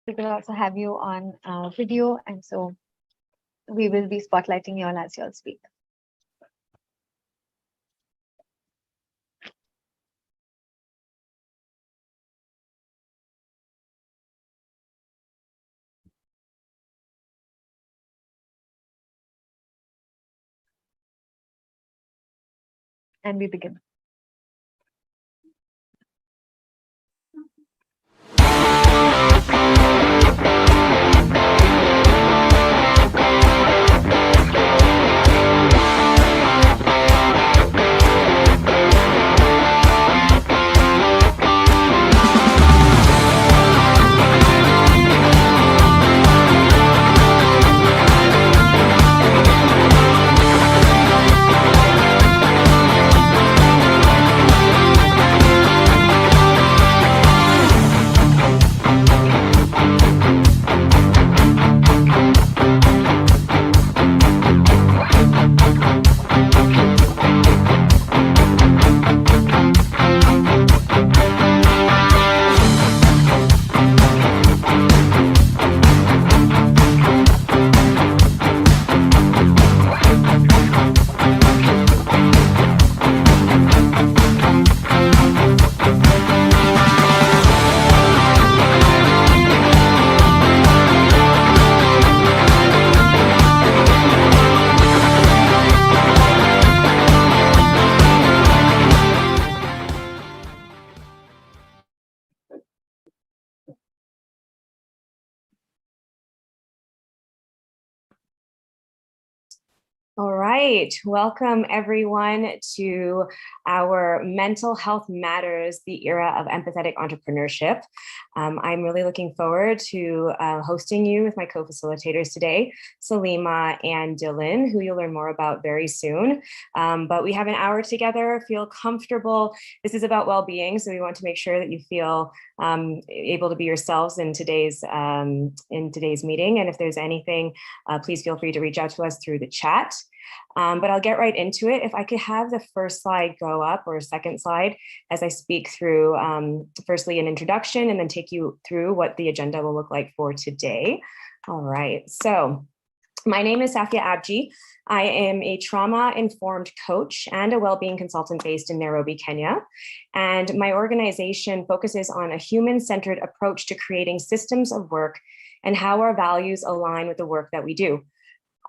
We will also have you on video, and so we will be spotlighting you all as you all speak. And we begin. All right, welcome everyone to our Mental Health Matters, the era of empathetic entrepreneurship. I'm really looking forward to hosting you with my co-facilitators today, Salima and Dylan, who you'll learn more about very soon. But we have an hour together, feel comfortable. This is about well-being, so we want to make sure that you feel able to be yourselves in today's meeting. And if there's anything, please feel free to reach out to us through the chat. But I'll get right into it. If I could have the first slide go up, or second slide, as I speak through, firstly, an introduction, and then take you through what the agenda will look like for today. All right, so my name is Safia Abji. I am a trauma-informed coach and a well-being consultant based in Nairobi, Kenya. And my organization focuses on a human-centered approach to creating systems of work and how our values align with the work that we do.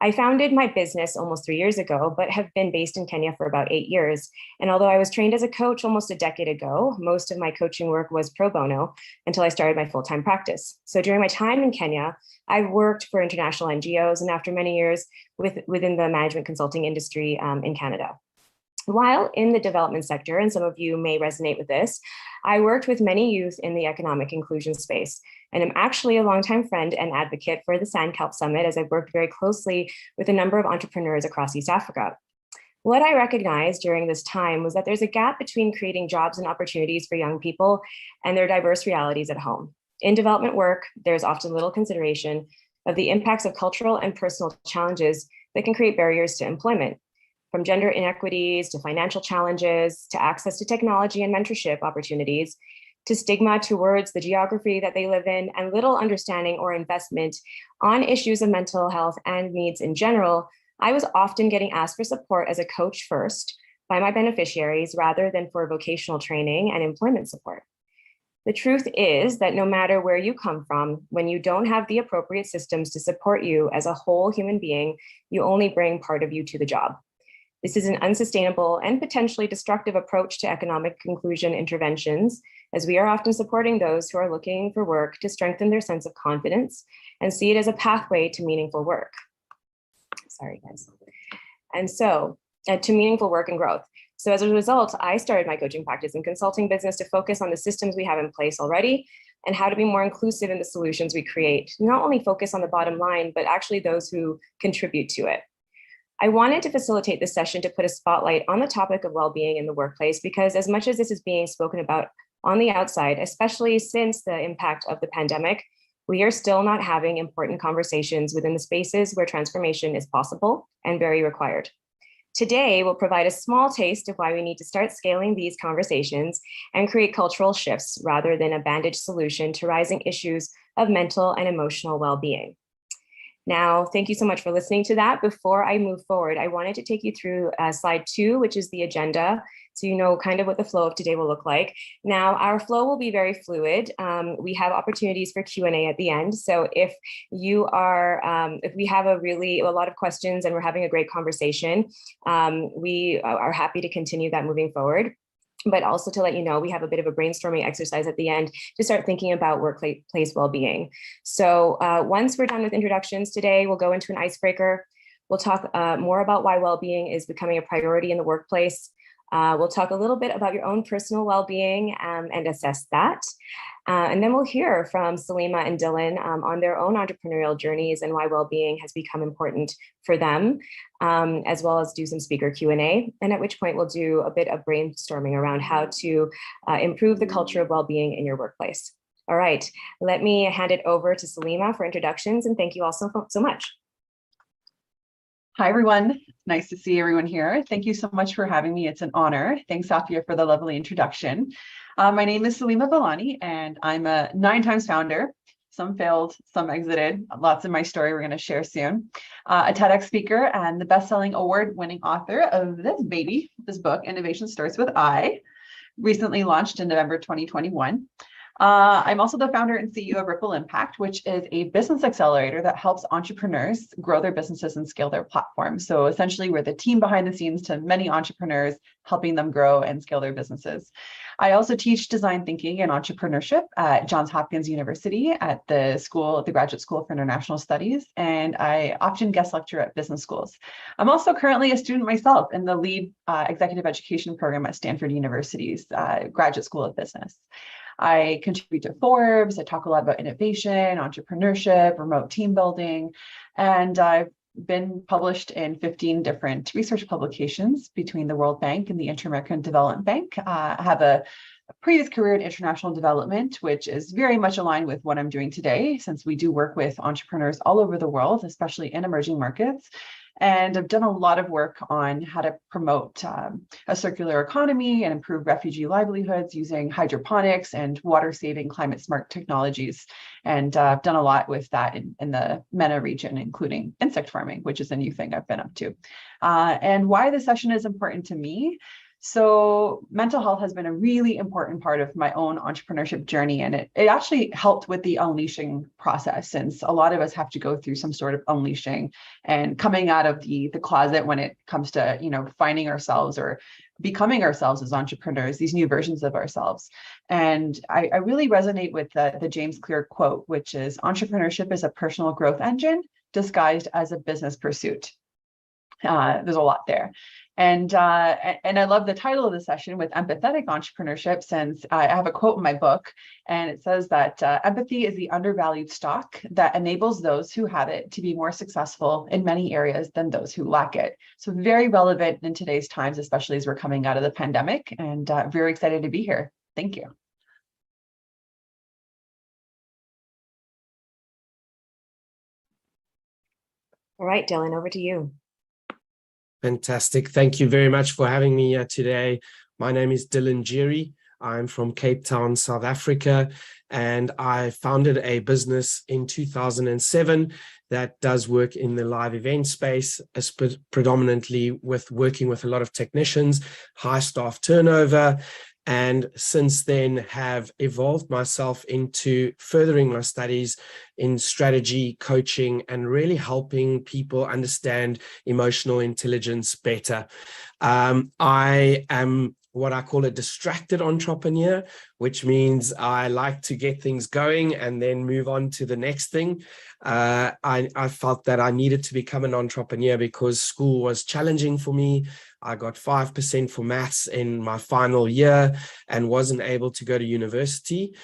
I founded my business almost 3 years ago, but have been based in Kenya for about 8 years. And although I was trained as a coach almost a decade ago, most of my coaching work was pro bono until I started my full-time practice. So during my time in Kenya, I worked for international NGOs, and after many years within the management consulting industry in Canada. While in the development sector, and some of you may resonate with this, I worked with many youth in the economic inclusion space, and I'm actually a longtime friend and advocate for the Sandkelp Summit, as I've worked very closely with a number of entrepreneurs across East Africa. What I recognized during this time was that there's a gap between creating jobs and opportunities for young people and their diverse realities at home. In development work, there's often little consideration of the impacts of cultural and personal challenges that can create barriers to employment. From gender inequities to financial challenges, to access to technology and mentorship opportunities, to stigma towards the geography that they live in, and little understanding or investment on issues of mental health and needs in general, I was often getting asked for support as a coach first by my beneficiaries rather than for vocational training and employment support. The truth is that no matter where you come from, when you don't have the appropriate systems to support you as a whole human being, you only bring part of you to the job. This is an unsustainable and potentially destructive approach to economic inclusion interventions, as we are often supporting those who are looking for work to strengthen their sense of confidence and see it as a pathway to meaningful work. Sorry, guys. And so, to meaningful work and growth. So as a result, I started my coaching practice and consulting business to focus on the systems we have in place already and how to be more inclusive in the solutions we create, not only focus on the bottom line, but actually those who contribute to it. I wanted to facilitate this session to put a spotlight on the topic of well-being in the workplace, because as much as this is being spoken about on the outside, especially since the impact of the pandemic, we are still not having important conversations within the spaces where transformation is possible and very required. Today, we'll provide a small taste of why we need to start scaling these conversations and create cultural shifts rather than a bandaged solution to rising issues of mental and emotional well-being. Now, thank you so much for listening to that. Before I move forward, I wanted to take you through slide 2, which is the agenda, so you know kind of what the flow of today will look like. Now, our flow will be very fluid. We have opportunities for Q&A at the end. So if you are, if we have a lot of questions and we're having a great conversation, we are happy to continue that moving forward. But also to let you know, we have a bit of a brainstorming exercise at the end to start thinking about workplace well-being. So once we're done with introductions today, we'll go into an icebreaker. We'll talk more about why well-being is becoming a priority in the workplace. We'll talk a little bit about your own personal well-being and assess that. And then we'll hear from Salima and Dylan on their own entrepreneurial journeys and why well-being has become important for them, as well as do some speaker Q&A. And at which point we'll do a bit of brainstorming around how to improve the culture of well-being in your workplace. All right, let me hand it over to Salima for introductions, and thank you all so much. Hi, everyone. Nice to see everyone here. Thank you so much for having me. It's an honor. Thanks, Safia, for the lovely introduction. My name is Salima Villani, and I'm a 9-times founder. Some failed, some exited. Lots of my story we're going to share soon. A TEDx speaker and the best-selling award-winning author of this book, Innovation Starts With I, recently launched in November 2021. I'm also the founder and CEO of Ripple Impact, which is a business accelerator that helps entrepreneurs grow their businesses and scale their platforms. So essentially, we're the team behind the scenes to many entrepreneurs, helping them grow and scale their businesses. I also teach design thinking and entrepreneurship at Johns Hopkins University at the Graduate School for International Studies, and I often guest lecture at business schools. I'm also currently a student myself in the lead executive education program at Stanford University's Graduate School of Business. I contribute to Forbes. I talk a lot about innovation, entrepreneurship, remote team building, and I've been published in 15 different research publications between the World Bank and the Inter-American Development Bank. I have a previous career in international development, which is very much aligned with what I'm doing today, since we do work with entrepreneurs all over the world, especially in emerging markets. And I've done a lot of work on how to promote a circular economy and improve refugee livelihoods using hydroponics and water-saving climate-smart technologies. And I've done a lot with that in the MENA region, including insect farming, which is a new thing I've been up to. And why this session is important to me. So mental health has been a really important part of my own entrepreneurship journey, and it actually helped with the unleashing process, since a lot of us have to go through some sort of unleashing and coming out of the closet when it comes to, finding ourselves or becoming ourselves as entrepreneurs, these new versions of ourselves. And I really resonate with the James Clear quote, which is, entrepreneurship is a personal growth engine disguised as a business pursuit. There's a lot there. And I love the title of the session with empathetic entrepreneurship, since I have a quote in my book, and it says that empathy is the undervalued stock that enables those who have it to be more successful in many areas than those who lack it. So very relevant in today's times, especially as we're coming out of the pandemic, and very excited to be here. Thank you. All right, Dylan, over to you. Fantastic. Thank you very much for having me here today. My name is Dylan Giri. I'm from Cape Town, South Africa, and I founded a business in 2007 that does work in the live event space, predominantly with working with a lot of technicians, high staff turnover, and since then have evolved myself into furthering my studies in strategy, coaching, and really helping people understand emotional intelligence better. I am what I call a distracted entrepreneur, which means I like to get things going and then move on to the next thing. I felt that I needed to become an entrepreneur because school was challenging for me. I got 5% for maths in my final year and wasn't able to go to university.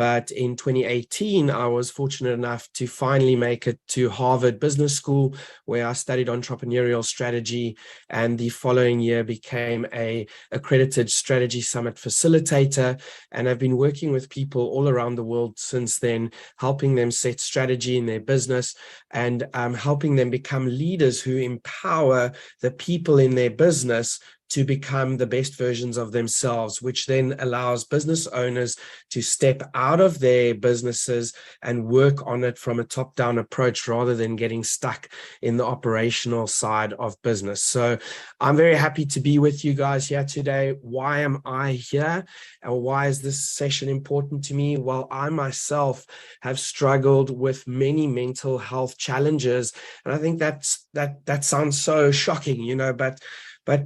But in 2018, I was fortunate enough to finally make it to Harvard Business School, where I studied entrepreneurial strategy, and the following year became a accredited strategy summit facilitator. And I've been working with people all around the world since then, helping them set strategy in their business and helping them become leaders who empower the people in their business to become the best versions of themselves, which then allows business owners to step out of their businesses and work on it from a top-down approach rather than getting stuck in the operational side of business. So I'm very happy to be with you guys here today. Why am I here? And why is this session important to me? Well, I myself have struggled with many mental health challenges. And I think that sounds so shocking, you know, but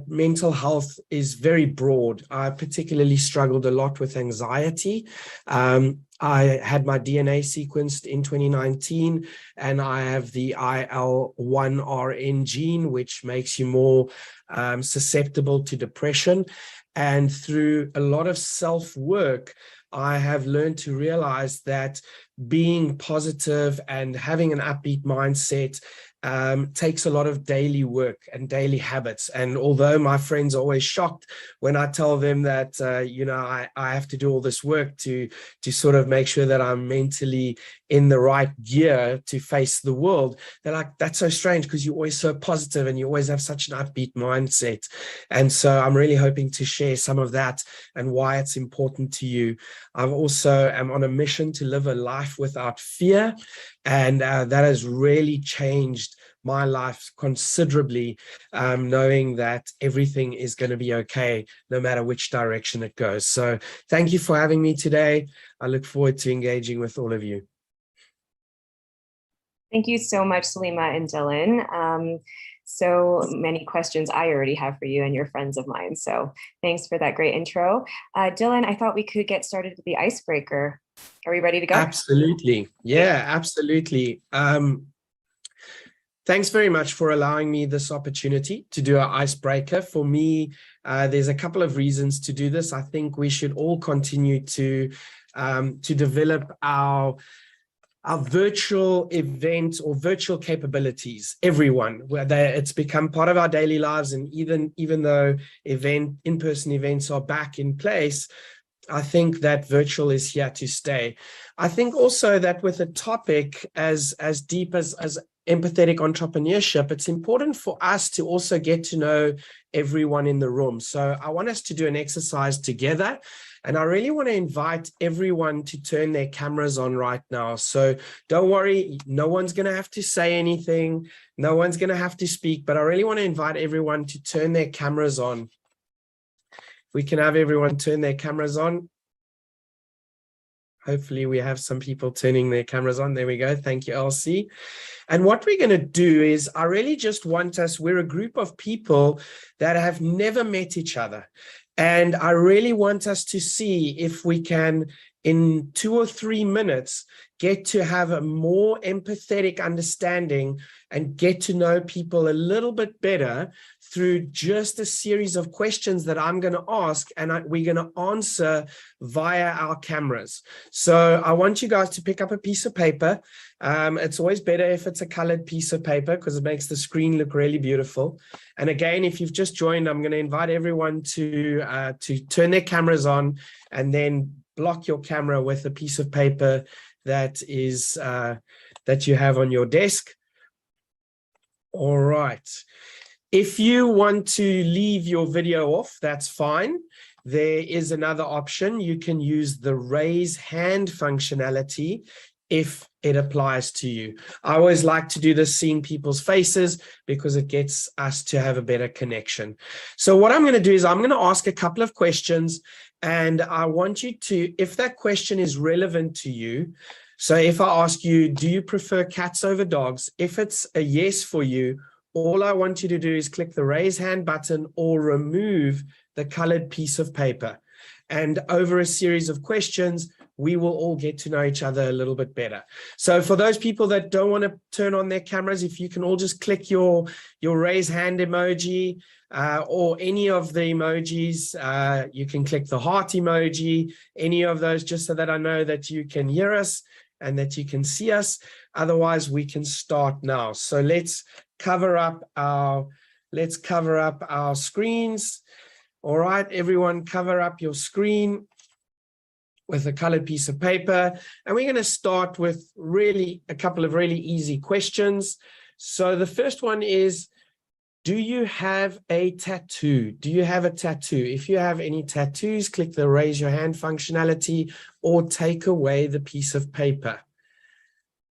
mental health is very broad. I particularly struggled a lot with anxiety. I had my DNA sequenced in 2019, and I have the IL-1RN gene, which makes you more susceptible to depression. And through a lot of self-work, I have learned to realize that being positive and having an upbeat mindset takes a lot of daily work and daily habits. And although my friends are always shocked when I tell them that, I have to do all this work to sort of make sure that I'm mentally in the right gear to face the world, they're like, that's so strange because you're always so positive and you always have such an upbeat mindset. And so I'm really hoping to share some of that and why it's important to you. I also am on a mission to live a life without fear. And that has really changed my life considerably, knowing that everything is going to be okay, no matter which direction it goes. So thank you for having me today. I look forward to engaging with all of you. Thank you so much, Salima and Dylan. So many questions I already have for you, and you're friends of mine. So thanks for that great intro. Dylan, I thought we could get started with the icebreaker. Are we ready to go? Absolutely. Yeah, absolutely. Thanks very much for allowing me this opportunity to do our icebreaker. For me, there's a couple of reasons to do this. I think we should all continue to develop our virtual event or virtual capabilities, everyone, it's become part of our daily lives. And even though in-person events are back in place, I think that virtual is here to stay. I think also that with a topic as deep as empathetic entrepreneurship, it's important for us to also get to know everyone in the room. So I want us to do an exercise together. And I really want to invite everyone to turn their cameras on right now. So don't worry, no one's going to have to say anything. No one's going to have to speak, but I really want to invite everyone to turn their cameras on. We can have everyone turn their cameras on. Hopefully we have some people turning their cameras on. There we go. Thank you, Elsie. And what we're going to do is I really just want we're a group of people that have never met each other. And I really want us to see if we can, in 2 or 3 minutes, get to have a more empathetic understanding and get to know people a little bit better through just a series of questions that I'm going to ask, and we're going to answer via our cameras. So I want you guys to pick up a piece of paper. It's always better if it's a colored piece of paper because it makes the screen look really beautiful. And again, if you've just joined, I'm going to invite everyone to turn their cameras on and then block your camera with a piece of paper that you have on your desk. All right. If you want to leave your video off, that's fine. There is another option. You can use the raise hand functionality if it applies to you. I always like to do this seeing people's faces because it gets us to have a better connection. So what I'm going to do is I'm going to ask a couple of questions, and I want you to, if that question is relevant to you, so if I ask you, do you prefer cats over dogs? If it's a yes for you, all I want you to do is click the raise hand button or remove the colored piece of paper. And over a series of questions, we will all get to know each other a little bit better. So for those people that don't want to turn on their cameras, if you can all just click your raise hand emoji or any of the emojis, you can click the heart emoji, any of those, just so that I know that you can hear us and that you can see us. Otherwise, we can start now. So let's cover up our screens. All right, everyone, cover up your screen with a colored piece of paper. And we're going to start with a couple of really easy questions. So the first one is, do you have a tattoo? Do you have a tattoo? If you have any tattoos, click the raise your hand functionality or take away the piece of paper.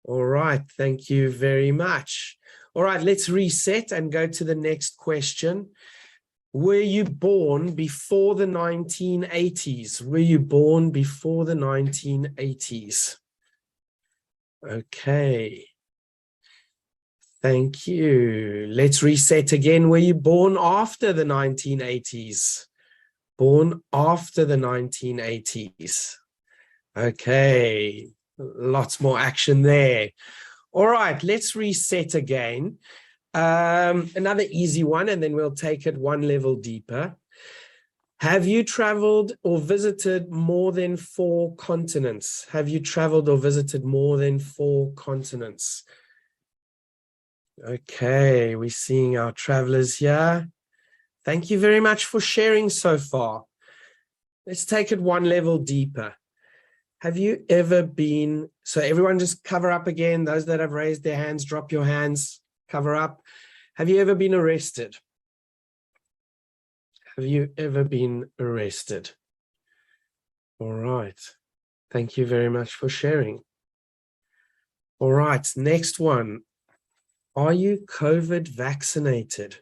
All right, thank you very much. All right, let's reset and go to the next question. Were you born before the 1980s? Were you born before the 1980s? Okay. Thank you. Let's reset again. Were you born after the 1980s? Born after the 1980s. Okay. Lots more action there. All right, let's reset again. Another easy one, and then we'll take it one level deeper. Have you traveled or visited more than 4 continents? Have you traveled or visited more than 4 continents? Okay, we're seeing our travelers here. Thank you very much for sharing so far. Let's take it one level deeper. Have you ever been, so everyone just cover up again. Those that have raised their hands, drop your hands. Cover up. Have you ever been arrested? Have you ever been arrested? All right. Thank you very much for sharing. All right, next one. Are you COVID vaccinated?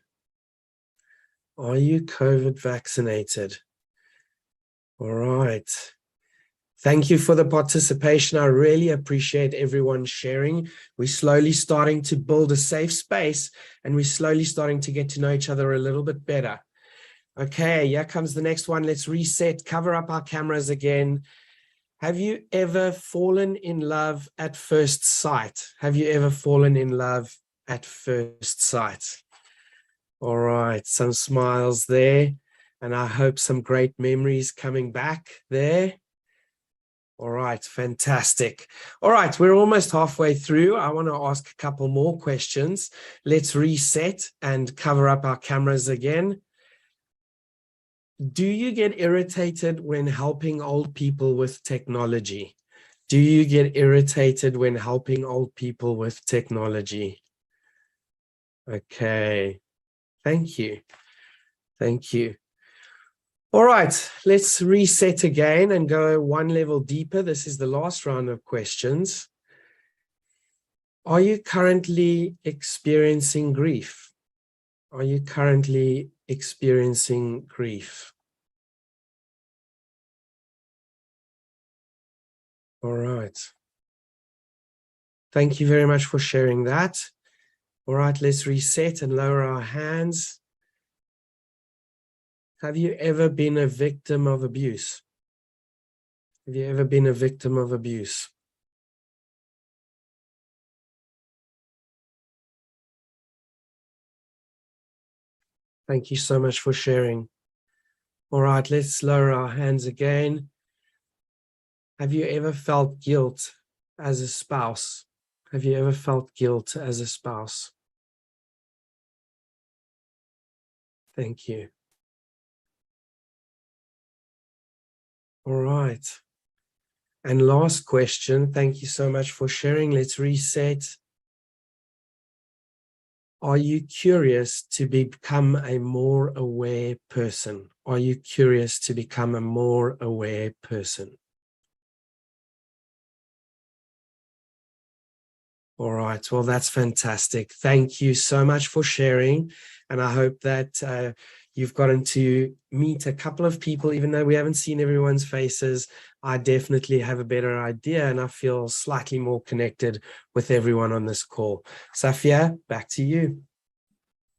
Are you COVID vaccinated? All right. Thank you for the participation. I really appreciate everyone sharing. We're slowly starting to build a safe space and we're slowly starting to get to know each other a little bit better. Okay, here comes the next one. Let's reset, cover up our cameras again. Have you ever fallen in love at first sight? Have you ever fallen in love at first sight? All right, some smiles there. And I hope some great memories coming back there. All right, fantastic. All right, we're almost halfway through. I want to ask a couple more questions. Let's reset and cover up our cameras again. Do you get irritated when helping old people with technology? Do you get irritated when helping old people with technology? Okay, thank you. Thank you. All right, let's reset again and go one level deeper. This is the last round of questions. Are you currently experiencing grief? Are you currently experiencing grief? All right. Thank you very much for sharing that. All right, let's reset and lower our hands. Have you ever been a victim of abuse? Have you ever been a victim of abuse? Thank you so much for sharing. All right, let's lower our hands again. Have you ever felt guilt as a spouse? Have you ever felt guilt as a spouse? Thank you. All right. And last question. Thank you so much for sharing. Let's reset. Are you curious to become a more aware person? Are you curious to become a more aware person? All right, well, that's fantastic. Thank you so much for sharing. And I hope that you've gotten to meet a couple of people, even though we haven't seen everyone's faces. I definitely have a better idea and I feel slightly more connected with everyone on this call. Safia, back to you.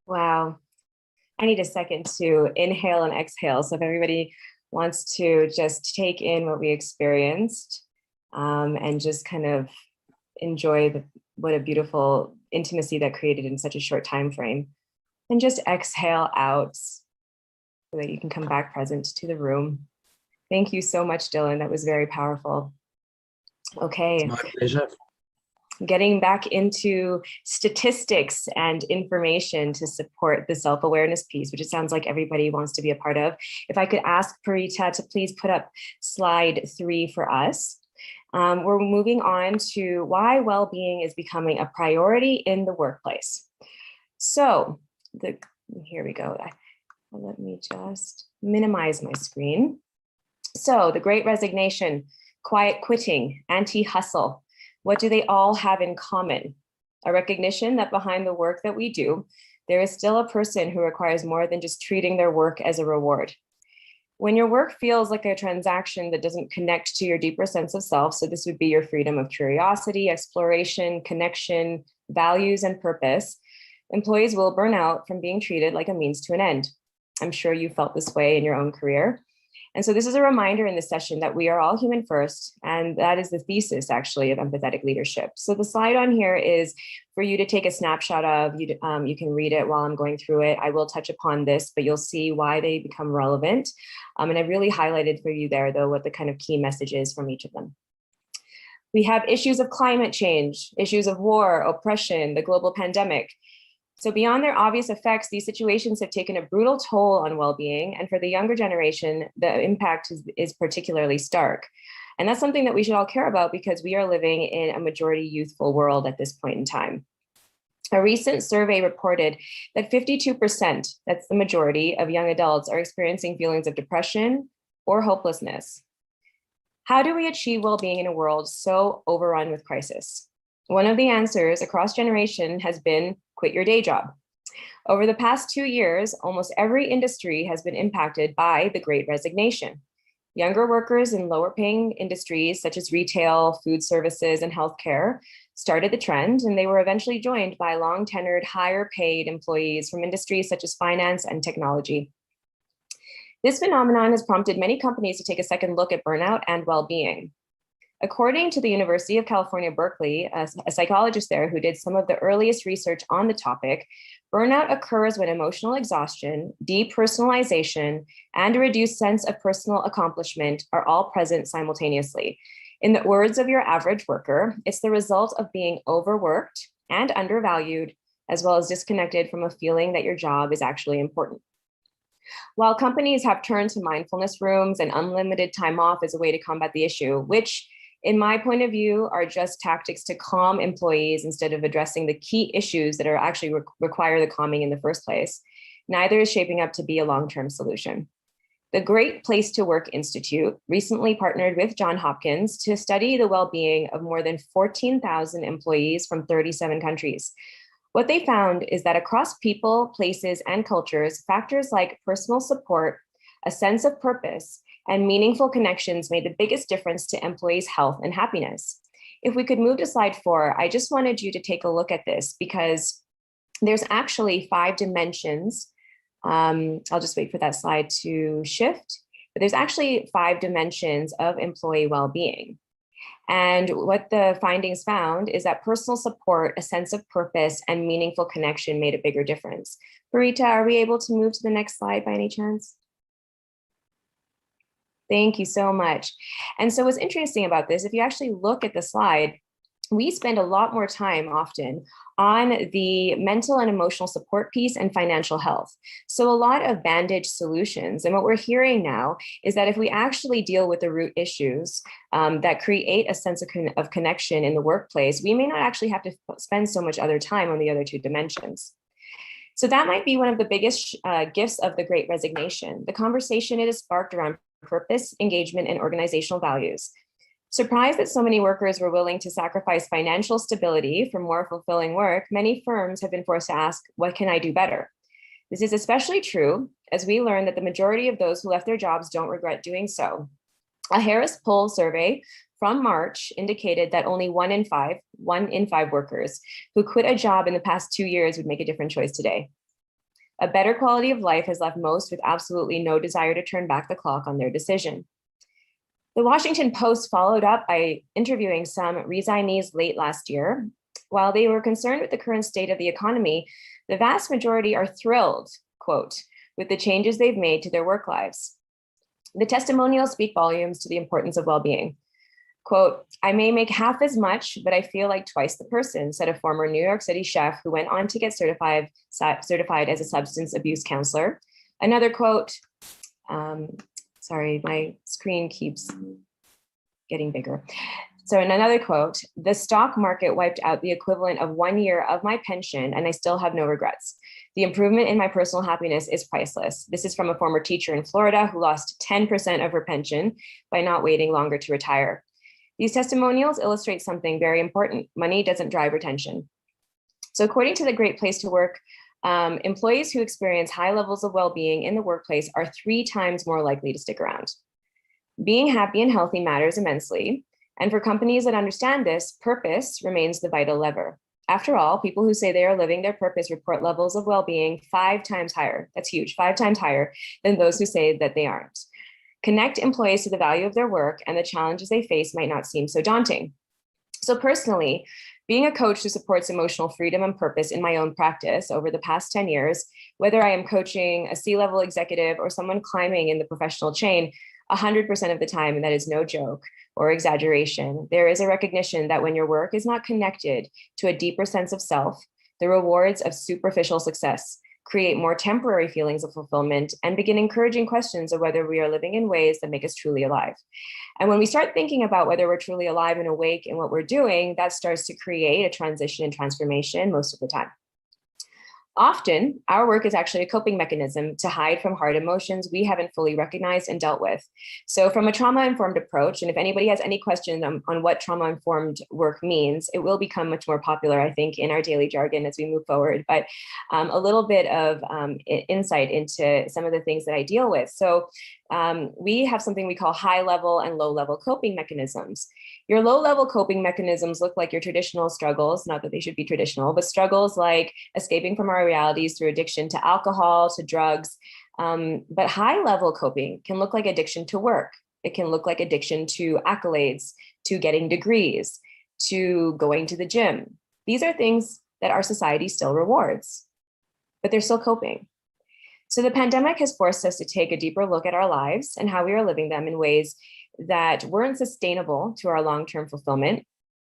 Wow. I need a second to inhale and exhale. So if everybody wants to just take in what we experienced, and just kind of enjoy what a beautiful intimacy that created in such a short time frame. And just exhale out so that you can come back present to the room. Thank you so much, Dylan. That was very powerful. Okay. My pleasure. Getting back into statistics and information to support the self-awareness piece, which it sounds like everybody wants to be a part of. If I could ask Parita to please put up slide 3 for us. We're moving on to why well-being is becoming a priority in the workplace. So here we go. Let me just minimize my screen. So the Great Resignation, quiet quitting, anti-hustle, what do they all have in common? A recognition that behind the work that we do, there is still a person who requires more than just treating their work as a reward. When your work feels like a transaction that doesn't connect to your deeper sense of self, so this would be your freedom of curiosity, exploration, connection, values, and purpose, employees will burn out from being treated like a means to an end. I'm sure you felt this way in your own career. And so this is a reminder in this session that we are all human first, and that is the thesis actually of empathetic leadership. So the slide on here is for you to take a snapshot of. You can read it while I'm going through it. I will touch upon this, but you'll see why they become relevant. And I've really highlighted for you there, though, what the kind of key message is from each of them. We have issues of climate change, issues of war, oppression, the global pandemic. So beyond their obvious effects, these situations have taken a brutal toll on well-being. And for the younger generation, the impact is particularly stark. And that's something that we should all care about because we are living in a majority youthful world at this point in time. A recent survey reported that 52%, that's the majority of young adults, are experiencing feelings of depression or hopelessness. How do we achieve well-being in a world so overrun with crisis? One of the answers across generation has been quit your day job. Over the past 2 years, almost every industry has been impacted by the Great Resignation. Younger workers in lower paying industries such as retail, food services, and healthcare started the trend, and they were eventually joined by long tenured, higher paid employees from industries such as finance and technology. This phenomenon has prompted many companies to take a second look at burnout and well-being. According to the University of California, Berkeley, a psychologist there who did some of the earliest research on the topic, burnout occurs when emotional exhaustion, depersonalization, and a reduced sense of personal accomplishment are all present simultaneously. In the words of your average worker, it's the result of being overworked and undervalued, as well as disconnected from a feeling that your job is actually important. While companies have turned to mindfulness rooms and unlimited time off as a way to combat the issue, which in my point of view, are just tactics to calm employees instead of addressing the key issues that are actually require the calming in the first place, neither is shaping up to be a long-term solution. The Great Place to Work Institute recently partnered with Johns Hopkins to study the well-being of more than 14,000 employees from 37 countries. What they found is that across people, places, and cultures, factors like personal support, a sense of purpose, and meaningful connections made the biggest difference to employees' health and happiness. If we could move to slide 4, I just wanted you to take a look at this because there's actually 5 dimensions. I'll just wait for that slide to shift, but there's actually 5 dimensions of employee well-being. And what the findings found is that personal support, a sense of purpose, and meaningful connection made a bigger difference. Parita, are we able to move to the next slide by any chance? Thank you so much. And so what's interesting about this, if you actually look at the slide, we spend a lot more time often on the mental and emotional support piece and financial health. So a lot of bandage solutions. And what we're hearing now is that if we actually deal with the root issues that create a sense of connection in the workplace, we may not actually have to spend so much other time on the other 2 dimensions. So that might be one of the biggest gifts of the Great Resignation, the conversation it has sparked around purpose, engagement, and organizational values. Surprised that so many workers were willing to sacrifice financial stability for more fulfilling work, many firms have been forced to ask, what can I do better? This is especially true as we learn that the majority of those who left their jobs don't regret doing so. A Harris Poll survey from March indicated that only 1 in 5 workers who quit a job in the past 2 years would make a different choice today. A better quality of life has left most with absolutely no desire to turn back the clock on their decision. The Washington Post followed up by interviewing some resignees late last year. While they were concerned with the current state of the economy, the vast majority are thrilled, quote, with the changes they've made to their work lives. The testimonials speak volumes to the importance of well-being. Quote, I may make half as much, but I feel like twice the person, said a former New York City chef who went on to get certified as a substance abuse counselor. Another quote, sorry, my screen keeps getting bigger. So in another quote, the stock market wiped out the equivalent of 1 year of my pension and I still have no regrets. The improvement in my personal happiness is priceless. This is from a former teacher in Florida who lost 10% of her pension by not waiting longer to retire. These testimonials illustrate something very important. Money doesn't drive retention. So according to the Great Place to Work, employees who experience high levels of well-being in the workplace are 3 times more likely to stick around. Being happy and healthy matters immensely. And for companies that understand this, purpose remains the vital lever. After all, people who say they are living their purpose report levels of well-being 5 times higher. That's huge, 5 times higher than those who say that they aren't. Connect employees to the value of their work and the challenges they face might not seem so daunting. So personally, being a coach who supports emotional freedom and purpose in my own practice over the past 10 years, whether I am coaching a C-level executive or someone climbing in the professional chain, 100% of the time, and that is no joke or exaggeration, there is a recognition that when your work is not connected to a deeper sense of self, the rewards of superficial success create more temporary feelings of fulfillment and begin encouraging questions of whether we are living in ways that make us truly alive. And when we start thinking about whether we're truly alive and awake in what we're doing, that starts to create a transition and transformation most of the time. Often, our work is actually a coping mechanism to hide from hard emotions we haven't fully recognized and dealt with. So from a trauma-informed approach, and if anybody has any questions on what trauma-informed work means, it will become much more popular, I think, in our daily jargon as we move forward. But a little bit of insight into some of the things that I deal with. So we have something we call high-level and low-level coping mechanisms. Your low-level coping mechanisms look like your traditional struggles, not that they should be traditional, but struggles like escaping from our realities through addiction to alcohol, to drugs. But high-level coping can look like addiction to work. It can look like addiction to accolades, to getting degrees, to going to the gym. These are things that our society still rewards, but they're still coping. So the pandemic has forced us to take a deeper look at our lives and how we are living them in ways that weren't sustainable to our long-term fulfillment,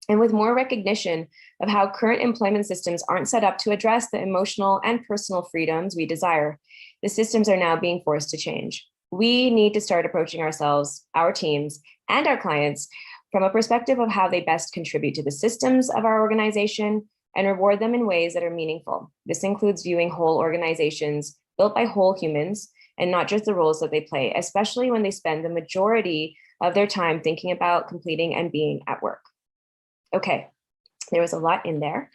and with more recognition of how current employment systems aren't set up to address the emotional and personal freedoms we desire. The systems are now being forced to change. We need to start approaching ourselves, our teams, and our clients from a perspective of how they best contribute to the systems of our organization and reward them in ways that are meaningful. This includes viewing whole organizations built by whole humans and not just the roles that they play, especially when they spend the majority of their time thinking about completing and being at work. Okay, there was a lot in there.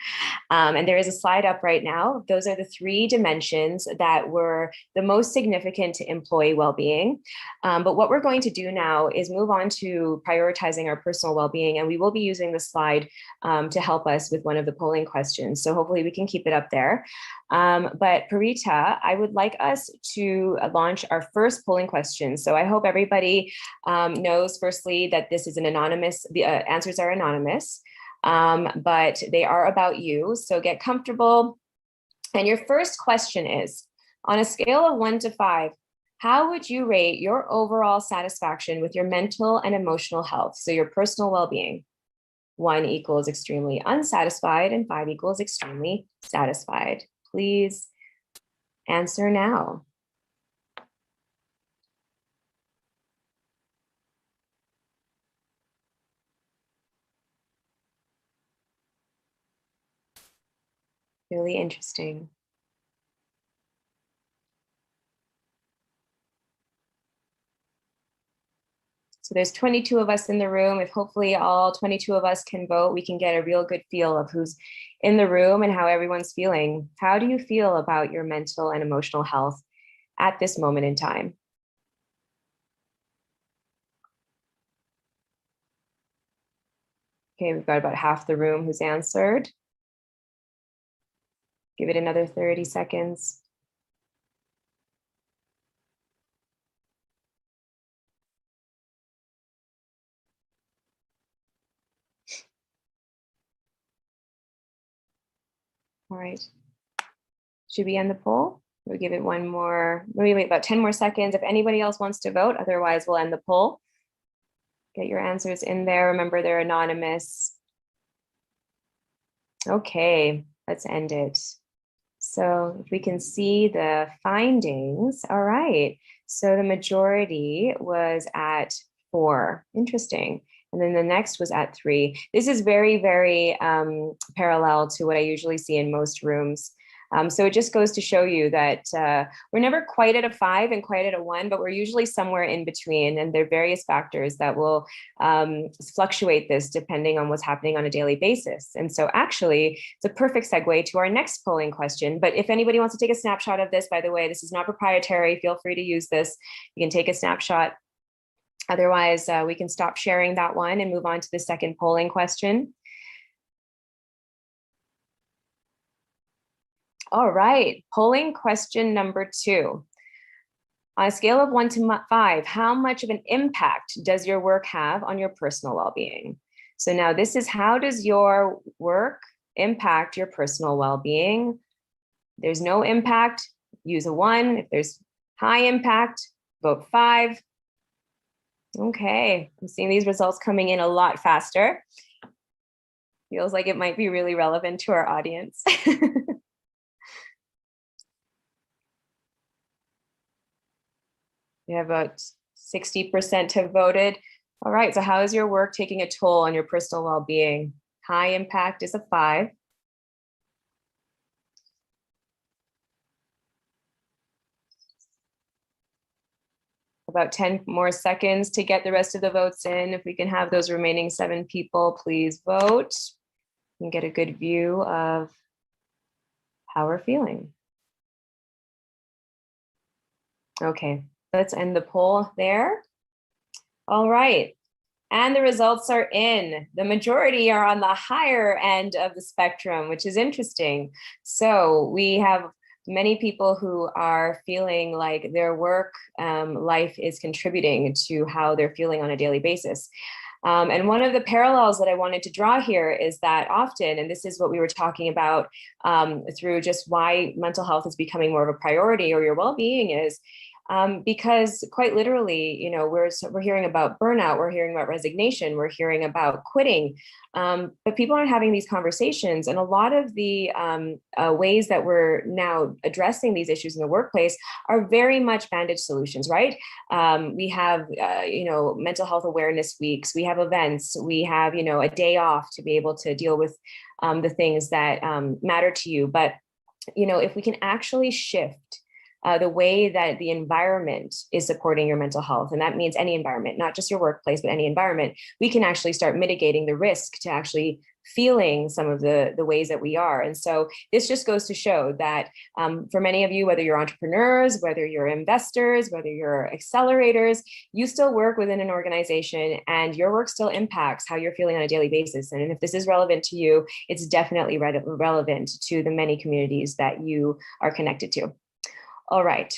And there is a slide up right now. Those are the 3 dimensions that were the most significant to employee well-being. But what we're going to do now is move on to prioritizing our personal well-being. And we will be using the slide to help us with one of the polling questions. So hopefully we can keep it up there. But Parita, I would like us to launch our first polling question. So I hope everybody knows firstly that this is an anonymous, the answers are anonymous. But they are about you. So get comfortable. And your first question is, on a scale of 1 to 5, how would you rate your overall satisfaction with your mental and emotional health? So your personal well-being. 1 equals extremely unsatisfied and 5 equals extremely satisfied. Please answer now. Really interesting. So there's 22 of us in the room. If hopefully all 22 of us can vote, we can get a real good feel of who's in the room and how everyone's feeling. How do you feel about your mental and emotional health at this moment in time? Okay, we've got about half the room who's answered. Give it another 30 seconds. All right. Should we end the poll? We'll give it one more, maybe wait about 10 more seconds if anybody else wants to vote. Otherwise, we'll end the poll. Get your answers in there. Remember, they're anonymous. Okay, let's end it. So if we can see the findings. All right. So the majority was at 4. Interesting. And then the next was at 3. This is very, very parallel to what I usually see in most rooms. So it just goes to show you that we're never quite at a 5 and quite at a 1, but we're usually somewhere in between. And there are various factors that will fluctuate this depending on what's happening on a daily basis. And so actually, it's a perfect segue to our next polling question. But if anybody wants to take a snapshot of this, by the way, this is not proprietary. Feel free to use this. You can take a snapshot. Otherwise, we can stop sharing that one and move on to the second polling question. All right, polling question number 2. On a scale of 1 to 5, how much of an impact does your work have on your personal well-being? So now this is, how does your work impact your personal well-being? If there's no impact, use a 1. If there's high impact, vote 5. Okay, I'm seeing these results coming in a lot faster. Feels like it might be really relevant to our audience. We have about 60% have voted. All right, so how is your work taking a toll on your personal well-being? High impact is a 5. About 10 more seconds to get the rest of the votes in. If we can have those remaining 7 people, please vote and get a good view of how we're feeling. Okay. Let's end the poll there. All right. And the results are in. The majority are on the higher end of the spectrum, which is interesting. So we have many people who are feeling like their work life is contributing to how they're feeling on a daily basis. And one of the parallels that I wanted to draw here is that often, and this is what we were talking about through just why mental health is becoming more of a priority, or your well-being is, because quite literally, you know, we're hearing about burnout, we're hearing about resignation, we're hearing about quitting, but people aren't having these conversations. And a lot of the ways that we're now addressing these issues in the workplace are very much bandage solutions, right? We have, you know, mental health awareness weeks, we have events, we have, you know, a day off to be able to deal with the things that matter to you. But, you know, if we can actually shift the way that the environment is supporting your mental health, and that means any environment, not just your workplace, but any environment, we can actually start mitigating the risk to actually feeling some of the ways that we are. And so this just goes to show that for many of you, whether you're entrepreneurs, whether you're investors, whether you're accelerators, you still work within an organization and your work still impacts how you're feeling on a daily basis. And if this is relevant to you, it's definitely relevant to the many communities that you are connected to. All right,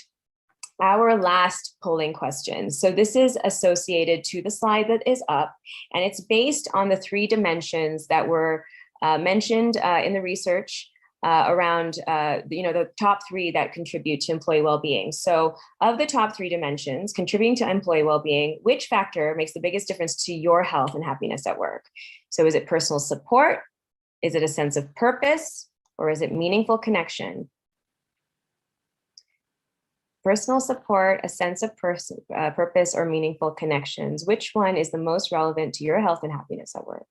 our last polling question. So this is associated to the slide that is up, and it's based on the 3 dimensions that were mentioned in the research around, you know, the top 3 that contribute to employee well-being. So of the top 3 dimensions contributing to employee well-being, which factor makes the biggest difference to your health and happiness at work? So is it personal support? Is it a sense of purpose? Or is it meaningful connection? Personal support, a sense of purpose, or meaningful connections. Which one is the most relevant to your health and happiness at work?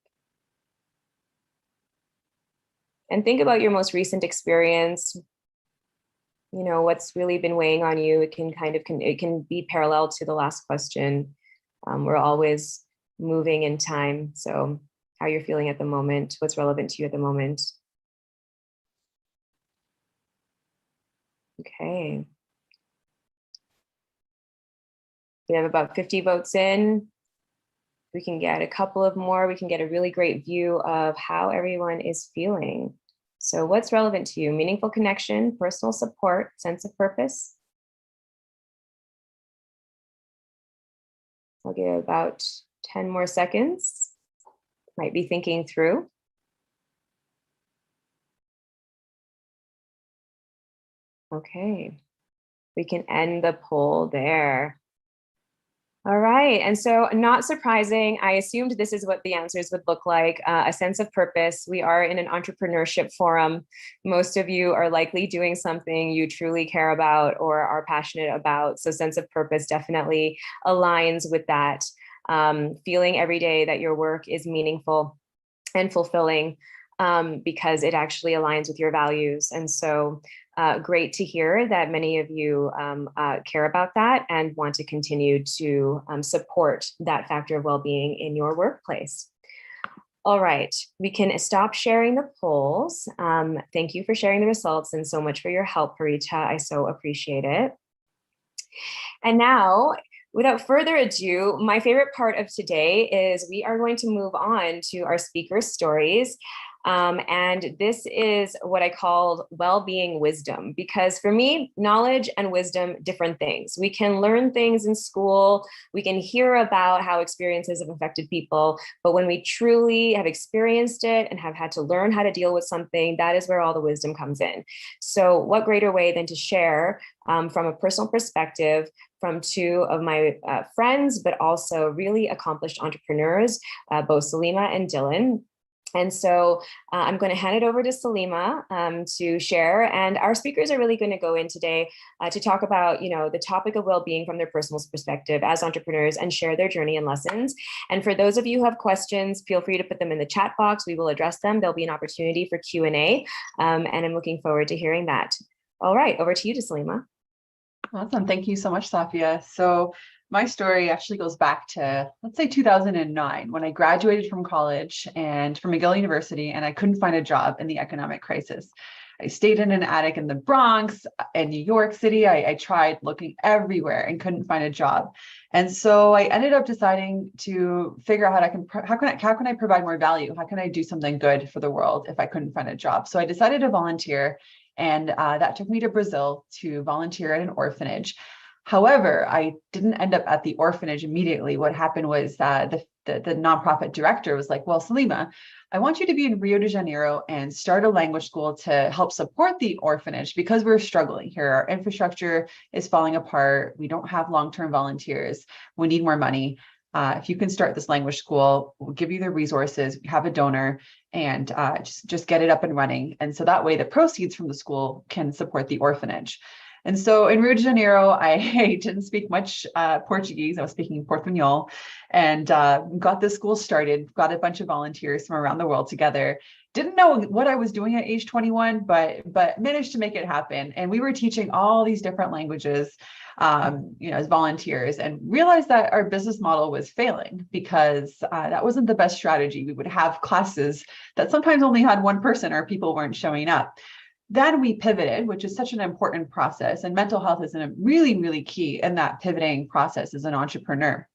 And think about your most recent experience. You know, what's really been weighing on you. It can it can be parallel to the last question. We're always moving in time. So how you're feeling at the moment, what's relevant to you at the moment. Okay. We have about 50 votes in. We can get a couple of more. We can get a really great view of how everyone is feeling. So what's relevant to you? Meaningful connection, personal support, sense of purpose. I'll give about 10 more seconds. Might be thinking through. Okay, we can end the poll there. All right, and so not surprising, I assumed this is what the answers would look like, a sense of purpose. We are in an entrepreneurship forum. Most of you are likely doing something you truly care about or are passionate about, so sense of purpose definitely aligns with that. Feeling every day that your work is meaningful and fulfilling because it actually aligns with your values. And so great to hear that many of you care about that and want to continue to support that factor of well-being in your workplace. All right, we can stop sharing the polls. Thank you for sharing the results and so much for your help, Parita. I so appreciate it. And now, without further ado, my favorite part of today is we are going to move on to our speaker stories. And this is what I call well-being wisdom, because for me, knowledge and wisdom, different things. We can learn things in school, we can hear about how experiences have affected people, but when we truly have experienced it and have had to learn how to deal with something, that is where all the wisdom comes in. So what greater way than to share from a personal perspective from two of my friends, but also really accomplished entrepreneurs, both Salima and Dylan. And so I'm going to hand it over to Salima to share. And our speakers are really going to go in today to talk about, the topic of well-being from their personal perspective as entrepreneurs and share their journey and lessons. And for those of you who have questions, feel free to put them in the chat box. We will address them. There'll be an opportunity for Q&A. And I'm looking forward to hearing that. All right, over to you, Salima. Awesome. Thank you so much, Safia. So my story actually goes back to, let's say 2009, when I graduated from college and from McGill University, and I couldn't find a job in the economic crisis. I stayed in an attic in the Bronx and New York City. I tried looking everywhere and couldn't find a job. And so I ended up deciding to figure out how can I provide more value? How can I do something good for the world if I couldn't find a job? So I decided to volunteer. And that took me to Brazil to volunteer at an orphanage. However, I didn't end up at the orphanage immediately. What happened was the nonprofit director was like, well, Salima, I want you to be in Rio de Janeiro and start a language school to help support the orphanage because we're struggling here. Our infrastructure is falling apart. We don't have long-term volunteers. We need more money. If you can start this language school, we'll give you the resources, we have a donor, and just get it up and running. And so that way the proceeds from the school can support the orphanage. And so in Rio de Janeiro, I didn't speak much Portuguese. I was speaking Portuñol, and got this school started, got a bunch of volunteers from around the world together. Didn't know what I was doing at age 21, but managed to make it happen. And we were teaching all these different languages, as volunteers, and realized that our business model was failing because that wasn't the best strategy. We would have classes that sometimes only had one person or people weren't showing up. Then we pivoted, which is such an important process, and mental health is really, really key in that pivoting process as an entrepreneur.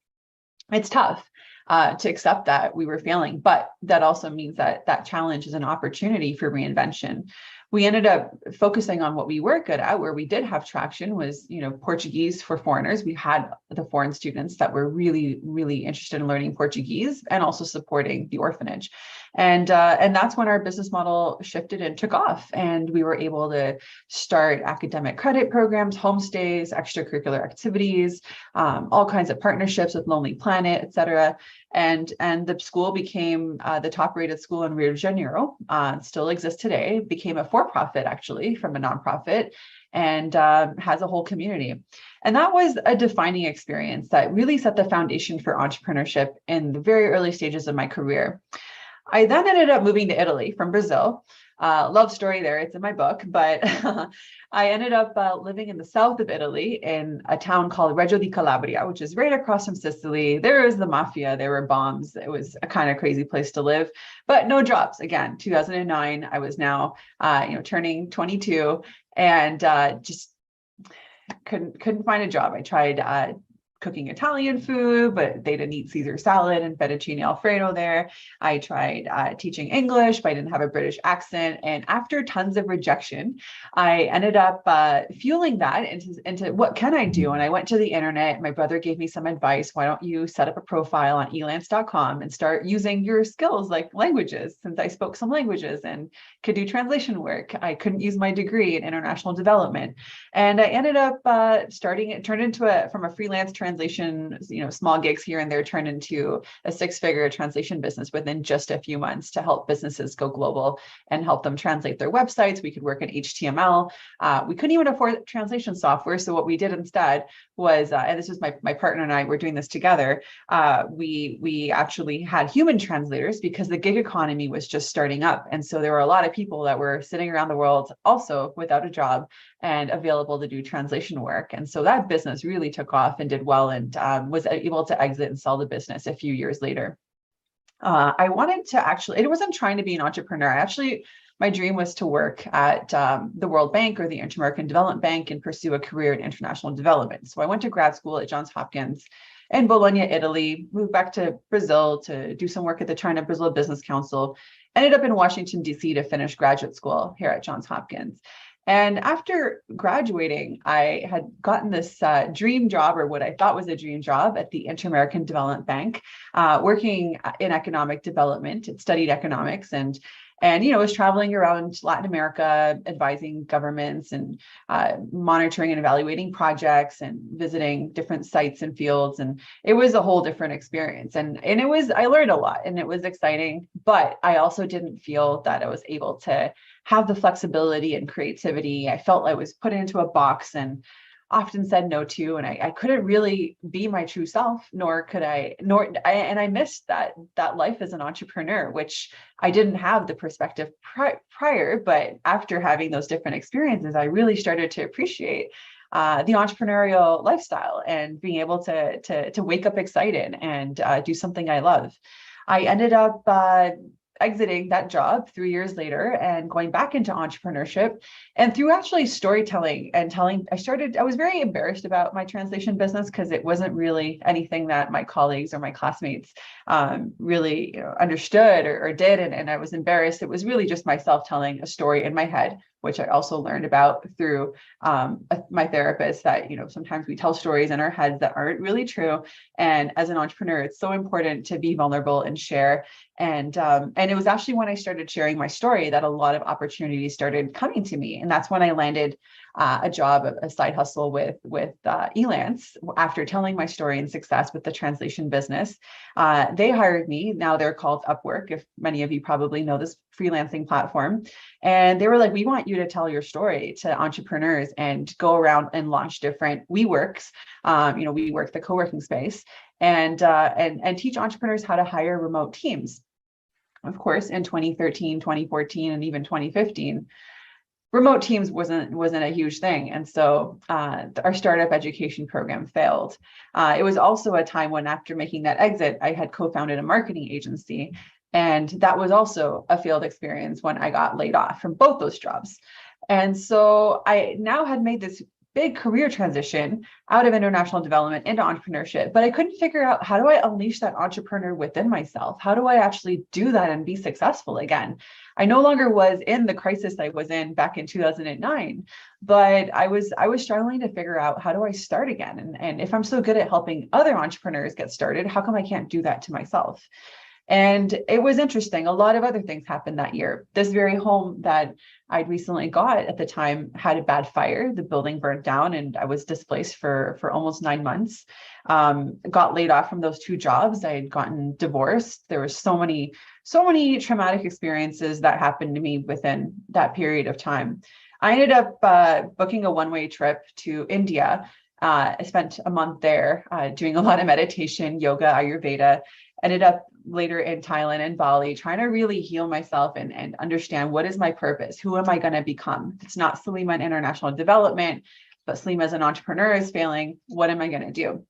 It's tough to accept that we were failing, but that also means that challenge is an opportunity for reinvention. We ended up focusing on what we were good at, where we did have traction was, Portuguese for foreigners. We had the foreign students that were really, really interested in learning Portuguese and also supporting the orphanage. And that's when our business model shifted and took off. And we were able to start academic credit programs, homestays, extracurricular activities, all kinds of partnerships with Lonely Planet, et cetera. And the school became the top rated school in Rio de Janeiro, still exists today, became a for-profit actually from a nonprofit, and has a whole community. And that was a defining experience that really set the foundation for entrepreneurship in the very early stages of my career. I then ended up moving to Italy from Brazil. Love story there, it's in my book, but I ended up living in the south of Italy in a town called Reggio di Calabria, which is right across from Sicily. There was the mafia, there were bombs. It was a kind of crazy place to live, but no jobs. Again, 2009, I was now, turning 22 and just couldn't find a job. I tried cooking Italian food, but they didn't eat Caesar salad and fettuccine Alfredo there. I tried teaching English, but I didn't have a British accent. And after tons of rejection, I ended up fueling that into what can I do? And I went to the internet. My brother gave me some advice. Why don't you set up a profile on elance.com and start using your skills like languages, since I spoke some languages and could do translation work. I couldn't use my degree in international development. And I ended up starting it, turned into from a freelance translation, small gigs here and there, turned into a 6-figure translation business within just a few months to help businesses go global and help them translate their websites. We could work in HTML. We couldn't even afford translation software. So what we did instead was, and this was my partner and I were doing this together, we actually had human translators because the gig economy was just starting up. And so there were a lot of people that were sitting around the world also without a job and available to do translation work. And so that business really took off and did well, and was able to exit and sell the business a few years later. I wanted to it wasn't trying to be an entrepreneur. My dream was to work at the World Bank or the Inter-American Development Bank and pursue a career in international development. So I went to grad school at Johns Hopkins in Bologna, Italy, moved back to Brazil to do some work at the China-Brazil Business Council, ended up in Washington, D.C. to finish graduate school here at Johns Hopkins. And after graduating, I had gotten this dream job, or what I thought was a dream job, at the Inter-American Development Bank, working in economic development. It studied economics and was traveling around Latin America, advising governments and monitoring and evaluating projects and visiting different sites and fields. And it was a whole different experience. And I learned a lot and it was exciting, but I also didn't feel that I was able to have the flexibility and creativity. I felt I was put into a box and often said no to, and I couldn't really be my true self, and I missed that life as an entrepreneur, which I didn't have the perspective prior, but after having those different experiences, I really started to appreciate the entrepreneurial lifestyle and being able to wake up excited and do something I love. I ended up exiting that job 3 years later and going back into entrepreneurship. And through actually storytelling and telling, I was very embarrassed about my translation business because it wasn't really anything that my colleagues or my classmates really understood or did. And I was embarrassed. It was really just myself telling a story in my head, which I also learned about through my therapist, that, sometimes we tell stories in our heads that aren't really true. And as an entrepreneur, it's so important to be vulnerable and share. And it was actually when I started sharing my story that a lot of opportunities started coming to me. And that's when I landed a job, a side hustle with Elance after telling my story and success with the translation business. They hired me. Now they're called Upwork, if many of you probably know this freelancing platform. And they were like, we want you to tell your story to entrepreneurs and go around and launch different WeWorks, WeWork, the co-working space, and teach entrepreneurs how to hire remote teams. Of course, in 2013, 2014, and even 2015, remote teams wasn't a huge thing. And so our startup education program failed. It was also a time when, after making that exit, I had co-founded a marketing agency. And that was also a failed experience when I got laid off from both those jobs. And so I now had made this big career transition out of international development into entrepreneurship, but I couldn't figure out, how do I unleash that entrepreneur within myself? How do I actually do that and be successful again? I no longer was in the crisis I was in back in 2009, but I was struggling to figure out, how do I start again? And if I'm so good at helping other entrepreneurs get started, how come I can't do that to myself? And it was interesting. A lot of other things happened that year. This very home that I'd recently got at the time had a bad fire. The building burnt down and I was displaced for almost 9 months. Got laid off from those 2 jobs. I had gotten divorced. There were so many traumatic experiences that happened to me within that period of time. I ended up booking a one-way trip to India. I spent a month there doing a lot of meditation, yoga, Ayurveda. Ended up later in Thailand and Bali, trying to really heal myself and understand, what is my purpose? Who am I going to become? It's not Salima in international development, but Salima as an entrepreneur is failing. What am I going to do?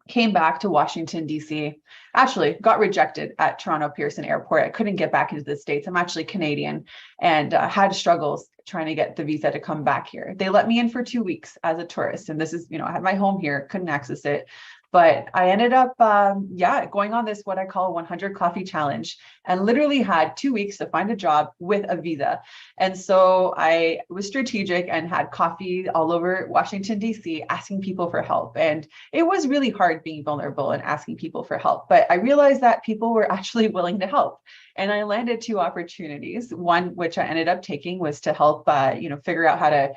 came back to Washington, D.C. Actually got rejected at Toronto Pearson Airport. I couldn't get back into the States. I'm actually Canadian, and had struggles trying to get the visa to come back here. They let me in for 2 weeks as a tourist. And this is, I had my home here, couldn't access it. But I ended up, going on this, what I call 100 coffee challenge, and literally had 2 weeks to find a job with a visa. And so I was strategic and had coffee all over Washington, D.C., asking people for help. And it was really hard being vulnerable and asking people for help. But I realized that people were actually willing to help. And I landed 2 opportunities. One, which I ended up taking, was to help, figure out how to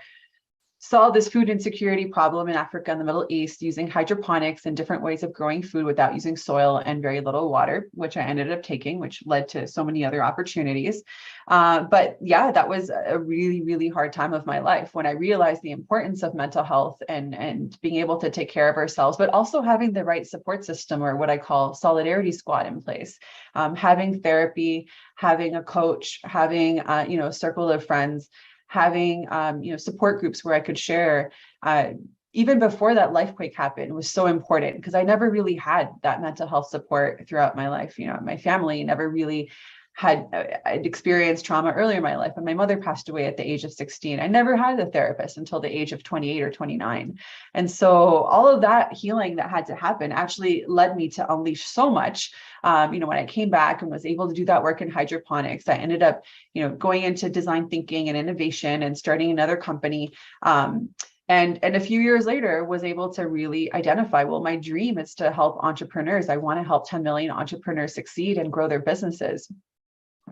solve this food insecurity problem in Africa and the Middle East using hydroponics and different ways of growing food without using soil and very little water, which I ended up taking, which led to so many other opportunities. But yeah, that was a really, really hard time of my life when I realized the importance of mental health and being able to take care of ourselves, but also having the right support system, or what I call solidarity squad, in place. Having therapy, having a coach, having a circle of friends, having support groups where I could share. Even before that lifequake happened, was so important, because I never really had that mental health support throughout my life. My family never really I'd experienced trauma earlier in my life. When my mother passed away at the age of 16, I never had a therapist until the age of 28 or 29. And so all of that healing that had to happen actually led me to unleash so much. When I came back and was able to do that work in hydroponics, I ended up, going into design thinking and innovation and starting another company. And a few years later was able to really identify, well, my dream is to help entrepreneurs. I want to help 10 million entrepreneurs succeed and grow their businesses.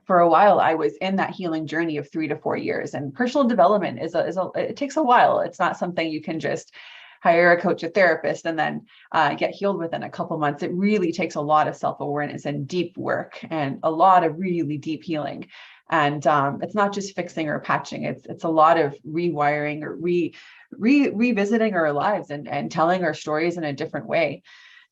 For a while, I was in that healing journey of 3 to 4 years, and personal development it takes a while. It's not something you can just hire a coach, a therapist, and then get healed within a couple months. It really takes a lot of self-awareness and deep work and a lot of really deep healing. And it's not just fixing or patching. It's a lot of rewiring or revisiting our lives and telling our stories in a different way.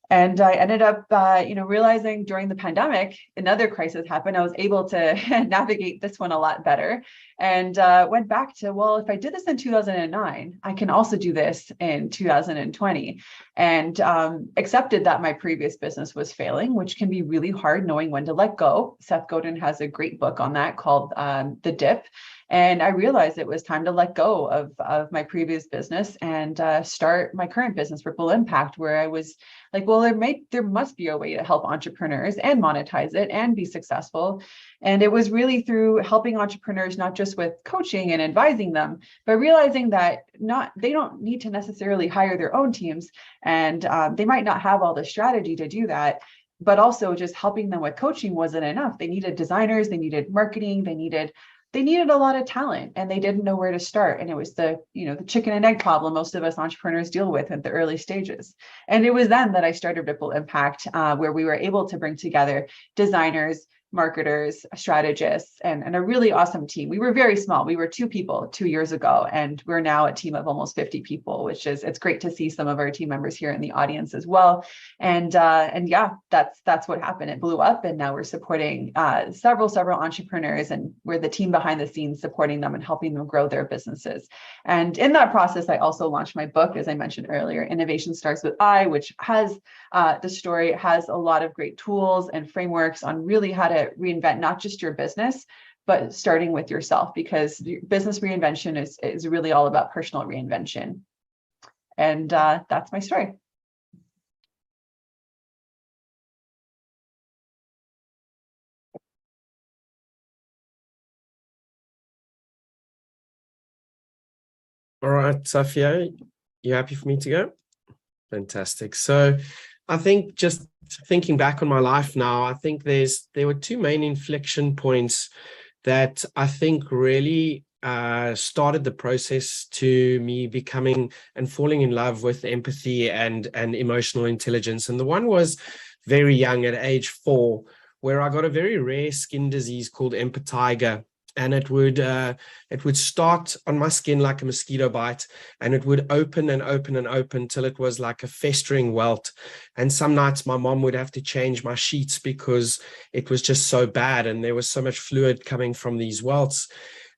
And I ended up, realizing during the pandemic, another crisis happened. I was able to navigate this one a lot better, and went back to, well, if I did this in 2009, I can also do this in 2020, and accepted that my previous business was failing, which can be really hard knowing when to let go. Seth Godin has a great book on that called The Dip. And I realized it was time to let go of my previous business and start my current business, Ripple Impact, where I was like, well, there must be a way to help entrepreneurs and monetize it and be successful. And it was really through helping entrepreneurs, not just with coaching and advising them, but realizing that they don't need to necessarily hire their own teams, and they might not have all the strategy to do that. But also just helping them with coaching wasn't enough. They needed designers, they needed marketing, they needed a lot of talent, and they didn't know where to start. And it was the chicken and egg problem most of us entrepreneurs deal with at the early stages. And it was then that I started Ripple Impact, where we were able to bring together designers, marketers, strategists, and a really awesome team. We were very small. We were 2 people 2 years ago, and we're now a team of almost 50 people, it's great to see some of our team members here in the audience as well. And yeah, that's what happened. It blew up, and now we're supporting several entrepreneurs, and we're the team behind the scenes supporting them and helping them grow their businesses. And in that process, I also launched my book, as I mentioned earlier, Innovation Starts with I, which has the story, has a lot of great tools and frameworks on really how to reinvent not just your business, but starting with yourself, because business reinvention is really all about personal reinvention. And that's my story. All right, Safia, you happy for me to go? Fantastic. So I think, just thinking back on my life now, I think there were 2 main inflection points that I think really started the process to me becoming and falling in love with empathy and emotional intelligence. And the one was very young, at age 4, where I got a very rare skin disease called Empathetic. And it would start on my skin like a mosquito bite, and it would open and open and open till it was like a festering welt. And some nights my mom would have to change my sheets because it was just so bad, and there was so much fluid coming from these welts.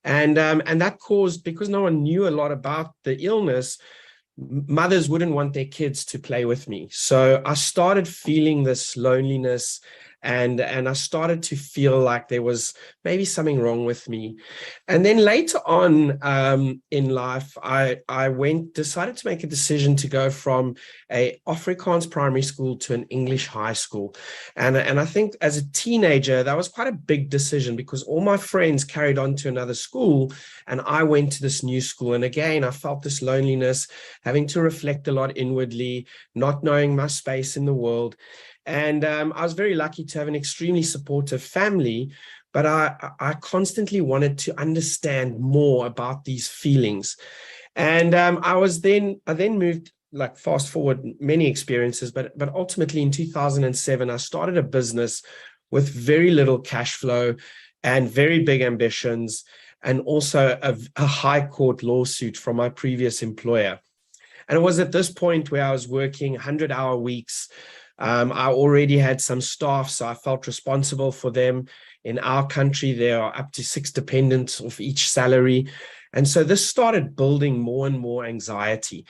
And that caused, because no one knew a lot about the illness, mothers wouldn't want their kids to play with me. So I started feeling this loneliness, and I started to feel like there was maybe something wrong with me. And then later on in life, I decided to make a decision to go from a Afrikaans primary school to an English high school. And I think as a teenager, that was quite a big decision, because all my friends carried on to another school and I went to this new school. And again, I felt this loneliness, having to reflect a lot inwardly, not knowing my space in the world. And I was very lucky to have an extremely supportive family, but I constantly wanted to understand more about these feelings. And I then moved, like fast forward many experiences, but ultimately in 2007, I started a business with very little cash flow and very big ambitions, and also a high court lawsuit from my previous employer. And it was at this point where I was working 100-hour weeks. I already had some staff, so I felt responsible for them. In our country, there are up to 6 dependents of each salary. And so this started building more and more anxiety.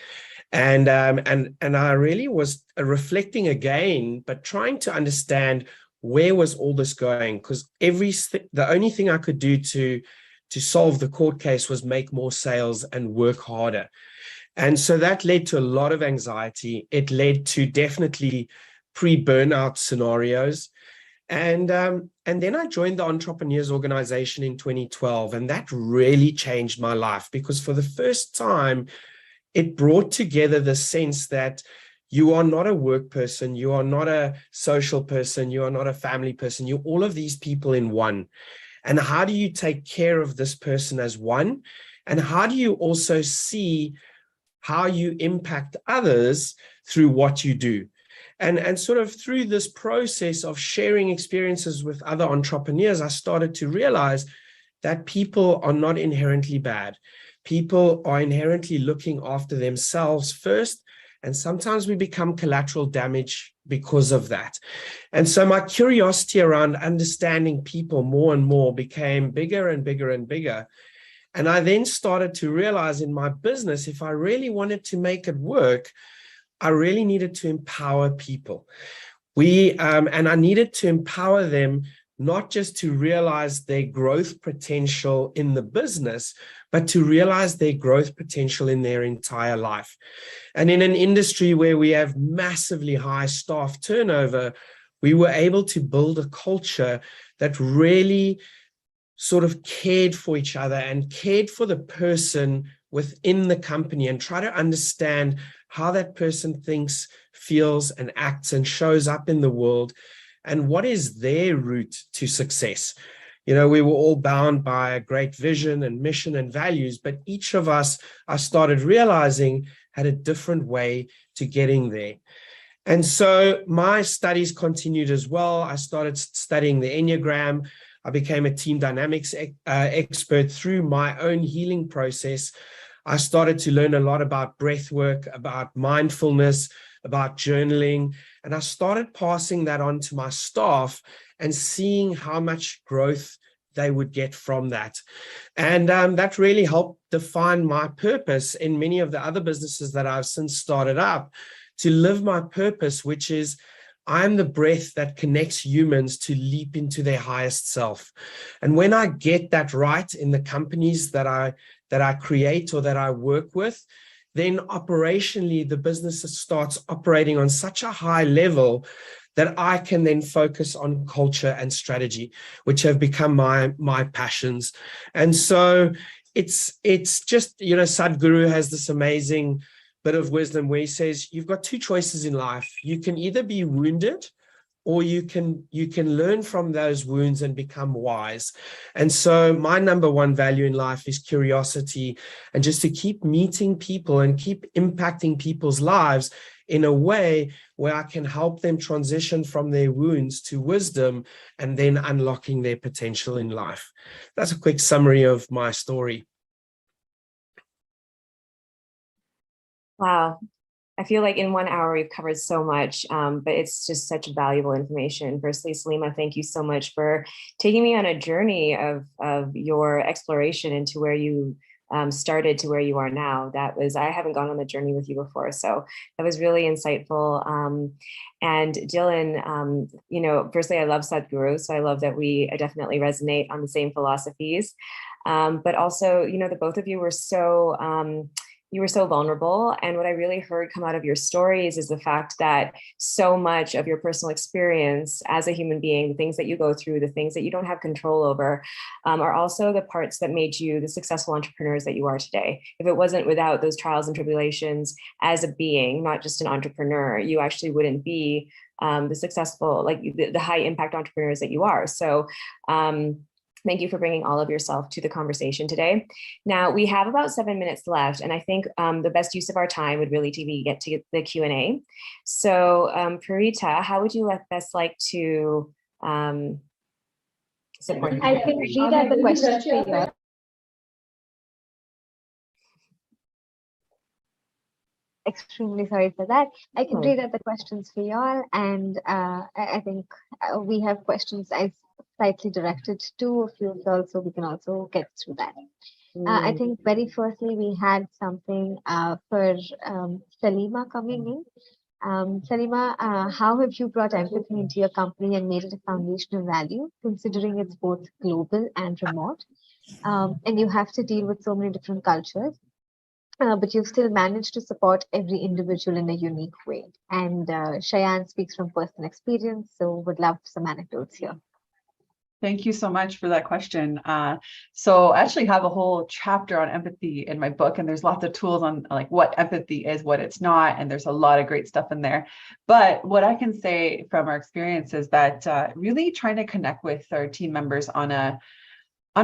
And I really was reflecting again, but trying to understand where was all this going, because the only thing I could do to solve the court case was make more sales and work harder. And so that led to a lot of anxiety. It led to definitely pre-burnout scenarios. And then I joined the Entrepreneurs Organization in 2012, and that really changed my life, because for the first time, it brought together the sense that you are not a work person, you are not a social person, you are not a family person, you're all of these people in one. And how do you take care of this person as one? And how do you also see how you impact others through what you do? And sort of through this process of sharing experiences with other entrepreneurs, I started to realize that people are not inherently bad. People are inherently looking after themselves first, and sometimes we become collateral damage because of that. And so my curiosity around understanding people more and more became bigger and bigger and bigger. And I then started to realize in my business, if I really wanted to make it work, I really needed to empower people. And I needed to empower them not just to realize their growth potential in the business, but to realize their growth potential in their entire life. And in an industry where we have massively high staff turnover, we were able to build a culture that really sort of cared for each other and cared for the person within the company, and try to understand how that person thinks, feels, and acts and shows up in the world, and what is their route to success. You know, we were all bound by a great vision and mission and values, but each of us, I started realizing, had a different way to getting there. And so my studies continued as well. I started studying the Enneagram. I became a team dynamics expert through my own healing process. I started to learn a lot about breath work, about mindfulness, about journaling, and I started passing that on to my staff and seeing how much growth they would get from that. And that really helped define my purpose in many of the other businesses that I've since started up, to live my purpose, which is I'm the breath that connects humans to leap into their highest self. And when I get that right in the companies that I create or that I work with, then operationally the business starts operating on such a high level that I can then focus on culture and strategy, which have become my passions. And so it's just, you know, Sadhguru has this amazing bit of wisdom where he says, you've got 2 choices in life. You can either be wounded, or you can learn from those wounds and become wise. And so my number one value in life is curiosity, and just to keep meeting people and keep impacting people's lives in a way where I can help them transition from their wounds to wisdom and then unlocking their potential in life. That's a quick summary of my story. Wow. I feel like in 1 hour, we've covered so much, but it's just such valuable information. Firstly, Salima, thank you so much for taking me on a journey of your exploration into where you started to where you are now. I haven't gone on the journey with you before, so that was really insightful. And Dylan, firstly, I love Sadhguru, so I love that we definitely resonate on the same philosophies. But also, the both of you were so vulnerable. And what I really heard come out of your stories is the fact that so much of your personal experience as a human being, the things that you go through, the things that you don't have control over, are also the parts that made you the successful entrepreneurs that you are today. If it wasn't without those trials and tribulations as a being, not just an entrepreneur, you actually wouldn't be the successful, like the high impact entrepreneurs that you are. So, thank you for bringing all of yourself to the conversation today. Now, we have about 7 minutes left, and I think the best use of our time would really be get to the Q&A. So, Purita, how would you best like to support? I can read out the questions for you all. Extremely sorry for that. I can read out the questions for y'all, and I think we have questions I slightly directed to a few of y'all, so we can also get through that. I think very firstly we had something for Salima coming in. Salima, how have you brought empathy into your company and made it a foundational value, considering it's both global and remote, and you have to deal with so many different cultures? But you've still managed to support every individual in a unique way. And Cheyenne speaks from personal experience, so would love some anecdotes here. Thank you so much for that question. So I actually have a whole chapter on empathy in my book, and there's lots of tools on like what empathy is, what it's not, and there's a lot of great stuff in there. But what I can say from our experience is that really trying to connect with our team members on a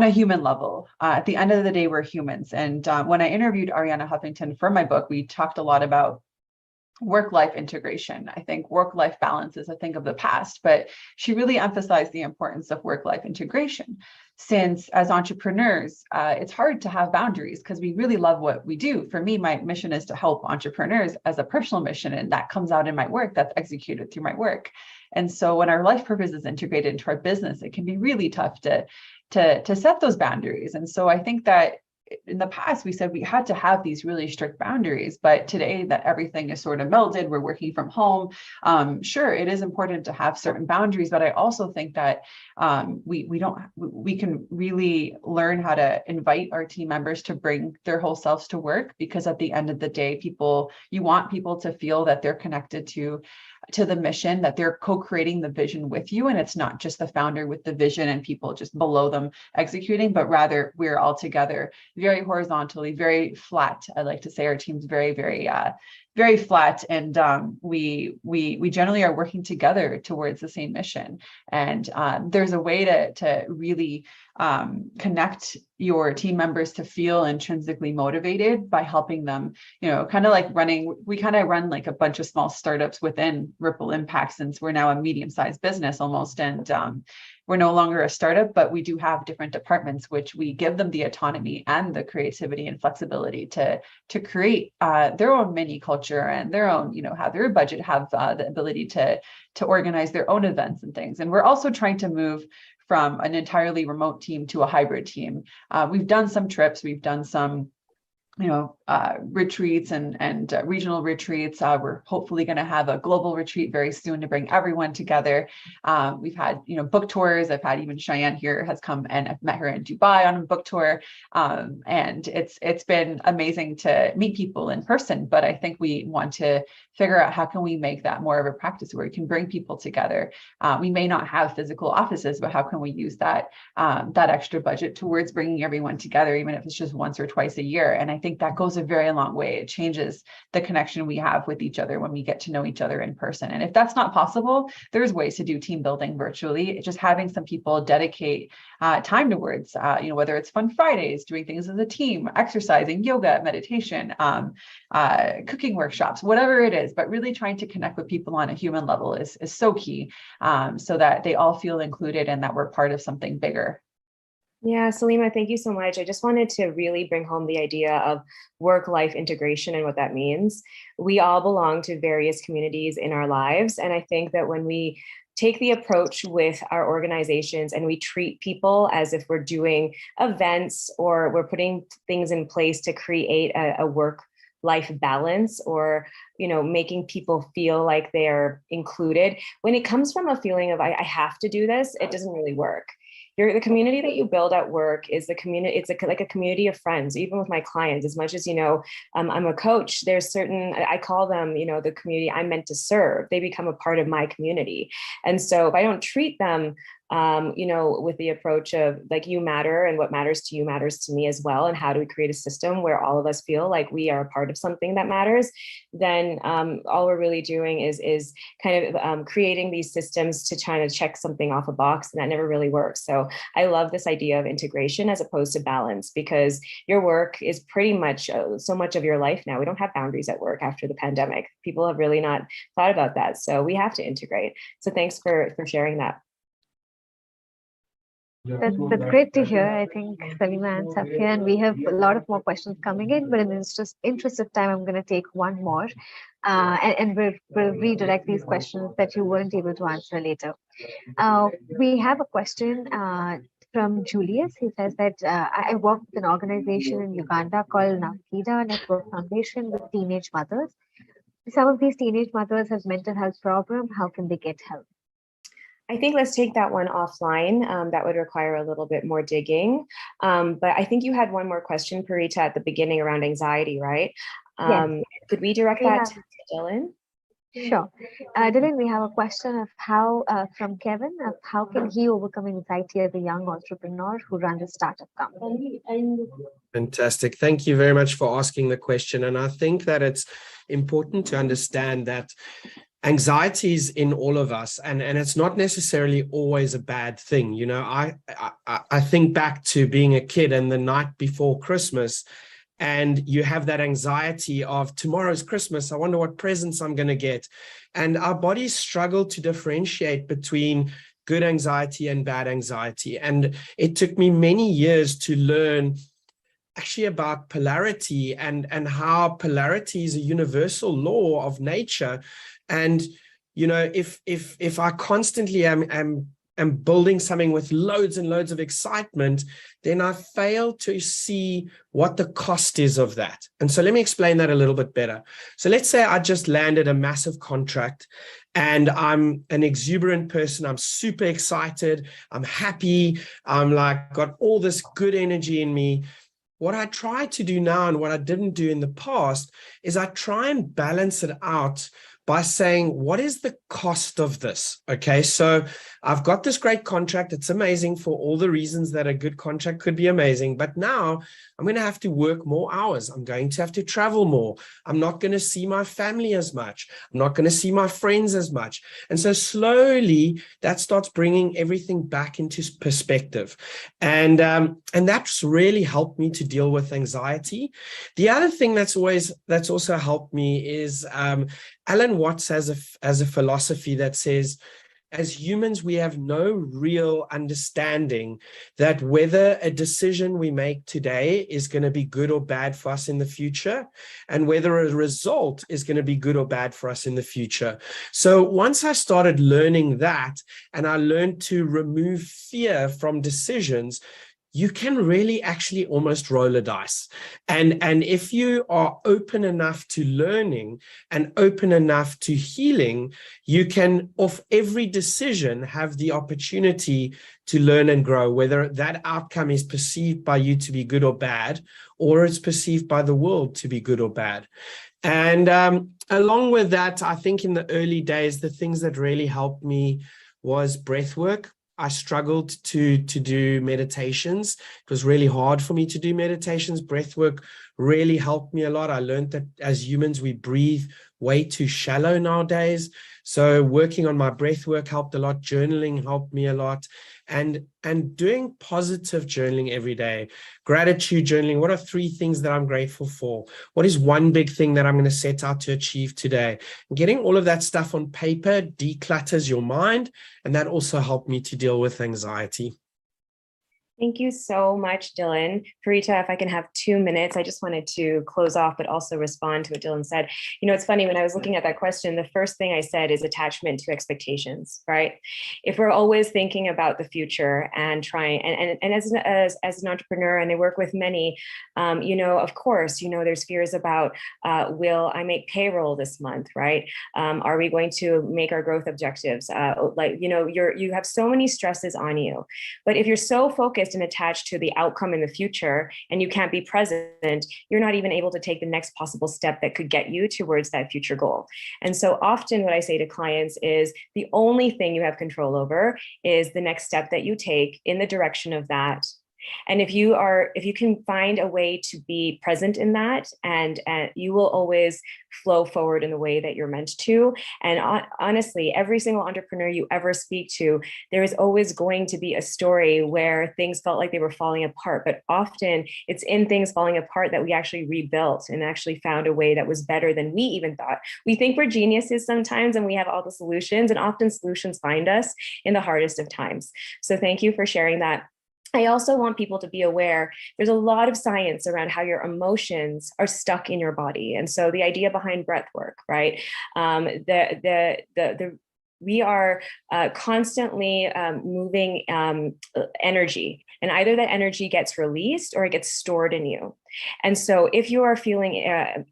human level. At the end of the day, we're humans. And when I interviewed Ariana Huffington for my book, we talked a lot about work-life integration. I think work-life balance is a thing of the past, but she really emphasized the importance of work-life integration. Since as entrepreneurs, it's hard to have boundaries because we really love what we do. For me, my mission is to help entrepreneurs as a personal mission, and that comes out in my work, that's executed through my work. And so when our life purpose is integrated into our business, it can be really tough to set those boundaries. And so I think that in the past, we said we had to have these really strict boundaries, but today that everything is sort of melded, we're working from home. Sure, it is important to have certain boundaries, but I also think that we can really learn how to invite our team members to bring their whole selves to work, because at the end of the day, you want people to feel that they're connected to the mission, that they're co-creating the vision with you. And it's not just the founder with the vision and people just below them executing, but rather we're all together very horizontally, very flat. I like to say our team's very, very, very flat. And we generally are working together towards the same mission. And there's a way to really connect your team members to feel intrinsically motivated by helping them, kind of like we kind of run like a bunch of small startups within Ripple Impact, since we're now a medium-sized business almost. And we're no longer a startup, but we do have different departments, which we give them the autonomy and the creativity and flexibility to create their own mini culture and their own, have their budget, have the ability to organize their own events and things. And we're also trying to move from an entirely remote team to a hybrid team. We've done some trips, we've done some retreats and regional retreats. We're hopefully going to have a global retreat very soon to bring everyone together. We've had, book tours. I've had even Cheyenne here has come, and I've met her in Dubai on a book tour. And it's been amazing to meet people in person, but I think we want to figure out how can we make that more of a practice where we can bring people together. We may not have physical offices, but how can we use that extra budget towards bringing everyone together, even if it's just once or twice a year? And I think that goes a very long way. It changes the connection we have with each other when we get to know each other in person. And if that's not possible, there's ways to do team building virtually. Just having some people dedicate time towards, whether it's fun Fridays, doing things as a team, exercising, yoga, meditation, cooking workshops, whatever it is, but really trying to connect with people on a human level is so key, so that they all feel included and that we're part of something bigger. Yeah, Salima, thank you so much. I just wanted to really bring home the idea of work-life integration and what that means. We all belong to various communities in our lives. And I think that when we take the approach with our organizations and we treat people as if we're doing events or we're putting things in place to create a work-life balance, or making people feel like they're included. When it comes from a feeling of I have to do this, it doesn't really work. The community that you build at work is the community. It's like a community of friends. Even with my clients, as much as I'm a coach, there's certain, I call them the community I'm meant to serve. They become a part of my community. And so if I don't treat them with the approach of like, you matter and what matters to you matters to me as well, and how do we create a system where all of us feel like we are a part of something that matters, then all we're really doing is kind of creating these systems to try to check something off a box, and that never really works. So I love this idea of integration as opposed to balance, because your work is pretty much so much of your life now. We don't have boundaries at work after the pandemic. People have really not thought about that. So we have to integrate. So thanks for sharing that. That's great to hear. I think Salima and Safia, and we have a lot of more questions coming in, but in the interest of time, I'm going to take one more, and we'll redirect these questions that you weren't able to answer later. We have a question from Julius. He says that I work with an organization in Uganda called Nakida Network Foundation with teenage mothers. Some of these teenage mothers have mental health problems. How can they get help? I think let's take that one offline. That would require a little bit more digging. But I think you had one more question, Parita, at the beginning around anxiety, right? Yes. Could we direct that to Dylan? Sure. Dylan, we have a question of from Kevin, of how can he overcome anxiety as a young entrepreneur who runs a startup company? Fantastic. Thank you very much for asking the question. And I think that it's important to understand that anxiety is in all of us, and it's not necessarily always a bad thing. I think back to being a kid and the night before Christmas, and you have that anxiety of tomorrow's Christmas. I wonder what presents I'm going to get. And our bodies struggle to differentiate between good anxiety and bad anxiety. And it took me many years to learn actually about polarity and how polarity is a universal law of nature. And if I constantly am building something with loads and loads of excitement, then I fail to see what the cost is of that. And so let me explain that a little bit better. So let's say I just landed a massive contract and I'm an exuberant person. I'm super excited. I'm happy. I'm like got all this good energy in me. What I try to do now and what I didn't do in the past is I try and balance it out by saying, what is the cost of this? Okay, so I've got this great contract. It's amazing for all the reasons that a good contract could be amazing. But now I'm going to have to work more hours. I'm going to have to travel more. I'm not going to see my family as much. I'm not going to see my friends as much. And so slowly that starts bringing everything back into perspective. And that's really helped me to deal with anxiety. The other thing that's also helped me is Alan Watts has a philosophy that says, as humans, we have no real understanding that whether a decision we make today is going to be good or bad for us in the future, and whether a result is going to be good or bad for us in the future. So once I started learning that, and I learned to remove fear from decisions, you can really actually almost roll a dice. And if you are open enough to learning and open enough to healing, you can, off every decision, have the opportunity to learn and grow, whether that outcome is perceived by you to be good or bad, or it's perceived by the world to be good or bad. And along with that, I think in the early days, the things that really helped me was breath work. I struggled to do meditations. It was really hard for me to do meditations. Breath work really helped me a lot. I learned that as humans, we breathe way too shallow nowadays. So working on my breath work helped a lot. Journaling helped me a lot. And doing positive journaling every day. Gratitude journaling. What are 3 things that I'm grateful for? What is one big thing that I'm going to set out to achieve today? And getting all of that stuff on paper declutters your mind. And that also helped me to deal with anxiety. Thank you so much, Dylan. Parita, if I can have 2 minutes, I just wanted to close off, but also respond to what Dylan said. You know, it's funny, when I was looking at that question, the first thing I said is attachment to expectations, right? If we're always thinking about the future and trying, and as an entrepreneur, and I work with many, you know, of course, you know, there's fears about, will I make payroll this month, right? Are we going to make our growth objectives? Like, you know, you have so many stresses on you. But if you're so focused and attached to the outcome in the future and you can't be present, you're not even able to take the next possible step that could get you towards that future goal. And so often what I say to clients is the only thing you have control over is the next step that you take in the direction of that. And if you can find a way to be present in that, and you will always flow forward in the way that you're meant to. And honestly, every single entrepreneur you ever speak to, there is always going to be a story where things felt like they were falling apart. But often it's in things falling apart that we actually rebuilt and actually found a way that was better than we even thought. We think we're geniuses sometimes and we have all the solutions, and often solutions find us in the hardest of times. So thank you for sharing that. I also want people to be aware there's a lot of science around how your emotions are stuck in your body. And so the idea behind breath work, right? We are constantly moving energy, and either that energy gets released or it gets stored in you. And so if you are feeling,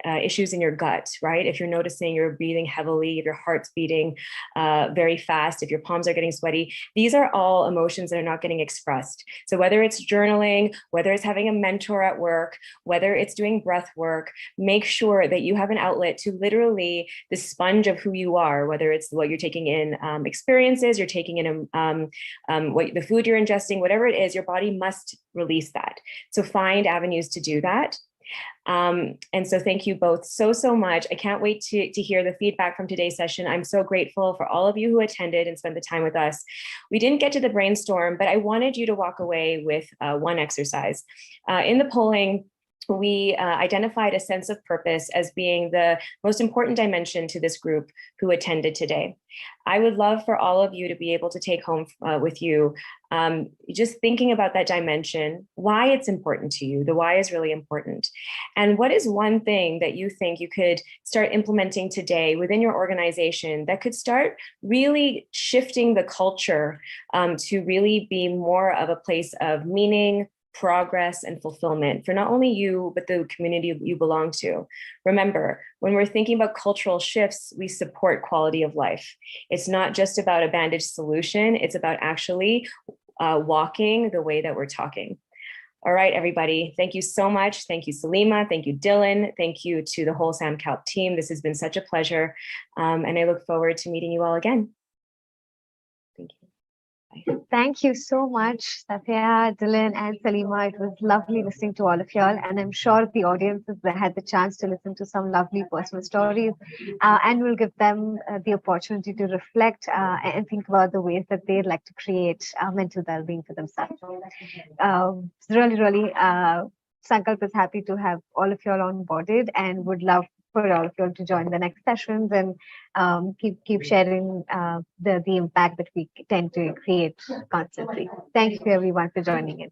issues in your gut, right? If you're noticing you're breathing heavily, if your heart's beating very fast, if your palms are getting sweaty, these are all emotions that are not getting expressed. So whether it's journaling, whether it's having a mentor at work, whether it's doing breath work, make sure that you have an outlet to literally the sponge of who you are, whether it's what you're taking in, experiences, you're taking in what the food you're ingesting, whatever it is, your body must release that. So find avenues to do that. And so thank you both so much. I can't wait to hear the feedback from today's session. I'm so grateful for all of you who attended and spent the time with us. We didn't get to the brainstorm, but I wanted you to walk away with one exercise. In the polling, we identified a sense of purpose as being the most important dimension to this group who attended today. I would love for all of you to be able to take home with you, just thinking about that dimension, why it's important to you. The why is really important. And what is one thing that you think you could start implementing today within your organization that could start really shifting the culture to really be more of a place of meaning, progress, and fulfillment for not only you, but the community you belong to. Remember, when we're thinking about cultural shifts, we support quality of life. It's not just about a bandaged solution. It's about actually walking the way that we're talking. All right, everybody. Thank you so much. Thank you, Salima. Thank you, Dylan. Thank you to the whole SAMCALP team. This has been such a pleasure. And I look forward to meeting you all again. Thank you. Thank you so much, Satya, Dylan, and Salima. It was lovely listening to all of y'all, and I'm sure the audiences that had the chance to listen to some lovely personal stories, and we'll give them the opportunity to reflect and think about the ways that they'd like to create mental well-being for themselves. Really, Sankalp is happy to have all of y'all onboarded and would love for all of you all to join the next sessions and keep sharing the impact that we tend to create constantly. Thank you everyone for joining in.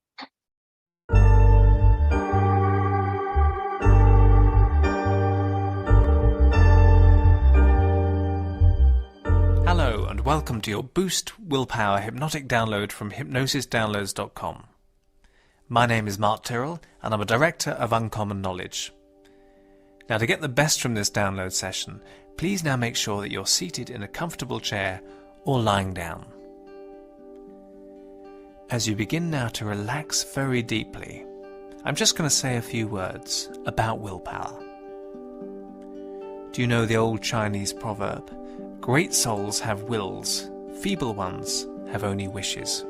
Hello and welcome to your Boost Willpower Hypnotic Download from hypnosisdownloads.com. My name is Mark Tyrrell and I'm a Director of Uncommon Knowledge. Now, to get the best from this download session, please now make sure that you're seated in a comfortable chair or lying down. As you begin now to relax very deeply, I'm just going to say a few words about willpower. Do you know the old Chinese proverb, "Great souls have wills, feeble ones have only wishes"?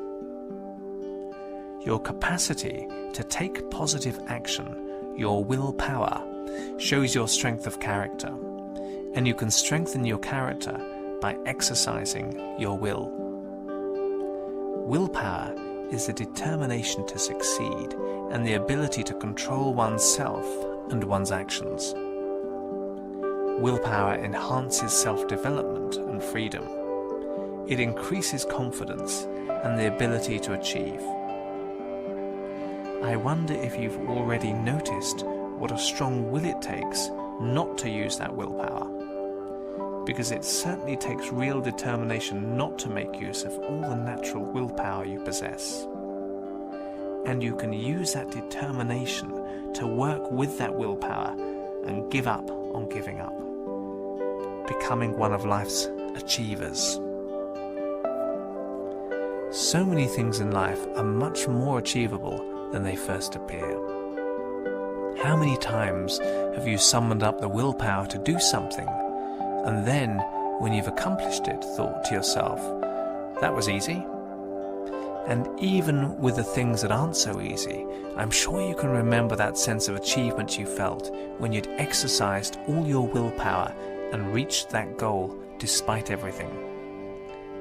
Your capacity to take positive action, your willpower, shows your strength of character, and you can strengthen your character by exercising your will. Willpower is the determination to succeed and the ability to control oneself and one's actions. Willpower enhances self-development and freedom. It increases confidence and the ability to achieve. I wonder if you've already noticed what a strong will it takes not to use that willpower, because it certainly takes real determination not to make use of all the natural willpower you possess. And you can use that determination to work with that willpower and give up on giving up, becoming one of life's achievers. So many things in life are much more achievable than they first appear. How many times have you summoned up the willpower to do something, and then, when you've accomplished it, thought to yourself, that was easy? And even with the things that aren't so easy, I'm sure you can remember that sense of achievement you felt when you'd exercised all your willpower and reached that goal despite everything.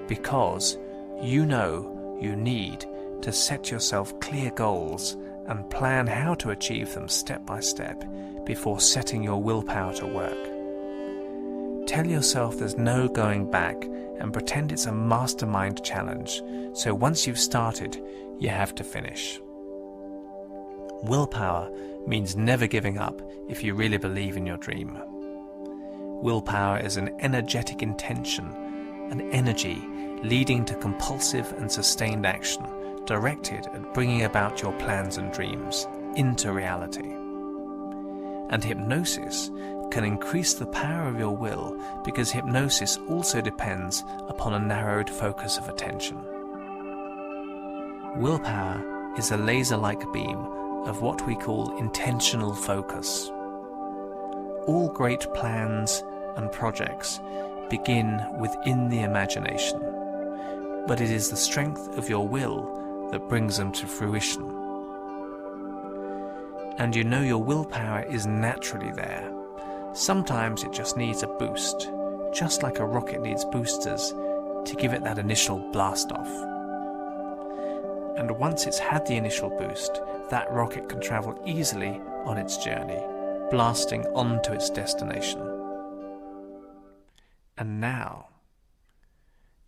Because you know you need to set yourself clear goals and plan how to achieve them step by step before setting your willpower to work. Tell yourself there's no going back and pretend it's a mastermind challenge, so once you've started, you have to finish. Willpower means never giving up if you really believe in your dream. Willpower is an energetic intention, an energy leading to compulsive and sustained action directed at bringing about your plans and dreams into reality. And hypnosis can increase the power of your will because hypnosis also depends upon a narrowed focus of attention. Willpower is a laser-like beam of what we call intentional focus. All great plans and projects begin within the imagination, but it is the strength of your will that brings them to fruition. And you know your willpower is naturally there. Sometimes it just needs a boost, just like a rocket needs boosters to give it that initial blast off. And once it's had the initial boost, that rocket can travel easily on its journey, blasting on to its destination. And now,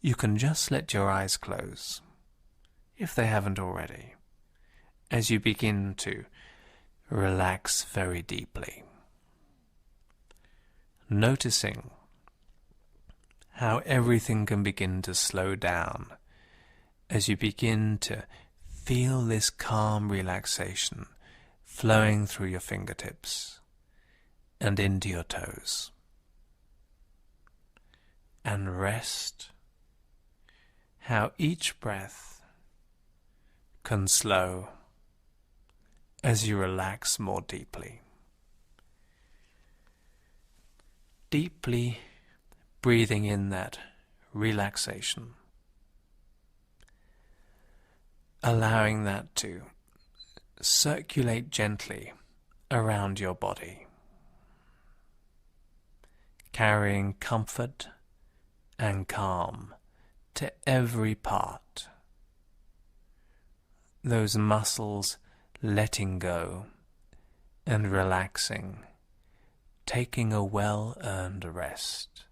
you can just let your eyes close, if they haven't already, as you begin to relax very deeply. Noticing how everything can begin to slow down as you begin to feel this calm relaxation flowing through your fingertips and into your toes. And rest how each breath can slow as you relax more deeply. Deeply breathing in that relaxation, allowing that to circulate gently around your body, carrying comfort and calm to every part. Those muscles letting go and relaxing, taking a well-earned rest,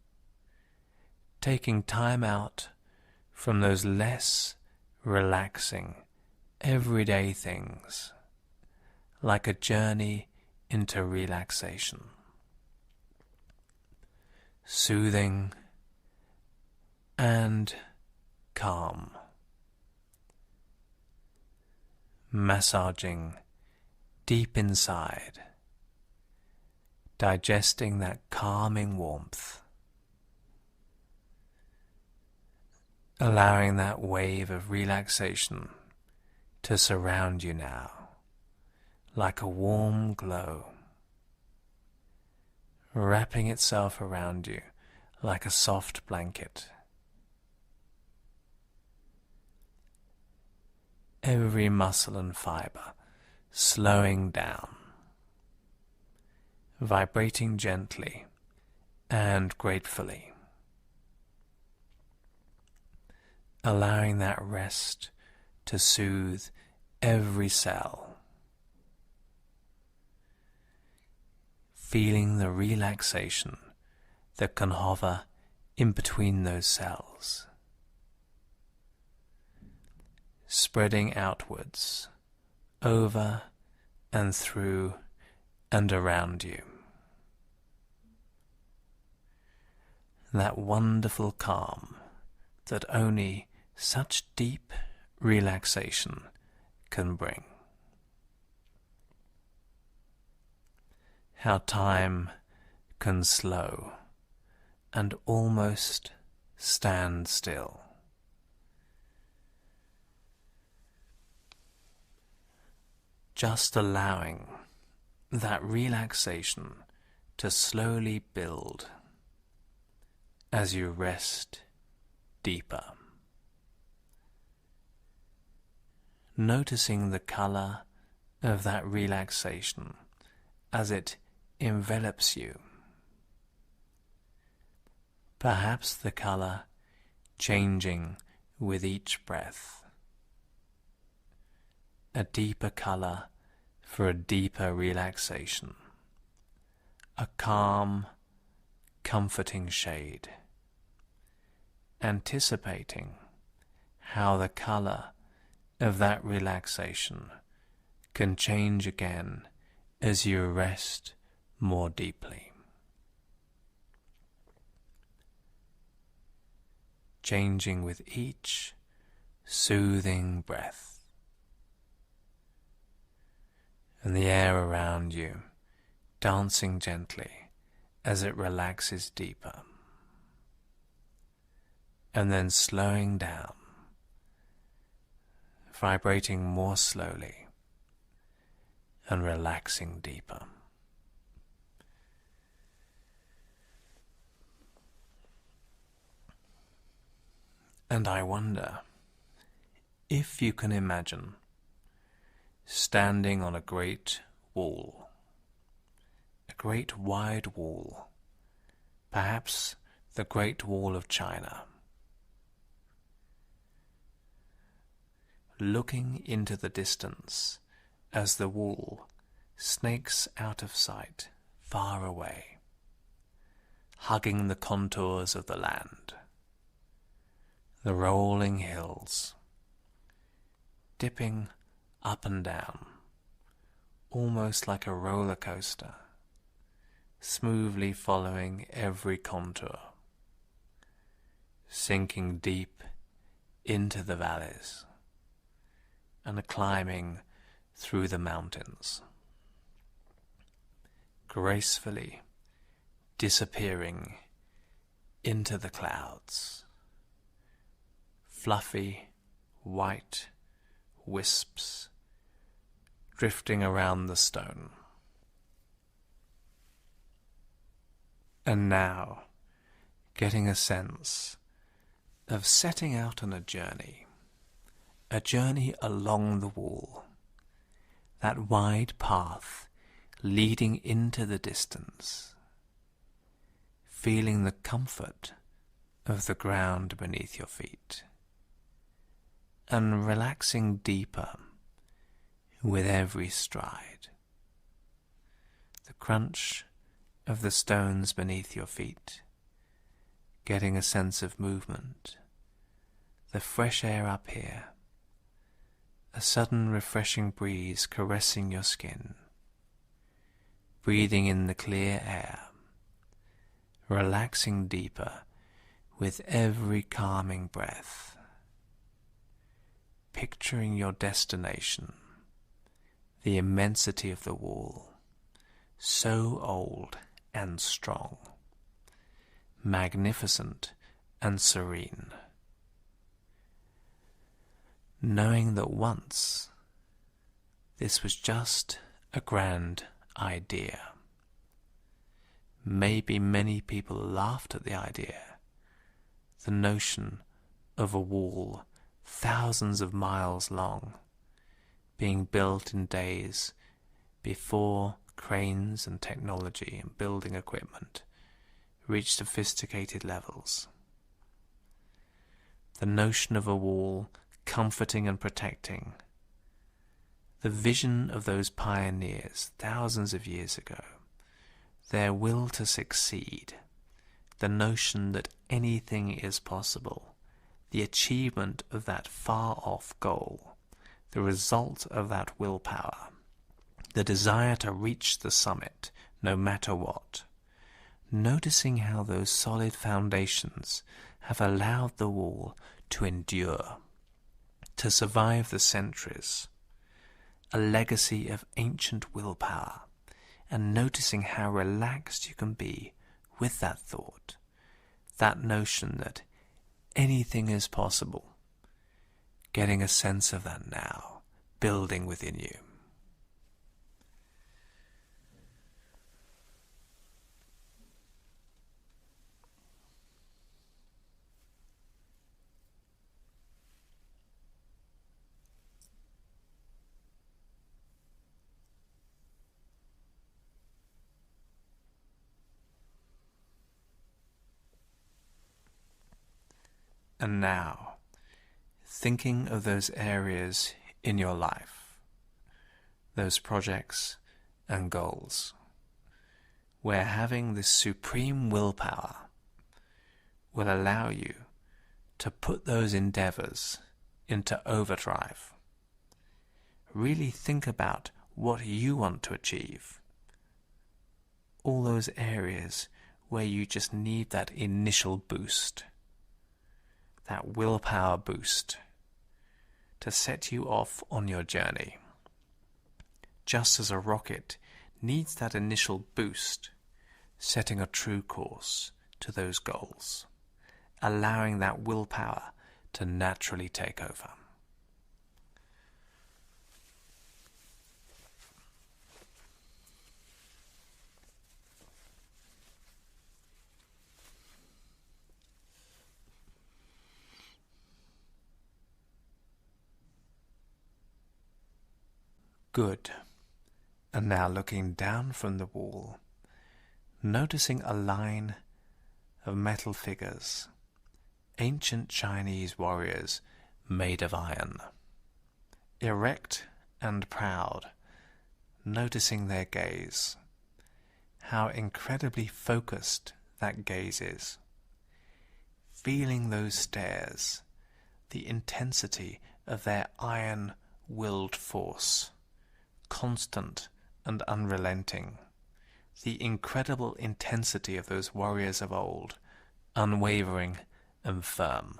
taking time out from those less relaxing, everyday things, like a journey into relaxation. Soothing and calm. Massaging deep inside, digesting that calming warmth, allowing that wave of relaxation to surround you now, like a warm glow, wrapping itself around you like a soft blanket. Every muscle and fiber slowing down, vibrating gently and gratefully, allowing that rest to soothe every cell, feeling the relaxation that can hover in between those cells, spreading outwards, over and through and around you. That wonderful calm that only such deep relaxation can bring. How time can slow and almost stand still. Just allowing that relaxation to slowly build as you rest deeper. Noticing the color of that relaxation as it envelops you. Perhaps the color changing with each breath. A deeper color for a deeper relaxation. A calm, comforting shade. Anticipating how the color of that relaxation can change again as you rest more deeply. Changing with each soothing breath. And the air around you dancing gently as it relaxes deeper. And then slowing down, vibrating more slowly and relaxing deeper. And I wonder if you can imagine standing on a great wall, a great wide wall, perhaps the Great Wall of China, looking into the distance as the wall snakes out of sight far away, hugging the contours of the land, the rolling hills, dipping up and down, almost like a roller coaster, smoothly following every contour, sinking deep into the valleys and climbing through the mountains, gracefully disappearing into the clouds, fluffy white wisps drifting around the stone. And now, getting a sense of setting out on a journey along the wall, that wide path leading into the distance, feeling the comfort of the ground beneath your feet, and relaxing deeper with every stride. The crunch of the stones beneath your feet, getting a sense of movement, the fresh air up here, a sudden refreshing breeze caressing your skin, breathing in the clear air, relaxing deeper with every calming breath, picturing your destination, the immensity of the wall, so old and strong, magnificent and serene, knowing that once this was just a grand idea. Maybe many people laughed at the idea, the notion of a wall thousands of miles long, being built in days before cranes and technology and building equipment reached sophisticated levels. The notion of a wall comforting and protecting, the vision of those pioneers thousands of years ago, their will to succeed, the notion that anything is possible, the achievement of that far-off goal, the result of that willpower, the desire to reach the summit no matter what, noticing how those solid foundations have allowed the wall to endure, to survive the centuries, a legacy of ancient willpower, and noticing how relaxed you can be with that thought, that notion that anything is possible, getting a sense of that now, building within you. And now, thinking of those areas in your life, those projects and goals, where having this supreme willpower will allow you to put those endeavors into overdrive. Really think about what you want to achieve. All those areas where you just need that initial boost, that willpower boost to set you off on your journey. Just as a rocket needs that initial boost, setting a true course to those goals, allowing that willpower to naturally take over. Good. And now looking down from the wall, noticing a line of metal figures, ancient Chinese warriors made of iron, erect and proud, noticing their gaze, how incredibly focused that gaze is, feeling those stares, the intensity of their iron-willed force, constant and unrelenting, the incredible intensity of those warriors of old, unwavering and firm.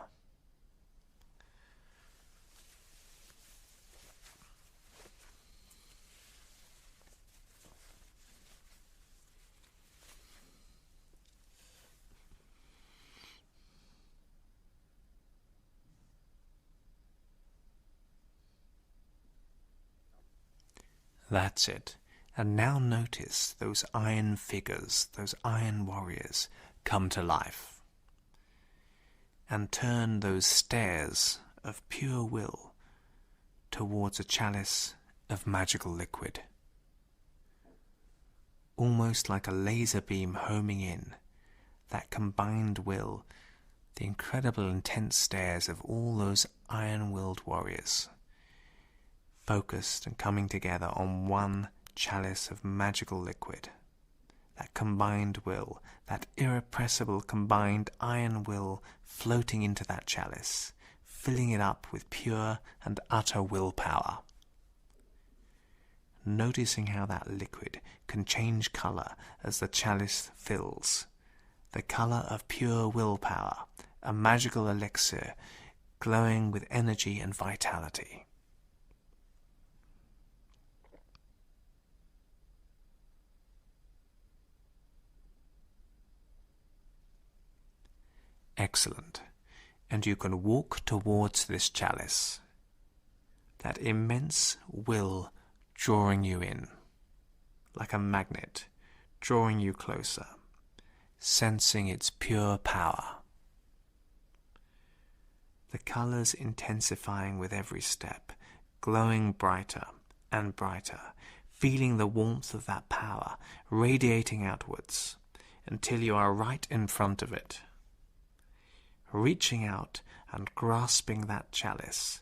That's it. And now notice those iron figures, those iron warriors come to life. And turn those stares of pure will towards a chalice of magical liquid. Almost like a laser beam homing in, that combined will, the incredible intense stares of all those iron-willed warriors, focused and coming together on one chalice of magical liquid. That combined will, that irrepressible combined iron will floating into that chalice, filling it up with pure and utter willpower. Noticing how that liquid can change colour as the chalice fills, the colour of pure willpower, a magical elixir glowing with energy and vitality. Excellent. And you can walk towards this chalice. That immense will drawing you in, like a magnet, drawing you closer, sensing its pure power. The colours intensifying with every step, glowing brighter and brighter, feeling the warmth of that power radiating outwards until you are right in front of it. Reaching out and grasping that chalice.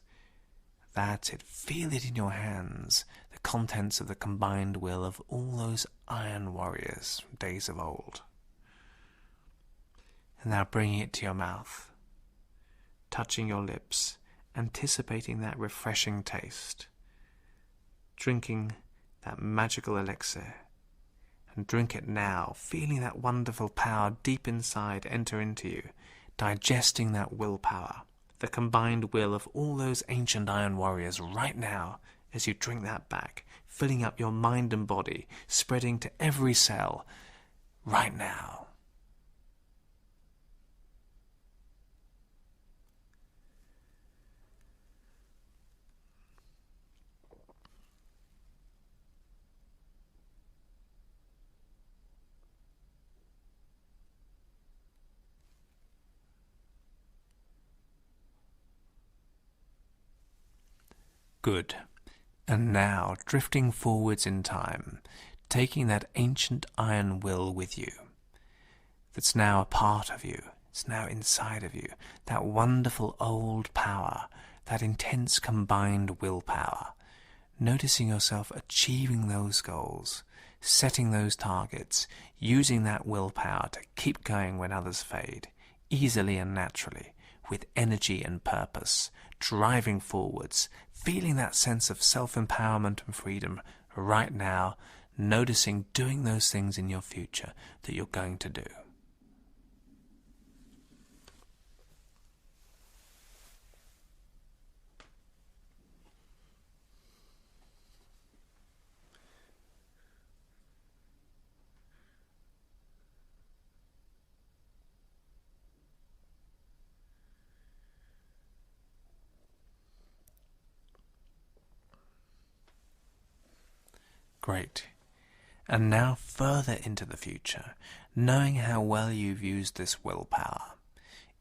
That's it. Feel it in your hands, the contents of the combined will of all those iron warriors from days of old. And now bringing it to your mouth, touching your lips, anticipating that refreshing taste, drinking that magical elixir. And drink it now, feeling that wonderful power deep inside enter into you, digesting that willpower, the combined will of all those ancient iron warriors right now as you drink that back, filling up your mind and body, spreading to every cell right now. Good. And now, drifting forwards in time, taking that ancient iron will with you, that's now a part of you, it's now inside of you, that wonderful old power, that intense combined willpower, noticing yourself achieving those goals, setting those targets, using that willpower to keep going when others fade, easily and naturally, with energy and purpose, driving forwards, feeling that sense of self-empowerment and freedom right now, noticing doing those things in your future that you're going to do. Great. And now further into the future, knowing how well you've used this willpower,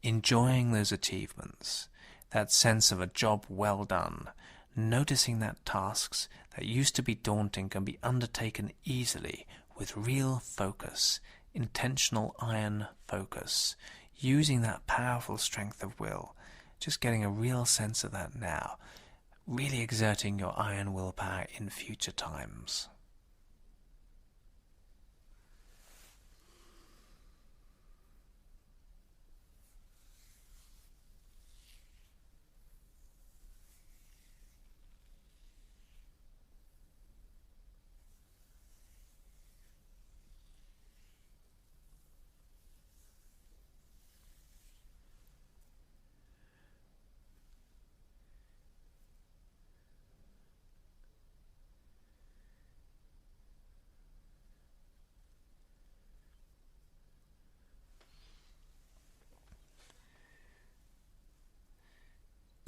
enjoying those achievements, that sense of a job well done, noticing that tasks that used to be daunting can be undertaken easily with real focus, intentional iron focus, using that powerful strength of will, just getting a real sense of that now, really exerting your iron willpower in future times.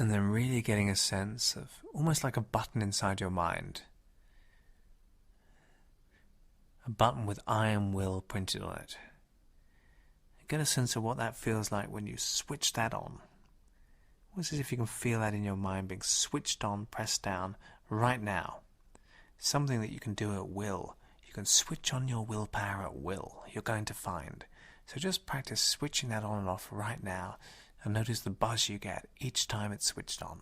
And then really getting a sense of almost like a button inside your mind. A button with iron will printed on it. Get a sense of what that feels like when you switch that on. Almost as if you can feel that in your mind being switched on, pressed down right now. Something that you can do at will. You can switch on your willpower at will, you're going to find. So just practice switching that on and off right now. And notice the buzz you get each time it's switched on.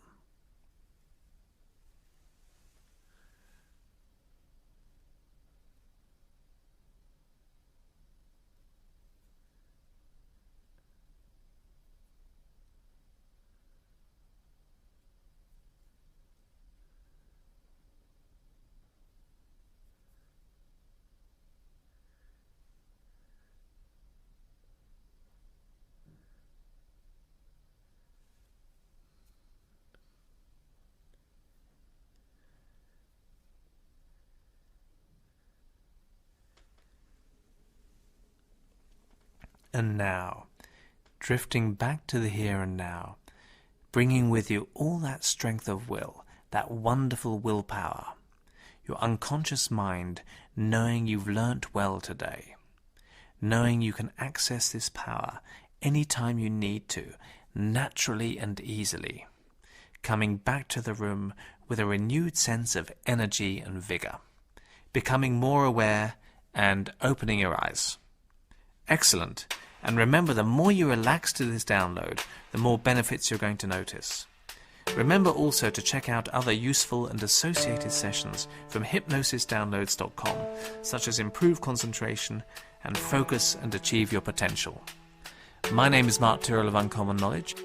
And now, drifting back to the here and now, bringing with you all that strength of will, that wonderful willpower, your unconscious mind knowing you've learnt well today, knowing you can access this power anytime you need to, naturally and easily, coming back to the room with a renewed sense of energy and vigor, becoming more aware and opening your eyes. Excellent. And remember, the more you relax to this download, the more benefits you're going to notice. Remember also to check out other useful and associated sessions from hypnosisdownloads.com, such as improve concentration and focus and achieve your potential. My name is Mark Tyrrell of Uncommon Knowledge.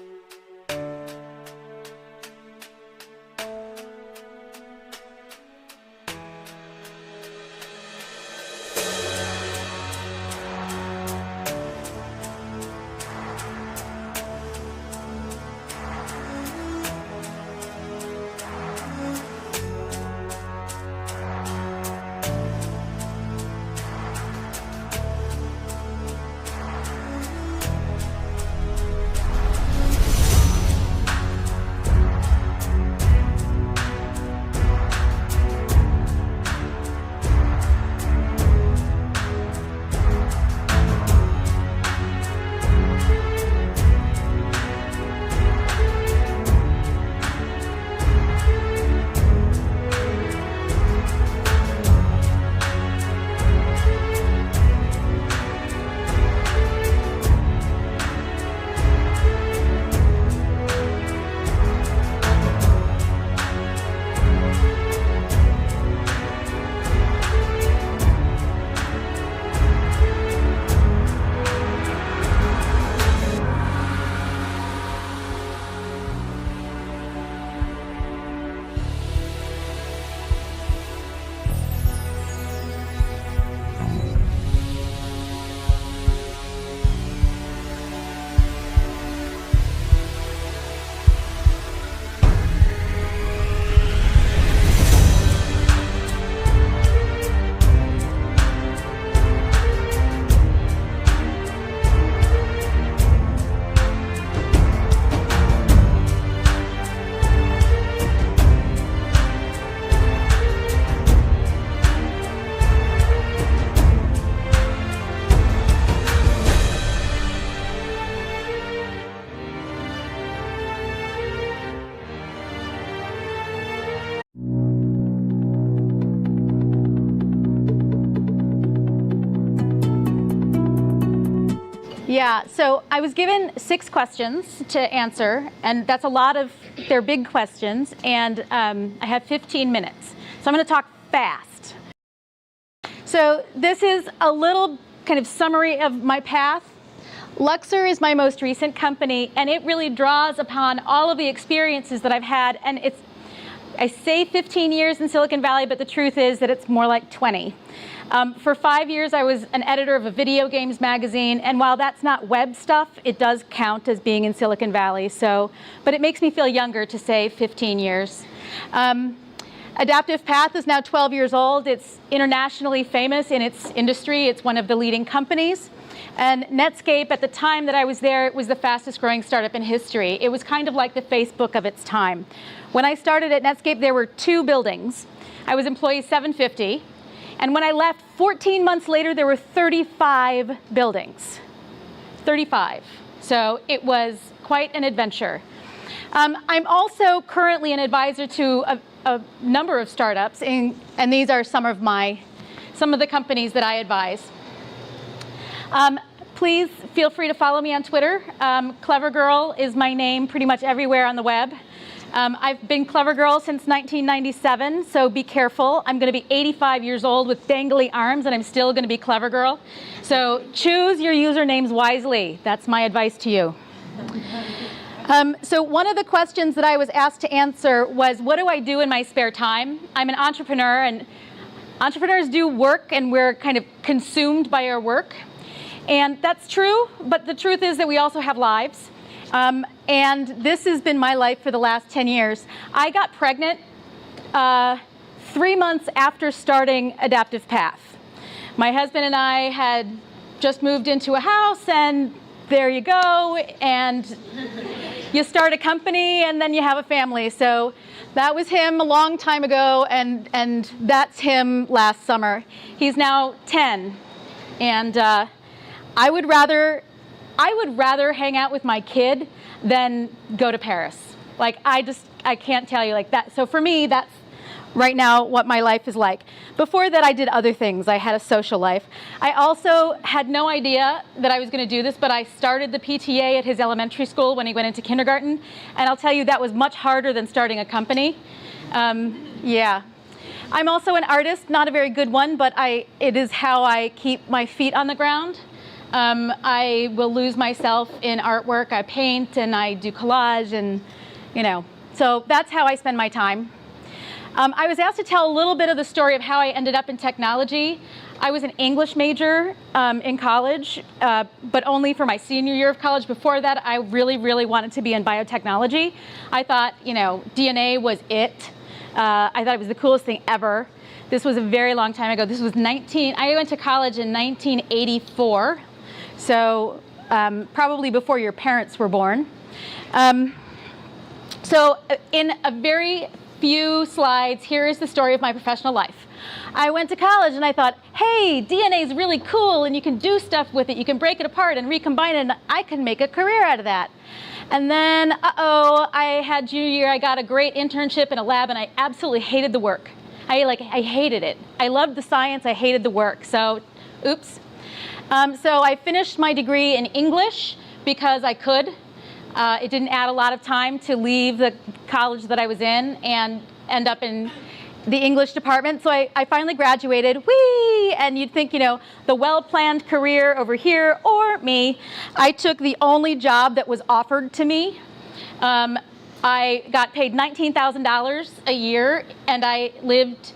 Yeah, so I was given 6 questions to answer, and that's a lot of, they're big questions, and I have 15 minutes. So I'm going to talk fast. So this is a little kind of summary of my path. Luxor is my most recent company, and it really draws upon all of the experiences that I've had, and I say 15 years in Silicon Valley, but the truth is that it's more like 20. For 5 years, I was an editor of a video games magazine, and while that's not web stuff, it does count as being in Silicon Valley. But it makes me feel younger to say 15 years. Adaptive Path is now 12 years old. It's internationally famous in its industry. It's one of the leading companies. And Netscape, at the time that I was there, it was the fastest growing startup in history. It was kind of like the Facebook of its time. When I started at Netscape, there were 2 buildings. I was employee 750. And when I left, 14 months later, there were 35 buildings. 35. So it was quite an adventure. I'm also currently an advisor to a number of startups, and these are some of the companies that I advise. Please feel free to follow me on Twitter. Clever Girl is my name pretty much everywhere on the web. I've been Clever Girl since 1997, so be careful. I'm going to be 85 years old with dangly arms, and I'm still going to be Clever Girl. So choose your usernames wisely. That's my advice to you. So one of the questions that I was asked to answer was, what do I do in my spare time? I'm an entrepreneur, and entrepreneurs do work, and we're kind of consumed by our work. And that's true, but the truth is that we also have lives. And this has been my life for the last 10 years. I got pregnant 3 months after starting Adaptive Path. My husband and I had just moved into a house, and there you go, and you start a company, and then you have a family. So that was him a long time ago, and that's him last summer. He's now 10, and I would rather hang out with my kid than go to Paris. Like, I can't tell you like that. So for me, that's right now what my life is like. Before that, I did other things. I had a social life. I also had no idea that I was going to do this, but I started the PTA at his elementary school when he went into kindergarten. And I'll tell you, that was much harder than starting a company. Yeah. I'm also an artist, not a very good one, but it is how I keep my feet on the ground. I will lose myself in artwork. I paint and I do collage, and so that's how I spend my time. I was asked to tell a little bit of the story of how I ended up in technology. I was an English major in college, but only for my senior year of college. Before that, I really, really wanted to be in biotechnology. I thought, DNA was it. I thought it was the coolest thing ever. This was a very long time ago. I went to college in 1984. So probably before your parents were born. So in a very few slides, here is the story of my professional life. I went to college and I thought, hey, DNA is really cool and you can do stuff with it. You can break it apart and recombine it, and I can make a career out of that. And then, I had junior year, I got a great internship in a lab, and I absolutely hated the work. I hated it. I loved the science, I hated the work. So, oops. So I finished my degree in English because I could. It didn't add a lot of time to leave the college that I was in and end up in the English department. So I finally graduated. Whee! And you'd think, the well-planned career over here, or me. I took the only job that was offered to me. I got paid $19,000 a year, and I lived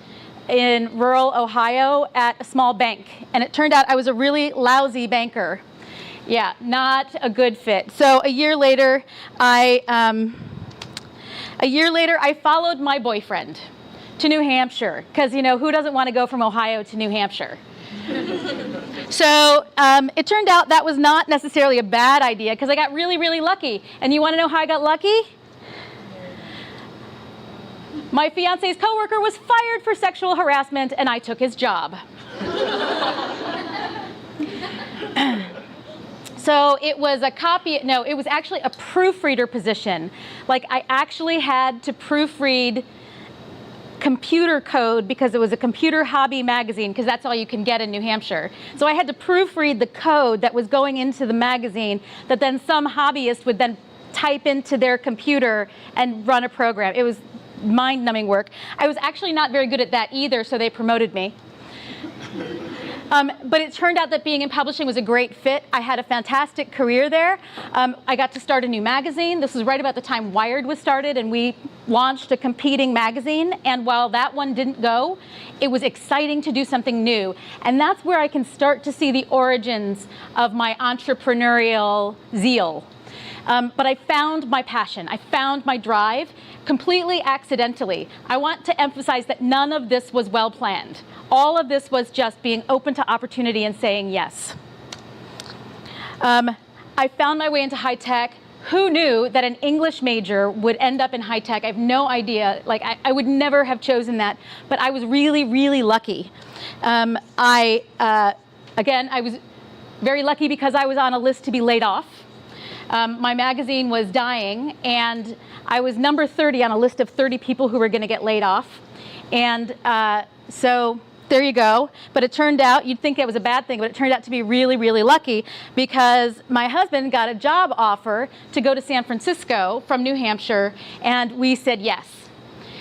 in rural Ohio at a small bank. And it turned out I was a really lousy banker. Yeah, not a good fit. So a year later, I followed my boyfriend to New Hampshire, because who doesn't want to go from Ohio to New Hampshire? So it turned out that was not necessarily a bad idea, because I got really, really lucky. And you want to know how I got lucky? My fiance's coworker was fired for sexual harassment, and I took his job. So it was it was actually a proofreader position. Like, I actually had to proofread computer code because it was a computer hobby magazine, because that's all you can get in New Hampshire. So I had to proofread the code that was going into the magazine that then some hobbyist would then type into their computer and run a program. It was mind-numbing work. I was actually not very good at that either, so they promoted me. But it turned out that being in publishing was a great fit. I had a fantastic career there. I got to start a new magazine. This was right about the time Wired was started, and we launched a competing magazine. And while that one didn't go, it was exciting to do something new. And that's where I can start to see the origins of my entrepreneurial zeal. But I found my passion. I found my drive completely accidentally. I want to emphasize that none of this was well planned. All of this was just being open to opportunity and saying yes. I found my way into high tech. Who knew that an English major would end up in high tech? I have no idea. Like, I would never have chosen that, but I was really, really lucky. Again, I was very lucky because I was on a list to be laid off. My magazine was dying, and I was number 30 on a list of 30 people who were going to get laid off. And so there you go. But it turned out, you'd think it was a bad thing, but it turned out to be really, really lucky, because my husband got a job offer to go to San Francisco from New Hampshire, and we said yes.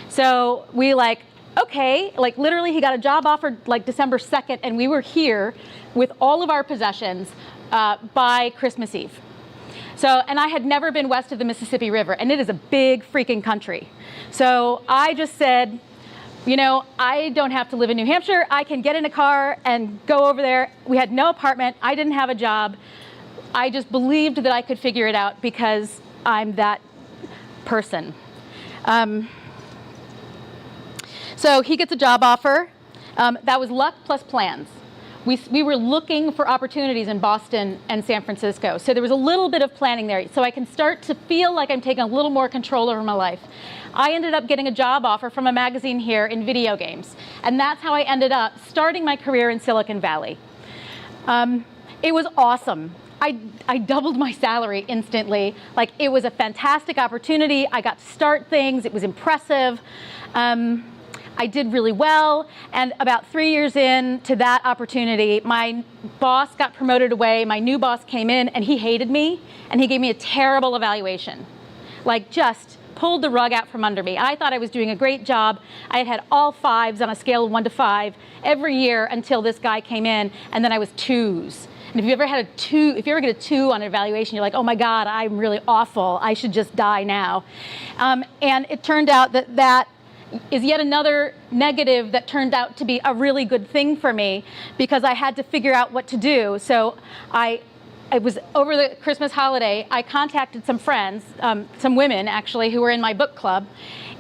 So we okay, literally he got a job offer December 2nd, and we were here with all of our possessions by Christmas Eve. So, and I had never been west of the Mississippi River, and it is a big freaking country. So I just said, I don't have to live in New Hampshire. I can get in a car and go over there. We had no apartment. I didn't have a job. I just believed that I could figure it out because I'm that person. So he gets a job offer. That was luck plus plans. We were looking for opportunities in Boston and San Francisco. So there was a little bit of planning there. So I can start to feel like I'm taking a little more control over my life. I ended up getting a job offer from a magazine here in video games. And that's how I ended up starting my career in Silicon Valley. It was awesome. I doubled my salary instantly. It was a fantastic opportunity. I got to start things. It was impressive. I did really well, and about 3 years into that opportunity, my boss got promoted away, my new boss came in, and he hated me, and he gave me a terrible evaluation. Just pulled the rug out from under me. I thought I was doing a great job. I had all 5s on a scale of 1 to 5 every year until this guy came in, and then I was 2s. And if you ever get a 2 on an evaluation, you're like, oh my God, I'm really awful. I should just die now. And it turned out that is yet another negative that turned out to be a really good thing for me, because I had to figure out what to do. So it was over the Christmas holiday, I contacted some friends, some women actually, who were in my book club.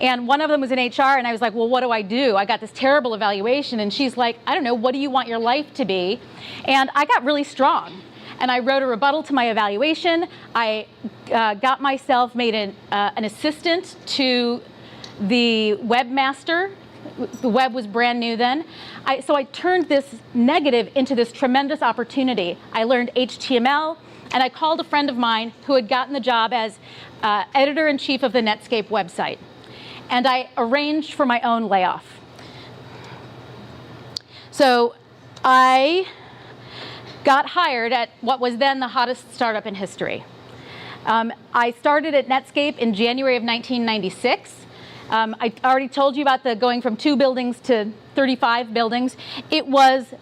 And one of them was in HR, and I was like, well, what do? I got this terrible evaluation. And she's like, I don't know, what do you want your life to be? And I got really strong. And I wrote a rebuttal to my evaluation. I got myself made an assistant to the webmaster. The web was brand new then. So I turned this negative into this tremendous opportunity. I learned HTML, and I called a friend of mine who had gotten the job as editor-in-chief of the Netscape website. And I arranged for my own layoff. So I got hired at what was then the hottest startup in history. I started at Netscape in January of 1996. I already told you about the going from 2 buildings to 35 buildings. It was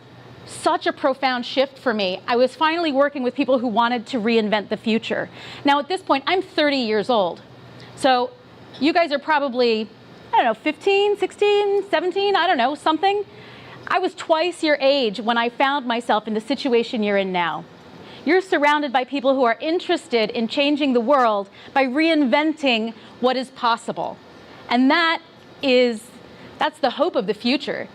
such a profound shift for me. I was finally working with people who wanted to reinvent the future. Now at this point, I'm 30 years old. So you guys are probably, 15, 16, 17, I don't know, something. I was twice your age when I found myself in the situation you're in now. You're surrounded by people who are interested in changing the world by reinventing what is possible. And that's the hope of the future,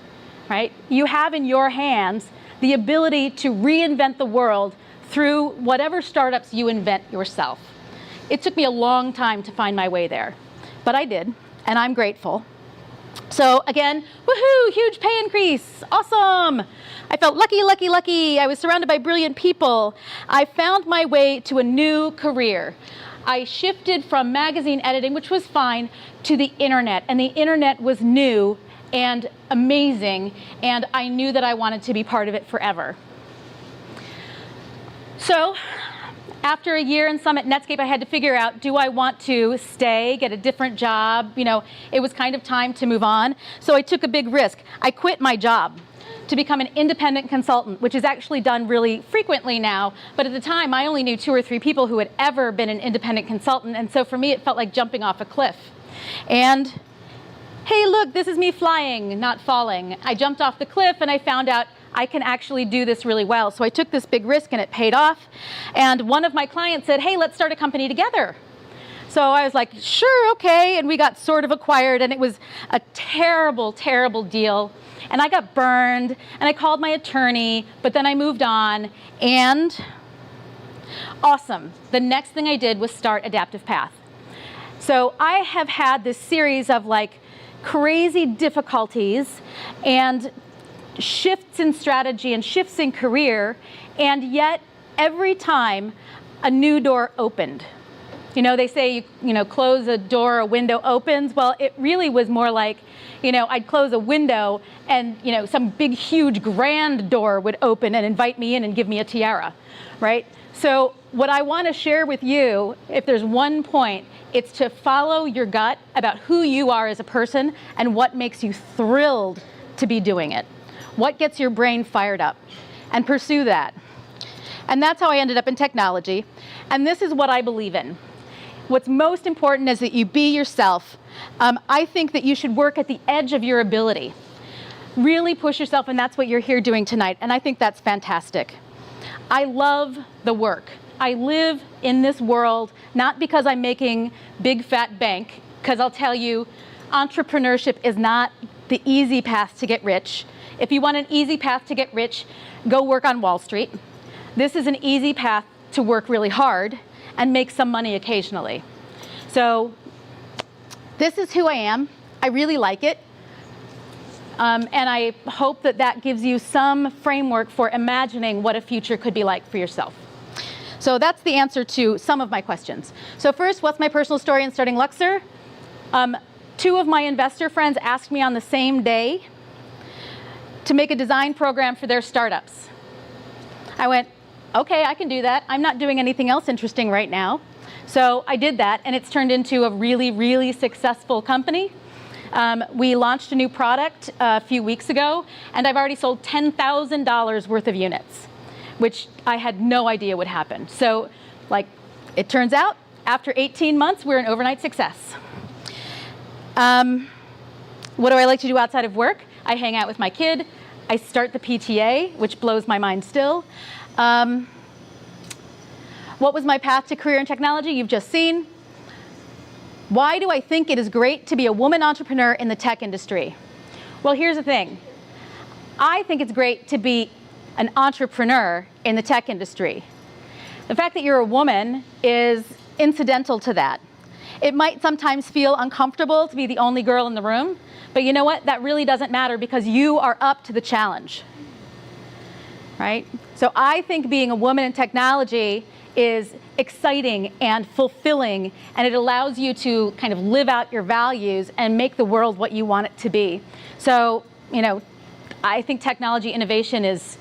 right? You have in your hands the ability to reinvent the world through whatever startups you invent yourself. It took me a long time to find my way there, but I did, and I'm grateful. So again, woohoo, huge pay increase, awesome. I felt lucky, lucky, lucky. I was surrounded by brilliant people. I found my way to a new career. I shifted from magazine editing, which was fine, to the internet, and the internet was new and amazing, and I knew that I wanted to be part of it forever. So after a year in Summit Netscape, I had to figure out, do I want to stay, get a different job? You know, it was kind of time to move on. So I took a big risk. I quit my job to become an independent consultant, which is actually done really frequently now. But at the time, I only knew 2 or 3 people who had ever been an independent consultant. And so for me, it felt like jumping off a cliff. And hey, look, this is me flying, not falling. I jumped off the cliff and I found out I can actually do this really well. So I took this big risk and it paid off. And one of my clients said, hey, let's start a company together. So I was like, sure, okay. And we got sort of acquired, and it was a terrible, terrible deal. And I got burned, and I called my attorney, but then I moved on, and awesome. The next thing I did was start Adaptive Path. So I have had this series of like crazy difficulties and shifts in strategy and shifts in career, and yet every time a new door opened. You know, they say, you know, close a door, a window opens. Well, it really was more like, you know, I'd close a window and, you know, some big, huge, grand door would open and invite me in and give me a tiara, right? So what I want to share with you, if there's one point, it's to follow your gut about who you are as a person and what makes you thrilled to be doing it. What gets your brain fired up, and pursue that. And that's how I ended up in technology. And this is what I believe in. What's most important is that you be yourself. I think that you should work at the edge of your ability. Really push yourself, and that's what you're here doing tonight. And I think that's fantastic. I love the work. I live in this world, not because I'm making big fat bank, because I'll tell you, entrepreneurship is not the easy path to get rich. If you want an easy path to get rich, go work on Wall Street. This is an easy path to work really hard and make some money occasionally. So this is who I am. I really like it. And I hope that that gives you some framework for imagining what a future could be like for yourself. So that's the answer to some of my questions. So first, what's my personal story in starting Luxor? 2 of my investor friends asked me on the same day to make a design program for their startups. I went, okay, I can do that. I'm not doing anything else interesting right now. So I did that, and it's turned into a really, really successful company. We launched a new product a few weeks ago, and I've already sold $10,000 worth of units, which I had no idea would happen. So, like, it turns out, after 18 months, we're an overnight success. What do I like to do outside of work? I hang out with my kid. I start the PTA, which blows my mind still. What was my path to career in technology? You've just seen. Why do I think it is great to be a woman entrepreneur in the tech industry? Well, here's the thing. I think it's great to be an entrepreneur in the tech industry. The fact that you're a woman is incidental to that. It might sometimes feel uncomfortable to be the only girl in the room, but you know what? That really doesn't matter because you are up to the challenge, right? So I think being a woman in technology is exciting and fulfilling, and it allows you to kind of live out your values and make the world what you want it to be. So, you know, I think technology innovation is,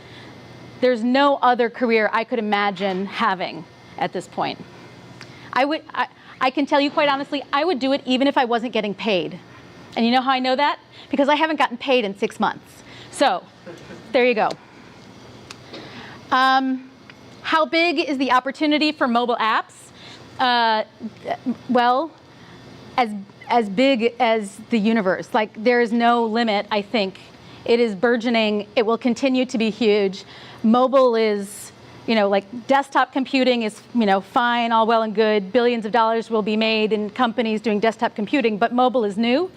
there's no other career I could imagine having at this point. I can tell you quite honestly, I would do it even if I wasn't getting paid. And you know how I know that? Because I haven't gotten paid in 6 months. So, there you go. How big is the opportunity for mobile apps? Well, as big as the universe. Like, there is no limit, I think. It is burgeoning. It will continue to be huge. Mobile is, you know, like desktop computing is, you know, fine, all well and good. Billions of dollars will be made in companies doing desktop computing, but mobile is new.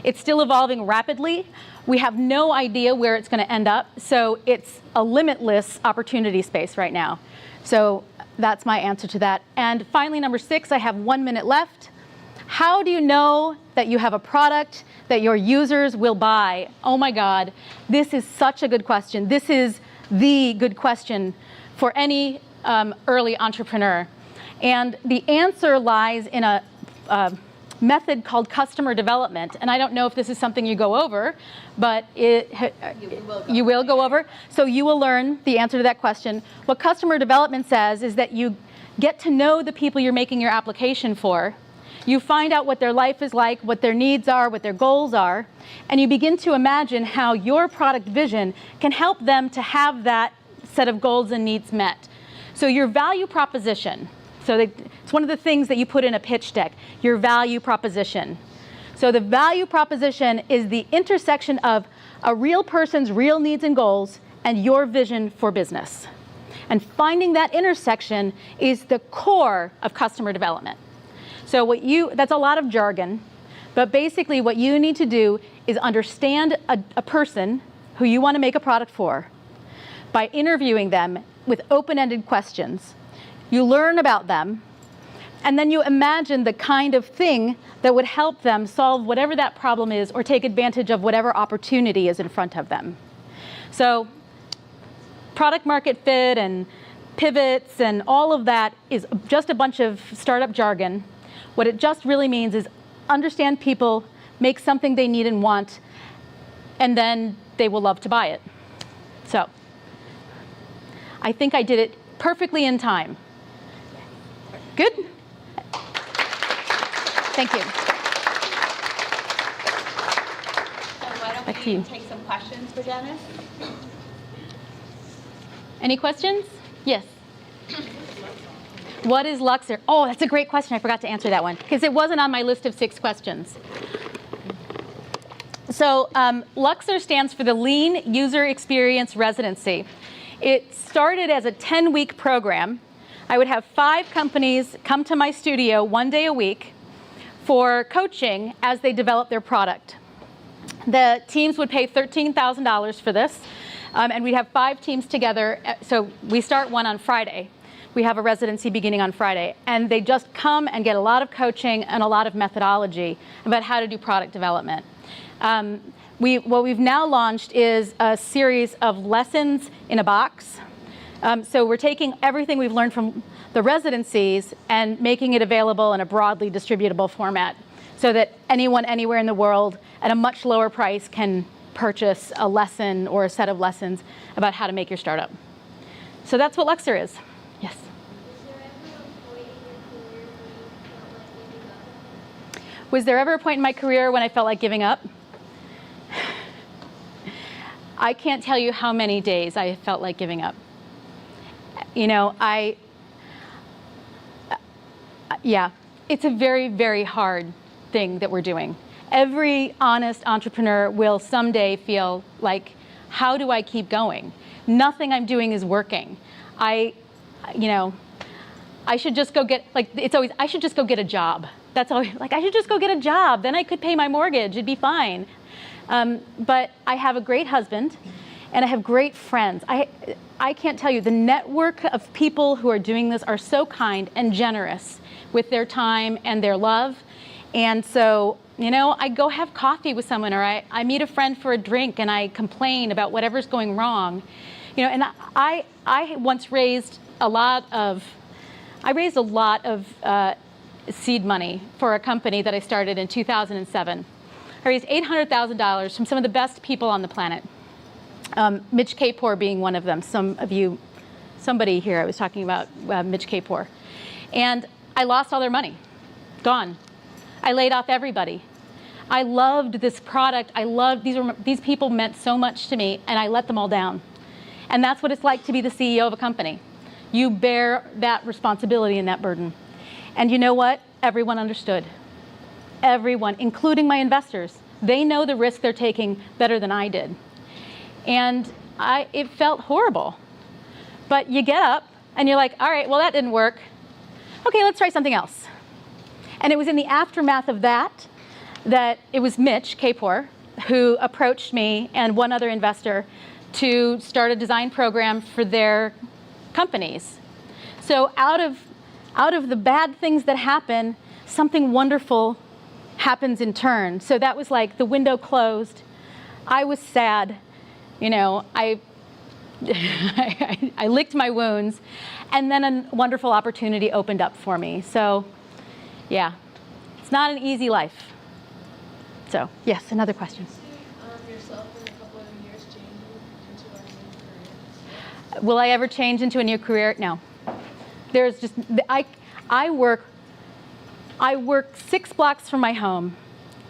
It's still evolving rapidly. We have no idea where it's going to end up. So it's a limitless opportunity space right now. So that's my answer to that. And finally, number 6, I have 1 minute left. How do you know that you have a product that your users will buy? Oh my God, this is such a good question. This is the good question for any early entrepreneur. And the answer lies in method called customer development. And I don't know if this is something you go over, but you will go over. So you will learn the answer to that question. What customer development says is that you get to know the people you're making your application for. You find out what their life is like, what their needs are, what their goals are, and you begin to imagine how your product vision can help them to have that set of goals and needs met. So your value proposition, it's one of the things that you put in a pitch deck, your value proposition. So the value proposition is the intersection of a real person's real needs and goals and your vision for business. And finding that intersection is the core of customer development. So that's a lot of jargon, but basically what you need to do is understand a person who you want to make a product for by interviewing them with open-ended questions. You learn about them, and then you imagine the kind of thing that would help them solve whatever that problem is or take advantage of whatever opportunity is in front of them. So product market fit and pivots and all of that is just a bunch of startup jargon. What it just really means is understand people, make something they need and want, and then they will love to buy it. So I think I did it perfectly in time. Good? Thank you. So why don't we take some questions for Dennis? Any questions? Yes. What is Luxor? Oh, that's a great question. I forgot to answer that one because it wasn't on my list of 6 questions. So Luxor stands for the Lean User Experience Residency. It started as a 10-week program. I would have 5 companies come to my studio 1 day a week for coaching as they develop their product. The teams would pay $13,000 for this, and we'd have 5 teams together. So we start one on Friday. We have a residency beginning on Friday, and they just come and get a lot of coaching and a lot of methodology about how to do product development. What we've now launched is a series of lessons in a box. So we're taking everything we've learned from the residencies and making it available in a broadly distributable format so that anyone anywhere in the world at a much lower price can purchase a lesson or a set of lessons about how to make your startup. So that's what Luxor is. Yes? Was there ever a point in my career when I felt like giving up? I can't tell you how many days I felt like giving up. You know, yeah, it's a very, very hard thing that we're doing. Every honest entrepreneur will someday feel like, how do I keep going? Nothing I'm doing is working. I should just go get, I should just go get a job. That's always, I should just go get a job. Then I could pay my mortgage. It'd be fine. But I have a great husband, and I have great friends. I can't tell you, the network of people who are doing this are so kind and generous with their time and their love. And so, I go have coffee with someone, or I meet a friend for a drink, and I complain about whatever's going wrong. And I once raised a lot of seed money for a company that I started in 2007. I raised $800,000 from some of the best people on the planet. Mitch Kapor being one of them. Somebody here I was talking about Mitch Kapor. And I lost all their money. Gone. I laid off everybody. I loved this product. These people meant so much to me, and I let them all down. And that's what it's like to be the CEO of a company. You bear that responsibility and that burden. And you know what? Everyone understood. Everyone, including my investors. They know the risk they're taking better than I did. And it felt horrible. But you get up and you're like, all right, well, that didn't work. Okay, let's try something else. And it was in the aftermath of that it was Mitch Kapor who approached me and one other investor to start a design program for their companies. So out of the bad things that happen, something wonderful happens in turn. So that was like the window closed. I was sad. I licked my wounds, and then a wonderful opportunity opened up for me. So, yeah, It's not an easy life. So, yes, another question. Yourself in a couple of years changing into a new career? Will I ever change into a new career? No. There's just, I work 6 blocks from my home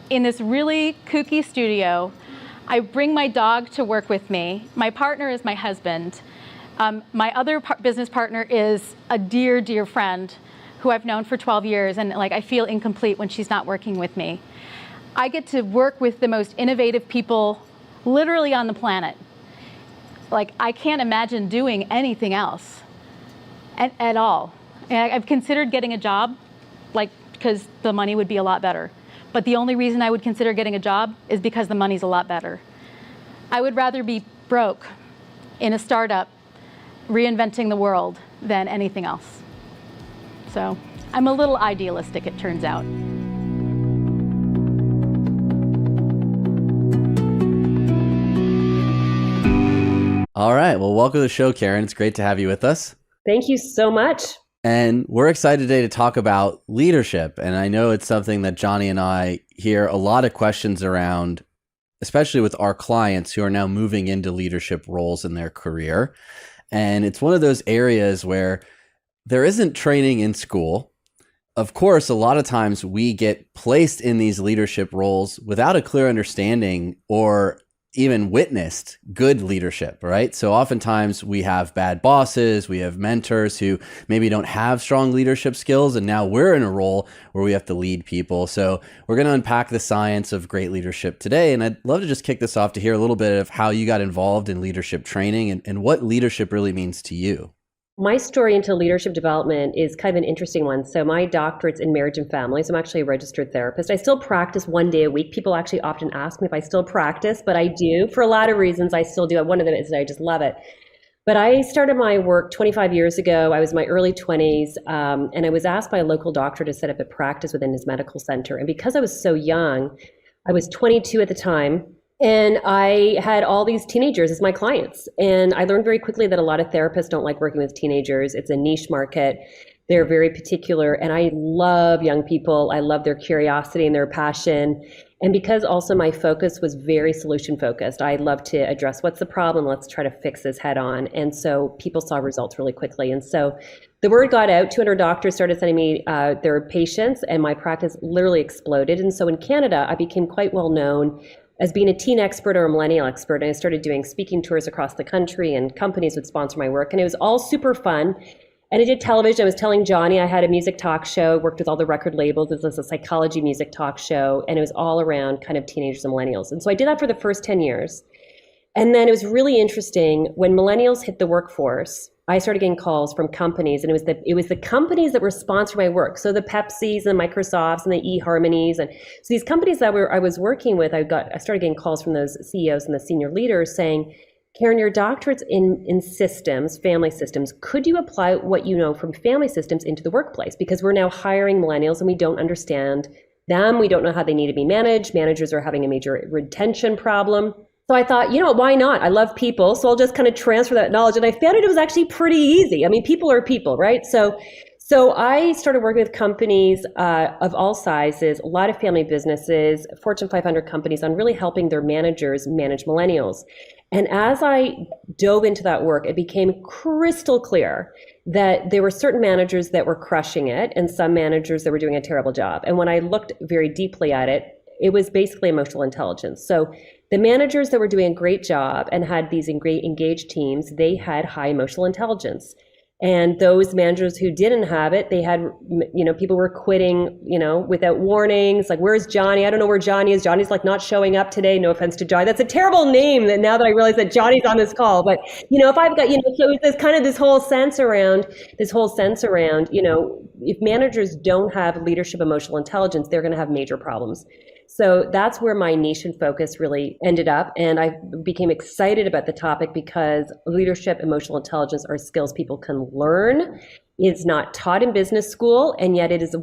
in this really kooky studio. I bring my dog to work with me. My partner is my husband. My other business partner is a dear, dear friend who I've known for 12 years, and like I feel incomplete when she's not working with me. I get to work with the most innovative people literally on the planet. Like, I can't imagine doing anything else at all. And I've considered getting a job, like, because the money would be a lot better. But the only reason I would consider getting a job is because the money's a lot better. I would rather be broke in a startup reinventing the world than anything else. So I'm a little idealistic, it turns out. All right. Well, welcome to the show, Karen. It's great to have you with us. Thank you so much. And we're excited today to talk about leadership. And I know it's something that Johnny and I hear a lot of questions around, especially with our clients who are now moving into leadership roles in their career. And it's one of those areas where there isn't training in school. Of course, a lot of times we get placed in these leadership roles without a clear understanding or even witnessed good leadership, right? So oftentimes we have bad bosses, we have mentors who maybe don't have strong leadership skills, and now we're in a role where we have to lead people. So we're going to unpack the science of great leadership today, and I'd love to just kick this off to hear a little bit of how you got involved in leadership training and what leadership really means to you. My story into leadership development is kind of an interesting one. So my doctorate's in marriage and families. I'm actually a registered therapist. I still practice 1 day a week. People actually often ask me if I still practice, but I do. For a lot of reasons, I still do. One of them is that I just love it. But I started my work 25 years ago. I was in my early 20s, and I was asked by a local doctor to set up a practice within his medical center. And because I was so young, I was 22 at the time, and I had all these teenagers as my clients. And I learned very quickly that a lot of therapists don't like working with teenagers. It's a niche market. They're very particular. And I love young people. I love their curiosity and their passion. And because also my focus was very solution focused, I love to address what's the problem, let's try to fix this head on. And so people saw results really quickly. And so the word got out, 200 doctors started sending me their patients, and my practice literally exploded. And so in Canada, I became quite well known as being a teen expert or a millennial expert. And I started doing speaking tours across the country, and companies would sponsor my work. And it was all super fun. And I did television. I was telling Johnny, I had a music talk show, worked with all the record labels. It was a psychology music talk show, and it was all around kind of teenagers and millennials. And so I did that for the first 10 years. And then it was really interesting when millennials hit the workforce. I started getting calls from companies, and it was the companies that were sponsoring my work. So the Pepsis and the Microsofts and the eHarmonies, and so these companies that I was working with, I started getting calls from those CEOs and the senior leaders saying, Karen, your doctorate's in systems, family systems. Could you apply what you know from family systems into the workplace? Because we're now hiring millennials and we don't understand them. We don't know how they need to be managed. Managers are having a major retention problem. So I thought, why not? I love people, so I'll just kind of transfer that knowledge. And I found it was actually pretty easy. I mean, people are people, right? So I started working with companies of all sizes, a lot of family businesses, Fortune 500 companies, on really helping their managers manage millennials. And as I dove into that work, it became crystal clear that there were certain managers that were crushing it and some managers that were doing a terrible job. And when I looked very deeply at it, it was basically emotional intelligence. So the managers that were doing a great job and had these great engaged teams, they had high emotional intelligence. And those managers who didn't have it, they had, people were quitting, without warnings. Like, where's Johnny? I don't know where Johnny is. Johnny's like not showing up today. No offense to Johnny. That's a terrible name that now that I realize that Johnny's on this call. But, if I've got, so there's kind of this whole sense around, if managers don't have leadership emotional intelligence, they're going to have major problems. So that's where my niche and focus really ended up. And I became excited about the topic because leadership, emotional intelligence are skills people can learn. It's not taught in business school. And yet it is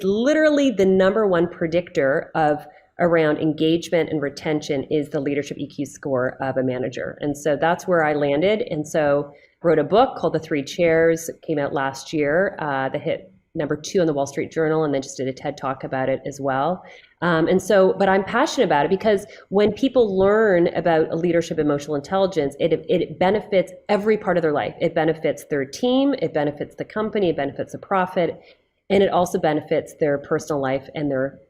literally the number one predictor of around engagement and retention is the leadership EQ score of a manager. And so that's where I landed. And so wrote a book called The 3 Chairs, came out last year, that hit #2 on the Wall Street Journal, and then just did a TED Talk about it as well. But I'm passionate about it because when people learn about leadership, emotional intelligence, it benefits every part of their life. It benefits their team, it benefits the company, it benefits the profit, and it also benefits their personal life and their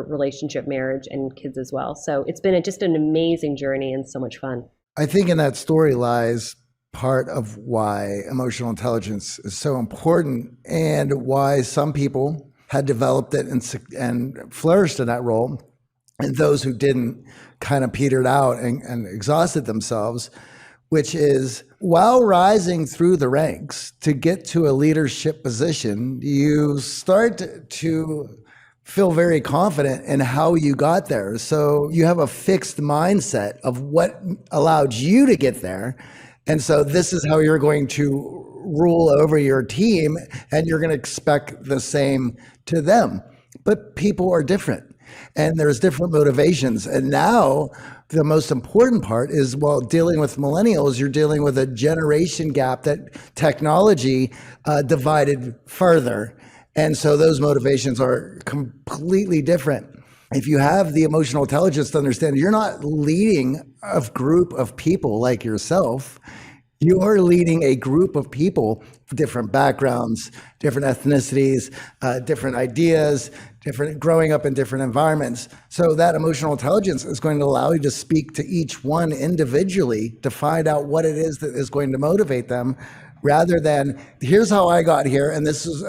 relationship, marriage, and kids as well. So it's been just an amazing journey and so much fun. I think in that story lies part of why emotional intelligence is so important and why some people had developed it and flourished in that role, and those who didn't kind of petered out and exhausted themselves, which is while rising through the ranks to get to a leadership position, you start to feel very confident in how you got there. So you have a fixed mindset of what allowed you to get there. And so this is how you're going to rule over your team, and you're going to expect the same to them. But people are different, and there's different motivations. And now the most important part is, while dealing with millennials, you're dealing with a generation gap that technology divided further. And so those motivations are completely different. If you have the emotional intelligence to understand you're not leading a group of people like yourself, you are leading a group of people, different backgrounds, different ethnicities, different ideas, growing up in different environments. So that emotional intelligence is going to allow you to speak to each one individually to find out what it is that is going to motivate them, rather than here's how I got here, and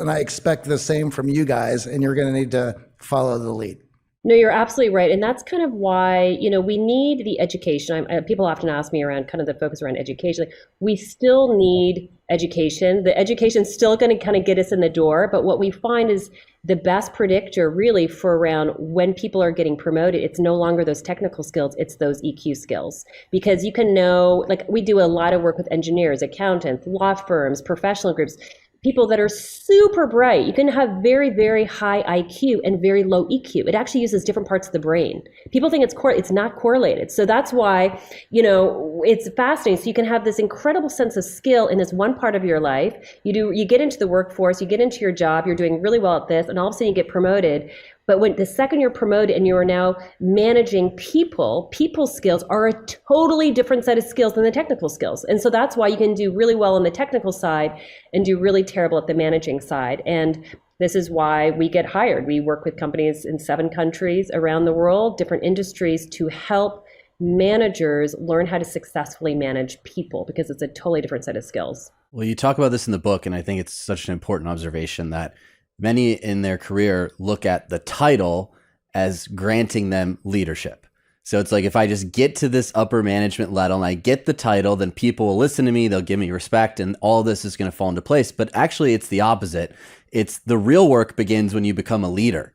I expect the same from you guys, and you're going to need to follow the lead. No, you're absolutely right. And that's kind of why, we need the education. People often ask me around kind of the focus around education. We still need education. The education's still going to kind of get us in the door. But what we find is the best predictor really for around when people are getting promoted, it's no longer those technical skills, it's those EQ skills. Because you can know, like we do a lot of work with engineers, accountants, law firms, professional groups, people that are super bright. You can have very, very high IQ and very low EQ. It actually uses different parts of the brain. People think it's not correlated. So that's why, it's fascinating. So you can have this incredible sense of skill in this one part of your life. You get into the workforce, you get into your job, you're doing really well at this, and all of a sudden you get promoted. But when the second you're promoted and you are now managing people skills are a totally different set of skills than the technical skills. And so that's why you can do really well on the technical side and do really terrible at the managing side. And this is why we get hired. We work with companies in 7 countries around the world, different industries, to help managers learn how to successfully manage people, because it's a totally different set of skills. Well, you talk about this in the book, and I think it's such an important observation that many in their career look at the title as granting them leadership. So it's like, if I just get to this upper management level and I get the title, then people will listen to me, they'll give me respect, and all this is going to fall into place. But actually, it's the opposite. It's the real work begins when you become a leader,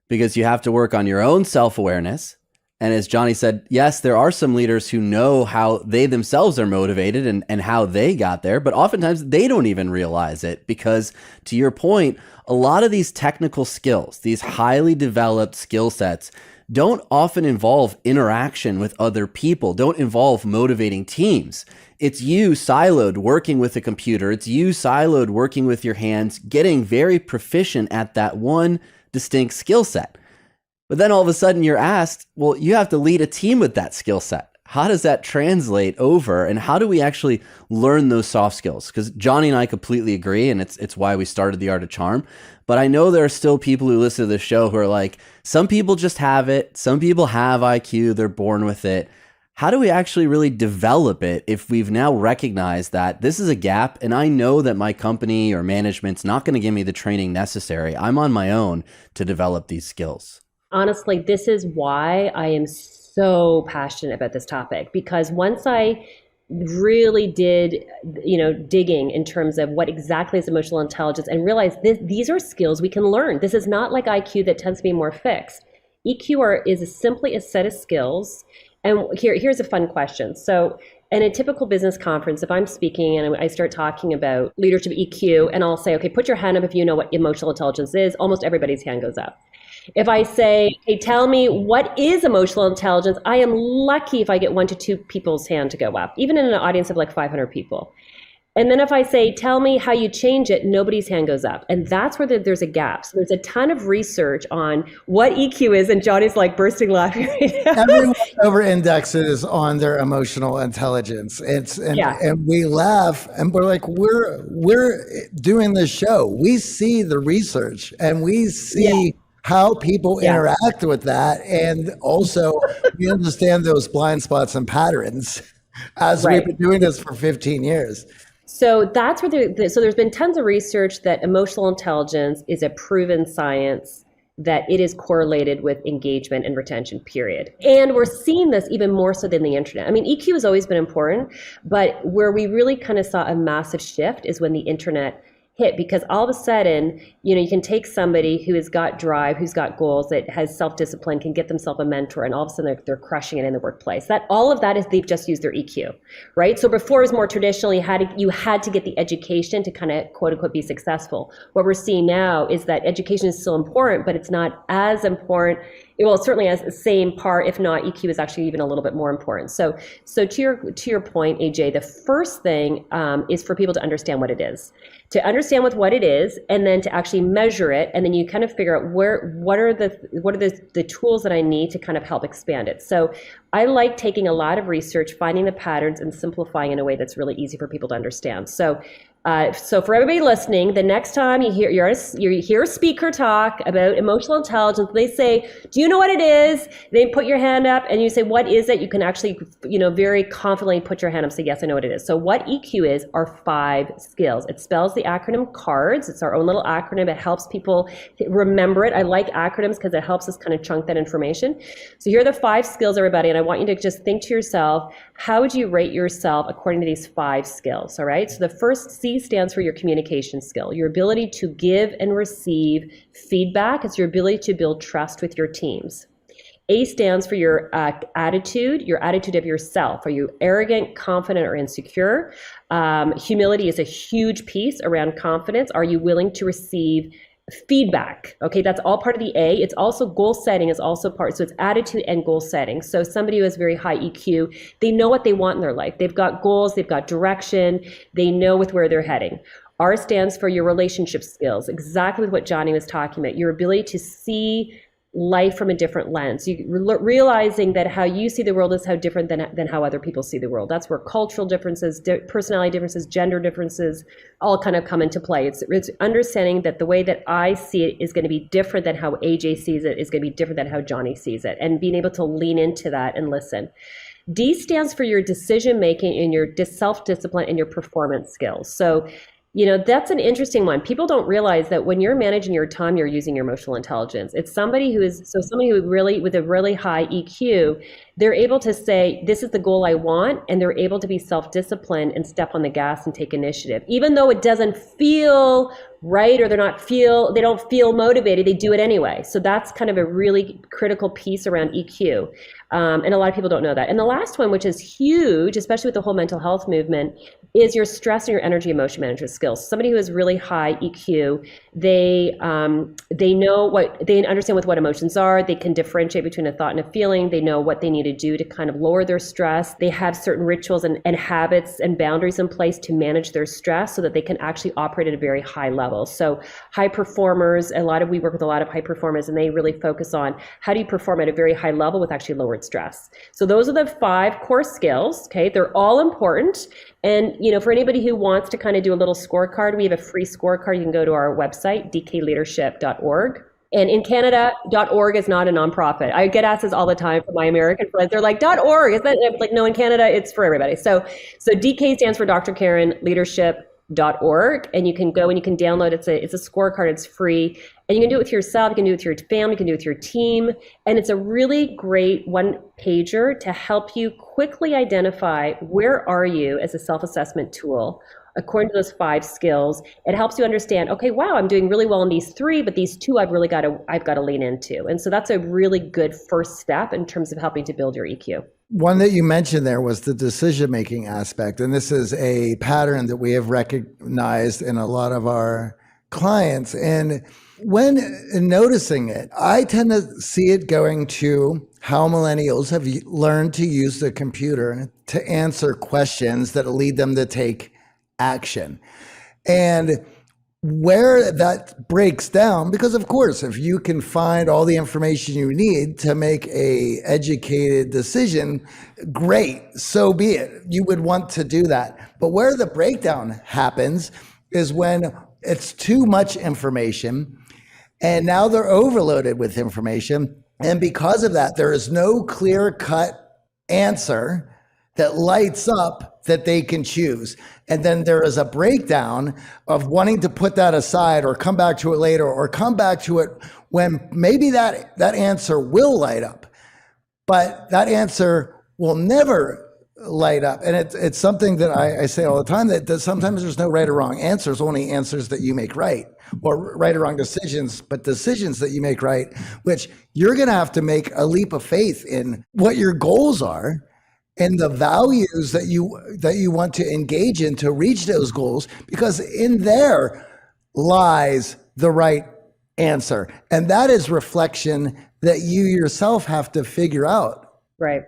because you have to work on your own self-awareness. And as Johnny said, yes, there are some leaders who know how they themselves are motivated and how they got there, but oftentimes they don't even realize it, because to your point, a lot of these technical skills, these highly developed skill sets, don't often involve interaction with other people, don't involve motivating teams. It's you siloed working with a computer. It's you siloed working with your hands, getting very proficient at that one distinct skill set. But then all of a sudden you're asked, well, you have to lead a team with that skill set. How does that translate over? And how do we actually learn those soft skills? Because Johnny and I completely agree, and it's why we started The Art of Charm. But I know there are still people who listen to this show who are like, some people just have it. Some people have IQ. They're born with it. How do we actually really develop it if we've now recognized that this is a gap, and I know that my company or management's not going to give me the training necessary? I'm on my own to develop these skills. Honestly, this is why I am so passionate about this topic, because once I really did, digging in terms of what exactly is emotional intelligence and realized these are skills we can learn. This is not like IQ that tends to be more fixed. EQ is simply a set of skills. And here's a fun question. So in a typical business conference, if I'm speaking and I start talking about leadership EQ, and I'll say, okay, put your hand up if you know what emotional intelligence is, almost everybody's hand goes up. If I say, hey, tell me what is emotional intelligence, I am lucky if I get 1 to 2 people's hand to go up, even in an audience of like 500 people. And then if I say, tell me how you change it, nobody's hand goes up. And that's where there's a gap. So there's a ton of research on what EQ is. And Johnny's like bursting laughing right now. Everyone over indexes on their emotional intelligence. And we laugh and we're like, we're doing this show. We see the research and we see how people interact with that. And also we understand those blind spots and patterns as we've been doing this for 15 years. So that's where so there's been tons of research that emotional intelligence is a proven science, that it is correlated with engagement and retention, period. And we're seeing this even more so than the internet. I mean, EQ has always been important, but where we really kind of saw a massive shift is when the internet hit, because all of a sudden, you can take somebody who has got drive, who's got goals, that has self-discipline, can get themselves a mentor, and all of a sudden they're crushing it in the workplace. That all of that is they've just used their EQ, right? So before it was more traditionally, you had to get the education to kind of quote unquote be successful. What we're seeing now is that education is still important, but it's not as important. Well, it certainly has the same part, if not EQ is actually even a little bit more important. So to your point, AJ, the first thing is for people to understand what it is, to understand what it is, and then to actually measure it, and then you kind of figure out what are the tools that I need to kind of help expand it. So I like taking a lot of research, finding the patterns, and simplifying in a way that's really easy for people to understand. So for everybody listening, the next time you hear a speaker talk about emotional intelligence, they say, "Do you know what it is?" They put your hand up, and you say, "What is it?" You can actually, very confidently put your hand up and say, "Yes, I know what it is." So what EQ is are 5 skills. It spells the acronym CARDS. It's our own little acronym. It helps people remember it. I like acronyms because it helps us kind of chunk that information. So here are the 5 skills, everybody, and I want you to just think to yourself, how would you rate yourself according to these 5 skills? All right. So the first C stands for your communication skill, your ability to give and receive feedback. It's your ability to build trust with your teams. A stands for your attitude of yourself. Are you arrogant, confident, or insecure? Humility is a huge piece around confidence. Are you willing to receive feedback? Okay, that's all part of the A. It's also goal setting is also part. So it's attitude and goal setting. So somebody who has very high EQ, they know what they want in their life. They've got goals, they've got direction, they know with where they're heading. R stands for your relationship skills, exactly what Johnny was talking about, your ability to see life from a different lens. Realizing that how you see the world is how different than how other people see the world. That's where cultural differences, personality differences, gender differences all kind of come into play. It's understanding that the way that I see it is going to be different than how AJ sees it, is going to be different than how Johnny sees it, and being able to lean into that and listen. D stands for your decision making and your self-discipline and your performance skills. So that's an interesting one. People don't realize that when you're managing your time, you're using your emotional intelligence. It's somebody who really, with a really high EQ, they're able to say, this is the goal I want, and they're able to be self-disciplined and step on the gas and take initiative. Even though it doesn't feel right, or they don't feel motivated, they do it anyway. So that's kind of a really critical piece around EQ. And a lot of people don't know that. And the last one, which is huge, especially with the whole mental health movement, is your stress and your energy emotion management skills. Somebody who has really high EQ, they understand what emotions are. They can differentiate between a thought and a feeling. They know what they need to do to kind of lower their stress. They have certain rituals and habits and boundaries in place to manage their stress so that they can actually operate at a very high level. So high performers, we work with a lot of high performers, and they really focus on how do you perform at a very high level with actually lowered stress. So those are the 5 core skills. Okay, they're all important. And for anybody who wants to kind of do a little scorecard, we have a free scorecard. You can go to our website, dkleadership.org. And in Canada, .org is not a nonprofit. I get asked this all the time from my American friends. They're like, .org, is that? I'm like, no, in Canada, it's for everybody. So DK stands for Dr. Karen Leadership.org, and you can go and you can download it. It's a scorecard. It's free, and you can do it with yourself. You can do it with your family. You can do it with your team, and it's a really great one-pager to help you quickly identify where are you as a self-assessment tool. According to those 5 skills, it helps you understand, okay, wow, I'm doing really well in these 3, but these 2 I've got to lean into. And so that's a really good first step in terms of helping to build your EQ. One that you mentioned there was the decision-making aspect. And this is a pattern that we have recognized in a lot of our clients. And when noticing it, I tend to see it going to how millennials have learned to use the computer to answer questions that lead them to take action. And where that breaks down, because of course, if you can find all the information you need to make a educated decision, great, so be it. You would want to do that. But where the breakdown happens is when it's too much information and now they're overloaded with information. And because of that, there is no clear-cut answer that lights up that they can choose. And then there is a breakdown of wanting to put that aside or come back to it later or come back to it when maybe that answer will light up, but that answer will never light up. And it's something that I say all the time, that sometimes there's no right or wrong answers, only answers that you make right, or right or wrong decisions, but decisions that you make right, which you're going to have to make a leap of faith in what your goals are and the values that you want to engage in to reach those goals, because in there lies the right answer. And that is reflection that you yourself have to figure out. Right.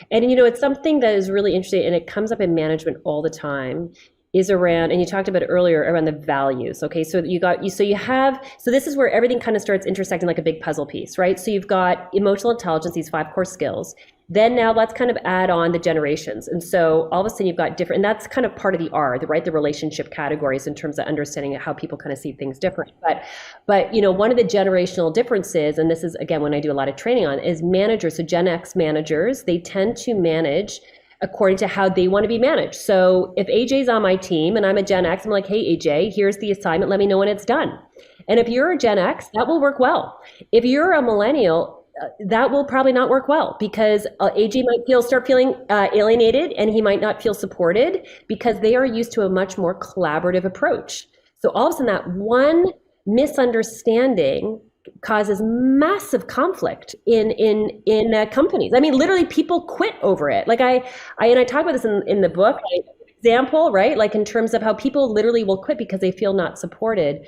And, it's something that is really interesting, and it comes up in management all the time, is around, and you talked about it earlier, around the values. Okay. So this is where everything kind of starts intersecting like a big puzzle piece, right? So you've got emotional intelligence, these 5 core skills. Then now let's kind of add on the generations. And so all of a sudden you've got different, and that's kind of part of the R, the relationship categories in terms of understanding how people kind of see things different. But one of the generational differences, and this is again, when I do a lot of training on, is managers. So Gen X managers, they tend to manage according to how they want to be managed. So if AJ's on my team and I'm a Gen X, I'm like, hey, AJ, here's the assignment. Let me know when it's done. And if you're a Gen X, that will work well. If you're a millennial, that will probably not work well, because AJ might start feeling alienated, and he might not feel supported because they are used to a much more collaborative approach. So all of a sudden that one misunderstanding causes massive conflict in companies. I mean, literally people quit over it. Like I talk about this in the book, example, right? Like in terms of how people literally will quit because they feel not supported.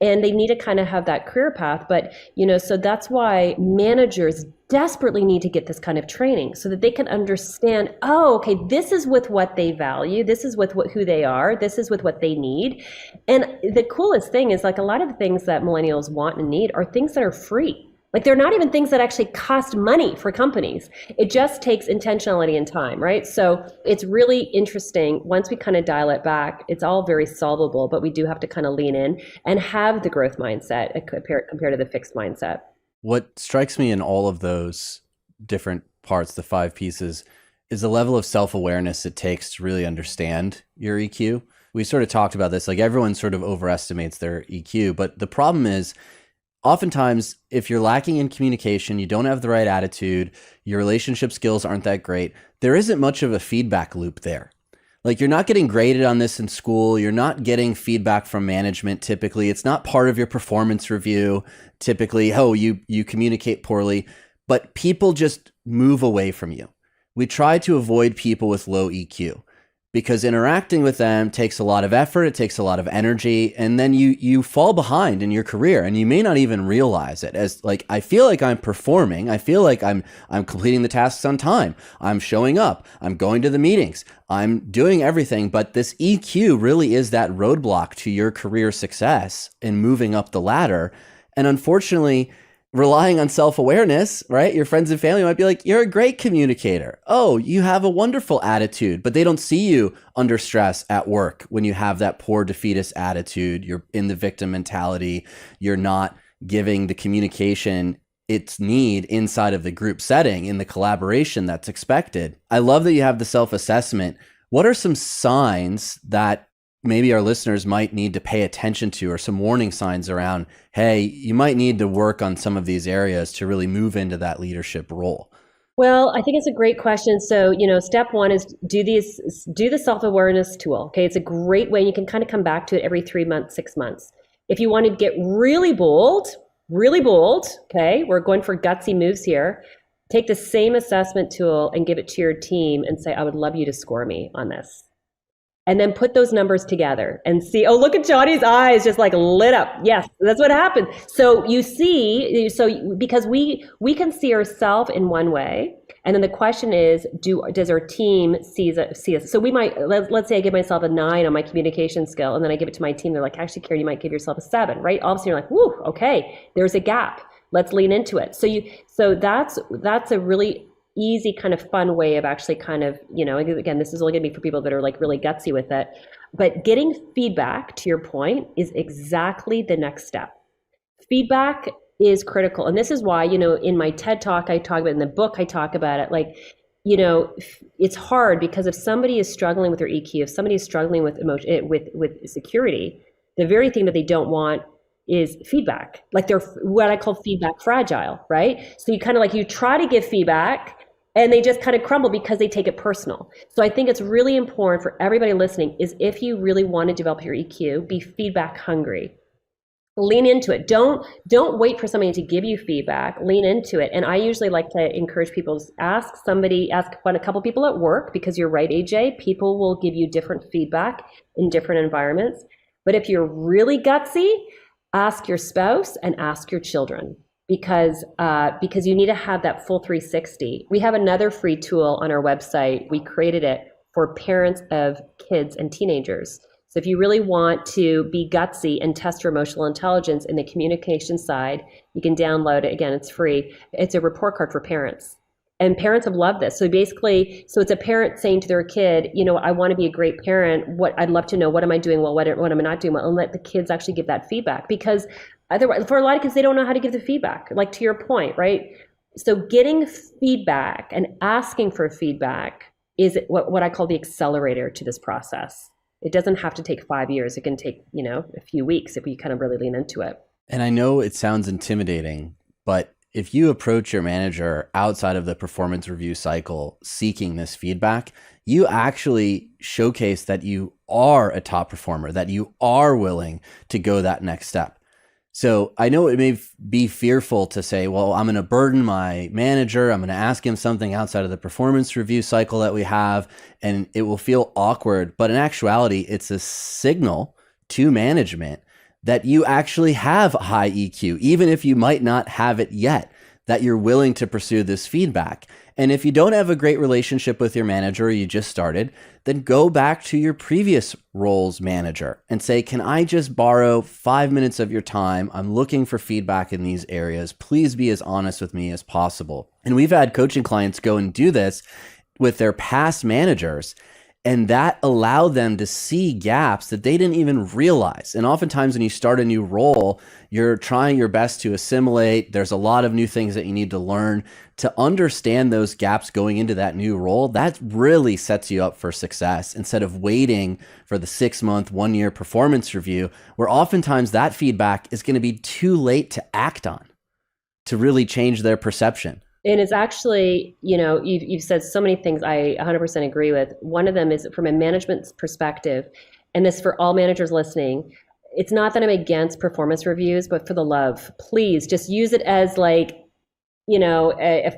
And they need to kind of have that career path. But, so that's why managers desperately need to get this kind of training so that they can understand, oh, okay, this is with what they value. This is with who they are. This is with what they need. And the coolest thing is, like, a lot of the things that millennials want and need are things that are free. Like, they're not even things that actually cost money for companies. It just takes intentionality and time, right? So it's really interesting. Once we kind of dial it back, it's all very solvable, but we do have to kind of lean in and have the growth mindset compared to the fixed mindset. What strikes me in all of those different parts, the 5 pieces, is the level of self-awareness it takes to really understand your EQ. We sort of talked about this, like everyone sort of overestimates their EQ, but the problem is, oftentimes, if you're lacking in communication, you don't have the right attitude, your relationship skills aren't that great, there isn't much of a feedback loop there. Like, you're not getting graded on this in school. You're not getting feedback from management typically. It's not part of your performance review typically. Oh, you communicate poorly, but people just move away from you. We try to avoid people with low EQ, because interacting with them takes a lot of effort, it takes a lot of energy, and then you fall behind in your career, and you may not even realize it. As like, I feel like I'm performing, I feel like I'm completing the tasks on time, I'm showing up, I'm going to the meetings, I'm doing everything, but this EQ really is that roadblock to your career success in moving up the ladder. And unfortunately, relying on self-awareness, right? Your friends and family might be like, you're a great communicator. Oh, you have a wonderful attitude, but they don't see you under stress at work when you have that poor defeatist attitude. You're in the victim mentality. You're not giving the communication its need inside of the group setting, in the collaboration that's expected. I love that you have the self-assessment. What are some signs that maybe our listeners might need to pay attention to, or some warning signs around, hey, you might need to work on some of these areas to really move into that leadership role? Well, I think it's a great question. So, step 1 is do the self-awareness tool. Okay. It's a great way. You can kind of come back to it every 3 months, 6 months. If you want to get really bold, okay, we're going for gutsy moves here. Take the same assessment tool and give it to your team and say, I would love you to score me on this. and then put those numbers together and see, oh, look at Johnny's eyes just like lit up. Yes, that's what happened. So you see, because we can see ourselves in one way. And then the question is, does our team see us? So we might, let's say I give myself a 9 on my communication skill, and then I give it to my team. They're like, actually, Karen, you might give yourself a 7, right? All of a sudden you're like, whoo, okay, there's a gap. Let's lean into it. So that's a really easy kind of fun way of actually kind of, again, this is only gonna be for people that are like really gutsy with it, but getting feedback, to your point, is exactly the next step. Feedback is critical. And this is why, in my TED talk, I talk about it, in the book, I talk about it, like, it's hard because if somebody is struggling with their EQ, if somebody is struggling with emotion, with security, the very thing that they don't want is feedback. Like they're what I call feedback fragile, right? So you try to give feedback and they just kind of crumble because they take it personal. So I think it's really important for everybody listening is if you really want to develop your EQ, be feedback hungry. Lean into it. Don't wait for somebody to give you feedback. Lean into it. And I usually like to encourage people to ask a couple people at work, because you're right, AJ, people will give you different feedback in different environments. But if you're really gutsy, ask your spouse and ask your children, because you need to have that full 360. We have another free tool on our website. We created it for parents of kids and teenagers. So if you really want to be gutsy and test your emotional intelligence in the communication side, you can download it. Again, it's free. It's a report card for parents. And parents have loved this. So it's a parent saying to their kid, I want to be a great parent. I'd love to know, what am I doing well? What am I not doing well? And let the kids actually give that feedback, because otherwise, for a lot of kids, they don't know how to give the feedback, like to your point, right? So getting feedback and asking for feedback is what I call the accelerator to this process. It doesn't have to take 5 years. It can take, a few weeks if we kind of really lean into it. And I know it sounds intimidating, but if you approach your manager outside of the performance review cycle seeking this feedback, you actually showcase that you are a top performer, that you are willing to go that next step. So I know it may be fearful to say, well, I'm going to burden my manager. I'm going to ask him something outside of the performance review cycle that we have, and it will feel awkward. But in actuality, it's a signal to management that you actually have high EQ, even if you might not have it yet, that you're willing to pursue this feedback. And if you don't have a great relationship with your manager, or you just started, then go back to your previous role's manager and say, can I just borrow 5 minutes of your time? I'm looking for feedback in these areas. Please be as honest with me as possible. And we've had coaching clients go and do this with their past managers, and that allowed them to see gaps that they didn't even realize. And oftentimes when you start a new role, you're trying your best to assimilate. There's a lot of new things that you need to learn to understand those gaps going into that new role. That really sets you up for success, instead of waiting for the 6-month, 1-year performance review, where oftentimes that feedback is going to be too late to act on, to really change their perception. And it's actually, you've said so many things I 100% agree with. One of them is from a management perspective, and this for all managers listening, it's not that I'm against performance reviews, but for the love, please just use it as a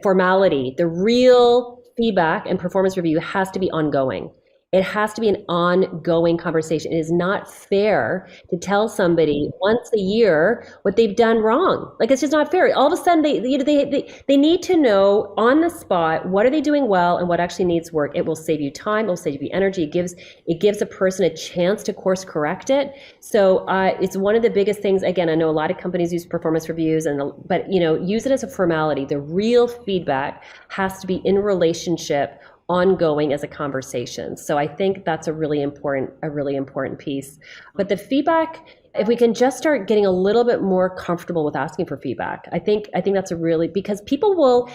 formality. The real feedback and performance review has to be ongoing. It has to be an ongoing conversation. It is not fair to tell somebody once a year what they've done wrong. Like, it's just not fair. All of a sudden, they need to know on the spot, what are they doing well and what actually needs work. It will save you time. It will save you energy. It gives a person a chance to course correct it. So it's one of the biggest things. Again, I know a lot of companies use performance reviews, but use it as a formality. The real feedback has to be in relationship, ongoing as a conversation. So I think that's a really important piece. But the feedback, if we can just start getting a little bit more comfortable with asking for feedback, I think that's because people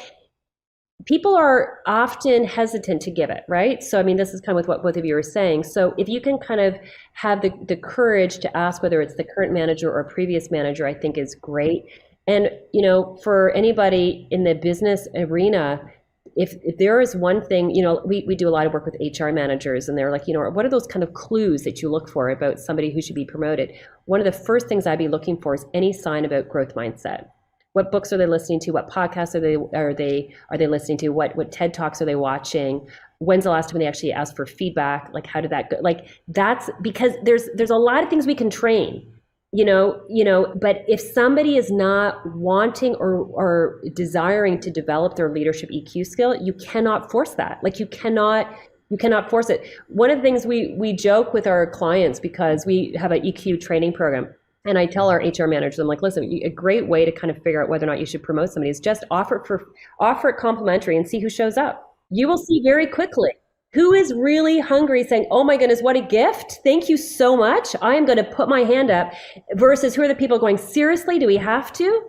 are often hesitant to give it, right? So, I mean, this is kind of with what both of you are saying. So if you can kind of have the courage to ask, whether it's the current manager or previous manager, I think is great. And, for anybody in the business arena, if there is one thing, we do a lot of work with HR managers, and they're like, what are those kind of clues that you look for about somebody who should be promoted? One of the first things I'd be looking for is any sign about growth mindset. What books are they listening to? What podcasts are they listening to? What TED Talks are they watching? When's the last time they actually asked for feedback? Like, how did that go? Like, that's because there's a lot of things we can train, but if somebody is not wanting or desiring to develop their leadership EQ skill, you cannot force that. Like, you cannot force it. One of the things we joke with our clients, because we have an EQ training program, and I tell our HR managers, I'm like, listen, a great way to kind of figure out whether or not you should promote somebody is just offer it complimentary and see who shows up. You will see very quickly who is really hungry, saying, oh my goodness, what a gift. Thank you so much. I am going to put my hand up, versus who are the people going, seriously, do we have to?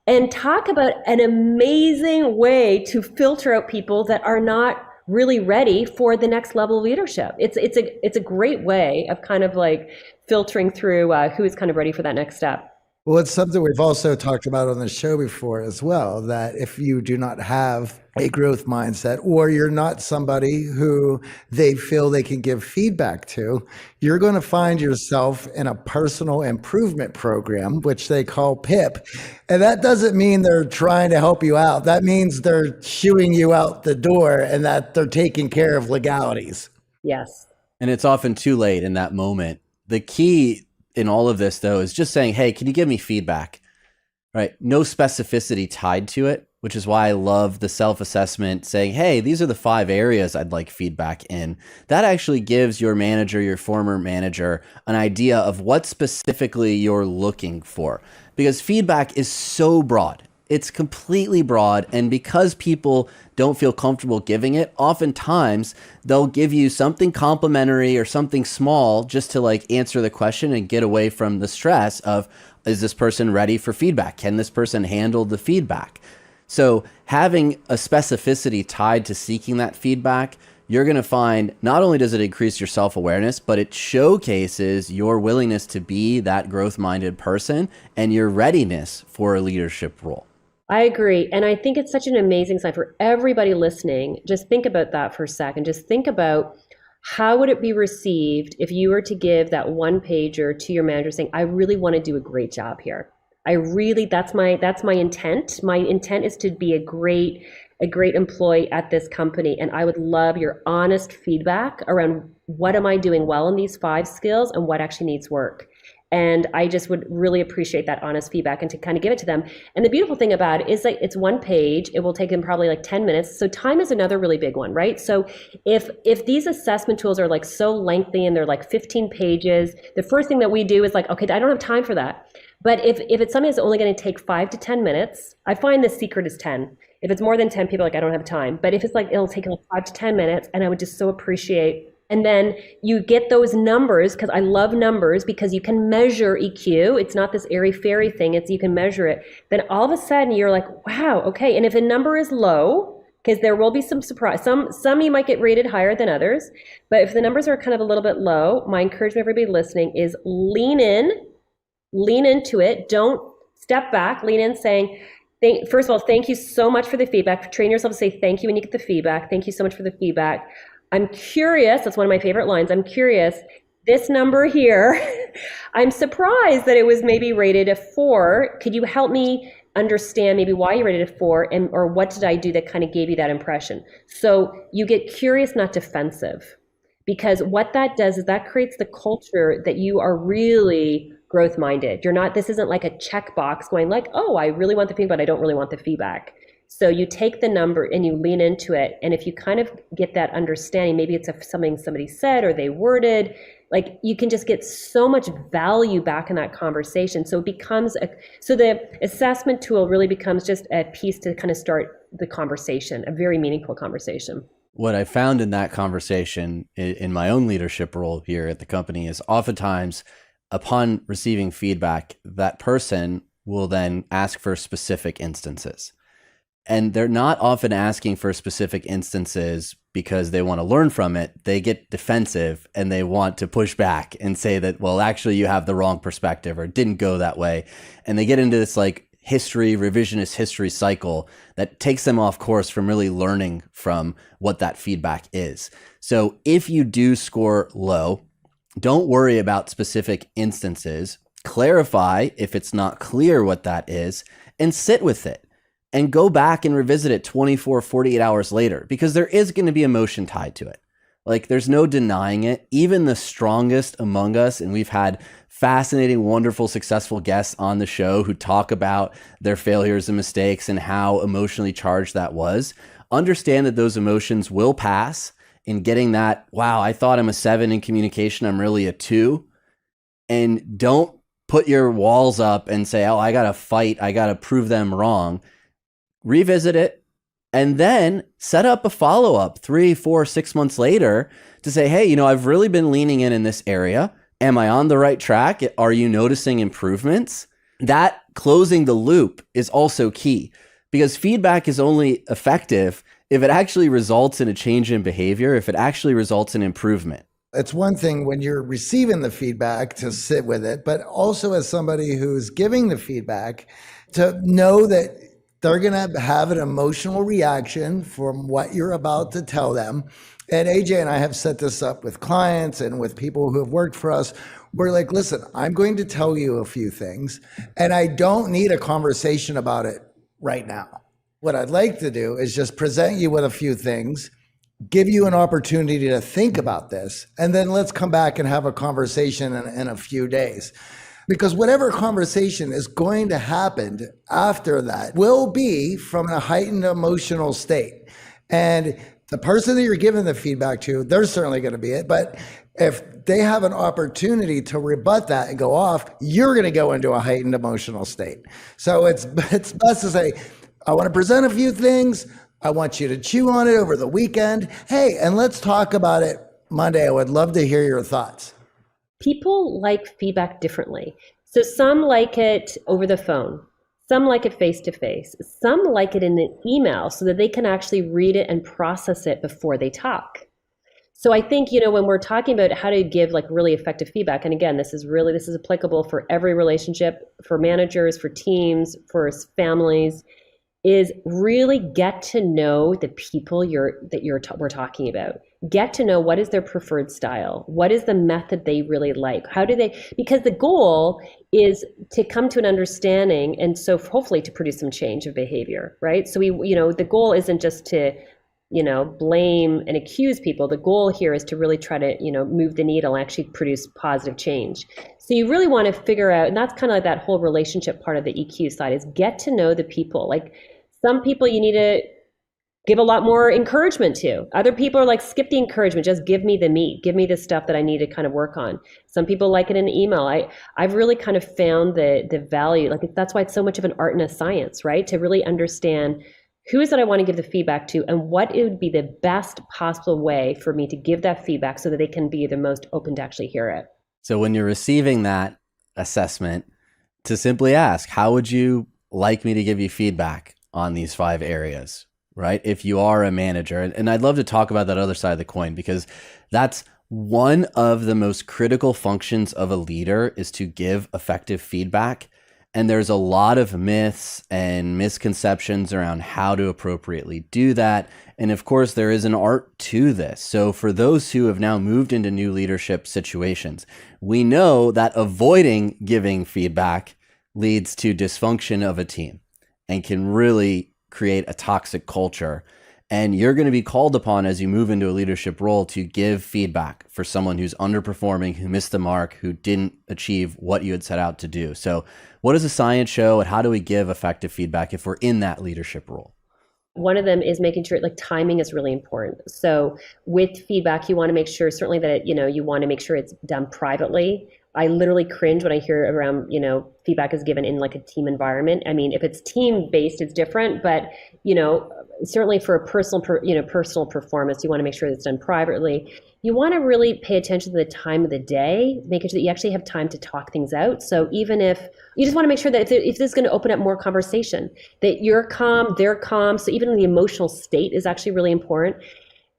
And talk about an amazing way to filter out people that are not really ready for the next level of leadership. It's a great way of kind of like filtering through who is kind of ready for that next step. Well, it's something we've also talked about on the show before as well, that if you do not have a growth mindset, or you're not somebody who they feel they can give feedback to, you're going to find yourself in a personal improvement program, which they call PIP. And that doesn't mean they're trying to help you out. That means they're shooing you out the door, and that they're taking care of legalities. Yes. And it's often too late in that moment. The key in all of this, though, is just saying, hey, can you give me feedback? Right? No specificity tied to it, which is why I love the self-assessment, saying, hey, these are the 5 areas I'd like feedback in. That actually gives your manager, your former manager, an idea of what specifically you're looking for. Because feedback is so broad. It's completely broad. And because people don't feel comfortable giving it, oftentimes they'll give you something complimentary or something small just to like answer the question and get away from the stress of, is this person ready for feedback? Can this person handle the feedback? So having a specificity tied to seeking that feedback, you're going to find not only does it increase your self-awareness, but it showcases your willingness to be that growth-minded person and your readiness for a leadership role. I agree. And I think it's such an amazing sign for everybody listening. Just think about that for a second. Just think about how would it be received if you were to give that one pager to your manager saying, I really want to do a great job here. That's my intent. My intent is to be a great employee at this company. And I would love your honest feedback around what am I doing well in these 5 skills and what actually needs work. And I just would really appreciate that honest feedback and to kind of give it to them. And the beautiful thing about it is like it's one page. It will take them probably like 10 minutes. So time is another really big one, right? So if these assessment tools are like so lengthy and they're like 15 pages, the first thing that we do is like, okay, I don't have time for that. But if it's something that's only going to take 5 to 10 minutes, I find the secret is 10. If it's more than 10, people are like, I don't have time. But if it's like, it'll take like 5 to 10 minutes, and I would just so appreciate. And then you get those numbers, because I love numbers, because you can measure EQ. It's not this airy-fairy thing. It's you can measure it. Then all of a sudden you're like, wow, okay. And if a number is low, because there will be some surprise, some you might get rated higher than others. But if the numbers are kind of a little bit low, my encouragement to everybody listening is lean into it. Don't step back, lean in saying, first of all, thank you so much for the feedback. Train yourself to say thank you when you get the feedback. Thank you so much for the feedback. I'm curious, that's one of my favorite lines. I'm curious, this number here, I'm surprised that it was maybe rated a 4. Could you help me understand maybe why you rated a 4 or what did I do that kind of gave you that impression? So you get curious, not defensive, because what that does is that creates the culture that you are really growth minded. This isn't like a checkbox going like, oh, I really want the feedback, but I don't really want the feedback. So you take the number and you lean into it. And if you kind of get that understanding, maybe it's something somebody said or they worded, like you can just get so much value back in that conversation. So it becomes so the assessment tool really becomes just a piece to kind of start the conversation, a very meaningful conversation. What I found in that conversation in my own leadership role here at the company is oftentimes upon receiving feedback, that person will then ask for specific instances. And they're not often asking for specific instances because they want to learn from it. They get defensive and they want to push back and say that, well, actually you have the wrong perspective or it didn't go that way. And they get into this like revisionist history cycle that takes them off course from really learning from what that feedback is. So if you do score low, don't worry about specific instances. clarify if it's not clear what that is, and sit with it and go back and revisit it 24, 48 hours later, because there is going to be emotion tied to it. Like, there's no denying it. Even the strongest among us, and we've had fascinating, wonderful, successful guests on the show who talk about their failures and mistakes and how emotionally charged that was. Understand that those emotions will pass. In getting that, wow, I thought I'm a 7 in communication, I'm really a 2. And don't put your walls up and say, oh, I got to fight, I got to prove them wrong. Revisit it, and then set up a follow-up 3, 4, 6 months later to say, hey, I've really been leaning in this area. Am I on the right track? Are you noticing improvements? That closing the loop is also key, because feedback is only effective if it actually results in a change in behavior, if it actually results in improvement. It's one thing when you're receiving the feedback to sit with it, but also as somebody who's giving the feedback, to know that they're going to have an emotional reaction from what you're about to tell them. And AJ and I have set this up with clients and with people who have worked for us. We're like, listen, I'm going to tell you a few things, and I don't need a conversation about it right now. What I'd like to do is just present you with a few things, give you an opportunity to think about this, and then let's come back and have a conversation in a few days. Because whatever conversation is going to happen after that will be from a heightened emotional state. And the person that you're giving the feedback to, they're certainly going to be it. But if they have an opportunity to rebut that and go off, you're going to go into a heightened emotional state. So it's best to say, I want to present a few things. I want you to chew on it over the weekend. Hey, and let's talk about it Monday. I would love to hear your thoughts. People like feedback differently. So some like it over the phone, some like it face to face, some like it in an email so that they can actually read it and process it before they talk. So I think, when we're talking about how to give like really effective feedback, and again, this is applicable for every relationship, for managers, for teams, for families, is really get to know the people we're talking about. Get to know what is their preferred style, what is the method they really like, because the goal is to come to an understanding, and so hopefully to produce some change of behavior, right? So the goal isn't just to blame and accuse people. The goal here is to really try to move the needle and actually produce positive change. So you really want to figure out, and that's kind of like that whole relationship part of the EQ side, is get to know the people. Like, some people you need to give a lot more encouragement to. Other people are like, skip the encouragement, just give me the meat, give me the stuff that I need to kind of work on. Some people like it in email. I've really kind of found the value, like that's why it's so much of an art and a science, right? To really understand who is it I want to give the feedback to, and what it would be the best possible way for me to give that feedback so that they can be the most open to actually hear it. So when you're receiving that assessment, to simply ask, how would you like me to give you feedback on these 5 areas, right? If you are a manager, and I'd love to talk about that other side of the coin, because that's one of the most critical functions of a leader, is to give effective feedback. And there's a lot of myths and misconceptions around how to appropriately do that. And of course, there is an art to this. So for those who have now moved into new leadership situations, we know that avoiding giving feedback leads to dysfunction of a team and can really create a toxic culture. And you're going to be called upon as you move into a leadership role to give feedback for someone who's underperforming, who missed the mark, who didn't achieve what you had set out to do. So what does the science show, and how do we give effective feedback if we're in that leadership role? One of them is making sure, like, timing is really important. So with feedback, you want to make sure certainly that, you want to make sure it's done privately. I literally cringe when I hear around, feedback is given in like a team environment. I mean, if it's team based, it's different, but, certainly for a personal performance, you want to make sure it's done privately. You want to really pay attention to the time of the day, making sure that you actually have time to talk things out. So even if you just want to make sure that if this is going to open up more conversation, that you're calm, they're calm. So even the emotional state is actually really important.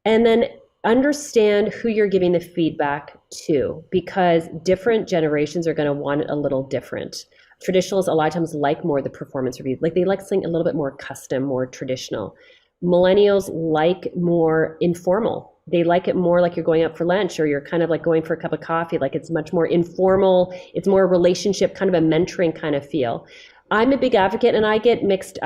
And then understand who you're giving the feedback to, because different generations are going to want it a little different. Traditionalists a lot of times like more the performance review, like they like something a little bit more custom, more traditional. Millennials like more informal. They like it more like you're going out for lunch, or you're kind of like going for a cup of coffee. Like it's much more informal. It's more a relationship, kind of a mentoring kind of feel. I'm a big advocate, and I get mixed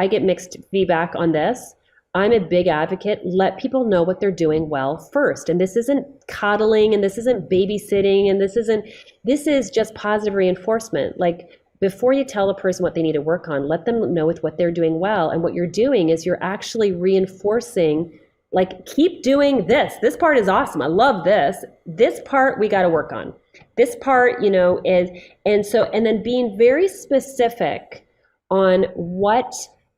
feedback on this. I'm a big advocate. Let people know what they're doing well first. And this isn't coddling, and this isn't babysitting, and this is just positive reinforcement. Like, before you tell a person what they need to work on, let them know with what they're doing well. And what you're doing is you're actually reinforcing, like, keep doing this. This part is awesome. I love this. This part we got to work on. This part, and then being very specific on what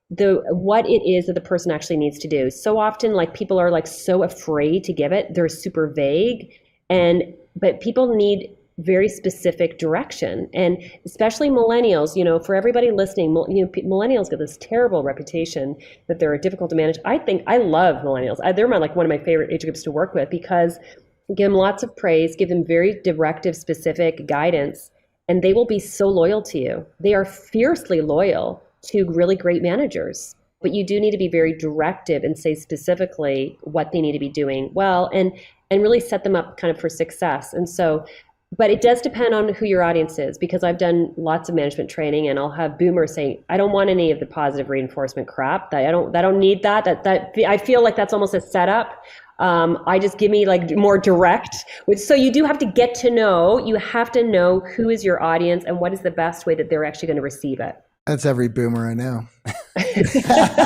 it is that the person actually needs to do. So often, like, people are like so afraid to give it. They're super vague, but people need very specific direction. And especially millennials, for everybody listening, millennials get this terrible reputation that they're difficult to manage. I love millennials. They're one of my favorite age groups to work with, because give them lots of praise, give them very directive, specific guidance, and they will be so loyal to you. They are fiercely loyal to really great managers. But you do need to be very directive and say specifically what they need to be doing well, and really set them up kind of for success. And so, but it does depend on who your audience is, because I've done lots of management training, and I'll have boomers saying, I don't want any of the positive reinforcement crap. I don't need that. That I feel like that's almost a setup. I just give me like more direct. So you do have to get to know, you have to know who is your audience and what is the best way that they're actually going to receive it. That's every boomer I know.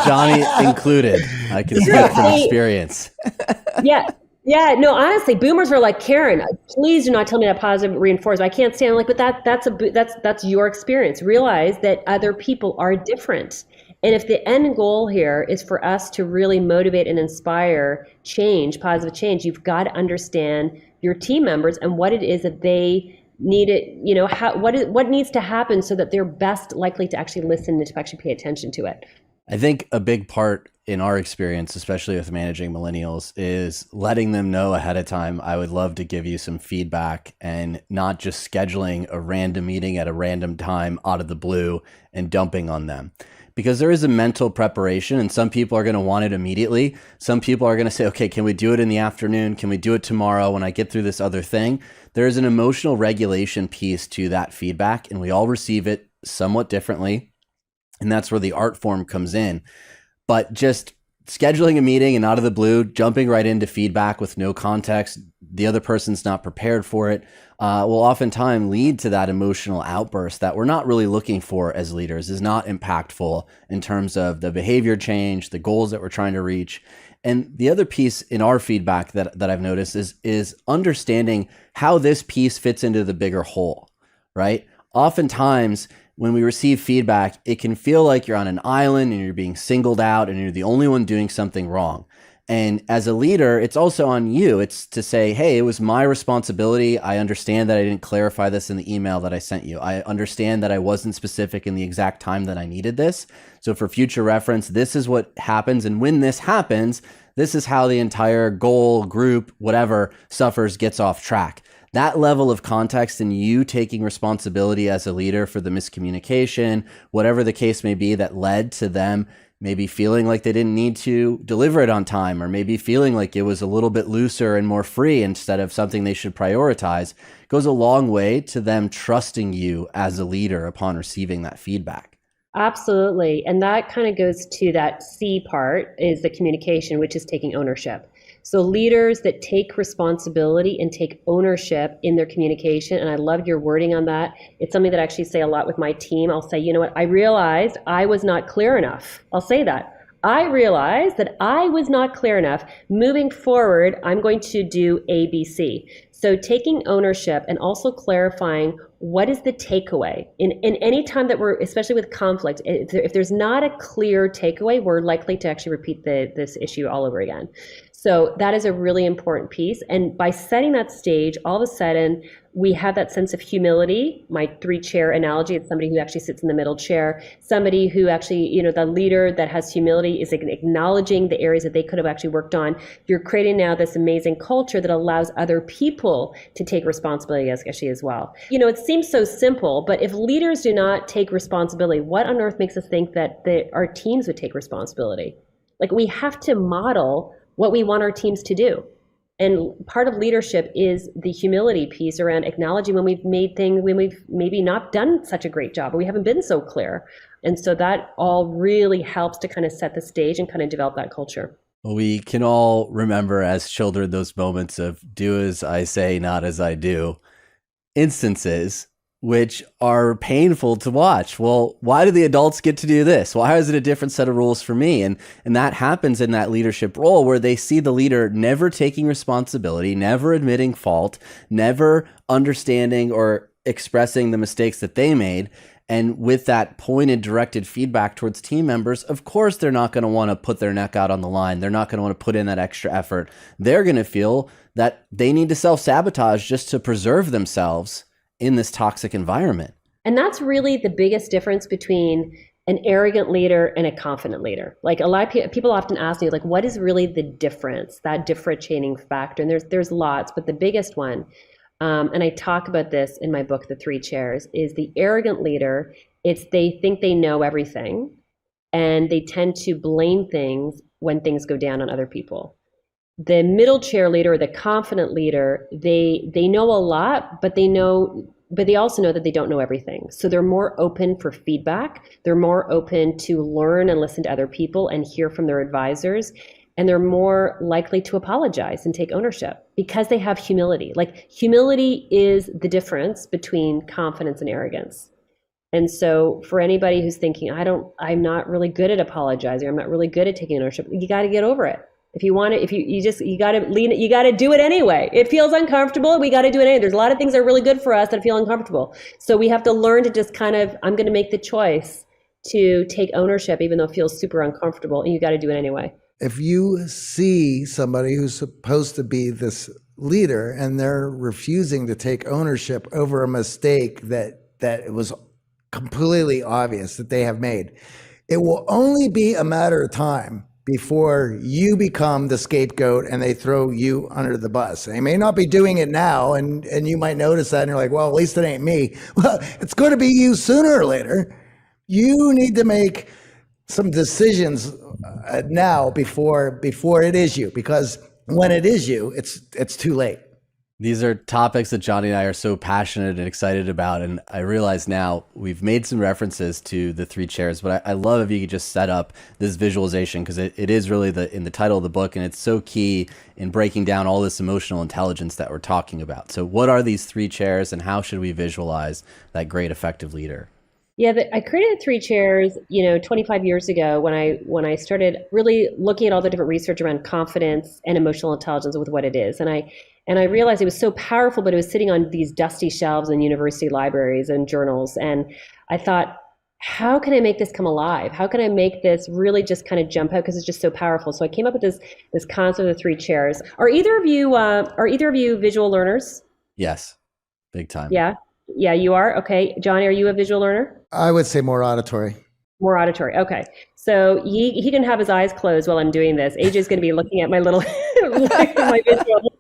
Johnny included. I can speak from experience. Yeah, no, honestly, boomers are like, Karen, please do not tell me that positive reinforcement. I can't stand it. Like, but that's your experience. Realize that other people are different. And if the end goal here is for us to really motivate and inspire change, positive change, you've got to understand your team members and what it is that they need it, what needs to happen so that they're best likely to actually listen and to actually pay attention to it. I think a big part in our experience, especially with managing millennials, is letting them know ahead of time, I would love to give you some feedback, and not just scheduling a random meeting at a random time out of the blue and dumping on them. Because there is a mental preparation, and some people are going to want it immediately. Some people are going to say, okay, can we do it in the afternoon? Can we do it tomorrow when I get through this other thing? There is an emotional regulation piece to that feedback, and we all receive it somewhat differently. And that's where the art form comes in. But just scheduling a meeting and out of the blue, jumping right into feedback with no context, the other person's not prepared for it, will oftentimes lead to that emotional outburst that we're not really looking for as leaders, is not impactful in terms of the behavior change, the goals that we're trying to reach. And the other piece in our feedback that I've noticed is understanding how this piece fits into the bigger whole, right? Oftentimes, when we receive feedback, it can feel like you're on an island and you're being singled out and you're the only one doing something wrong. And as a leader, it's also on you. It's to say, hey, it was my responsibility. I understand that I didn't clarify this in the email that I sent you. I understand that I wasn't specific in the exact time that I needed this. So for future reference, this is what happens. And when this happens, this is how the entire goal, group, whatever suffers, gets off track. That level of context and you taking responsibility as a leader for the miscommunication, whatever the case may be that led to them maybe feeling like they didn't need to deliver it on time, or maybe feeling like it was a little bit looser and more free instead of something they should prioritize, goes a long way to them trusting you as a leader upon receiving that feedback. Absolutely. And that kind of goes to that C part, is the communication, which is taking ownership. So leaders that take responsibility and take ownership in their communication, and I loved your wording on that. It's something that I actually say a lot with my team. I'll say, you know what, I realized I was not clear enough. I'll say that. I realized that I was not clear enough. Moving forward, I'm going to do A, B, C. So taking ownership and also clarifying what is the takeaway. In any time that we're, especially with conflict, if there's not a clear takeaway, we're likely to actually repeat this issue all over again. So that is a really important piece. And by setting that stage, all of a sudden, we have that sense of humility. My 3-chair analogy, it's somebody who actually sits in the middle chair, somebody who actually, the leader that has humility is acknowledging the areas that they could have actually worked on. You're creating now this amazing culture that allows other people to take responsibility as well. It seems so simple, but if leaders do not take responsibility, what on earth makes us think that our teams would take responsibility? Like, we have to model what we want our teams to do. And part of leadership is the humility piece around acknowledging when we've made things, when we've maybe not done such a great job, or we haven't been so clear. And so that all really helps to kind of set the stage and kind of develop that culture. Well, we can all remember as children those moments of do as I say, not as I do instances, which are painful to watch. Well, why do the adults get to do this? Why is it a different set of rules for me? And that happens in that leadership role where they see the leader never taking responsibility, never admitting fault, never understanding or expressing the mistakes that they made. And with that pointed, directed feedback towards team members, of course, they're not going to want to put their neck out on the line. They're not going to want to put in that extra effort. They're going to feel that they need to self-sabotage just to preserve themselves in this toxic environment. And that's really the biggest difference between an arrogant leader and a confident leader. Like a lot of people often ask me, like, what is really the difference, that differentiating factor? And there's lots, but the biggest one, and I talk about this in my book, The Three Chairs, is the arrogant leader. It's they think they know everything, and they tend to blame things when things go down on other people. The middle chair leader, or the confident leader, they know a lot, but they also know that they don't know everything. So they're more open for feedback. They're more open to learn and listen to other people and hear from their advisors. And they're more likely to apologize and take ownership because they have humility. Like, humility is the difference between confidence and arrogance. And so for anybody who's thinking, I'm not really good at apologizing, I'm not really good at taking ownership, you got to get over it. If you want to, you got to lean it, you got to do it anyway. It feels uncomfortable. We got to do it anyway. There's a lot of things that are really good for us that feel uncomfortable. So we have to learn to just kind of, I'm going to make the choice to take ownership, even though it feels super uncomfortable, and you got to do it anyway. If you see somebody who's supposed to be this leader and they're refusing to take ownership over a mistake that it was completely obvious that they have made, it will only be a matter of time before you become the scapegoat and they throw you under the bus. They may not be doing it now, and you might notice that and you're like, well, at least it ain't me. Well, it's going to be you sooner or later. You need to make some decisions now before it is you, because when it is you, it's too late. These are topics that Johnny and I are so passionate and excited about. And I realize now we've made some references to the three chairs, but I love if you could just set up this visualization, because it is really in the title of the book, and it's so key in breaking down all this emotional intelligence that we're talking about. So what are these three chairs, and how should we visualize that great effective leader? Yeah, I created the three chairs, 25 years ago when I started really looking at all the different research around confidence and emotional intelligence with what it is. And I realized it was so powerful, but it was sitting on these dusty shelves in university libraries and journals. And I thought, how can I make this come alive? How can I make this really just kind of jump out, because it's just so powerful? So I came up with this concept of the three chairs. Are either of you visual learners? Yes, big time. Yeah, you are? Okay. Johnny, are you a visual learner? I would say more auditory. More auditory. Okay. So he didn't have his eyes closed while I'm doing this. AJ's going to be looking at my little my visual.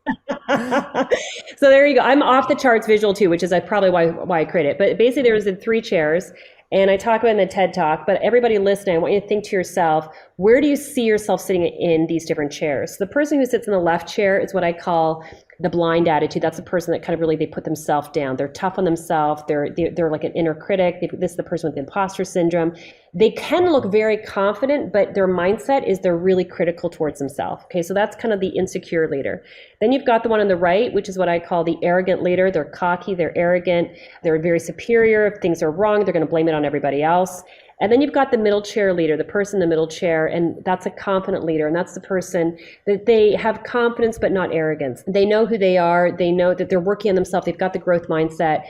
So there you go. I'm off the charts visual too, which is probably why I created it. But basically there was the three chairs, and I talk about it in the TED Talk, but everybody listening, I want you to think to yourself, where do you see yourself sitting in these different chairs? So the person who sits in the left chair is what I call the blind attitude. That's the person that kind of really, they put themselves down. They're tough on themselves. They're like an inner critic. This is the person with imposter syndrome. They can look very confident, but their mindset is they're really critical towards themselves. Okay, so that's kind of the insecure leader. Then you've got the one on the right, which is what I call the arrogant leader. They're cocky, they're arrogant, they're very superior. If things are wrong, they're going to blame it on everybody else. And then you've got the middle chair leader, the person in the middle chair, and that's a confident leader. And that's the person that they have confidence, but not arrogance. They know who they are. They know that they're working on themselves. They've got the growth mindset.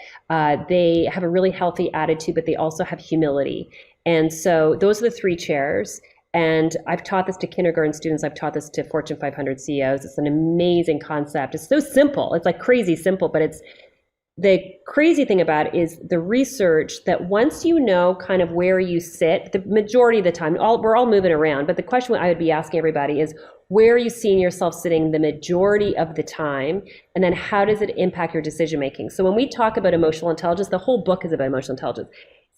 They have a really healthy attitude, but they also have humility. And so those are the three chairs. And I've taught this to kindergarten students. I've taught this to Fortune 500 CEOs. It's an amazing concept. It's so simple. It's like crazy simple, but the crazy thing about it is the research that once you know kind of where you sit, the majority of the time, we're all moving around, but the question I would be asking everybody is, where are you seeing yourself sitting the majority of the time? And then how does it impact your decision making? So when we talk about emotional intelligence, the whole book is about emotional intelligence.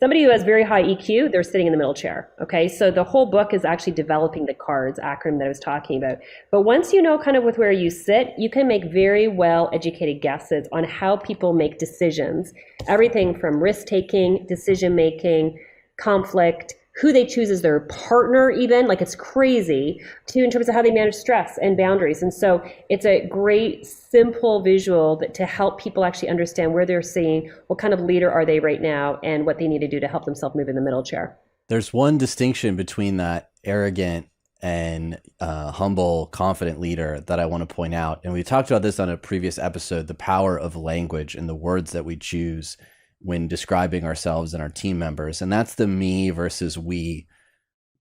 Somebody who has very high EQ, they're sitting in the middle chair. Okay, so the whole book is actually developing the CARDS acronym that I was talking about. But once you know kind of with where you sit, you can make very well educated guesses on how people make decisions. Everything from risk taking, decision making, conflict, who they choose as their partner even, like it's crazy, to in terms of how they manage stress and boundaries. And so it's a great, simple visual that to help people actually understand where they're seeing, what kind of leader are they right now, and what they need to do to help themselves move in the middle chair. There's one distinction between that arrogant and humble, confident leader that I want to point out. And we talked about this on a previous episode, the power of language and the words that we choose when describing ourselves and our team members. And that's the me versus we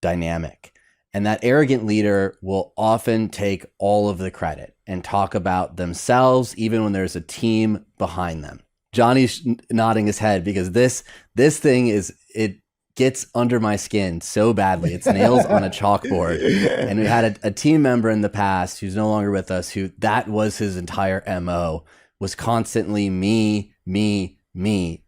dynamic. And that arrogant leader will often take all of the credit and talk about themselves, even when there's a team behind them. Johnny's nodding his head because this thing it gets under my skin so badly. It's nails on a chalkboard. And we had a team member in the past who's no longer with us, who that was his entire MO, was constantly me,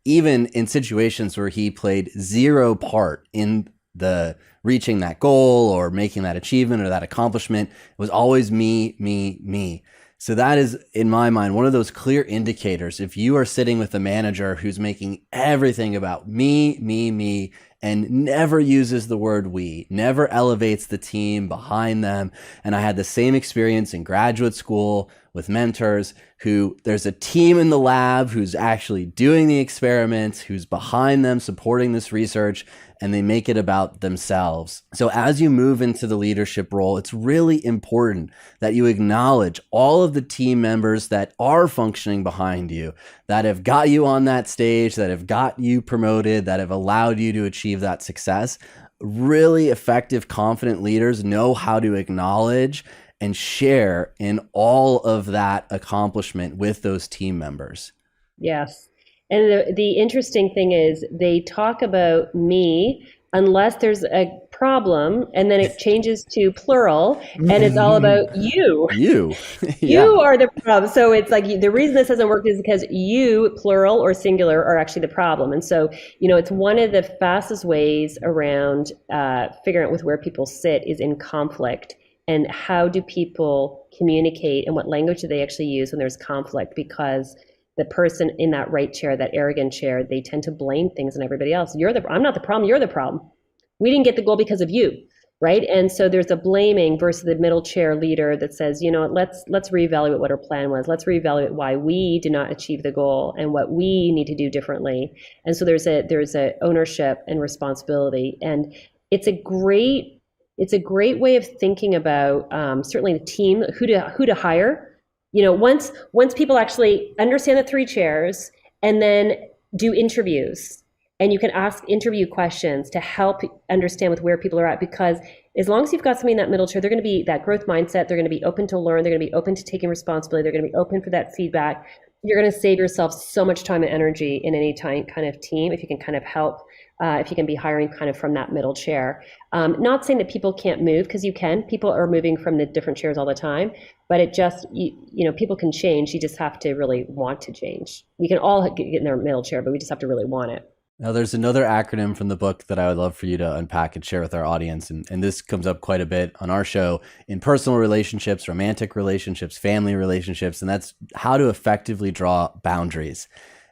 even in situations where he played zero part in the reaching that goal or making that achievement or that accomplishment. It was always me. So that is, in my mind, one of those clear indicators. If you are sitting with a manager who's making everything about me, and never uses the word we, never elevates the team behind them. And I had the same experience in graduate school with mentors who there's a team in the lab who's actually doing the experiments, who's behind them, supporting this research, and they make it about themselves. So as you move into the leadership role, it's really important that you acknowledge all of the team members that are functioning behind you, that have got you on that stage, that have got you promoted, that have allowed you to achieve that success. Really effective, confident leaders know how to acknowledge and share in all of that accomplishment with those team members. Yes. And the interesting thing is they talk about me unless there's a problem, and then it changes to plural, and it's all about you. You. You are the problem. So it's like the reason this doesn't work is because you, plural or singular, are actually the problem. And so, it's one of the fastest ways around figuring out with where people sit is in conflict. And how do people communicate and what language do they actually use when there's conflict? Because the person in that right chair, that arrogant chair, they tend to blame things on everybody else. I'm not the problem, you're the problem. We didn't get the goal because of you, right? And so there's a blaming versus the middle chair leader that says, let's reevaluate what our plan was. Let's reevaluate why we did not achieve the goal and what we need to do differently. And so there's a ownership and responsibility. And it's a great way of thinking about certainly the team, who to hire. Once people actually understand the three chairs and then do interviews, and you can ask interview questions to help understand with where people are at, because as long as you've got somebody in that middle chair, they're going to be that growth mindset. They're going to be open to learn. They're going to be open to taking responsibility. They're going to be open for that feedback. You're going to save yourself so much time and energy in any kind of team if you can kind of help. If you can be hiring kind of from that middle chair. Not saying that people can't move, because you can. People are moving from the different chairs all the time, but it just, people can change. You just have to really want to change. We can all get in their middle chair, but we just have to really want it. Now, there's another acronym from the book that I would love for you to unpack and share with our audience. And this comes up quite a bit on our show in personal relationships, romantic relationships, family relationships, and that's how to effectively draw boundaries.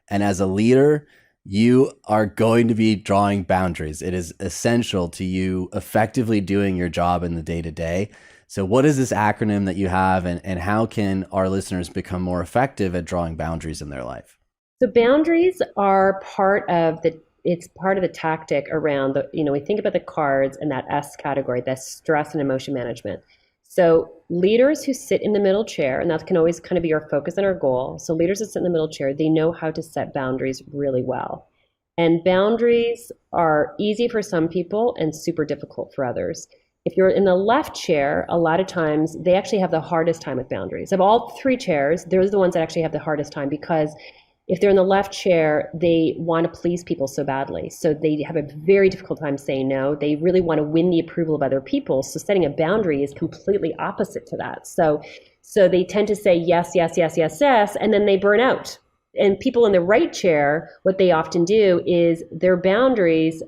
And as a leader, you are going to be drawing boundaries. It is essential to you effectively doing your job in the day-to-day. So what is this acronym that you have, and how can our listeners become more effective at drawing boundaries in their life? So boundaries are part of the tactic around we think about the cards and that S category, that's stress and emotion management. So leaders who sit in the middle chair, and that can always kind of be our focus and our goal. So leaders that sit in the middle chair, they know how to set boundaries really well. And boundaries are easy for some people and super difficult for others. If you're in the left chair, a lot of times they actually have the hardest time with boundaries. Of all three chairs, they're the ones that actually have the hardest time, because if they're in the left chair, they want to please people so badly. So they have a very difficult time saying no. They really want to win the approval of other people. So setting a boundary is completely opposite to that. So they tend to say yes, yes, yes, yes, yes, and then they burn out. And people in the right chair, what they often do is their boundaries,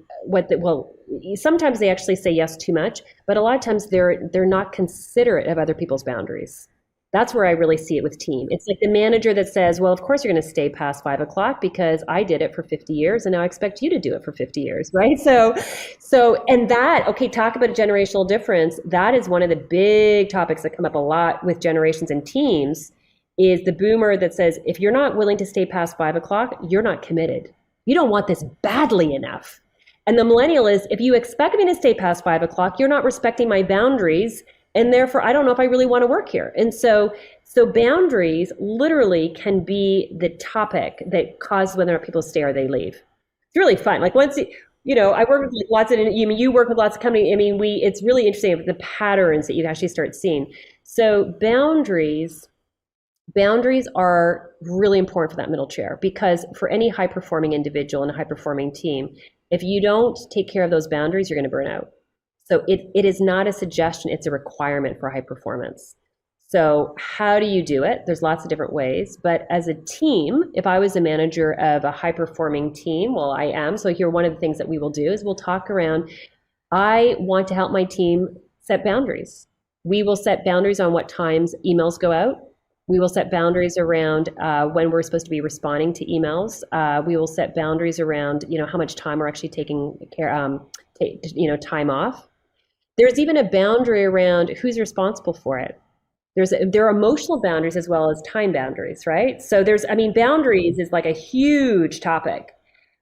sometimes they actually say yes too much, but a lot of times they're not considerate of other people's boundaries. That's where I really see it with team. It's like the manager that says, well, of course you're going to stay past 5 o'clock because I did it for 50 years and now I expect you to do it for 50 years, right? And that, okay, talk about a generational difference. That is one of the big topics that come up a lot with generations and teams, is the boomer that says, if you're not willing to stay past 5 o'clock, you're not committed. You don't want this badly enough. And the millennial is, if you expect me to stay past 5 o'clock, you're not respecting my boundaries. And therefore, I don't know if I really want to work here. And so boundaries literally can be the topic that causes whether or not people stay or they leave. It's really fun. Like once, I work with lots of, you work with lots of companies. It's really interesting the patterns that you actually start seeing. So boundaries are really important for that middle chair, because for any high performing individual and a high performing team, if you don't take care of those boundaries, you're going to burn out. So it is not a suggestion, it's a requirement for high performance. So how do you do it? There's lots of different ways, but as a team, if I was a manager of a high performing team, well, I am. So here, one of the things that we will do is we'll talk around, I want to help my team set boundaries. We will set boundaries on what times emails go out. We will set boundaries around when we're supposed to be responding to emails. We will set boundaries around, how much time we're actually taking care, time off. There's even a boundary around who's responsible for it. There are emotional boundaries as well as time boundaries, right? So boundaries is like a huge topic.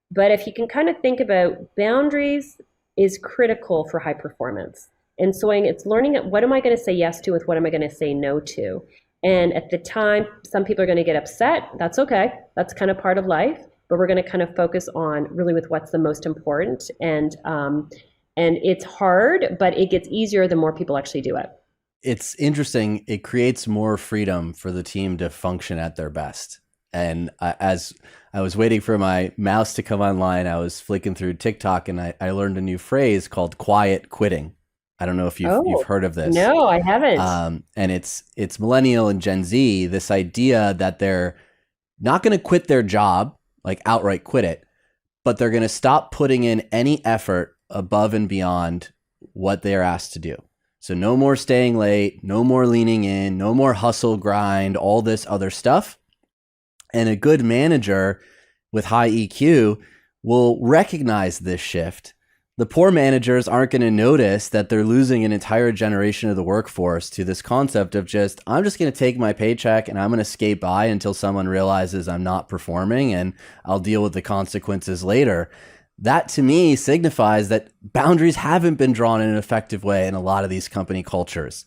But if you can kind of think about boundaries is critical for high performance. And so it's learning what am I going to say yes to with what am I going to say no to. And at the time, some people are going to get upset. That's okay. That's kind of part of life. But we're going to kind of focus on really with what's the most important. And it's hard, but it gets easier the more people actually do it. It's interesting. It creates more freedom for the team to function at their best. And as I was waiting for my mouse to come online, I was flicking through TikTok and I learned a new phrase called quiet quitting. I don't know if you've heard of this. No, I haven't. And it's millennial and Gen Z, this idea that they're not going to quit their job, like outright quit it, but they're going to stop putting in any effort above and beyond what they're asked to do. So no more staying late, no more leaning in, no more hustle grind, all this other stuff. And a good manager with high EQ will recognize this shift. The poor managers aren't going to notice that they're losing an entire generation of the workforce to this concept of I'm just going to take my paycheck and I'm going to skate by until someone realizes I'm not performing and I'll deal with the consequences later. That to me signifies that boundaries haven't been drawn in an effective way in a lot of these company cultures.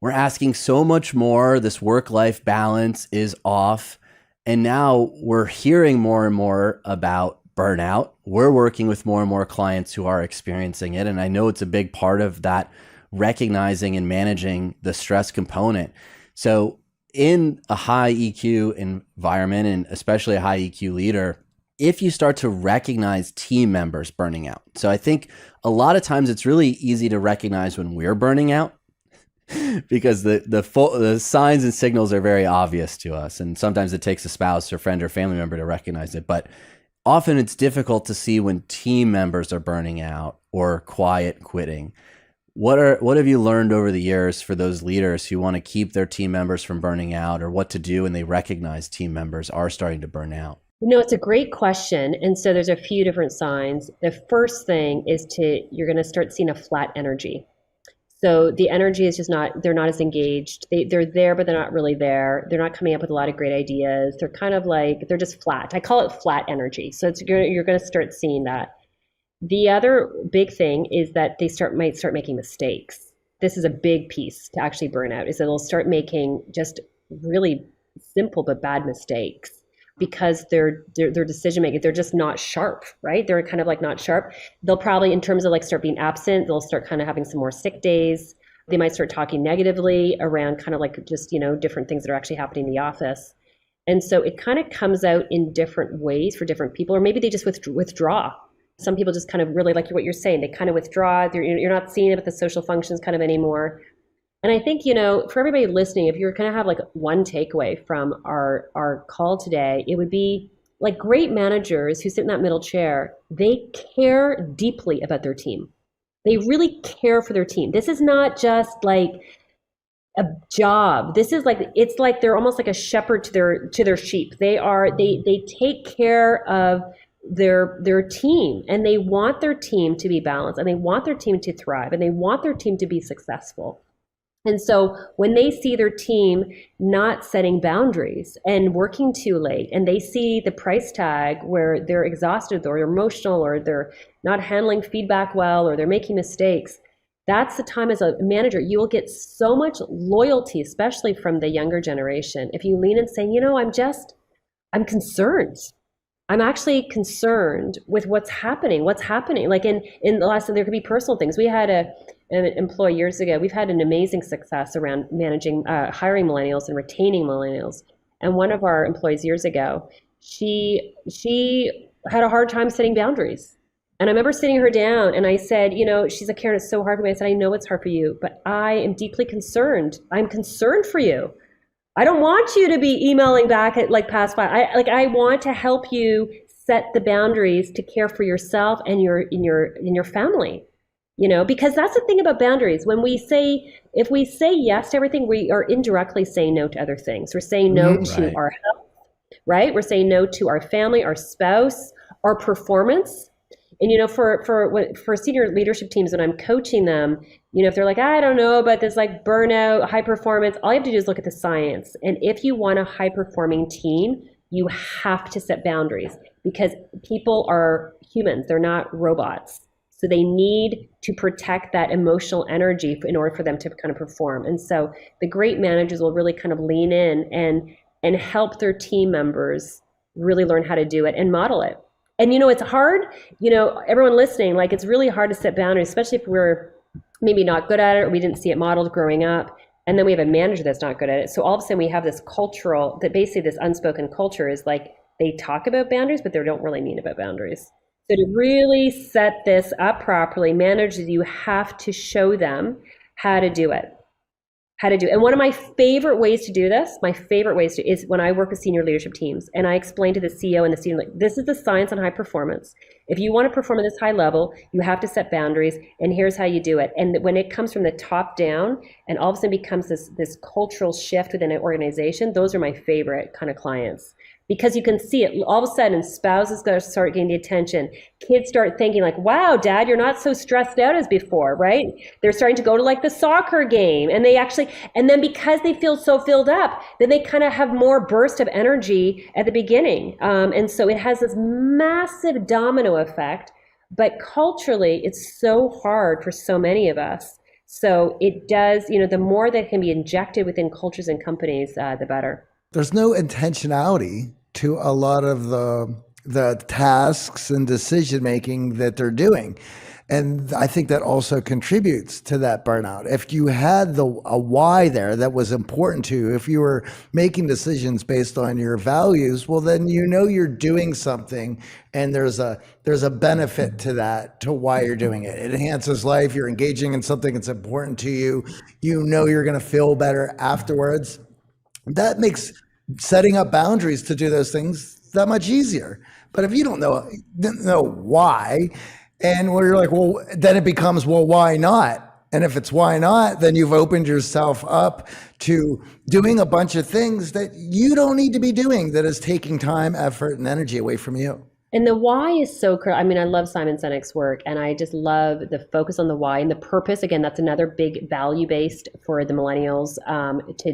We're asking so much more. This work-life balance is off. And now we're hearing more and more about burnout. We're working with more and more clients who are experiencing it. And I know it's a big part of that, recognizing and managing the stress component. So in a high EQ environment, and especially a high EQ leader, if you start to recognize team members burning out. So I think a lot of times it's really easy to recognize when we're burning out because the signs and signals are very obvious to us. And sometimes it takes a spouse or friend or family member to recognize it. But often it's difficult to see when team members are burning out or quiet quitting. What have you learned over the years for those leaders who want to keep their team members from burning out, or what to do when they recognize team members are starting to burn out? It's a great question. And so there's a few different signs. The first thing is you're going to start seeing a flat energy. So the energy is they're not as engaged. They're there, but they're not really there. They're not coming up with a lot of great ideas. They're kind of like, they're just flat. I call it flat energy. So you're going to start seeing that. The other big thing is that they might start making mistakes. This is a big piece to actually burn out, is that they'll start making just really simple but bad mistakes. Because their decision making, they're just not sharp, right? They're kind of like not sharp. They'll probably, in terms of like start being absent, they'll start kind of having some more sick days. They might start talking negatively around kind of like just, different things that are actually happening in the office. And so it kind of comes out in different ways for different people, or maybe they just withdraw. Some people just kind of really like what you're saying. They kind of withdraw. You're not seeing it at the social functions kind of anymore. And I think, for everybody listening, if you're going to have like one takeaway from our call today, it would be like great managers who sit in that middle chair, they care deeply about their team. They really care for their team. This is not just like a job. This is like, it's like they're almost like a shepherd to their sheep. They take care of their team, and they want their team to be balanced, and they want their team to thrive, and they want their team to be successful. And so when they see their team not setting boundaries and working too late, and they see the price tag where they're exhausted or they're emotional or they're not handling feedback well or they're making mistakes, that's the time as a manager, you will get so much loyalty, especially from the younger generation. If you lean and say, I'm concerned. I'm actually concerned with what's happening. Like in the last, there could be personal things. We had an employee years ago. We've had an amazing success around managing, hiring millennials and retaining millennials. And one of our employees years ago, she had a hard time setting boundaries. And I remember sitting her down and I said, she's like, Karen, it's so hard for me. I said, I know it's hard for you, but I am deeply concerned. I'm concerned for you. I don't want you to be emailing back at like past 5. I want to help you set the boundaries to care for yourself and in your family, because that's the thing about boundaries. If we say yes to everything, we are indirectly saying no to other things. We're saying no to our health, right? We're saying no to our family, our spouse, our performance. And, for senior leadership teams, when I'm coaching them, if they're like, I don't know about this, like burnout, high performance, all you have to do is look at the science. And if you want a high performing team, you have to set boundaries, because people are humans. They're not robots. So they need to protect that emotional energy in order for them to kind of perform. And so the great managers will really kind of lean in and help their team members really learn how to do it and model it. And, it's hard, everyone listening, like it's really hard to set boundaries, especially if we're maybe not good at it or we didn't see it modeled growing up. And then we have a manager that's not good at it. So all of a sudden we have this basically this unspoken culture is like they talk about boundaries, but they don't really mean about boundaries. So to really set this up properly, managers, you have to show them how to do it. And one of my favorite ways to do this, is when I work with senior leadership teams and I explain to the CEO and the senior, like, this is the science on high performance. If you want to perform at this high level, you have to set boundaries, and here's how you do it. And when it comes from the top down and all of a sudden becomes this cultural shift within an organization, those are my favorite kind of clients. Because you can see it all of a sudden, spouses got to start getting the attention. Kids start thinking like, wow, Dad, you're not so stressed out as before, right? They're starting to go to like the soccer game, and then because they feel so filled up, then they kind of have more burst of energy at the beginning. And so it has this massive domino effect, but culturally it's so hard for so many of us. So it does, the more that can be injected within cultures and companies, the better. There's no intentionality to a lot of the tasks and decision making that they're doing. And I think that also contributes to that burnout. If you had a why there that was important to you, if you were making decisions based on your values, well, then you're doing something, and there's a benefit to that, to why you're doing it. It enhances life. You're engaging in something that's important to you. You're going to feel better afterwards. That makes setting up boundaries to do those things that much easier. But if you don't know why, and where you're like, well, then it becomes, well, why not? And if it's why not, then you've opened yourself up to doing a bunch of things that you don't need to be doing, that is taking time, effort, and energy away from you. And the why is so critical. I mean, I love Simon Sinek's work, and I just love the focus on the why and the purpose. Again, that's another big value-based for the millennials.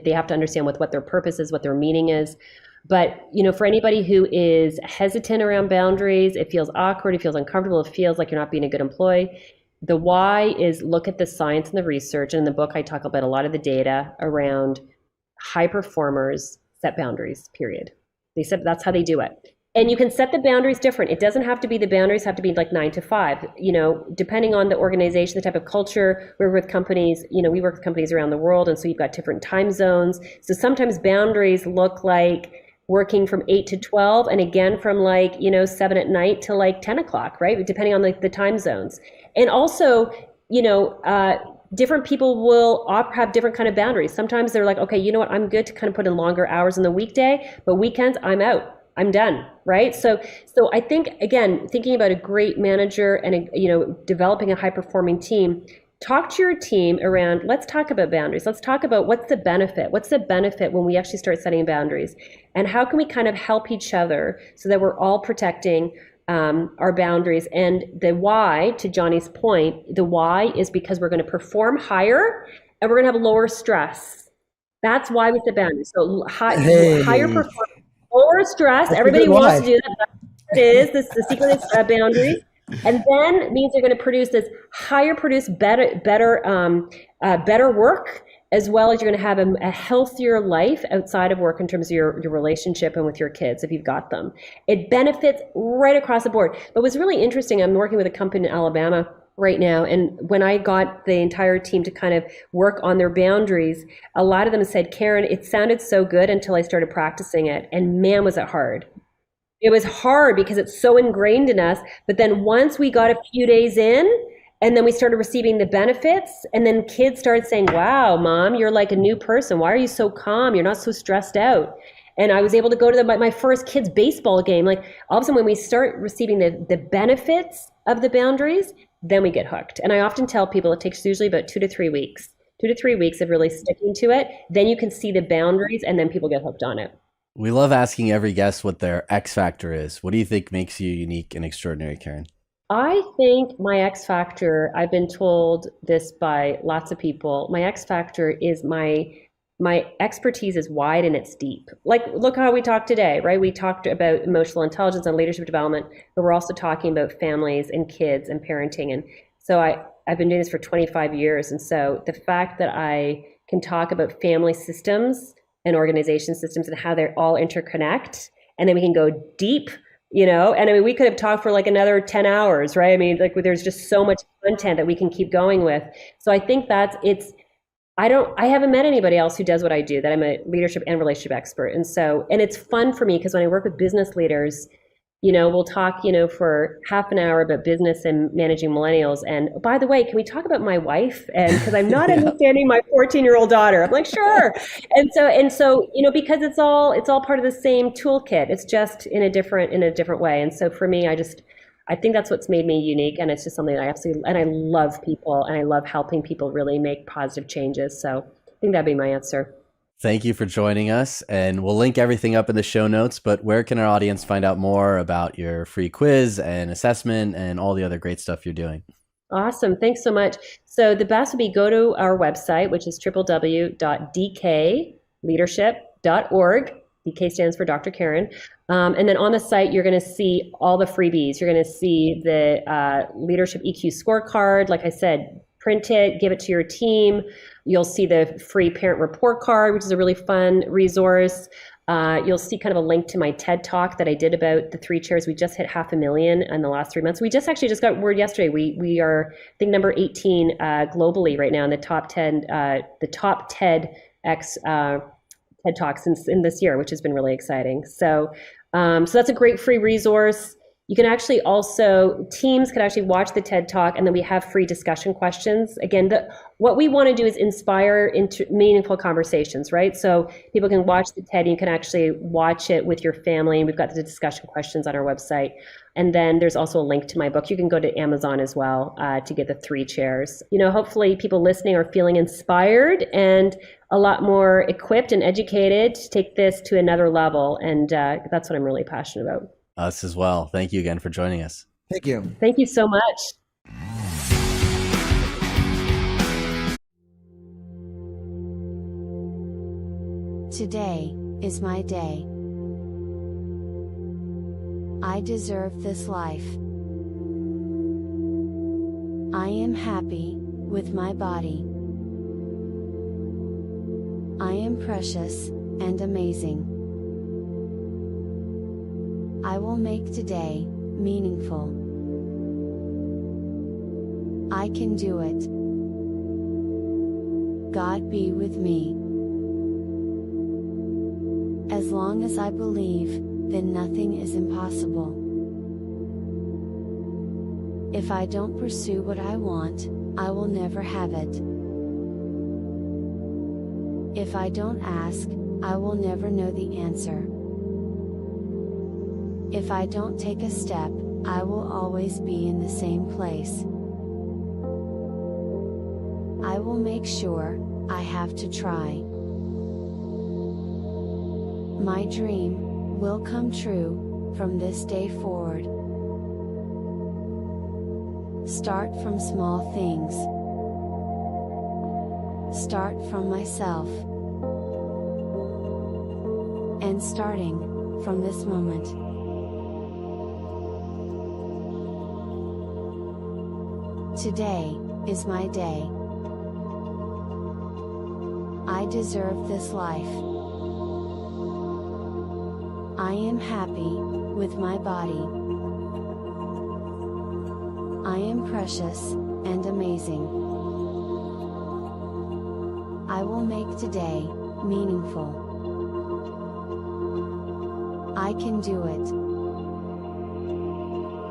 They have to understand what their purpose is, what their meaning is. But, for anybody who is hesitant around boundaries, it feels awkward, it feels uncomfortable, it feels like you're not being a good employee. The why is look at the science and the research. And in the book, I talk about a lot of the data around high performers set boundaries, period. They said that's how they do it. And you can set the boundaries different. It doesn't have to be, the boundaries have to be like 9 to 5, depending on the organization, the type of culture. We work with companies around the world. And so you've got different time zones. So sometimes boundaries look like working from 8 to 12, and again from 7 at night to 10 o'clock, right? Depending on the time zones. And also, different people will have different kind of boundaries. Sometimes they're like, okay, you know what, I'm good to kind of put in longer hours in the weekday, but weekends I'm out. I'm done, right? So I think, again, thinking about a great manager and developing a high-performing team, talk to your team around, let's talk about boundaries. Let's talk about what's the benefit. What's the benefit when we actually start setting boundaries? And how can we kind of help each other so that we're all protecting our boundaries? And the why, to Johnny's point, the why is because we're going to perform higher and we're going to have lower stress. That's why we set boundaries. So higher performance, lower stress. That's Everybody wants to do that. That's what it is. This the secret is boundaries. And then it means you're going to produce better work, as well as you're going to have a healthier life outside of work in terms of your relationship and with your kids if you've got them. It benefits right across the board. But what's really interesting, I'm working with a company in Alabama right now, and when I got the entire team to kind of work on their boundaries, a lot of them said, Karen, it sounded so good until I started practicing it, and man, was it hard. It was hard because it's so ingrained in us. But then once we got a few days in, and then we started receiving the benefits, and then kids started saying, wow, Mom, you're like a new person. Why are you so calm? You're not so stressed out. And I was able to go to my first kids' baseball game. Like, all of a sudden, when we start receiving the benefits of the boundaries, then we get hooked. And I often tell people it takes usually about 2 to 3 weeks. 2 to 3 weeks of really sticking to it. Then you can see the boundaries, and then people get hooked on it. We love asking every guest what their X factor is. What do you think makes you unique and extraordinary, Karen? I think my X factor, I've been told this by lots of people, my X factor is my expertise is wide and it's deep. Like, look how we talked today, right? We talked about emotional intelligence and leadership development, but we're also talking about families and kids and parenting. And so I've been doing this for 25 years. And so the fact that I can talk about family systems and organization systems and how they all interconnect, and then we can go deep, and I mean, we could have talked for like another 10 hours, right? I mean, like, there's just so much content that we can keep going with. So I think I haven't met anybody else who does what I do, that I'm a leadership and relationship expert. And it's fun for me because when I work with business leaders, we'll talk, for half an hour about business and managing millennials. And by the way, can we talk about my wife? And because I'm not understanding my 14-year-old daughter, I'm like, sure. And so, because it's all part of the same toolkit. It's just in a different way. And so for me, I think that's what's made me unique. And it's just something that I absolutely, and I love people and I love helping people really make positive changes. So I think that'd be my answer. Thank you for joining us, and we'll link everything up in the show notes, but where can our audience find out more about your free quiz and assessment and all the other great stuff you're doing? Awesome. Thanks so much. So the best would be go to our website, which is www.dkleadership.org. DK stands for Dr. Karen. And then on the site, you're going to see all the freebies. You're going to see the Leadership EQ scorecard. Like I said, print it, give it to your team. You'll see the free parent report card, which is a really fun resource. You'll see kind of a link to my TED Talk that I did about the 3 chairs. We just hit 500,000 in the last 3 months. We just got word yesterday. We are, I think, number 18 globally right now in the top 10, the top TEDx TED Talks in this year, which has been really exciting. So that's a great free resource. You can actually teams can actually watch the TED Talk, and then we have free discussion questions. Again, what we want to do is inspire into meaningful conversations, right? So people can watch the TED, and you can actually watch it with your family. And we've got the discussion questions on our website. And then there's also a link to my book. You can go to Amazon as well to get the 3 chairs. Hopefully people listening are feeling inspired and a lot more equipped and educated to take this to another level. And that's what I'm really passionate about. Us as well. Thank you again for joining us. Thank you. Thank you so much. Today is my day. I deserve this life. I am happy with my body. I am precious and amazing. I will make today meaningful. I can do it. God be with me. As long as I believe, then nothing is impossible. If I don't pursue what I want, I will never have it. If I don't ask, I will never know the answer. If I don't take a step, I will always be in the same place. I will make sure I have to try. My dream will come true from this day forward. Start from small things. Start from myself. And starting from this moment. Today is my day. I deserve this life. I am happy with my body. I am precious and amazing. I will make today meaningful. I can do it.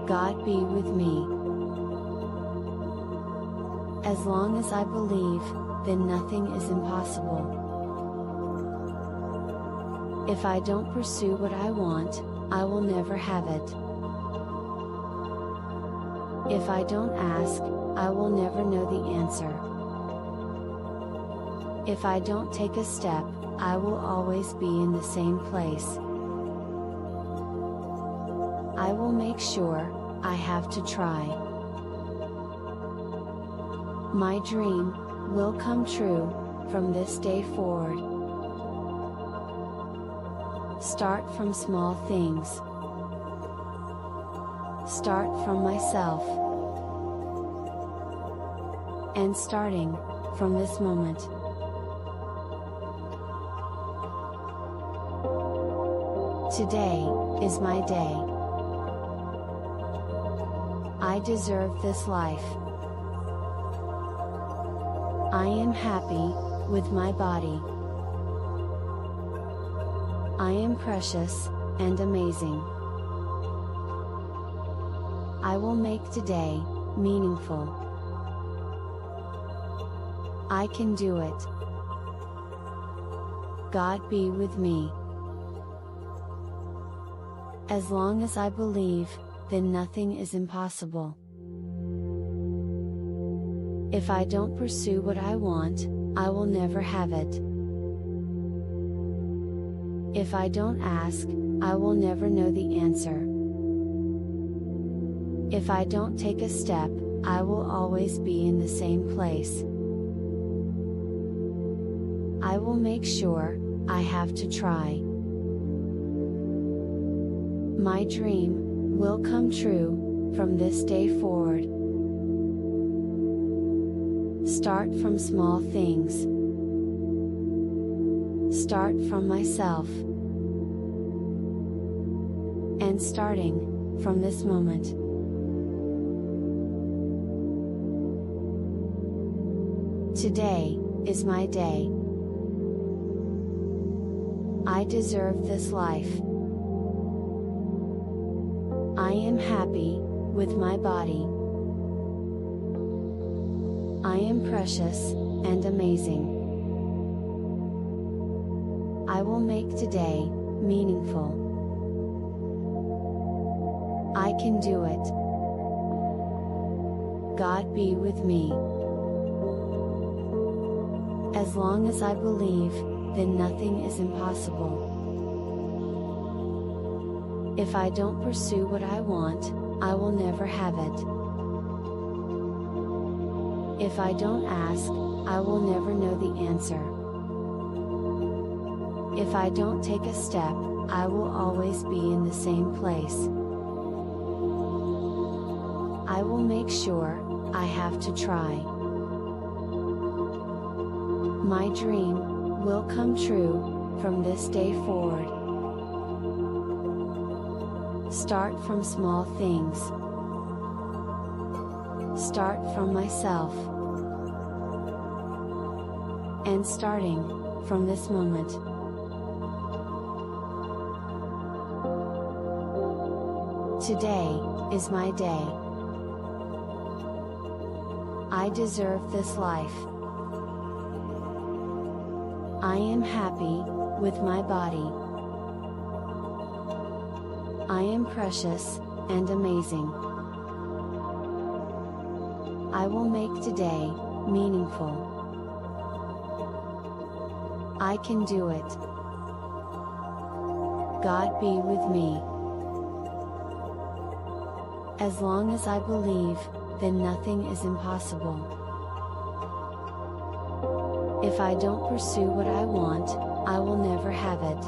God be with me. As long as I believe, then nothing is impossible. If I don't pursue what I want, I will never have it. If I don't ask, I will never know the answer. If I don't take a step, I will always be in the same place. I will make sure I have to try. My dream will come true from this day forward. Start from small things. Start from myself. And starting from this moment. Today is my day. I deserve this life. I am happy with my body. I am precious and amazing. I will make today meaningful. I can do it. God be with me. As long as I believe, then nothing is impossible. If I don't pursue what I want, I will never have it. If I don't ask, I will never know the answer. If I don't take a step, I will always be in the same place. I will make sure I have to try. My dream will come true from this day forward. Start from small things. Start from myself. And starting from this moment. Today is my day. I deserve this life. I am happy with my body. I am precious and amazing. I will make today meaningful. I can do it. God be with me. As long as I believe, then nothing is impossible. If I don't pursue what I want, I will never have it. If I don't ask, I will never know the answer. If I don't take a step, I will always be in the same place. I will make sure I have to try. My dream will come true from this day forward. Start from small things. Start from myself. And starting from this moment. Today is my day. I deserve this life. I am happy with my body. I am precious and amazing. I will make today meaningful. I can do it. God be with me. As long as I believe, then nothing is impossible. If I don't pursue what I want, I will never have it.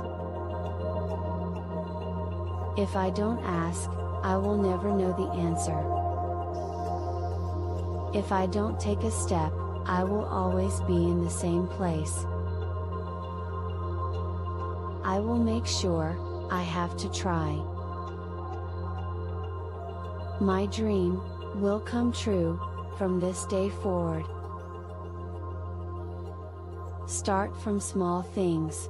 If I don't ask, I will never know the answer. If I don't take a step, I will always be in the same place. I will make sure I have to try. My dream will come true from this day forward. Start from small things.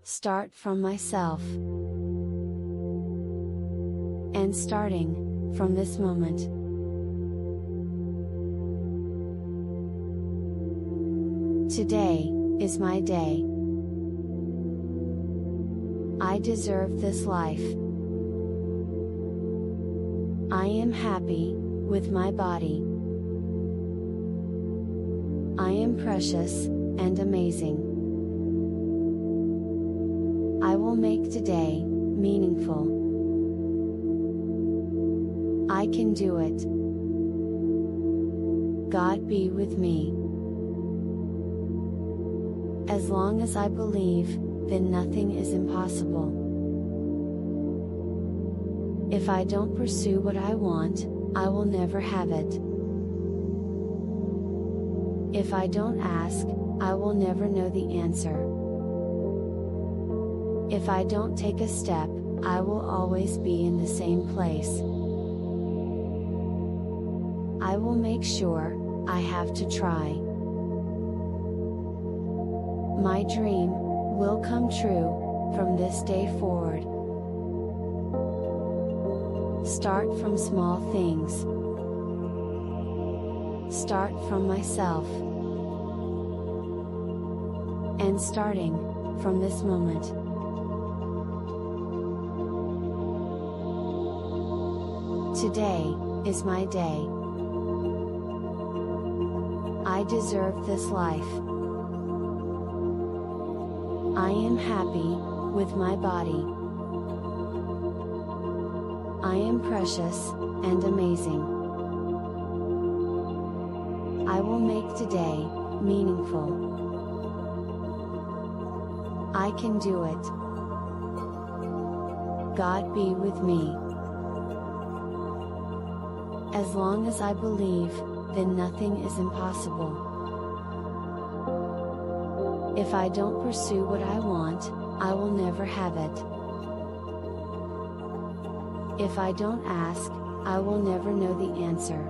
Start from myself. And starting from this moment. Today is my day. I deserve this life. I am happy with my body. I am precious and amazing. I will make today meaningful. I can do it. God be with me. As long as I believe, then nothing is impossible. If I don't pursue what I want, I will never have it. If I don't ask, I will never know the answer. If I don't take a step, I will always be in the same place. I will make sure I have to try. My dream will come true from this day forward. Start from small things. Start from myself. And starting from this moment. Today is my day. I deserve this life. I am happy with my body. I am precious and amazing. I will make today meaningful. I can do it. God be with me. As long as I believe, then nothing is impossible. If I don't pursue what I want, I will never have it. If I don't ask, I will never know the answer.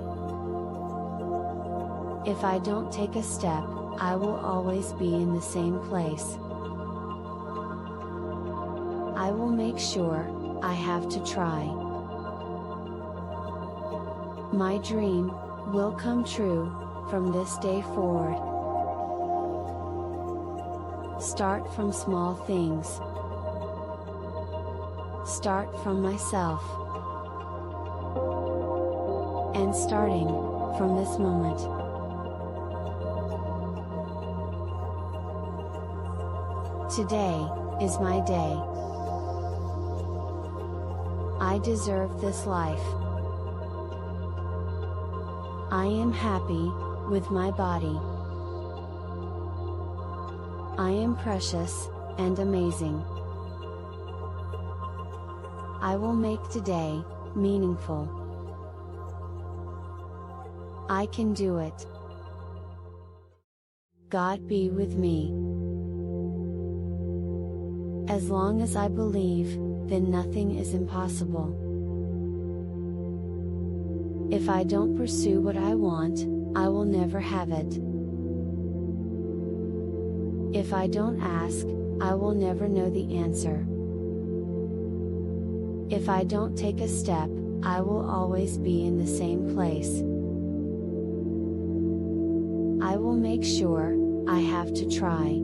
If I don't take a step, I will always be in the same place. I will make sure I have to try. My dream will come true from this day forward. Start from small things. Start from myself. And starting from this moment. Today is my day. I deserve this life. I am happy with my body. I am precious and amazing. I will make today meaningful. I can do it. God be with me. As long as I believe, then nothing is impossible. If I don't pursue what I want, I will never have it. If I don't ask, I will never know the answer. If I don't take a step, I will always be in the same place. I will make sure I have to try.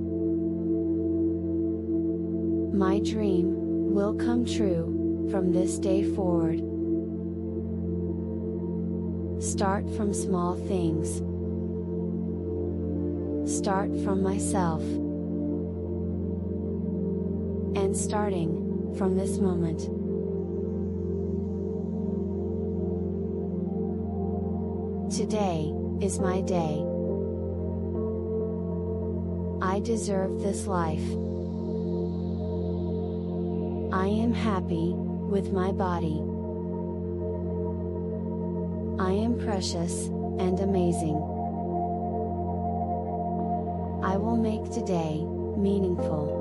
My dream will come true from this day forward. Start from small things. Start from myself. And starting from this moment. Today is my day. I deserve this life. I am happy with my body. I am precious and amazing. I will make today meaningful.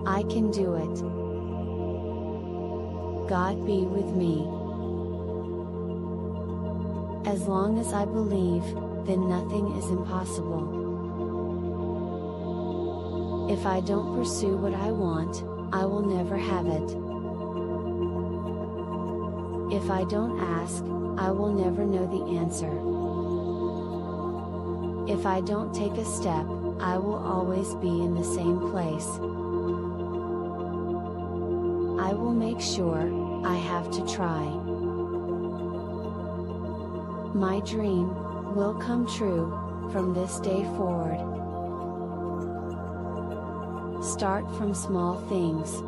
I can do it. God be with me. As long as I believe, then nothing is impossible. If I don't pursue what I want, I will never have it. If I don't ask, I will never know the answer. If I don't take a step, I will always be in the same place. I will make sure I have to try. My dream will come true from this day forward. Start from small things.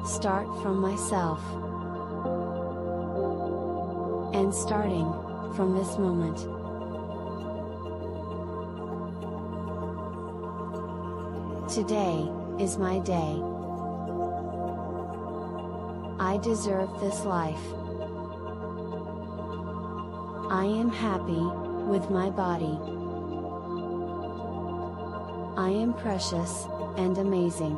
Start from myself. And starting from this moment. Today is my day. I deserve this life. I am happy with my body. I am precious and amazing.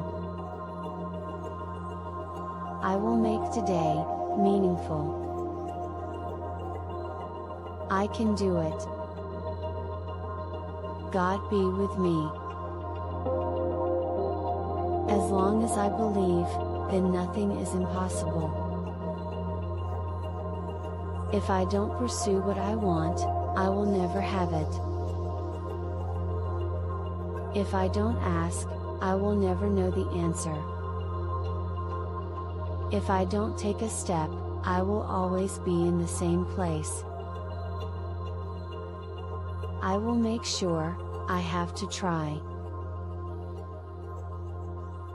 I will make today meaningful. I can do it. God be with me. As long as I believe, then nothing is impossible. If I don't pursue what I want, I will never have it. If I don't ask, I will never know the answer. If I don't take a step, I will always be in the same place. I will make sure I have to try.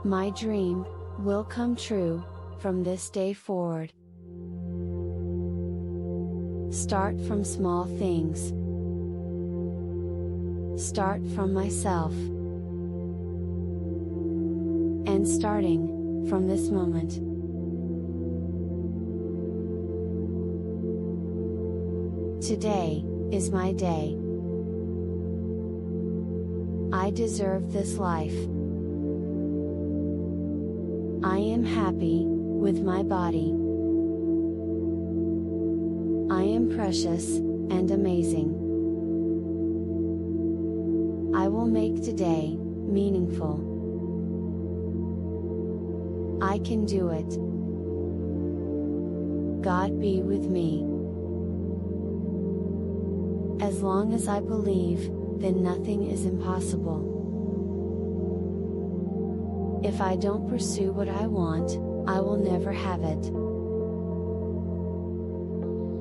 My dream will come true from this day forward. Start from small things. Start from myself. And starting from this moment. Today is my day. I deserve this life. I am happy with my body. I am precious and amazing. I will make today meaningful. I can do it. God be with me. As long as I believe, then nothing is impossible. If I don't pursue what I want, I will never have it.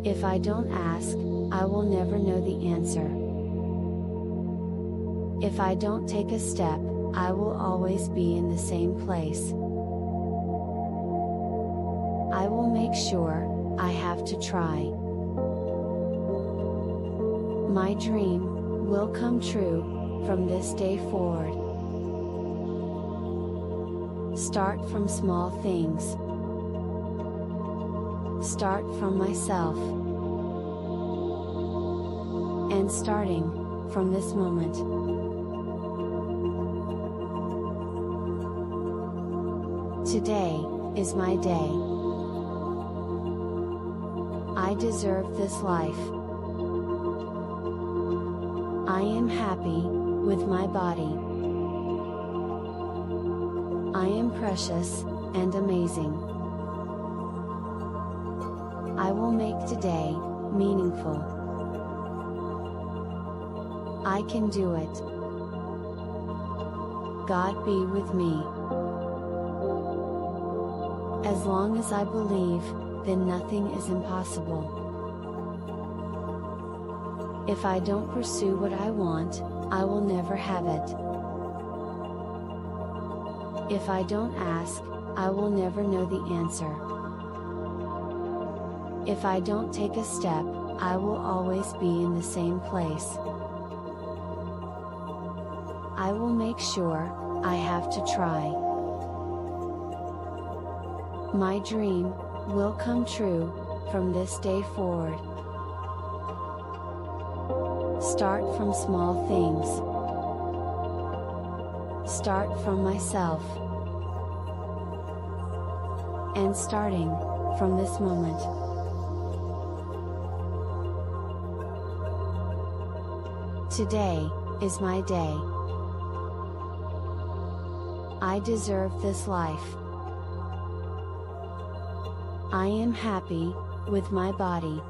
If I don't ask, I will never know the answer. If I don't take a step, I will always be in the same place. I will make sure I have to try. My dream will come true from this day forward. Start from small things. Start from myself. And starting from this moment. Today is my day. I deserve this life. I am happy with my body. I am precious and amazing. I will make today meaningful. I can do it. God be with me. As long as I believe, then nothing is impossible. If I don't pursue what I want, I will never have it. If I don't ask, I will never know the answer. If I don't take a step, I will always be in the same place. I will make sure I have to try. My dream will come true from this day forward. Start from small things. Start from myself. And starting from this moment. Today is my day. I deserve this life. I am happy with my body.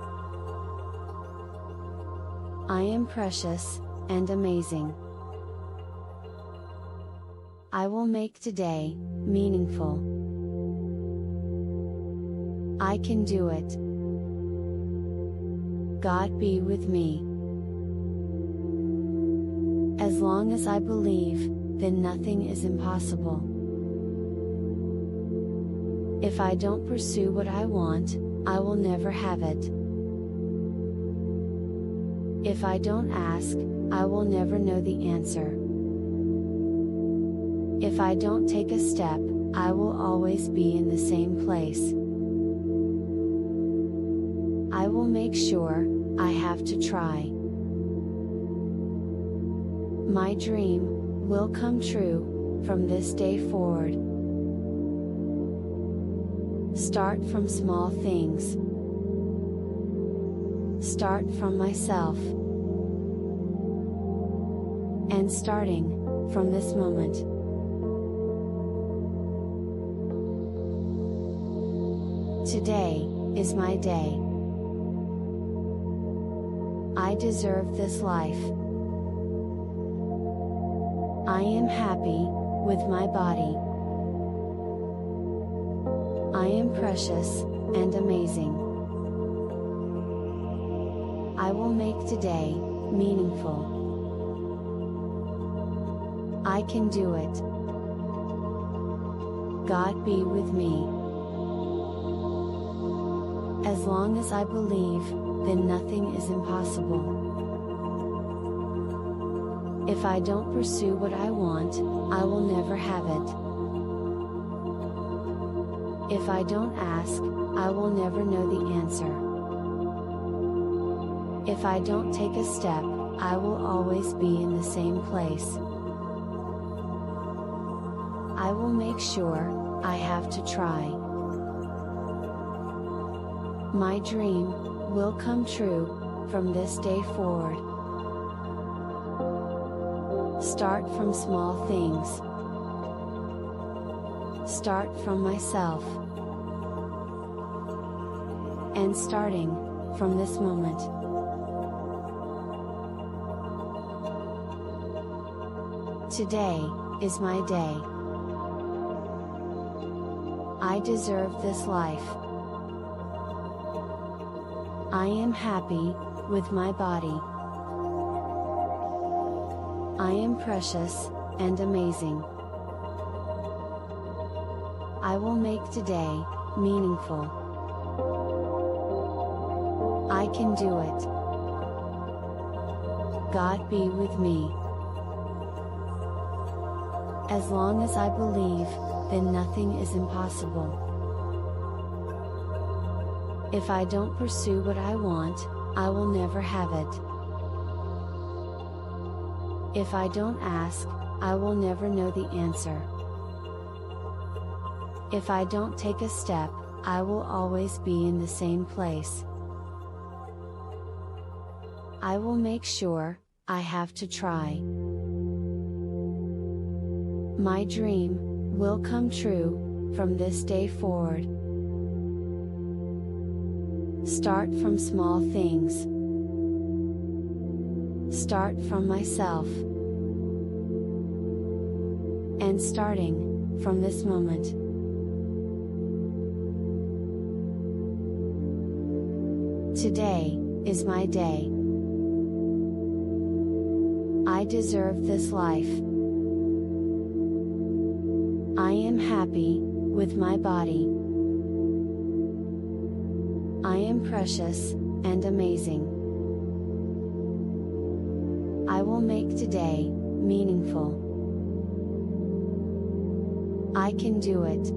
I am precious and amazing. I will make today meaningful. I can do it. God be with me. As long as I believe, then nothing is impossible. If I don't pursue what I want, I will never have it. If I don't ask, I will never know the answer. If I don't take a step, I will always be in the same place. I will make sure I have to try. My dream will come true from this day forward. Start from small things. Start from myself. And starting from this moment. Today is my day. I deserve this life. I am happy with my body. I am precious and amazing. I will make today meaningful. I can do it. God be with me. As long as I believe, then nothing is impossible. If I don't pursue what I want, I will never have it. If I don't ask, I will never know the answer. If I don't take a step, I will always be in the same place. I will make sure I have to try. My dream will come true from this day forward. Start from small things. Start from myself. And starting from this moment. Today is my day. I deserve this life. I am happy with my body. I am precious and amazing. I will make today meaningful. I can do it. God be with me. As long as I believe, then nothing is impossible. If I don't pursue what I want, I will never have it. If I don't ask, I will never know the answer. If I don't take a step, I will always be in the same place. I will make sure I have to try. My dream will come true from this day forward. Start from small things. Start from myself. And starting from this moment. Today is my day. I deserve this life. I am happy with my body. I am precious and amazing. I will make today meaningful. I can do it.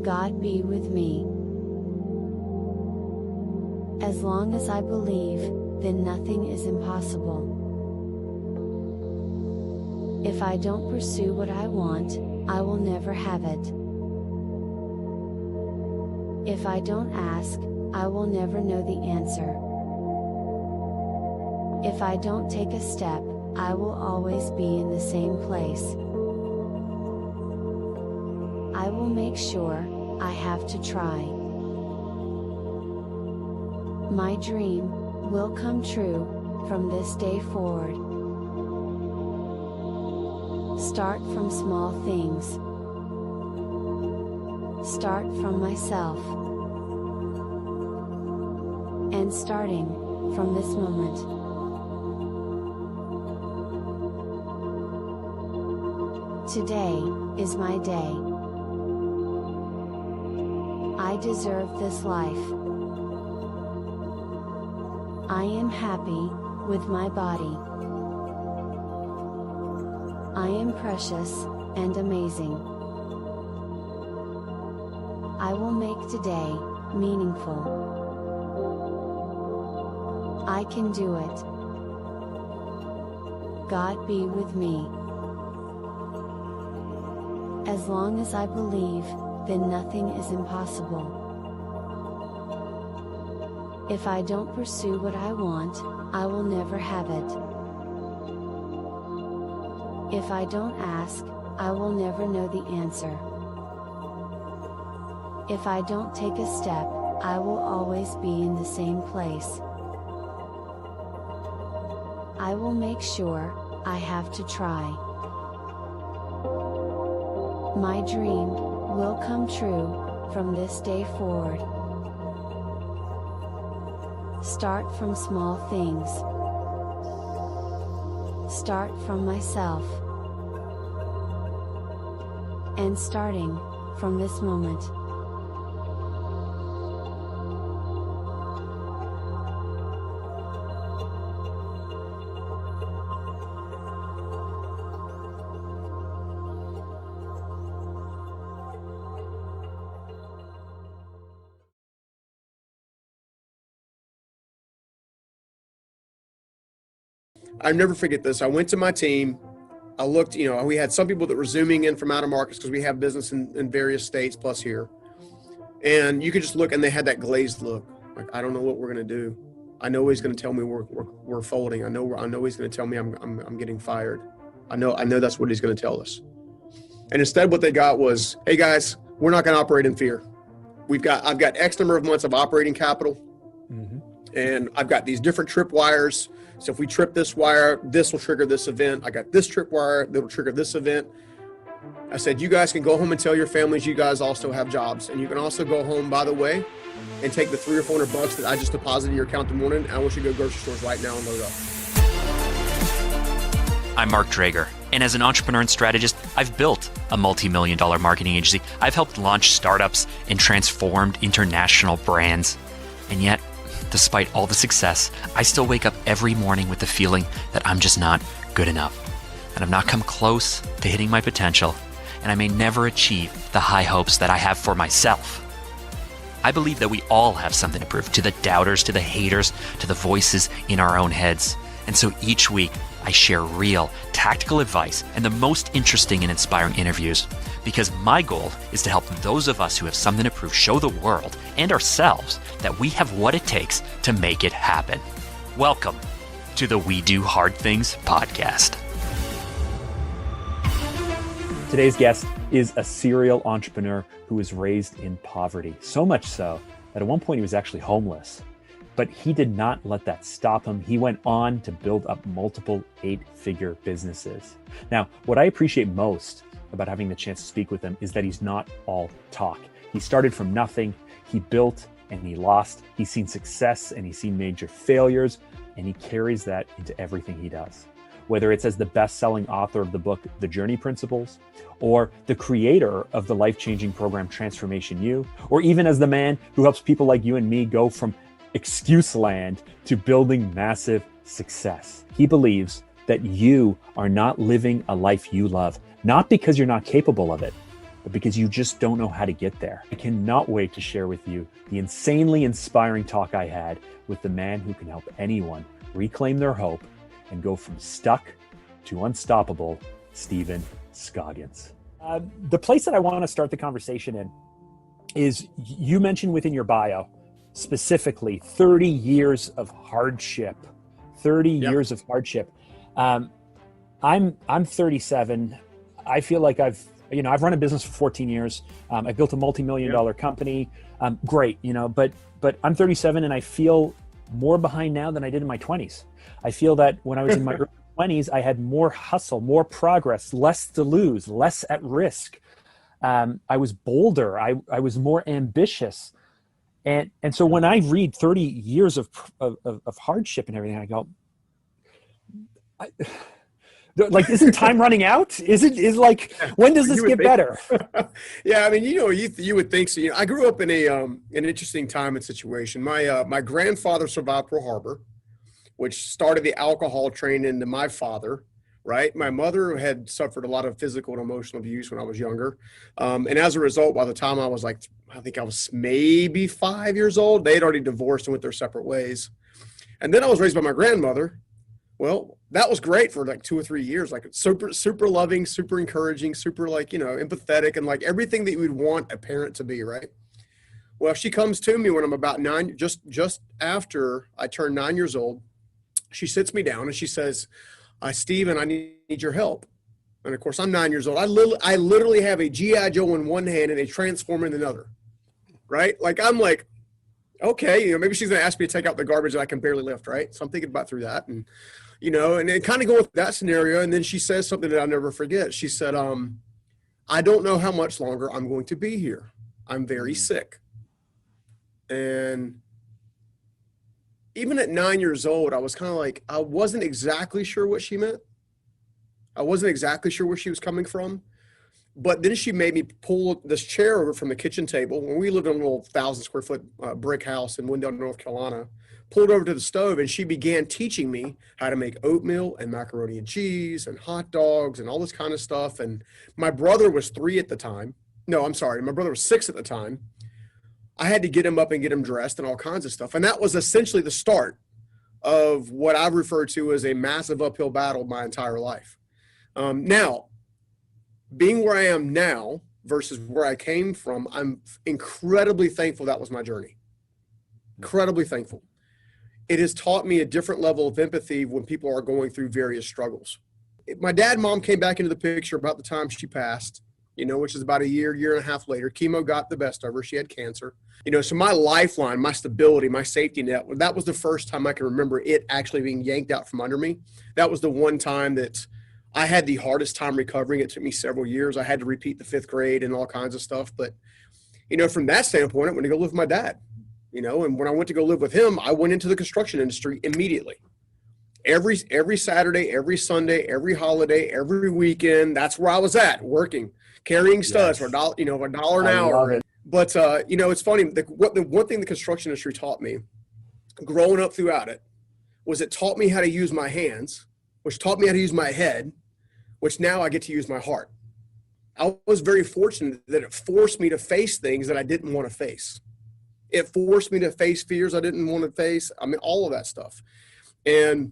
God be with me. As long as I believe, then nothing is impossible. If I don't pursue what I want, I will never have it. If I don't ask, I will never know the answer. If I don't take a step, I will always be in the same place. I will make sure I have to try. My dream will come true from this day forward. Start from small things. Start from myself. And starting from this moment. Today is my day. I deserve this life. I am happy with my body. I am precious and amazing. I will make today meaningful. I can do it. God be with me. As long as I believe, then nothing is impossible. If I don't pursue what I want, I will never have it. If I don't ask, I will never know the answer. If I don't take a step, I will always be in the same place. I will make sure I have to try. My dream will come true from this day forward. Start from small things. Start from myself. And starting from this moment. I'll never forget this. I went to my team. I looked, we had some people that were zooming in from out of markets because we have business in various states plus here. And you could just look and they had that glazed look. Like, I don't know what we're going to do. I know he's going to tell me we're folding. I know he's going to tell me I'm getting fired. I know that's what he's going to tell us. And instead what they got was, hey guys, we're not going to operate in fear. I've got X number of months of operating capital. Mm-hmm. And I've got these different tripwires. So if we trip this wire, this will trigger this event. I got this tripwire that'll trigger this event. I said, you guys can go home and tell your families you guys also have jobs. And you can also go home, by the way, and take the $300 or $400 that I just deposited in your account in the morning. I want you to go grocery stores right now and load up. I'm Mark Drager, and as an entrepreneur and strategist, I've built a multi-million-dollar marketing agency. I've helped launch startups and transformed international brands. And yet, despite all the success, I still wake up every morning with the feeling that I'm just not good enough, that I've not come close to hitting my potential, and I may never achieve the high hopes that I have for myself. I believe that we all have something to prove to the doubters, to the haters, to the voices in our own heads. And so each week, I share real, tactical advice and the most interesting and inspiring interviews, because my goal is to help those of us who have something to prove show the world and ourselves that we have what it takes to make it happen. Welcome to the We Do Hard Things podcast. Today's guest is a serial entrepreneur who was raised in poverty, so much so that at one point he was actually homeless. But he did not let that stop him. He went on to build up multiple 8-figure businesses. Now, what I appreciate most about having the chance to speak with him is that he's not all talk. He started from nothing, he built and he lost, he's seen success and he's seen major failures, and he carries that into everything he does. Whether it's as the best-selling author of the book, The Journey Principles, or the creator of the life-changing program, Transformation U, or even as the man who helps people like you and me go from excuse land to building massive success. He believes that you are not living a life you love, not because you're not capable of it, but because you just don't know how to get there. I cannot wait to share with you the insanely inspiring talk I had with the man who can help anyone reclaim their hope and go from stuck to unstoppable, Stephen Scoggins. The place that I want to start the conversation in is, you mentioned within your bio, specifically 30 years of hardship. 30 years of hardship. I'm 37. I feel like I've run a business for 14 years. I built a multi-million-dollar company. Great, but I'm 37 and I feel more behind now than I did in my 20s. I feel that when I was in my early 20s, I had more hustle, more progress, less to lose, less at risk. I was bolder. I was more ambitious. And so when I read 30 years of hardship and everything, I go, like, isn't time running out? When does this get better? Yeah, I mean, you would think so. I grew up in an interesting time and situation. My grandfather survived Pearl Harbor, which started the alcohol train into my father. Right, my mother had suffered a lot of physical and emotional abuse when I was younger, and as a result, by the time I was I think I was maybe 5 years old, they had already divorced and went their separate ways. And then I was raised by my grandmother. Well, that was great for like 2 or 3 years, like super loving, super encouraging, super empathetic, and like everything that you would want a parent to be, right? Well, she comes to me when I'm about 9, just after I turned 9 years old. She sits me down and she says, Stephen, I need your help. And of course, I'm 9 years old. I literally have a G.I. Joe in one hand and a Transformer in another, right? Like, I'm like, okay, maybe she's going to ask me to take out the garbage that I can barely lift, right? So I'm thinking about through that. And, and then kind of go with that scenario. And then she says something that I'll never forget. She said, I don't know how much longer I'm going to be here. I'm very sick. And even at 9 years old, I was kind of like, I wasn't exactly sure what she meant. I wasn't exactly sure where she was coming from. But then she made me pull this chair over from the kitchen table. When we lived in a little 1,000 square foot brick house in Wendell, North Carolina, pulled over to the stove, and she began teaching me how to make oatmeal and macaroni and cheese and hot dogs and all this kind of stuff. And my brother was 3 at the time. No, I'm sorry. My brother was 6 at the time. I had to get him up and get him dressed and all kinds of stuff. And that was essentially the start of what I've referred to as a massive uphill battle my entire life. Now, being where I am now versus where I came from, I'm incredibly thankful that was my journey. Incredibly thankful. It has taught me a different level of empathy when people are going through various struggles. My dad and mom came back into the picture about the time she passed, which is about a year and a half later. Chemo got the best of her. She had cancer. So my lifeline, my stability, my safety net, that was the first time I can remember it actually being yanked out from under me. That was the one time that I had the hardest time recovering. It took me several years. I had to repeat the 5th grade and all kinds of stuff. But, from that standpoint, I went to go live with my dad, and when I went to go live with him, I went into the construction industry immediately. Every Saturday, every Sunday, every holiday, every weekend, that's where I was at, working, carrying studs for $1 an hour. But, it's funny. The one thing the construction industry taught me growing up throughout it was it taught me how to use my hands, which taught me how to use my head, which now I get to use my heart. I was very fortunate that it forced me to face things that I didn't want to face. It forced me to face fears I didn't want to face. I mean, all of that stuff. And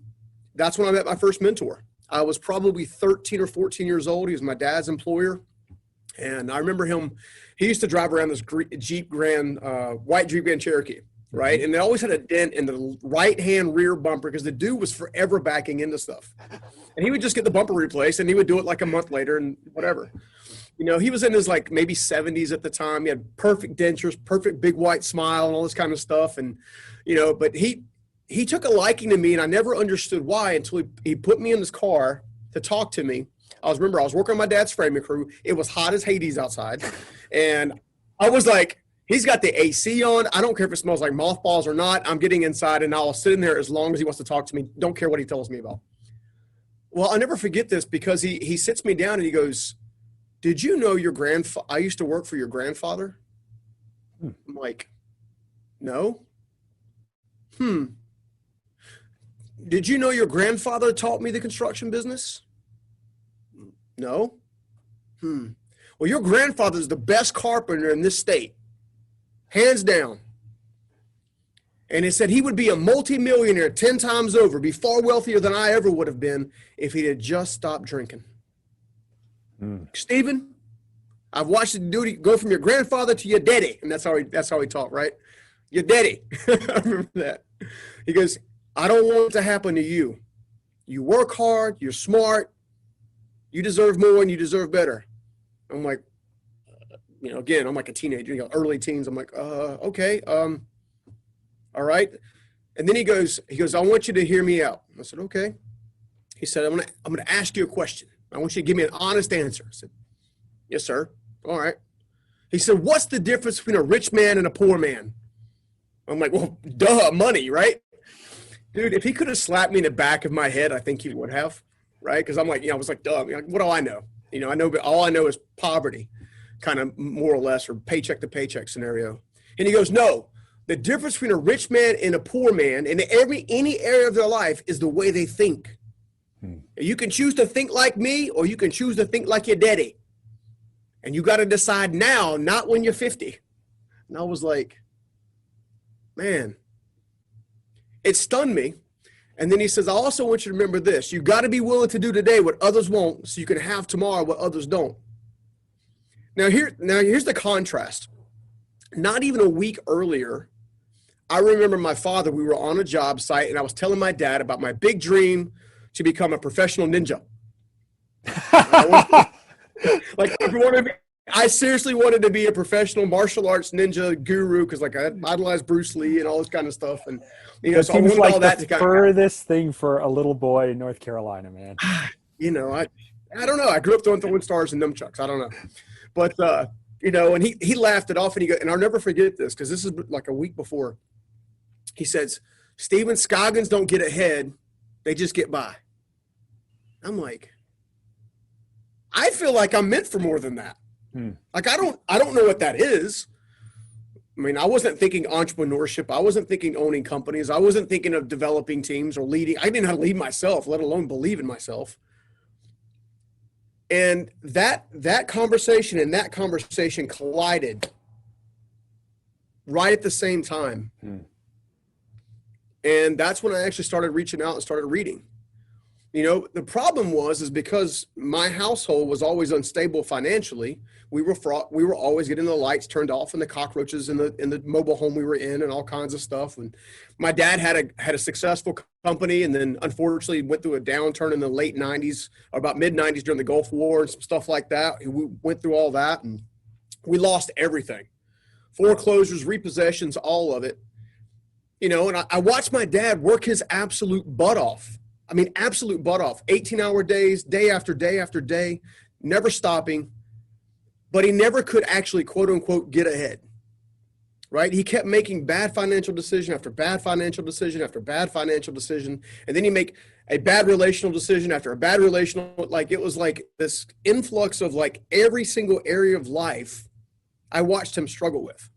that's when I met my first mentor. I was probably 13 or 14 years old. He was my dad's employer. And I remember him, he used to drive around this white Jeep Grand Cherokee, right? And they always had a dent in the right-hand rear bumper because the dude was forever backing into stuff. And he would just get the bumper replaced, and he would do it like a month later and whatever. You know, he was in his like maybe 70s at the time. He had perfect dentures, perfect big white smile and all this kind of stuff. And, you know, but he took a liking to me, and I never understood why until he put me in his car to talk to me. I was working on my dad's framing crew. It was hot as Hades outside. And I was like, he's got the AC on. I don't care if it smells like mothballs or not. I'm getting inside, and I'll sit in there as long as he wants to talk to me. Don't care what he tells me about. Well, I'll never forget this because he sits me down and he goes, did you know I used to work for your grandfather? I'm like, no. Did you know your grandfather taught me the construction business? No. Well, your grandfather's the best carpenter in this state, hands down. And he said he would be a multimillionaire 10 times over, be far wealthier than I ever would have been if he had just stopped drinking. Stephen, I've watched the duty go from your grandfather to your daddy. And that's how he talked, right? Your daddy. I remember that. He goes, I don't want it to happen to you. You work hard, you're smart, you deserve more and you deserve better. I'm like, you know, again, I'm like a teenager, you know, early teens. I'm like, okay, all right. And then he goes, I want you to hear me out. I said, okay. He said, I'm gonna ask you a question. I want you to give me an honest answer. I said, yes, sir. All right. He said, what's the difference between a rich man and a poor man? I'm like, well, duh, money, right? Dude, if he could have slapped me in the back of my head, I think he would have, right? Because I'm like, you know, I was like, duh, what do I know? You know, all I know is poverty, kind of more or less, or paycheck to paycheck scenario. And he goes, no, the difference between a rich man and a poor man in any area of their life is the way they think. You can choose to think like me, or you can choose to think like your daddy. And you got to decide now, not when you're 50. And I was like, man, it stunned me. And then he says, I also want you to remember this. You got to be willing to do today what others won't so you can have tomorrow what others don't. Now here's the contrast. Not even a week earlier, I remember my father, we were on a job site, and I was telling my dad about my big dream to become a professional ninja. I seriously wanted to be a professional martial arts ninja guru because, like, I idolized Bruce Lee and all this kind of stuff, and you know, that so I wanted like all that to the furthest thing for a little boy in North Carolina, man. You know, I don't know. I grew up throwing stars and nunchucks. I don't know, but you know, and he laughed it off, and and I'll never forget this because this is like a week before. He says, "Stephen, Scoggins don't get ahead; they just get by." I'm like, I feel like I'm meant for more than that. Like, I don't know what that is. I mean, I wasn't thinking entrepreneurship. I wasn't thinking owning companies. I wasn't thinking of developing teams or leading. I didn't know how to lead myself, let alone believe in myself. And that conversation and that conversation collided right at the same time. And that's when I actually started reaching out and started reading. You know, the problem is because my household was always unstable financially. We were always getting the lights turned off and the cockroaches in the mobile home we were in and all kinds of stuff. And my dad had a successful company, and then unfortunately went through a downturn in the late 90s or about mid 90s during the Gulf War and some stuff like that. We went through all that, and we lost everything. Foreclosures, repossessions, all of it. You know, and I watched my dad work his absolute butt off. I mean, absolute butt off, 18-hour days, day after day after day, never stopping, but he never could actually, quote unquote, get ahead, right? He kept making bad financial decision after bad financial decision after bad financial decision. And then he make a bad relational decision after a bad relational, like it was like this influx of like every single area of life I watched him struggle with.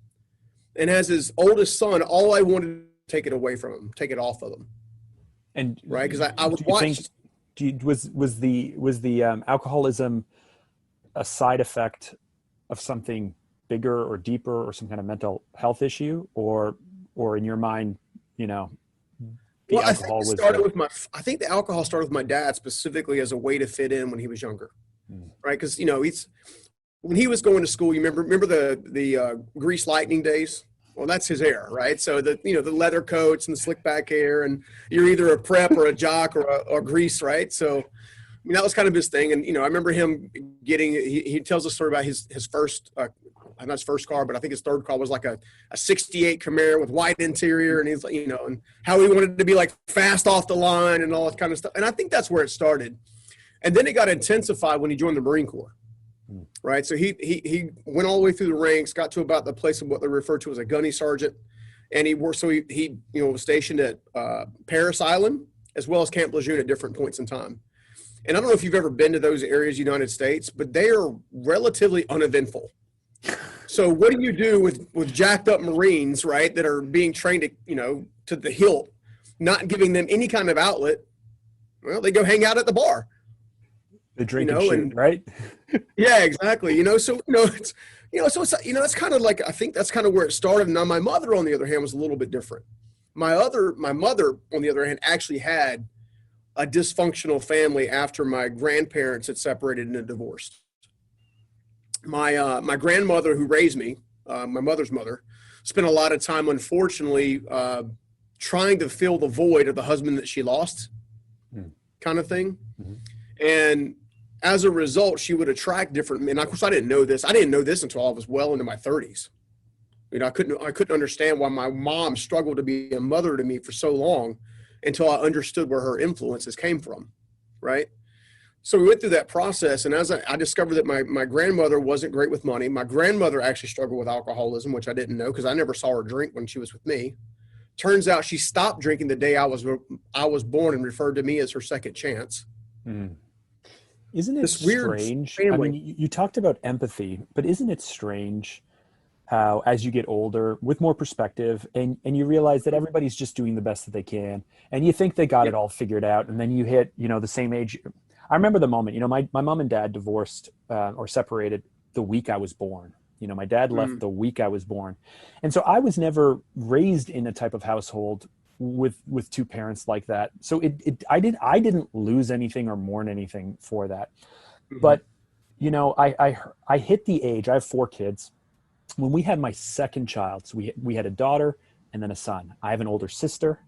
And as his oldest son, all I wanted to take it away from him, take it off of him. And right, because I was watching. Was the alcoholism a side effect of something bigger or deeper, or some kind of mental health issue, or in your mind, you know, I think the alcohol started with my dad specifically as a way to fit in when he was younger, right? Because you know when he was going to school, you remember the Grease Lightning days. Well, that's his era, right? So the leather coats and the slick back hair, and you're either a prep or a jock or grease, right? So mean, that was kind of his thing. And, I remember him getting, he tells a story about his first, not his first car, but I think his third car was like a 68 Camaro with white interior. And he's like, and how he wanted to be like fast off the line and all that kind of stuff. And I think that's where it started. And then it got intensified when he joined the Marine Corps. Right. So he went all the way through the ranks, got to about the place of what they refer to as a gunny sergeant. And he worked, so he was stationed at Paris Island as well as Camp Lejeune at different points in time. And I don't know if you've ever been to those areas, United States, but they are relatively uneventful. So what do you do with jacked up Marines, right, that are being trained to the hilt, not giving them any kind of outlet? Well, they go hang out at the bar. They drink and shoot, right? Yeah, exactly. So it's that's kind of like, I think that's kind of where it started. Now, my mother, on the other hand, was a little bit different. My mother, on the other hand, actually had a dysfunctional family after my grandparents had separated and divorced. My grandmother, who raised me, my mother's mother, spent a lot of time, unfortunately, trying to fill the void of the husband that she lost, kind of thing. Mm-hmm. And as a result, she would attract different men. Of course, I didn't know this. I didn't know this until I was well into my 30s. I couldn't understand why my mom struggled to be a mother to me for so long until I understood where her influences came from, right? So we went through that process, and as I discovered that my grandmother wasn't great with money. My grandmother actually struggled with alcoholism, which I didn't know because I never saw her drink when she was with me. Turns out she stopped drinking the day I was born and referred to me as her second chance. Mm. Isn't it strange? I mean, you talked about empathy, but isn't it strange how, as you get older, with more perspective, and you realize that everybody's just doing the best that they can, and you think they got it all figured out, and then you hit, the same age. I remember the moment, my mom and dad divorced or separated the week I was born. My dad left the week I was born. And so I was never raised in a type of household with two parents like that. So I didn't lose anything or mourn anything for that. Mm-hmm. But, I hit the age, I have 4 kids. When we had my second child, so we had a daughter and then a son. I have an older sister,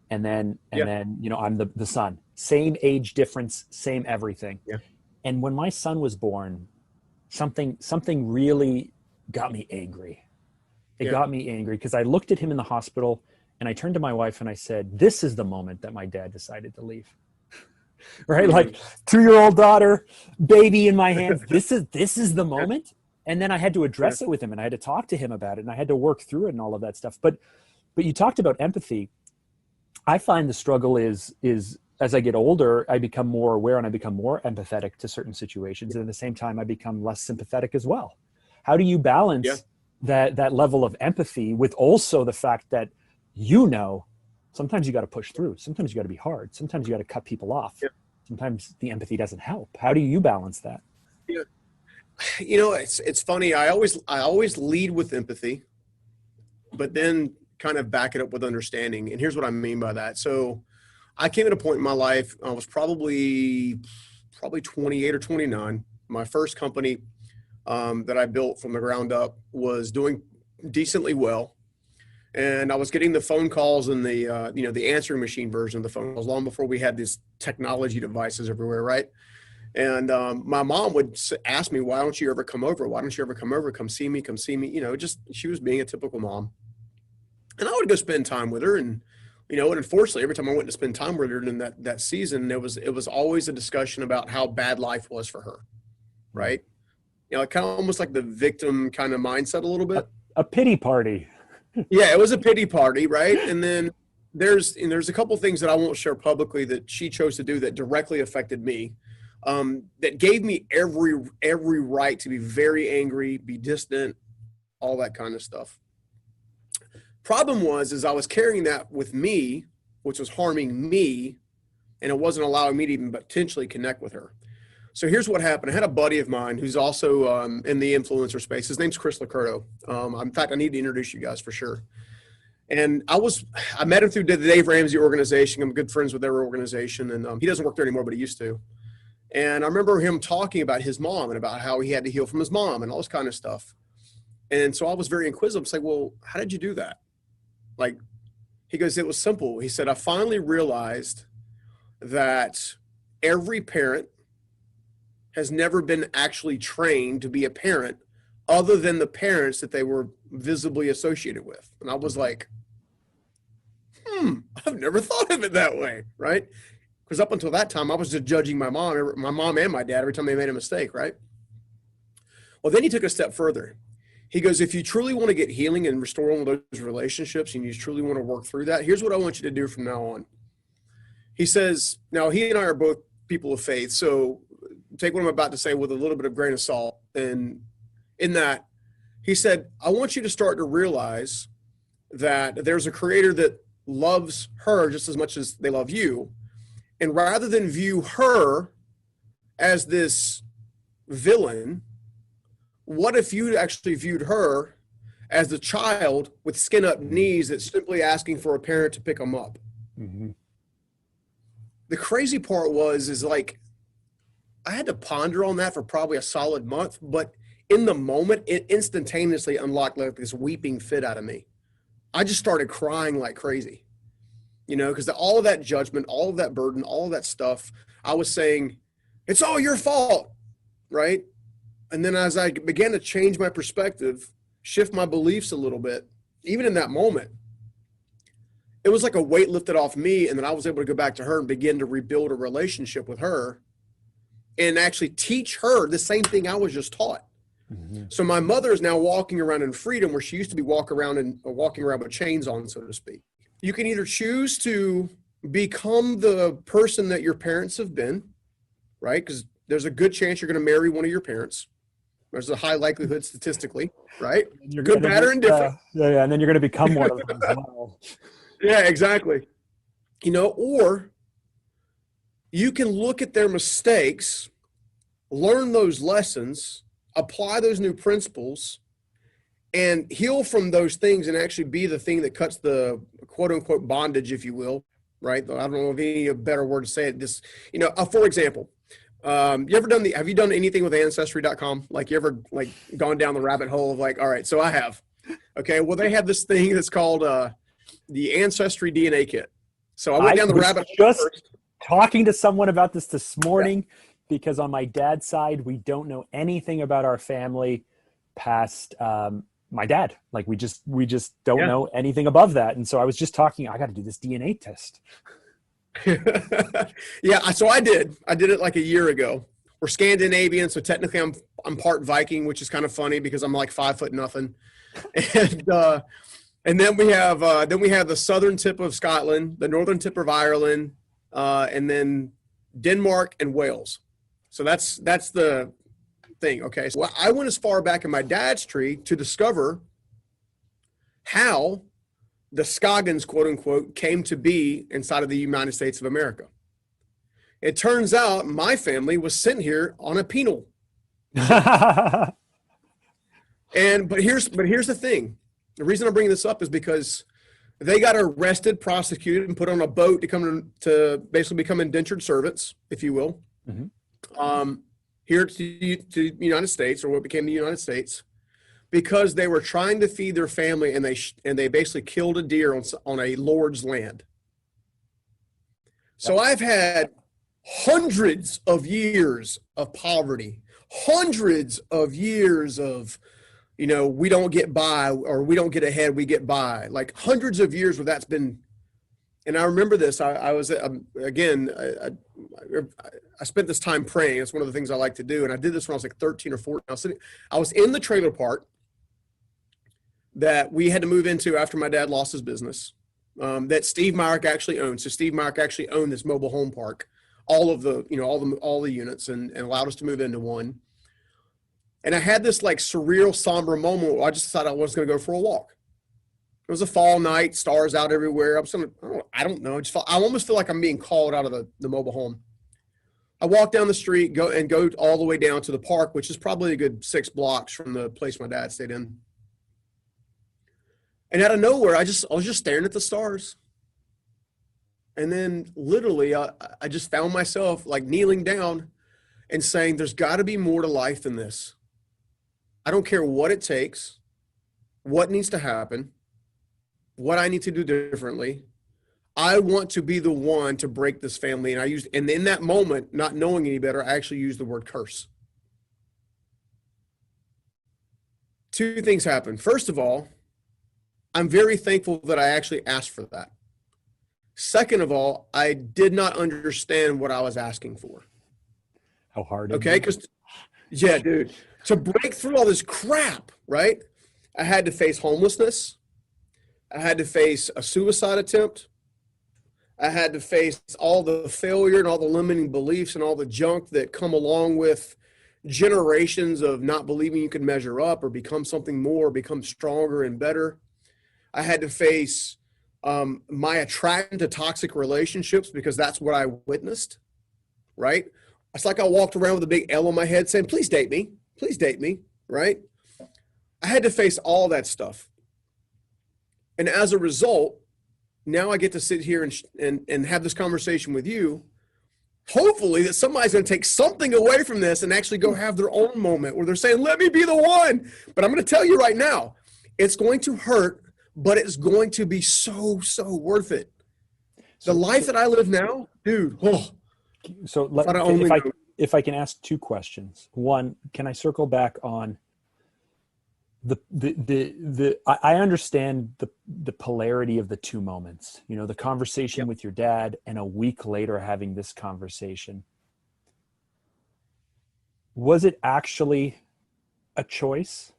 and then I'm the son. Same age difference, same everything. Yeah. And when my son was born, something really got me angry. It got me angry because I looked at him in the hospital and I turned to my wife and I said, "This is the moment that my dad decided to leave." Right? Like 2-year-old daughter, baby in my hands. This is the moment. And then I had to address it with him, and I had to talk to him about it, and I had to work through it and all of that stuff. But you talked about empathy. I find the struggle is as I get older, I become more aware and I become more empathetic to certain situations. And at the same time, I become less sympathetic as well. How do you balance that level of empathy with also the fact that, sometimes you got to push through. Sometimes you got to be hard. Sometimes you got to cut people off. Yeah. Sometimes the empathy doesn't help. How do you balance that? Yeah. It's funny. I always lead with empathy, but then kind of back it up with understanding. And here's what I mean by that. So I came at a point in my life, I was probably 28 or 29. My first company that I built from the ground up was doing decently well. And I was getting the phone calls and the answering machine version of the phone calls long before we had these technology devices everywhere, right? And my mom would ask me, "Why don't you ever come over? Why don't you ever come over? Come see me, come see me." She was being a typical mom. And I would go spend time with her. And, and unfortunately, every time I went to spend time with her in that season, it was always a discussion about how bad life was for her, right? Kind of almost like the victim kind of mindset a little bit. A pity party. Yeah, it was a pity party, right? And then there's a couple things that I won't share publicly that she chose to do that directly affected me. That gave me every right to be very angry, be distant, all that kind of stuff. Problem was I was carrying that with me, which was harming me, and it wasn't allowing me to even potentially connect with her. So here's what happened. I had a buddy of mine who's also in the influencer space. His name's Chris Lacurto. In fact, I need to introduce you guys for sure. And I met him through the Dave Ramsey organization. I'm good friends with their organization, and he doesn't work there anymore, but he used to. And I remember him talking about his mom and about how he had to heal from his mom and all this kind of stuff. And so I was very inquisitive. It's like, "Well, how did you do that?" Like, he goes, "It was simple." He said, "I finally realized that every parent has never been actually trained to be a parent other than the parents that they were visibly associated with. And I was like, I've never thought of it that way, right? Because up until that time, I was just judging my mom and my dad every time they made a mistake, right? Well, then he took a step further. He goes, if you truly want to get healing and restore all of those relationships and you truly want to work through that, here's what I want you to do from now on. He says, now he and I are both people of faith, so take what I'm about to say with a little bit of grain of salt. And in that, he said, I want you to start to realize that there's a creator that loves her just as much as they love you. And rather than view her as this villain, what if you actually viewed her as the child with skin up knees that's simply asking for a parent to pick them up? Mm-hmm. The crazy part is like, I had to ponder on that for probably a solid month, but in the moment, it instantaneously unlocked like this weeping fit out of me. I just started crying like crazy, because all of that judgment, all of that burden, all of that stuff, I was saying, it's all your fault, right? And then as I began to change my perspective, shift my beliefs a little bit, even in that moment, it was like a weight lifted off me. And then I was able to go back to her and begin to rebuild a relationship with her and actually teach her the same thing I was just taught. Mm-hmm. So my mother is now walking around in freedom where she used to be walking around with chains on, so to speak. You can either choose to become the person that your parents have been, right? Because there's a good chance you're going to marry one of your parents. There's a high likelihood statistically, right? Good, bad, or indifferent. Yeah, and then you're going to become one of them as well. Yeah, exactly. Or you can look at their mistakes, learn those lessons, apply those new principles, and heal from those things and actually be the thing that cuts the quote unquote bondage, if you will, right? I don't know if any better word to say it. For example, have you done anything with Ancestry.com? Like you ever gone down the rabbit hole of all right, so I have. Okay, well, they have this thing that's called the Ancestry DNA Kit. So I went down the rabbit hole first. Talking to someone about this morning, because on my dad's side, we don't know anything about our family past my dad. We just don't know anything above that. And so I was just talking, I got to do this DNA test. Yeah, so I did it like a year ago. We're Scandinavian, so technically I'm part Viking, which is kind of funny because I'm like 5 foot nothing. And then we have the southern tip of Scotland, the northern tip of Ireland, and then Denmark and Wales. So that's the thing. Okay, so I went as far back in my dad's tree to discover how the Scoggins, quote unquote, came to be inside of the United States of America. It turns out my family was sent here on a penal. But here's the thing. The reason I'm bringing this up is because they got arrested, prosecuted, and put on a boat to basically become indentured servants, if you will, here to the United States, or what became the United States, because they were trying to feed their family, and they basically killed a deer on a lord's land. So I've had hundreds of years of poverty, hundreds of years of, we don't get by, or we don't get ahead, we get by, like hundreds of years where that's been. And I remember this, I was, again, I spent this time praying. It's one of the things I like to do. And I did this when I was like 13 or 14. I was in the trailer park that we had to move into after my dad lost his business, that Steve Myrick actually owned. So Steve Myrick actually owned this mobile home park, all the units, and allowed us to move into one. And I had this surreal, somber moment where I just decided I was going to go for a walk. It was a fall night, stars out everywhere. I don't know. I almost feel like I'm being called out of the mobile home. I walk down the street, go all the way down to the park, which is probably a good 6 blocks from the place my dad stayed in. And out of nowhere, I was just staring at the stars. And then literally, I just found myself kneeling down and saying, there's got to be more to life than this. I don't care what it takes, what needs to happen, what I need to do differently. I want to be the one to break this family. And in that moment, not knowing any better, I actually used the word curse. Two things happened. First of all, I'm very thankful that I actually asked for that. Second of all, I did not understand what I was asking for. How hard? Okay, because yeah, dude, to break through all this crap, right? I had to face homelessness. I had to face a suicide attempt. I had to face all the failure and all the limiting beliefs and all the junk that come along with generations of not believing you can measure up or become something more, become stronger and better. I had to face my attraction to toxic relationships because that's what I witnessed, right? It's like I walked around with a big L on my head saying, please date me, right? I had to face all that stuff. And as a result, now I get to sit here and have this conversation with you. Hopefully that somebody's going to take something away from this and actually go have their own moment where they're saying, let me be the one. But I'm going to tell you right now, it's going to hurt, but it's going to be so, so worth it. The life that I live now, dude. Oh, so if I can ask two questions. One, can I circle back on I understand the polarity of the two moments, you know, the conversation with your dad and a week later having this conversation. Was it actually a choice?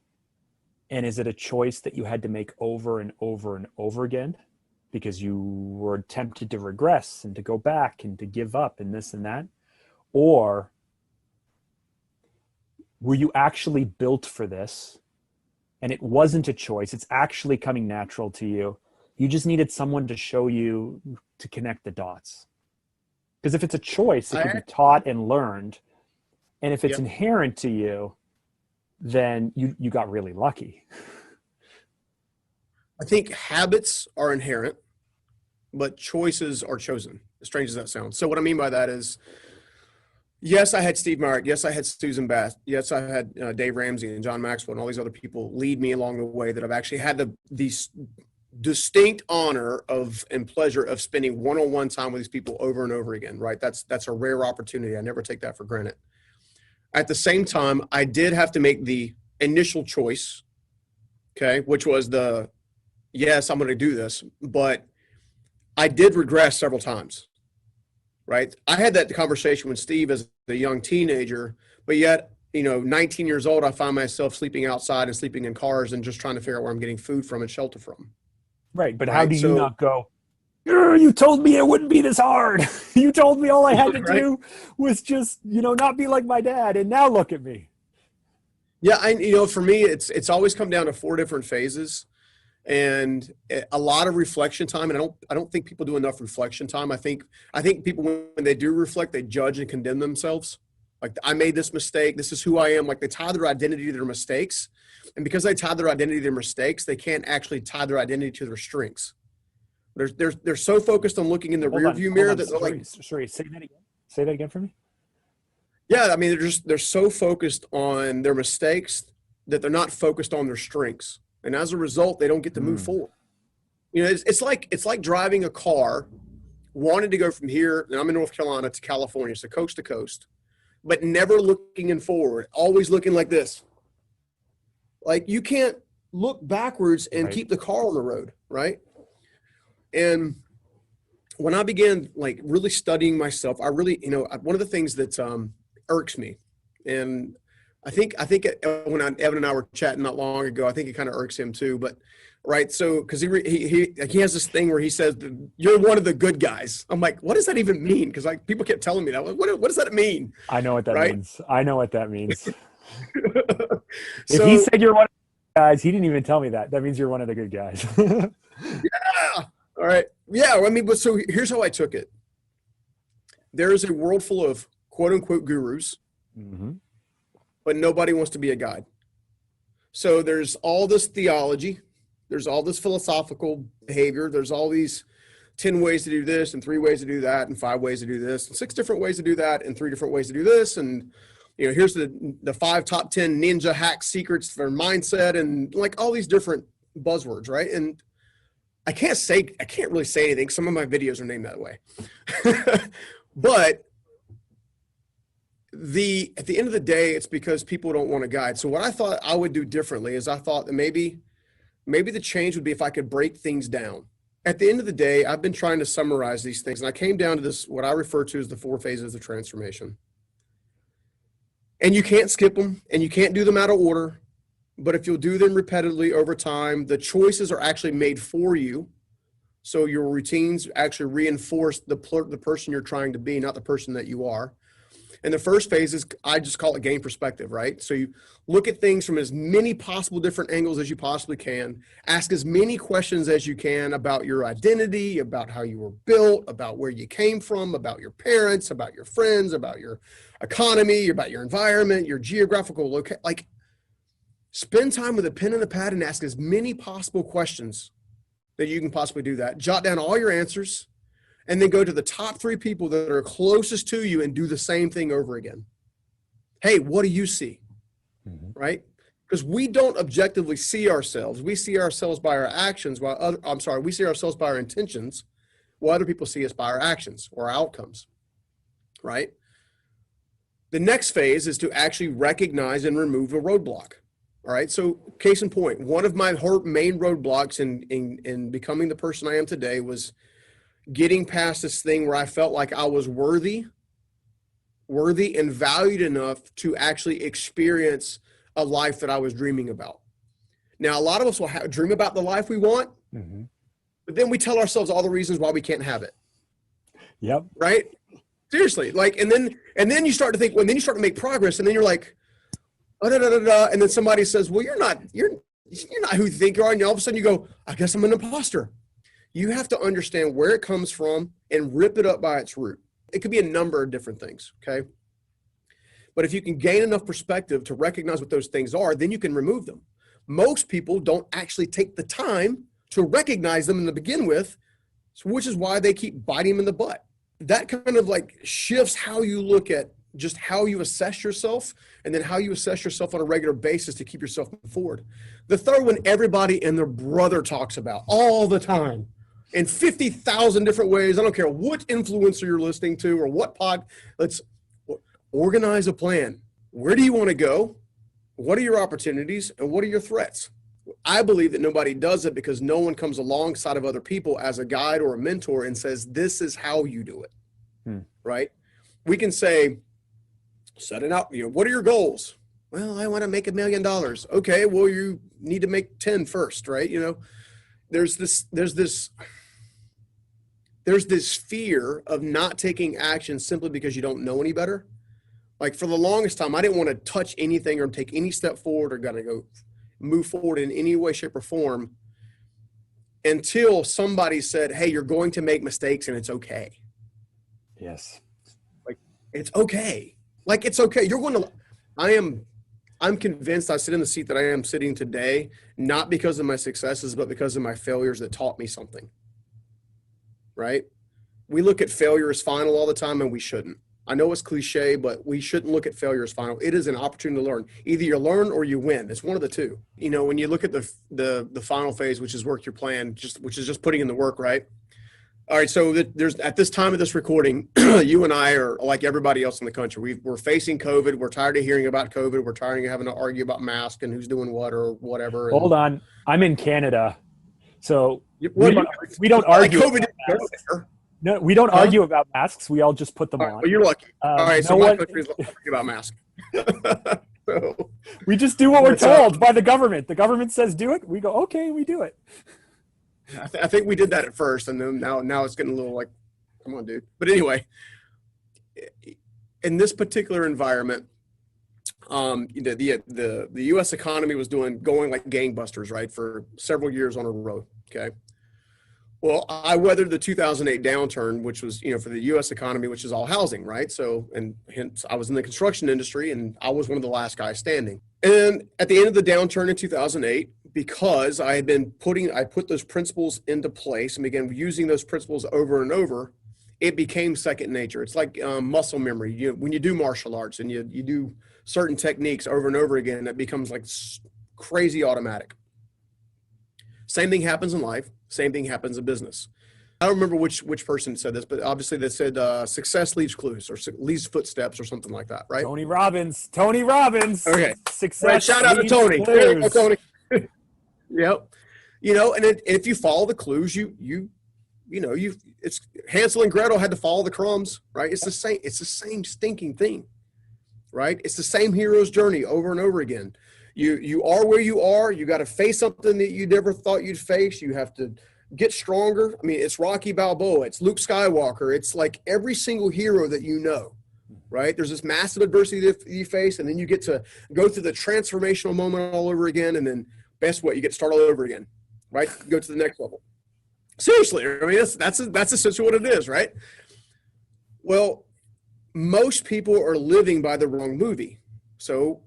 And is it a choice that you had to make over and over and over again because you were tempted to regress and to go back and to give up and this and that? Or were you actually built for this? And it wasn't a choice. It's actually coming natural to you. You just needed someone to show you to connect the dots. Because if it's a choice, it can be taught and learned. And if it's inherent to you, then you got really lucky. I think habits are inherent, but choices are chosen, as strange as that sounds. So what I mean by that is, yes, I had Steve Myrick. Yes, I had Susan Bath. Yes, I had Dave Ramsey and John Maxwell and all these other people lead me along the way that I've actually had the distinct honor of and pleasure of spending one-on-one time with these people over and over again, right? That's a rare opportunity. I never take that for granted. At the same time, I did have to make the initial choice, okay, which was yes, I'm going to do this, but I did regress several times. Right. I had that conversation with Steve as a young teenager, but yet, 19 years old, I find myself sleeping outside and sleeping in cars and just trying to figure out where I'm getting food from and shelter from. Right. But how do you not go, you told me it wouldn't be this hard. You told me all I had to do was just, not be like my dad. And now look at me. Yeah. For me, it's always come down to 4 different phases. And a lot of reflection time. And I don't think people do enough reflection time. I think people, when they do reflect, they judge and condemn themselves. Like, I made this mistake. This is who I am. Like, they tie their identity to their mistakes. And because they tie their identity to their mistakes, they can't actually tie their identity to their strengths. They're so focused on looking in the rear view mirror that they're like, sorry, say that again. Say that again for me. Yeah. I mean, they're so focused on their mistakes that they're not focused on their strengths. And as a result, they don't get to move forward. It's like driving a car, wanting to go from here, and I'm in North Carolina, to California, so coast to coast, but never looking in forward, always looking like this. Like, you can't look backwards and keep the car on the road, right? And when I began really studying myself, I really, one of the things that irks me, and I think when Evan and I were chatting not long ago, I think it kind of irks him too. But right, so because he has this thing where he says, "You're one of the good guys." I'm like, what does that even mean? Because people kept telling me that. What does that mean? I know what that means. I know what that means. If he said you're one of the guys, he didn't even tell me that. That means you're one of the good guys. Yeah. All right. Yeah. I mean, but so here's how I took it. There is a world full of quote unquote gurus. Mm-hmm. But nobody wants to be a guide. So there's all this theology. There's all this philosophical behavior. There's all these 10 ways to do this and 3 ways to do that and 5 ways to do this and 6 different ways to do that and 3 different ways to do this. And, here's the 5 top 10 ninja hack secrets for mindset and all these different buzzwords, right? And I can't really say anything. Some of my videos are named that way. But at the end of the day, it's because people don't want a guide. So what I thought I would do differently is I thought that maybe the change would be if I could break things down. At the end of the day, I've been trying to summarize these things, and I came down to this, what I refer to as the 4 phases of transformation. And you can't skip them, and you can't do them out of order. But if you'll do them repetitively over time, the choices are actually made for you. So your routines actually reinforce the person you're trying to be, not the person that you are. And the first phase is, I just call it gain perspective, right? So you look at things from as many possible different angles as you possibly can, ask as many questions as you can about your identity, about how you were built, about where you came from, about your parents, about your friends, about your economy, about your environment, your geographical location. Like, spend time with a pen and a pad and ask as many possible questions that you can possibly do that. Jot down all your answers, and then go to the top 3 people that are closest to you and do the same thing over again. Hey, what do you see? Mm-hmm. Right? Because we don't objectively see ourselves. We see ourselves by our actions, we see ourselves by our intentions, while other people see us by our actions or our outcomes. Right? The next phase is to actually recognize and remove a roadblock. All right. So case in point, one of my main roadblocks in becoming the person I am today was getting past this thing where I felt like I was worthy and valued enough to actually experience a life that I was dreaming about. Now, a lot of us will dream about the life we want, mm-hmm. but then we tell ourselves all the reasons why we can't have it. Yep. Right? Seriously. Like, and then you start to think, then you start to make progress, and then you're like, oh, and then somebody says, well, you're not who you think you are. And all of a sudden you go, I guess I'm an imposter. You have to understand where it comes from and rip it up by its root. It could be a number of different things, okay? But if you can gain enough perspective to recognize what those things are, then you can remove them. Most people don't actually take the time to recognize them to begin with, which is why they keep biting them in the butt. That kind of like shifts how you look at just how you assess yourself, and then how you assess yourself on a regular basis to keep yourself moving forward. The third one, everybody and their brother talks about all the time in 50,000 different ways. I don't care what influencer you're listening to or what let's organize a plan. Where do you want to go? What are your opportunities and what are your threats? I believe that nobody does it because no one comes alongside of other people as a guide or a mentor and says, this is how you do it, right? We can say, set it out. What are your goals? Well, I want to make $1 million. Okay, well, you need to make 10 first, right? There's this fear of not taking action simply because you don't know any better. Like, for the longest time, I didn't want to touch anything or take any step forward or gotta go move forward in any way, shape, or form until somebody said, hey, you're going to make mistakes and it's okay. Yes. Like, it's okay. Like, it's okay. I'm convinced I sit in the seat that I am sitting today, not because of my successes, but because of my failures that taught me something. Right? We look at failure as final all the time, and we shouldn't. I know it's cliche, but we shouldn't look at failure as final. It is an opportunity to learn. Either you learn or you win. It's one of the two. When you look at the final phase, which is work your plan, which is just putting in the work, right? All right, so there's at this time of this recording, you and I are like everybody else in the country. We're facing COVID. We're tired of hearing about COVID. We're tired of having to argue about masks and who's doing what or whatever. Hold on, I'm in Canada, so we don't argue. COVID about masks. No, we don't argue about masks. We all just put them on. Well, you're lucky. All right, so my country's lucky about masks. So, we just do what we're told by the government. The government says do it. We go, okay, we do it. I think we did that at first, and then now it's getting a little like, come on, dude. But anyway, in this particular environment, the U.S. economy was going like gangbusters, right, for several years on a row. Okay. Well, I weathered the 2008 downturn, which was, for the U.S. economy, which is all housing, right? So, and hence I was in the construction industry, and I was one of the last guys standing. And at the end of the downturn in 2008, because I put those principles into place and began using those principles over and over, it became second nature. It's like muscle memory. When you do martial arts and you do certain techniques over and over again, it becomes like crazy automatic. Same thing happens in life. Same thing happens in business. I don't remember which person said this, but obviously they said success leaves clues or leaves footsteps or something like that, right? Tony Robbins. Tony Robbins. Okay. Success. Right, shout out to leaves Tony. clues. There you go, Tony. Yep. You know, and if you follow the clues, it's Hansel and Gretel had to follow the crumbs, right? It's the same stinking thing, right? It's the same hero's journey over and over again. You are where you are. You got to face something that you never thought you'd face. You have to get stronger. I mean, it's Rocky Balboa. It's Luke Skywalker. It's like every single hero that you know, right? There's this massive adversity that you face, and then you get to go through the transformational moment all over again, and then guess what? You get to start all over again, right? Go to the next level. Seriously, I mean, that's essentially what it is, right? Well, most people are living by the wrong movie. So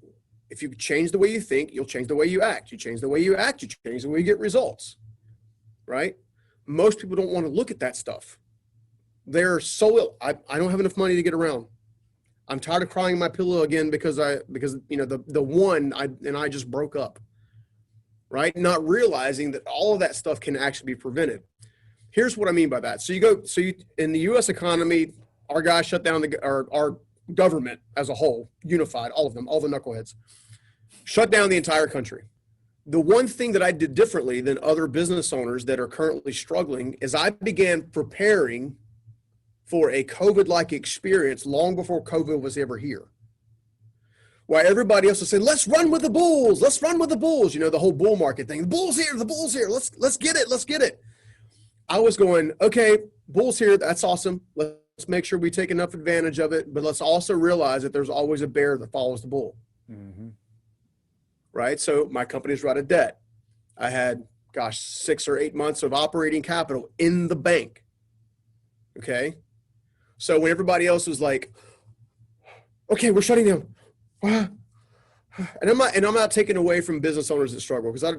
if you change the way you think, you'll change the way you act. You change the way you act, you change the way you get results, right? Most people don't want to look at that stuff. They're so ill. I don't have enough money to get around. I'm tired of crying in my pillow again because you know the one I just broke up, right? Not realizing that all of that stuff can actually be prevented. Here's what I mean by that. So you in the U.S. economy, our guys shut down our government as a whole, unified, all of them, all the knuckleheads, shut down the entire country. The one thing that I did differently than other business owners that are currently struggling is I began preparing for a COVID-like experience long before COVID was ever here. While everybody else was saying, let's run with the bulls, let's run with the bulls, you know, the whole bull market thing, the bull's here, let's get it. I was going, okay, bull's here, that's awesome. Let's make sure we take enough advantage of it, but let's also realize that there's always a bear that follows the bull. Mm-hmm. Right? So my company's out of debt. I had, 6 or 8 months of operating capital in the bank. Okay? So when everybody else was like, okay, we're shutting down. And I'm not taking away from business owners that struggle, because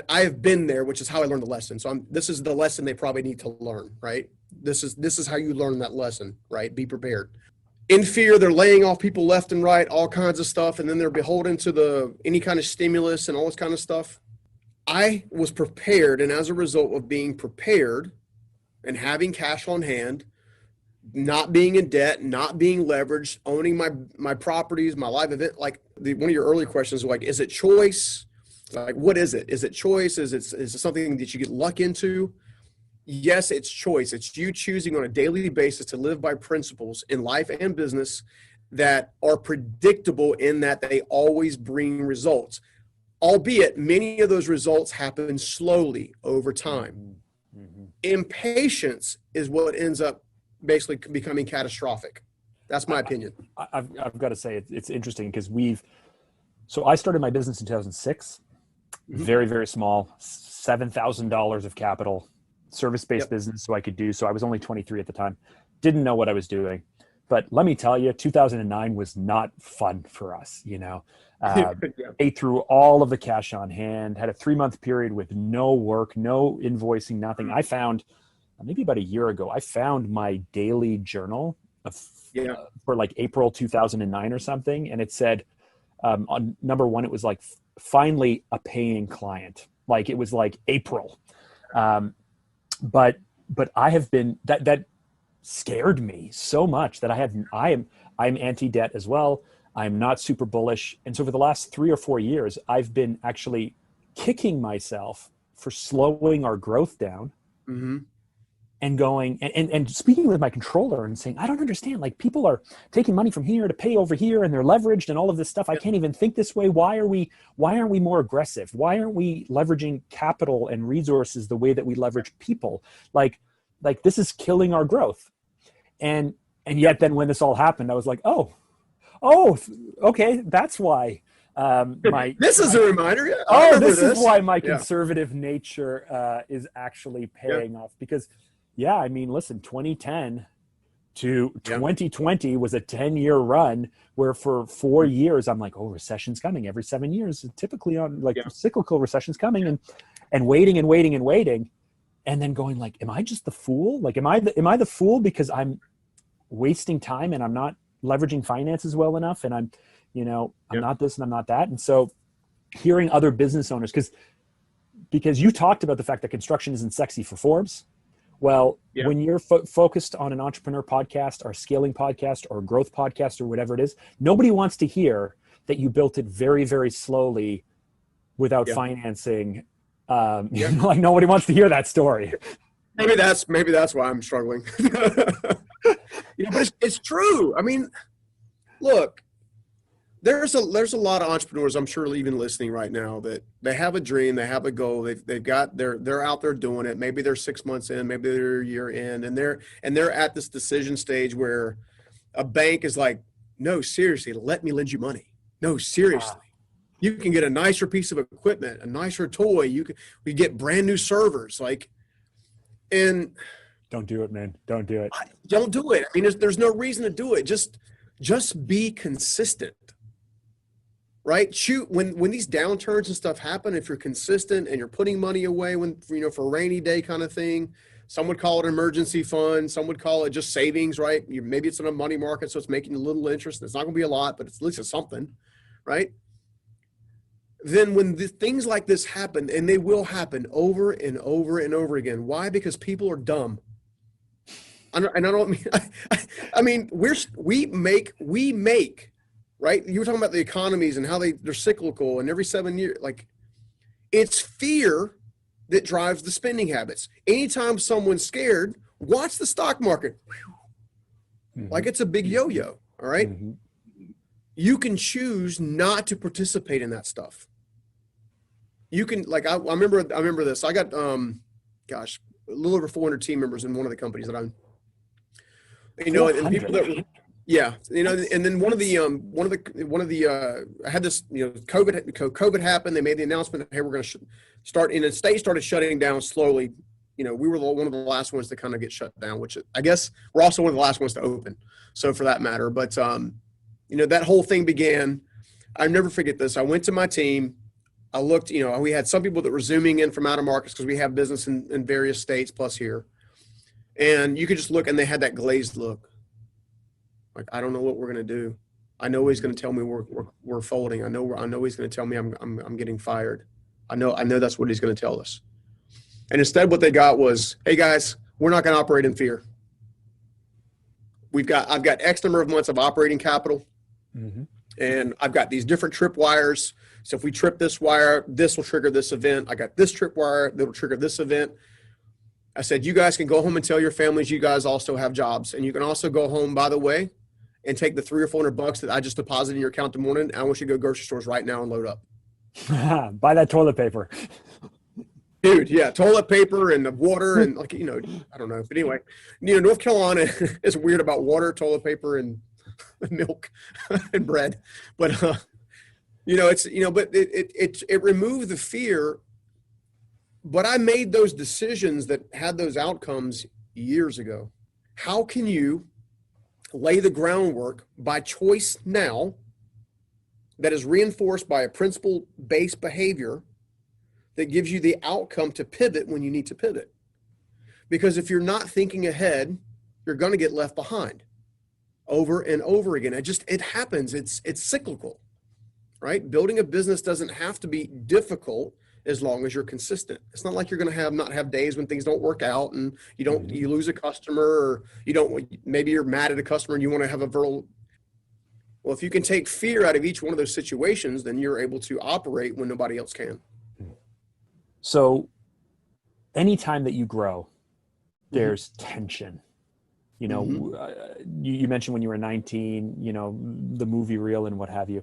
I have been there, which is how I learned the lesson. So this is the lesson they probably need to learn, right? This is how you learn that lesson, right? Be prepared. In fear, they're laying off people left and right, all kinds of stuff, and then they're beholden to any kind of stimulus and all this kind of stuff. I was prepared, and as a result of being prepared and having cash on hand, not being in debt, not being leveraged, owning my properties, my live event, like one of your early questions was like, is it choice? Like, what is it? Is it choice? Is it something that you get luck into? Yes, it's choice. It's you choosing on a daily basis to live by principles in life and business that are predictable in that they always bring results, albeit many of those results happen slowly over time. Mm-hmm. Impatience is what ends up basically becoming catastrophic. That's my opinion. I've got to say it's interesting because so I started my business in 2006, mm-hmm. very, very small, $7,000 of capital, service-based business. So I was only 23 at the time, didn't know what I was doing, but let me tell you, 2009 was not fun for us. Ate through all of the cash on hand, had a 3-month period with no work, no invoicing, nothing. I found maybe about a year ago, I found my daily journal for like April 2009 or something. And it said, on number one, it was like, finally a paying client. Like it was like April. But I have been, that scared me so much that I'm anti-debt as well. I'm not super bullish. And so for the last 3 or 4 years, I've been actually kicking myself for slowing our growth down. Mm-hmm. And going and speaking with my controller and saying, I don't understand, like people are taking money from here to pay over here and they're leveraged and all of this stuff. I can't even think this way. Why aren't we more aggressive? Why aren't we leveraging capital and resources the way that we leverage people? Like this is killing our growth. And yet then when this all happened, I was like, oh, okay, that's why. This is a reminder. This is why my conservative nature is actually paying off, because I mean, listen, 2010 to 2020 was a 10-year run where for 4 years, I'm like, recession's coming every 7 years, typically on cyclical recession's coming and waiting. And then going like, am I just the fool? Like, am I the fool because I'm wasting time and I'm not leveraging finances well enough? And I'm not this and I'm not that. And so hearing other business owners, because because you talked about the fact that construction isn't sexy for Forbes. Well, Yeah. when you're focused on an entrepreneur podcast or a scaling podcast or a growth podcast or whatever it is, nobody wants to hear that you built it very, very slowly without Yeah. financing. Like nobody wants to hear that story. Maybe that's why I'm struggling. But it's true. I mean, look, there's a lot of entrepreneurs, I'm sure, even listening right now, that they have a dream, they have a goal, they're out there doing it. Maybe they're 6 months in, maybe they're a year in, and they're at this decision stage where a bank is like, no, seriously, let me lend you money. No, seriously. You can get a nicer piece of equipment, a nicer toy. We get brand new servers, and don't do it, man. Don't do it. Don't do it. I mean, there's no reason to do it. Just be consistent, right? Shoot, when these downturns and stuff happen, if you're consistent and you're putting money away for a rainy day kind of thing, some would call it emergency fund. Some would call it just savings, right? Maybe it's in a money market, so it's making a little interest. It's not going to be a lot, but at least it's something, right? Then when things like this happen, and they will happen over and over and over again. Why? Because people are dumb. And I don't mean, I mean, we make, right? You were talking about the economies and how they're cyclical, and every 7 years, it's fear that drives the spending habits. Anytime someone's scared, watch the stock market. Mm-hmm. Like it's a big yo-yo. All right. Mm-hmm. You can choose not to participate in that stuff. You can, I remember this. I got, a little over 400 team members in one of the companies that I'm, and people that were, yeah, and then one of the I had this, COVID happened. They made the announcement, hey, we're going to start, and the state started shutting down slowly. We were one of the last ones to kind of get shut down, which I guess we're also one of the last ones to open. So for that matter, but that whole thing began. I'll never forget this. I went to my team. I looked, we had some people that were zooming in from out of markets because we have business in various states plus here. And you could just look, and they had that glazed look. Like, I don't know what we're going to do. I know he's going to tell me we're folding. I know he's going to tell me I'm getting fired. I know that's what he's going to tell us. And instead what they got was, hey guys, we're not going to operate in fear. I've got X number of months of operating capital. Mm-hmm. And I've got these different tripwires. So if we trip this wire, this will trigger this event. I got this tripwire that will trigger this event. I said, you guys can go home and tell your families you guys also have jobs. And you can also go home, by the way, and take the $300 or $400 that I just deposited in your account tomorrow. And I want you to go grocery stores right now and load up. Buy that toilet paper. Dude, yeah, toilet paper and the water and I don't know. But anyway, North Carolina is weird about water, toilet paper, and milk and bread. But, it removed the fear. But I made those decisions that had those outcomes years ago. How can you lay the groundwork by choice now that is reinforced by a principle-based behavior that gives you the outcome to pivot when you need to pivot? Because if you're not thinking ahead, you're going to get left behind over and over again. It happens. It's cyclical, right? Building a business doesn't have to be difficult as long as you're consistent. It's not like you're going to not have days when things don't work out and you lose a customer, or maybe you're mad at a customer and you want to have a verbal. Well, if you can take fear out of each one of those situations, then you're able to operate when nobody else can. So anytime that you grow, there's tension. You mentioned when you were 19, the movie reel and what have you.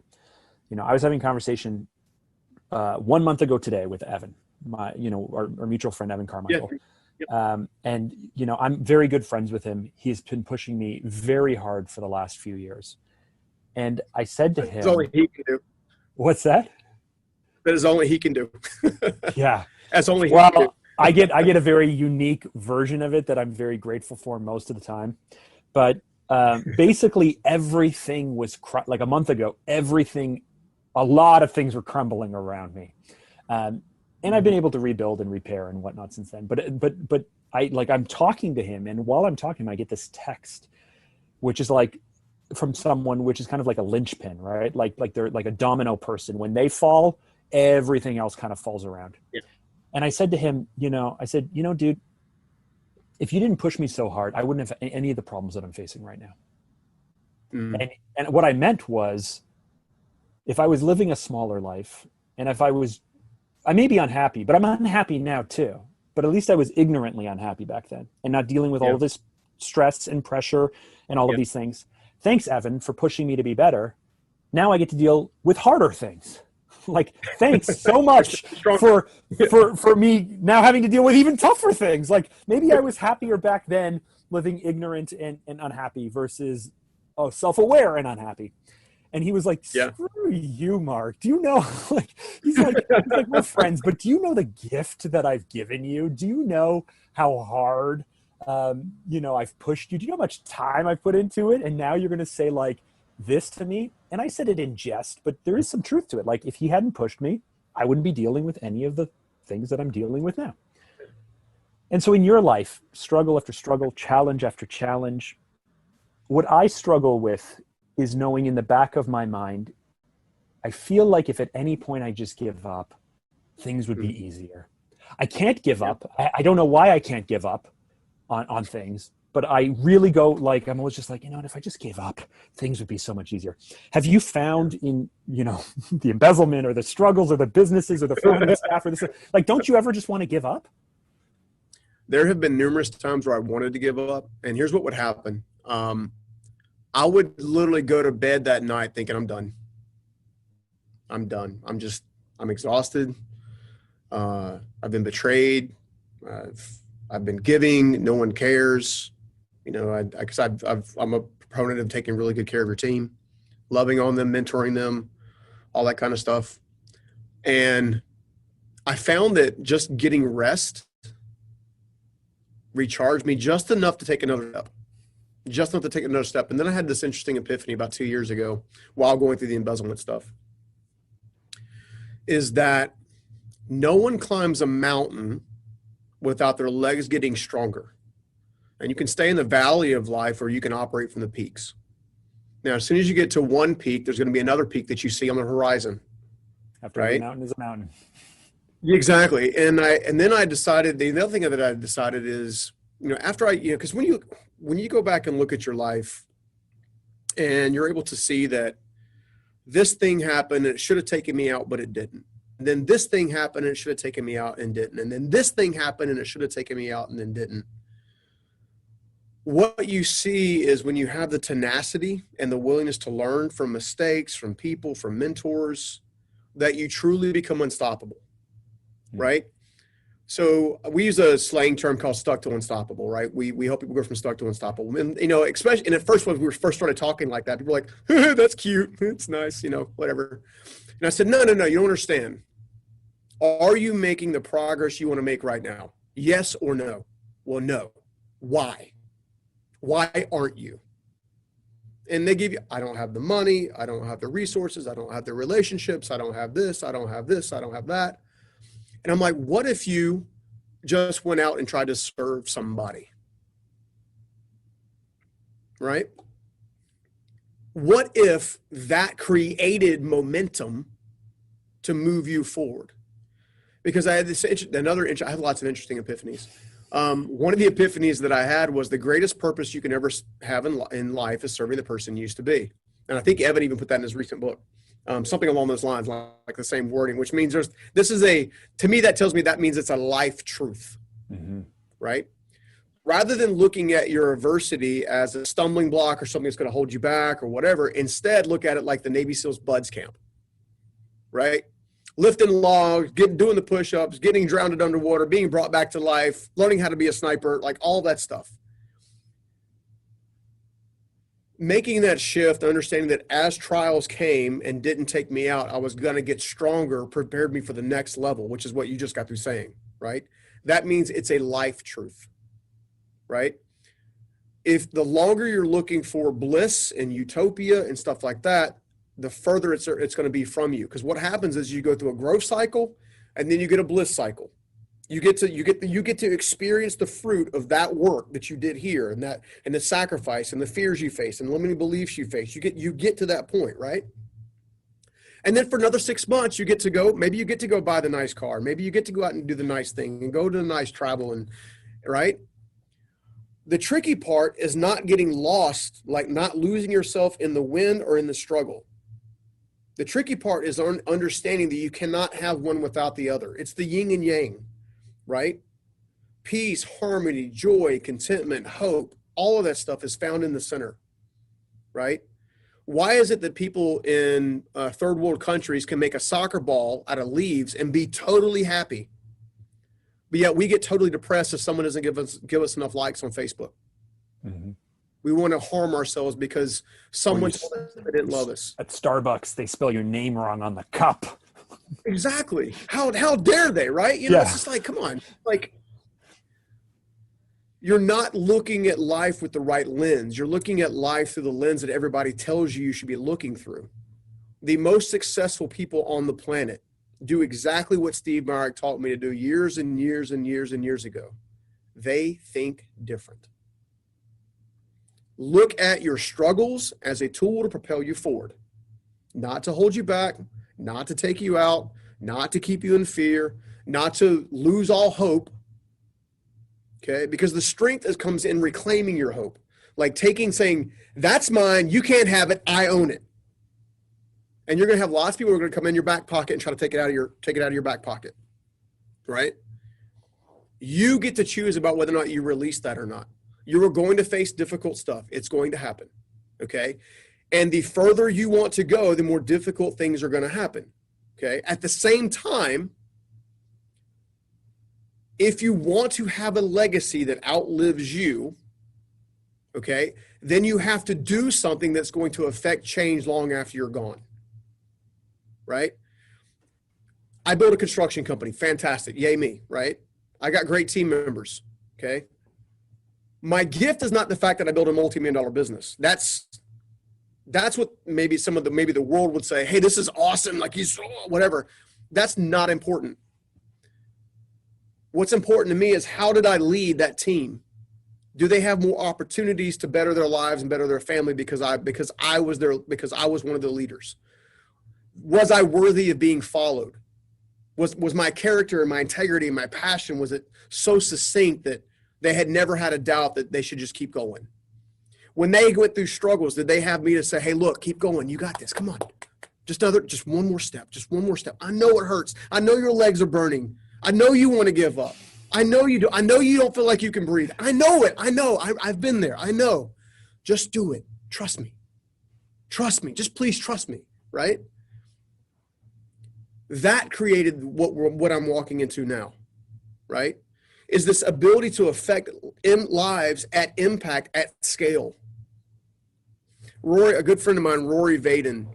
I was having a conversation 1 month ago today with Evan, our mutual friend, Evan Carmichael. Yeah. Yep. And I'm very good friends with him. He's been pushing me very hard for the last few years. And I said to him, that's only he can do. What's that? That is only he can do. Yeah. That's only he can do. I get a very unique version of it that I'm very grateful for most of the time. But basically everything was like a month ago, a lot of things were crumbling around me. And I've been able to rebuild and repair and whatnot since then. But I'm talking to him, and while I'm talking to him, I get this text, which is from someone, which is kind of like a linchpin, right? Like they're like a domino person. When they fall, everything else kind of falls around. Yeah. And I said to him, dude, if you didn't push me so hard, I wouldn't have any of the problems that I'm facing right now. Mm. And what I meant was, if I was living a smaller life, and if I may be unhappy, but I'm unhappy now too. But at least I was ignorantly unhappy back then and not dealing with all of this stress and pressure and all of these things. Thanks, Evan, for pushing me to be better. Now I get to deal with harder things. Like, thanks so much for me now having to deal with even tougher things. Like, maybe I was happier back then living ignorant and unhappy versus self-aware and unhappy. And he was like, screw you, Mark. Do you know, he's like, we're friends, but do you know the gift that I've given you? Do you know how hard, I've pushed you? Do you know how much time I've put into it? And now you're going to say like this to me? And I said it in jest, but there is some truth to it. Like, if he hadn't pushed me, I wouldn't be dealing with any of the things that I'm dealing with now. And so in your life, struggle after struggle, challenge after challenge, what I struggle with is knowing in the back of my mind, I feel like if at any point I just give up, things would be easier. I can't give up. I don't know why I can't give up on things, but I really go like, I'm always just like, if I just gave up, things would be so much easier. Have you found in, the embezzlement or the struggles or the businesses or the 400 staff or this, like, don't you ever just want to give up? There have been numerous times where I wanted to give up, and here's what would happen. I would literally go to bed that night thinking I'm done. I'm done. I'm exhausted. I've been betrayed. I've been giving. No one cares. Because I'm a proponent of taking really good care of your team, loving on them, mentoring them, all that kind of stuff. And I found that just getting rest recharged me just enough to take another step. And then I had this interesting epiphany about 2 years ago while going through the embezzlement stuff, is that no one climbs a mountain without their legs getting stronger. And you can stay in the valley of life, or you can operate from the peaks. Now, as soon as you get to one peak, there's going to be another peak that you see on the horizon. After every mountain is a mountain. Exactly. And then I decided, the other thing that I decided is, after because when you go back and look at your life and you're able to see that this thing happened and it should have taken me out, but it didn't. And then this thing happened and it should have taken me out and didn't. And then this thing happened and it should have taken me out and then didn't. What you see is when you have the tenacity and the willingness to learn from mistakes, from people, from mentors, that you truly become unstoppable, right? So we use a slang term called stuck to unstoppable, right? We help people go from stuck to unstoppable. And, especially, and at first when we first started talking like that, people were like, that's cute. It's nice, whatever. And I said, no, you don't understand. Are you making the progress you want to make right now? Yes or no? Well, no. Why? Why aren't you? And they give you, I don't have the money. I don't have the resources. I don't have the relationships. I don't have this. I don't have this. I don't have that. And I'm like, what if you just went out and tried to serve somebody? Right? What if that created momentum to move you forward? Because I had I had lots of interesting epiphanies. One of the epiphanies that I had was the greatest purpose you can ever have in life is serving the person you used to be. And I think Evan even put that in his recent book. Something along those lines, like the same wording, which means to me, that tells me that means it's a life truth, right? Rather than looking at your adversity as a stumbling block or something that's going to hold you back or whatever, instead look at it like the Navy SEALs Buds Camp, right? Lifting logs, doing the push-ups, getting drowned underwater, being brought back to life, learning how to be a sniper, like all that stuff. Making that shift, understanding that as trials came and didn't take me out, I was going to get stronger, prepared me for the next level, which is what you just got through saying, right? That means it's a life truth, right? If the longer you're looking for bliss and utopia and stuff like that, the further it's going to be from you. Because what happens is you go through a growth cycle and then you get a bliss cycle. You get to experience the fruit of that work that you did here and the sacrifice and the fears you face and limiting beliefs you face. You get to that point, right? And then for another 6 months, you get to go, maybe you get to go buy the nice car. Maybe you get to go out and do the nice thing and go to the nice travel, and right? The tricky part is not getting lost, like not losing yourself in the win or in the struggle. The tricky part is understanding that you cannot have one without the other. It's the yin and yang, right? Peace, harmony, joy, contentment, hope, all of that stuff is found in the center, right? Why is it that people in third world countries can make a soccer ball out of leaves and be totally happy, but yet we get totally depressed if someone doesn't give us enough likes on Facebook? Mm-hmm. We want to harm ourselves because someone told us they didn't love us. At Starbucks, they spell your name wrong on the cup. Exactly. How dare they, right? You know, it's just like, come on. Like, you're not looking at life with the right lens. You're looking at life through the lens that everybody tells you should be looking through. The most successful people on the planet do exactly what Steve Myrick taught me to do years and years and years and years ago. They think different. Look at your struggles as a tool to propel you forward, not to hold you back, not to take you out, not to keep you in fear, not to lose all hope. Okay, because the strength comes in reclaiming your hope, like saying, that's mine, you can't have it, I own it. And you're going to have lots of people who are going to come in your back pocket and try to take it out of your back pocket, right? You get to choose about whether or not you release that or not. You are going to face difficult stuff. It's going to happen, okay? And the further you want to go, the more difficult things are going to happen, okay? At the same time, if you want to have a legacy that outlives you, okay, then you have to do something that's going to affect change long after you're gone, right? I built a construction company. Fantastic. Yay me, right? I got great team members, okay? My gift is not the fact that I built a multi-million-dollar business. That's what maybe the world would say, hey, this is awesome, like he's whatever. That's not important. What's important to me is, how did I lead that team? Do they have more opportunities to better their lives and better their family because I was one of the leaders? Was I worthy of being followed? Was my character and my integrity and my passion, was it so succinct that they had never had a doubt that they should just keep going? When they went through struggles, did they have me to say, hey, look, keep going. You got this. Come on. Just one more step. Just one more step. I know it hurts. I know your legs are burning. I know you want to give up. I know you do. I know you don't feel like you can breathe. I know it. I know. I've been there. I know. Just do it. Trust me. Trust me. Just please trust me. Right? That created what I'm walking into now. Right? Is this ability to affect lives at impact at scale. Rory, a good friend of mine, Rory Vaden,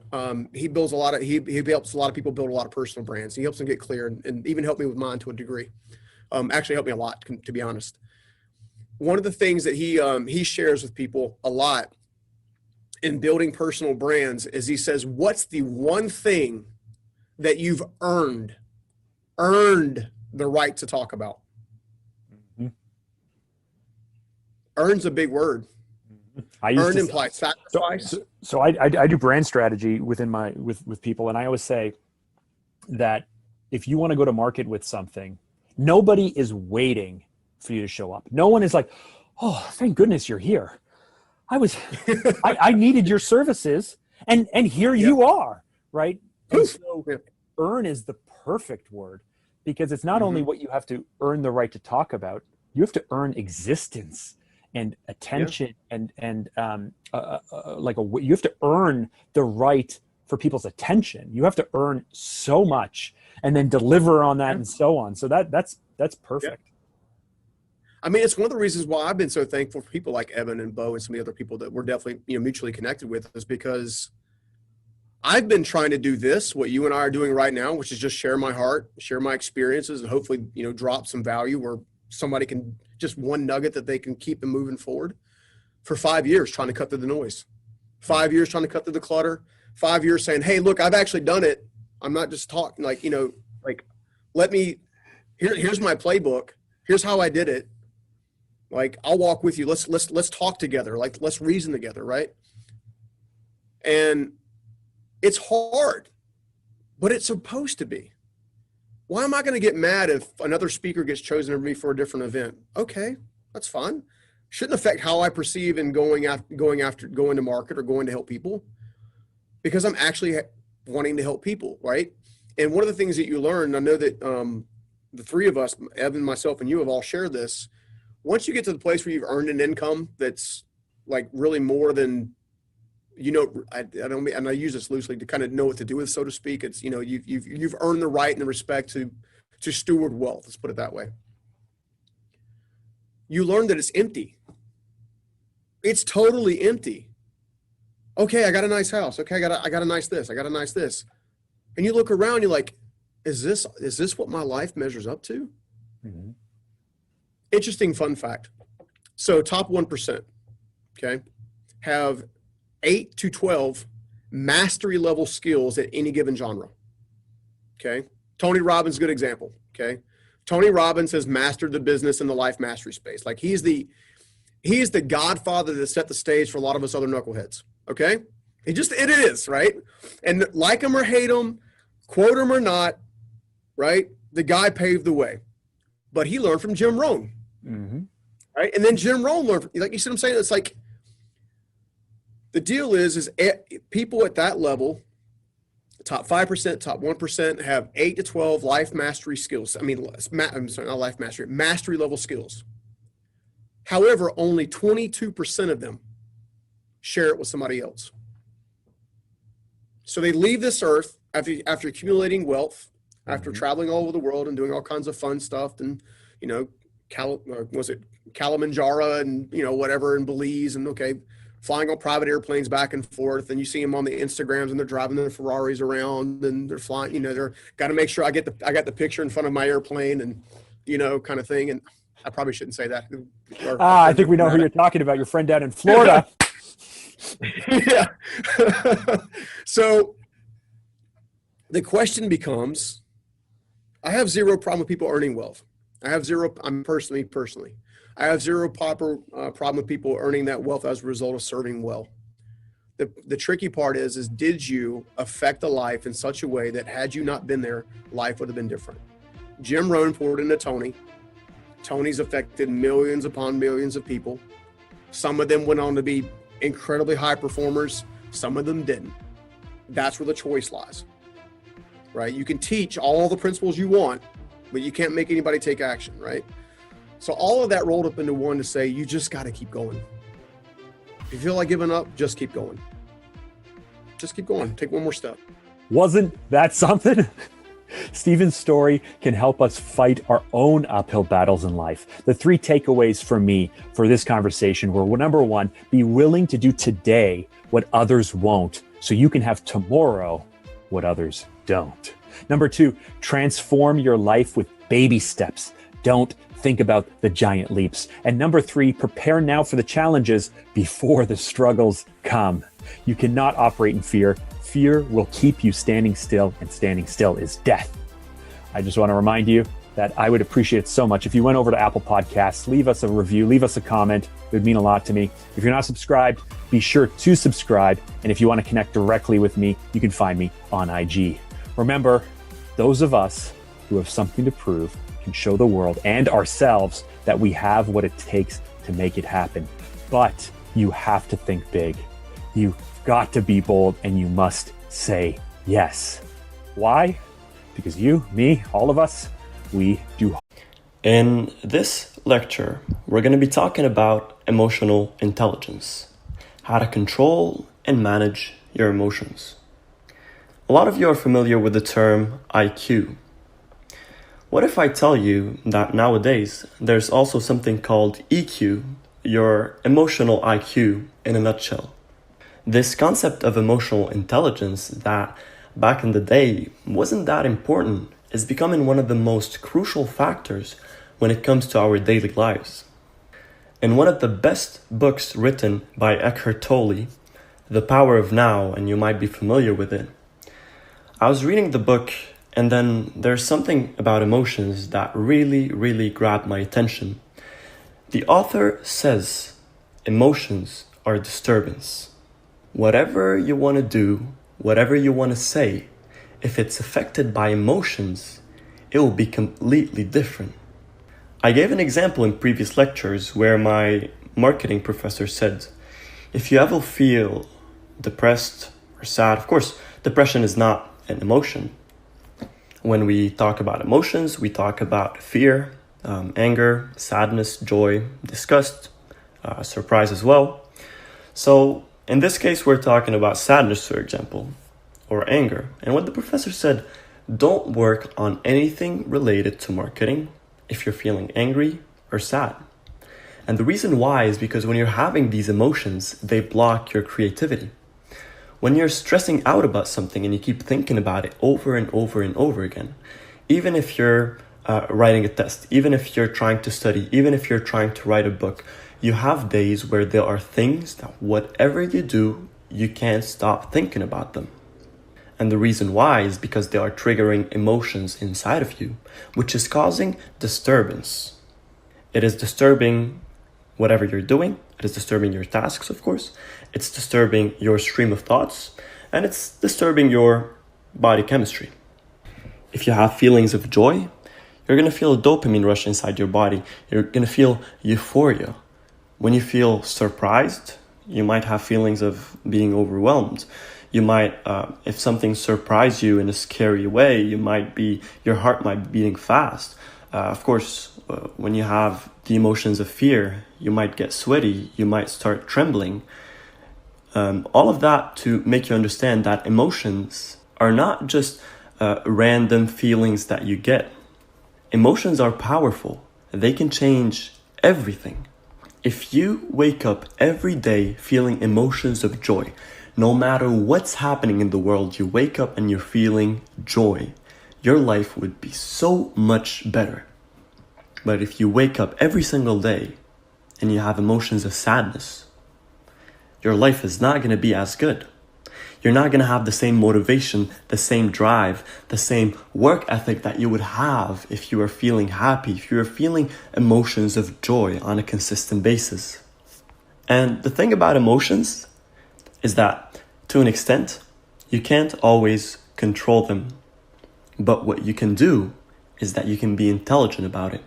he helps a lot of people build a lot of personal brands. He helps them get clear and even helped me with mine to a degree. Actually helped me a lot, to be honest. One of the things that he shares with people a lot in building personal brands is he says, what's the one thing that you've earned the right to talk about? Mm-hmm. Earn's a big word. Earn implies sacrifice. So I do brand strategy with people, and I always say that if you want to go to market with something, nobody is waiting for you to show up. No one is like, oh, thank goodness you're here. I needed your services, and here you are, right? And so earn is the perfect word, because it's not only what you have to earn the right to talk about, you have to earn existence and attention and you have to earn the right for people's attention. You have to earn so much and then deliver on that and so on. So that's perfect. Yeah. I mean, it's one of the reasons why I've been so thankful for people like Evan and Bo and some of the other people that we're definitely mutually connected with, is because I've been trying to do this, what you and I are doing right now, which is just share my heart, share my experiences, and hopefully, drop some value where somebody can, just one nugget that they can keep them moving forward, for 5 years trying to cut through the noise, 5 years trying to cut through the clutter, 5 years saying, hey, look, I've actually done it. I'm not just talking here's my playbook. Here's how I did it. Like, I'll walk with you. Let's talk together. Like, let's reason together. Right. And it's hard. but it's supposed to be. Why am I going to get mad if another speaker gets chosen over me for a different event? Okay, that's fine. Shouldn't affect how I perceive in going to market or going to help people, because I'm actually wanting to help people, right? And one of the things that you learn, I know that the three of us, Evan, myself, and you have all shared this. Once you get to the place where you've earned an income that's like really more than, I don't mean, and I use this loosely to kind of know what to do with, so to speak. It's, you've earned the right and the respect to steward wealth. Let's put it that way. You learn that it's empty. It's totally empty. Okay, I got a nice house. Okay, I got a nice this. I got a nice this. And you look around, you're like, is this what my life measures up to? Mm-hmm. Interesting fun fact. So top 1%, okay, have 8 to 12 mastery level skills at any given genre. Okay. Tony Robbins, good example. Okay. Tony Robbins has mastered the business and the life mastery space. Like he's the godfather that set the stage for a lot of us other knuckleheads. Okay. It is, right? And like him or hate him, quote him or not, right? The guy paved the way, but he learned from Jim Rohn. Mm-hmm. Right. And then Jim Rohn learned, like you see what I'm saying? It's like, the deal is people at that level, top 5%, top 1%, have 8 to 12 life mastery skills. I'm sorry, not life mastery, mastery level skills. However, only 22% of them share it with somebody else. So they leave this earth after accumulating wealth, after traveling all over the world and doing all kinds of fun stuff, and Kilimanjaro and whatever, in Belize, and flying on private airplanes back and forth, and you see them on the Instagrams and they're driving their Ferraris around and they're flying, they're got to make sure I got the picture in front of my airplane and, kind of thing. And I probably shouldn't say that. I think we know who you're talking about. Your friend down in Florida. Yeah. So the question becomes, I have zero problem with people earning wealth. I'm personally, I have zero problem with people earning that wealth as a result of serving well. The tricky part is did you affect a life in such a way that had you not been there, life would have been different? Jim Rohn poured into Tony. Tony's affected millions upon millions of people. Some of them went on to be incredibly high performers. Some of them didn't. That's where the choice lies, right? You can teach all the principles you want, but you can't make anybody take action, right? So all of that rolled up into one to say, you just got to keep going. If you feel like giving up, just keep going. Just keep going. Take one more step. Wasn't that something? Stephen's story can help us fight our own uphill battles in life. The 3 takeaways for me for this conversation were, number 1, be willing to do today what others won't, so you can have tomorrow what others don't. Number 2, transform your life with baby steps. Don't think about the giant leaps. And number 3, prepare now for the challenges before the struggles come. You cannot operate in fear. Fear will keep you standing still, and standing still is death. I just want to remind you that I would appreciate it so much if you went over to Apple Podcasts, leave us a review, leave us a comment. It would mean a lot to me. If you're not subscribed, be sure to subscribe. And if you want to connect directly with me, you can find me on IG. Remember, those of us who have something to prove can show the world and ourselves that we have what it takes to make it happen. But you have to think big. You've got to be bold, and you must say yes. Why? Because you, me, all of us, we do. In this lecture, we're going to be talking about emotional intelligence, how to control and manage your emotions. A lot of you are familiar with the term IQ. What if I tell you that nowadays there's also something called EQ, your emotional IQ in a nutshell? This concept of emotional intelligence that back in the day wasn't that important is becoming one of the most crucial factors when it comes to our daily lives. In one of the best books written by Eckhart Tolle, The Power of Now, and you might be familiar with it, I was reading the book, and then there's something about emotions that really grabbed my attention. The author says emotions are disturbance. Whatever you want to do, whatever you want to say, if it's affected by emotions, it will be completely different. I gave an example in previous lectures where my marketing professor said, if you ever feel depressed or sad, of course, depression is not an emotion. When we talk about emotions, we talk about fear, anger, sadness, joy, disgust, surprise as well. So in this case, we're talking about sadness, for example, or anger. And what the professor said, don't work on anything related to marketing if you're feeling angry or sad. And the reason why is because when you're having these emotions, they block your creativity. When you're stressing out about something and you keep thinking about it over and over and over again, even if you're writing a test, even if you're trying to study, even if you're trying to write a book, you have days where there are things that whatever you do, you can't stop thinking about them. And the reason why is because they are triggering emotions inside of you, which is causing disturbance. It is disturbing whatever you're doing. It is disturbing your tasks, of course. It's disturbing your stream of thoughts, and it's disturbing your body chemistry. If you have feelings of joy, you're going to feel a dopamine rush inside your body. You're going to feel euphoria. When you feel surprised, you might have feelings of being overwhelmed. You might, if something surprised you in a scary way, your heart might be beating fast. Of course, when you have the emotions of fear, you might get sweaty, you might start trembling. All of that to make you understand that emotions are not just random feelings that you get. Emotions are powerful. They can change everything. If you wake up every day feeling emotions of joy, no matter what's happening in the world, you wake up and you're feeling joy, your life would be so much better. But if you wake up every single day and you have emotions of sadness, your life is not going to be as good. You're not going to have the same motivation, the same drive, the same work ethic that you would have if you were feeling happy, if you were feeling emotions of joy on a consistent basis. And the thing about emotions is that, to an extent, you can't always control them. But what you can do is that you can be intelligent about it.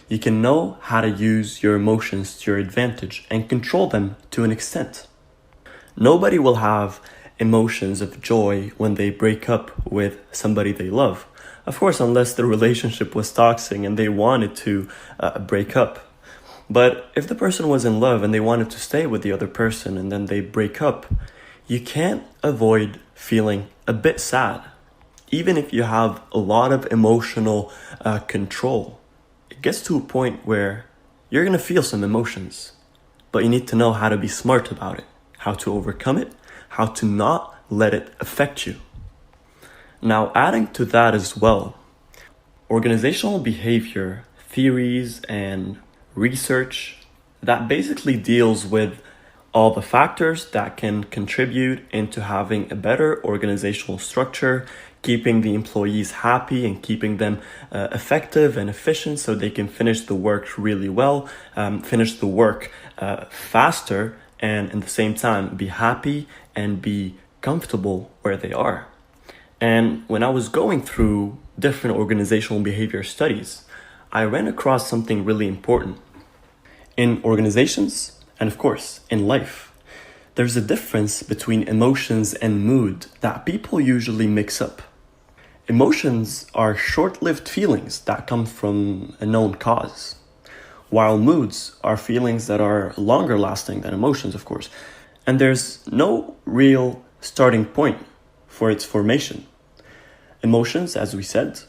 You can know how to use your emotions to your advantage and control them to an extent. Nobody will have emotions of joy when they break up with somebody they love. Of course, unless the relationship was toxic and they wanted to break up. But if the person was in love and they wanted to stay with the other person and then they break up, you can't avoid feeling a bit sad. Even if you have a lot of emotional control, it gets to a point where you're going to feel some emotions, but you need to know how to be smart about it, how to overcome it, how to not let it affect you. Now, adding to that as well, organizational behavior theories and research that basically deals with all the factors that can contribute into having a better organizational structure, keeping the employees happy and keeping them effective and efficient so they can finish the work really well, finish the work faster, and at the same time be happy and be comfortable where they are. And when I was going through different organizational behavior studies, I ran across something really important. In organizations, and of course, in life, there's a difference between emotions and mood that people usually mix up. Emotions are short-lived feelings that come from a known cause, while moods are feelings that are longer lasting than emotions, of course. And there's no real starting point for its formation. Emotions, as we said,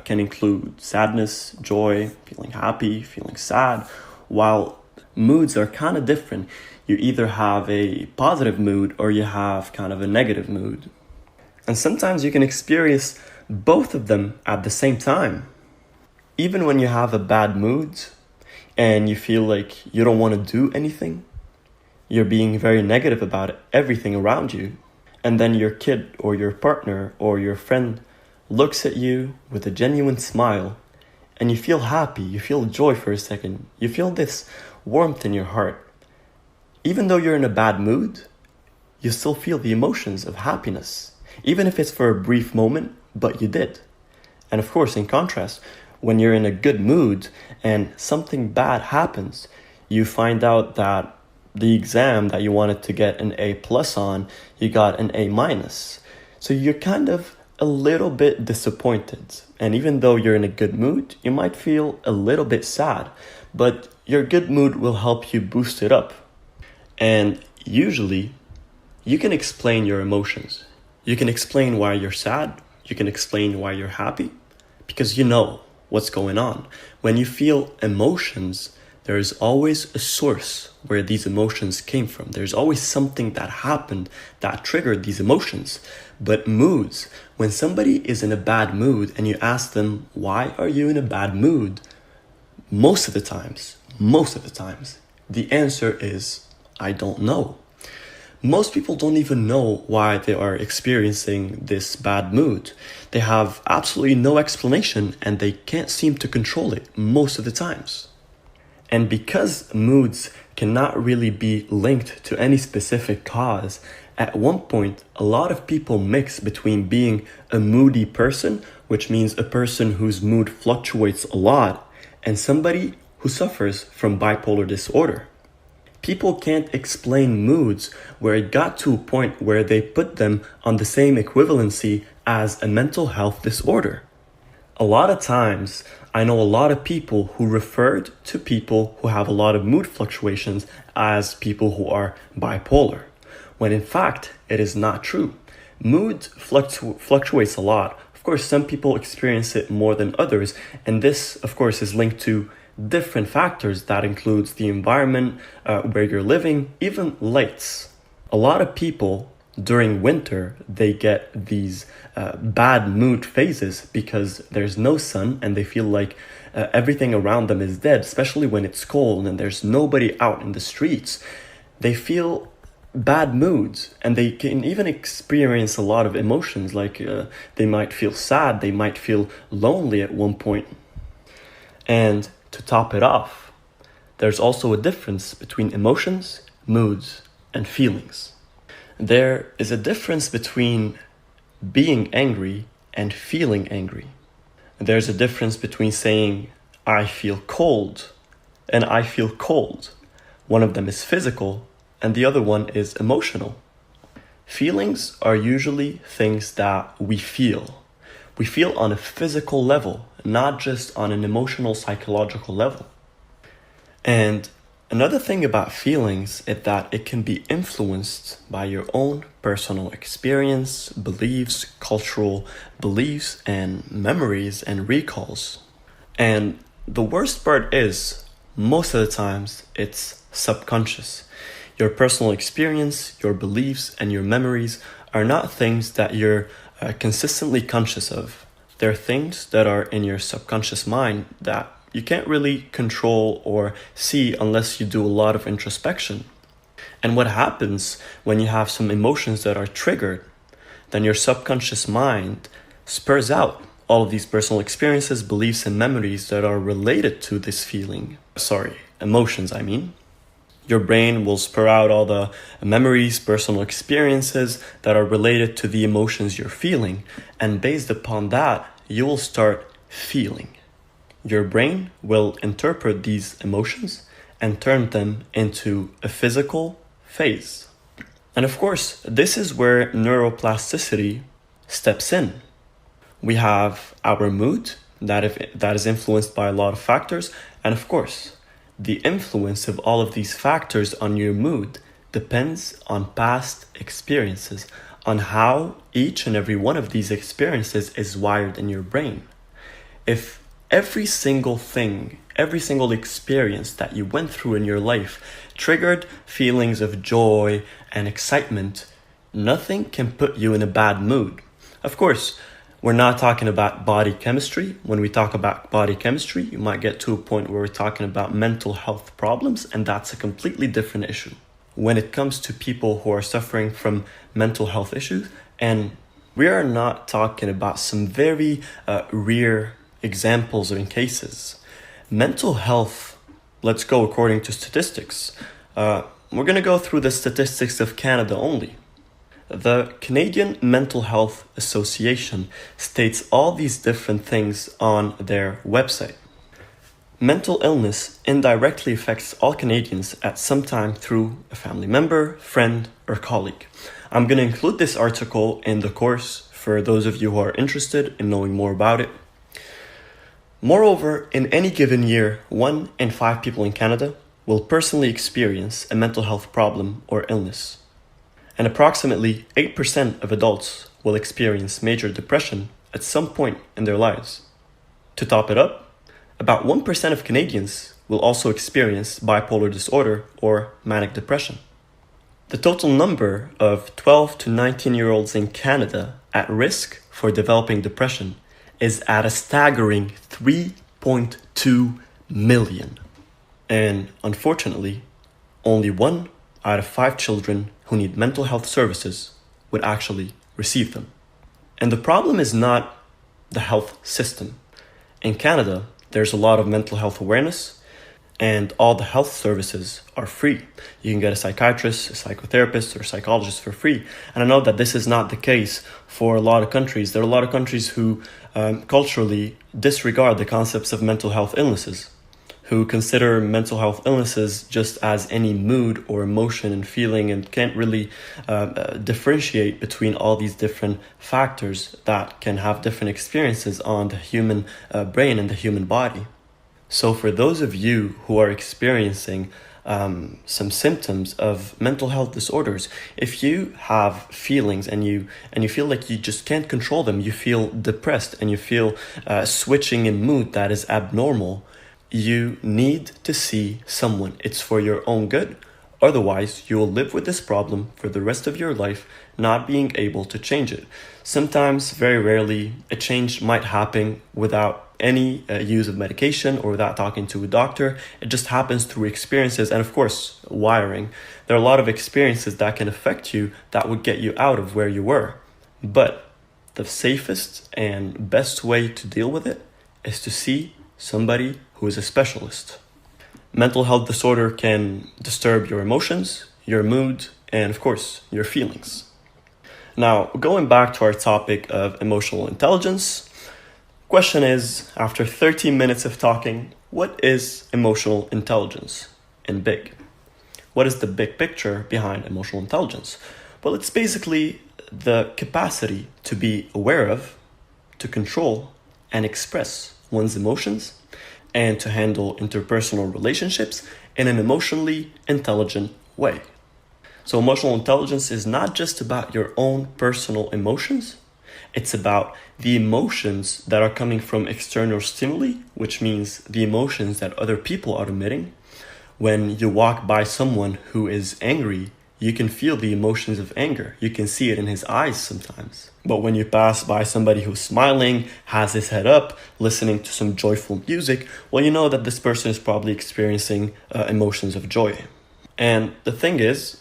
can include sadness, joy, feeling happy, feeling sad, while moods are kind of different. You either have a positive mood or you have kind of a negative mood. And sometimes you can experience both of them at the same time. Even when you have a bad mood and you feel like you don't want to do anything, you're being very negative about everything around you. And then your kid or your partner or your friend looks at you with a genuine smile and you feel happy, you feel joy for a second, you feel this warmth in your heart. Even though you're in a bad mood, you still feel the emotions of happiness. even if it's for a brief moment, but you did. And of course, in contrast, when you're in a good mood and something bad happens, you find out that the exam that you wanted to get an A+ on, you got an A-. So you're kind of a little bit disappointed. And even though you're in a good mood, you might feel a little bit sad, but your good mood will help you boost it up. And usually, you can explain your emotions. You can explain why you're sad. You can explain why you're happy, because you know what's going on. When you feel emotions, there is always a source where these emotions came from. There's always something that happened that triggered these emotions. But moods, when somebody is in a bad mood and you ask them, why are you in a bad mood? Most of the times, the answer is, I don't know. Most people don't even know why they are experiencing this bad mood. They have absolutely no explanation and they can't seem to control it most of the times. And because moods cannot really be linked to any specific cause, at one point, a lot of people mix between being a moody person, which means a person whose mood fluctuates a lot, and somebody who suffers from bipolar disorder. People can't explain moods where it got to a point where they put them on the same equivalency as a mental health disorder. A lot of times, I know a lot of people who referred to people who have a lot of mood fluctuations as people who are bipolar, when in fact, it is not true. Mood fluctuates a lot. Of course, some people experience it more than others, and this, of course, is linked to different factors. That includes the environment where you're living, even lights. A lot of people during winter, they get these bad mood phases because there's no sun and they feel like everything around them is dead, especially when it's cold and there's nobody out in the streets. They feel bad moods and they can even experience a lot of emotions, like they might feel sad, they might feel lonely at one point. And to top it off, there's also a difference between emotions, moods, and feelings. There is a difference between being angry and feeling angry. There's a difference between saying, I feel cold, and I feel cold. One of them is physical, and the other one is emotional. Feelings are usually things that we feel. We feel on a physical level, not just on an emotional, psychological level. And another thing about feelings is that it can be influenced by your own personal experience, beliefs, cultural beliefs, and memories and recalls. And the worst part is, most of the times, it's subconscious. Your personal experience, your beliefs, and your memories are not things that you're consistently conscious of. They're things that are in your subconscious mind that you can't really control or see unless you do a lot of introspection. And what happens when you have some emotions that are triggered, then your subconscious mind spurs out all of these personal experiences, beliefs, and memories that are related to this feeling. Emotions, I mean. Your brain will spur out all the memories, personal experiences that are related to the emotions you're feeling. And based upon that, you will start feeling. Your brain will interpret these emotions and turn them into a physical phase. And of course, this is where neuroplasticity steps in. We have our mood that is influenced by a lot of factors. And of course, the influence of all of these factors on your mood depends on past experiences, on how each and every one of these experiences is wired in your brain. If every single thing, every single experience that you went through in your life triggered feelings of joy and excitement, nothing can put you in a bad mood. Of course, we're not talking about body chemistry. When we talk about body chemistry, you might get to a point where we're talking about mental health problems, and that's a completely different issue. When it comes to people who are suffering from mental health issues, and we are not talking about some very rare examples or cases. Mental health, let's go according to statistics. We're going to go through the statistics of Canada only. The Canadian Mental Health Association states all these different things on their website. Mental illness indirectly affects all Canadians at some time through a family member, friend, or colleague. I'm going to include this article in the course for those of you who are interested in knowing more about it. Moreover, in any given year, 1 in 5 people in Canada will personally experience a mental health problem or illness. And approximately 8% of adults will experience major depression at some point in their lives. To top it up, about 1% of Canadians will also experience bipolar disorder or manic depression. The total number of 12 to 19-year-olds in Canada at risk for developing depression is at a staggering 3.2 million. And unfortunately, only 1 out of 5 children who need mental health services would actually receive them. And the problem is not the health system. In Canada, there's a lot of mental health awareness, and all the health services are free. You can get a psychiatrist, a psychotherapist, or a psychologist for free. And I know that this is not the case for a lot of countries. There are a lot of countries who culturally disregard the concepts of mental health illnesses, who consider mental health illnesses just as any mood or emotion and feeling, and can't really differentiate between all these different factors that can have different experiences on the human brain and the human body. So for those of you who are experiencing some symptoms of mental health disorders, if you have feelings and you feel like you just can't control them, you feel depressed and you feel switching in mood that is abnormal, you need to see someone. It's for your own good. Otherwise, you will live with this problem for the rest of your life, not being able to change it. Sometimes, very rarely, a change might happen without any use of medication or without talking to a doctor. It just happens through experiences and, of course, wiring. There are a lot of experiences that can affect you that would get you out of where you were. But the safest and best way to deal with it is to see somebody who is a specialist. Mental health disorder can disturb your emotions, your mood, and of course, your feelings. Now, going back to our topic of emotional intelligence, question is, after 30 minutes of talking, what is emotional intelligence in big? What is the big picture behind emotional intelligence? Well, it's basically the capacity to be aware of, to control, and express one's emotions, and to handle interpersonal relationships in an emotionally intelligent way. So emotional intelligence is not just about your own personal emotions, it's about the emotions that are coming from external stimuli, which means the emotions that other people are emitting. When you walk by someone who is angry, you can feel the emotions of anger. You can see it in his eyes sometimes. But when you pass by somebody who's smiling, has his head up, listening to some joyful music, well, you know that this person is probably experiencing emotions of joy. And the thing is,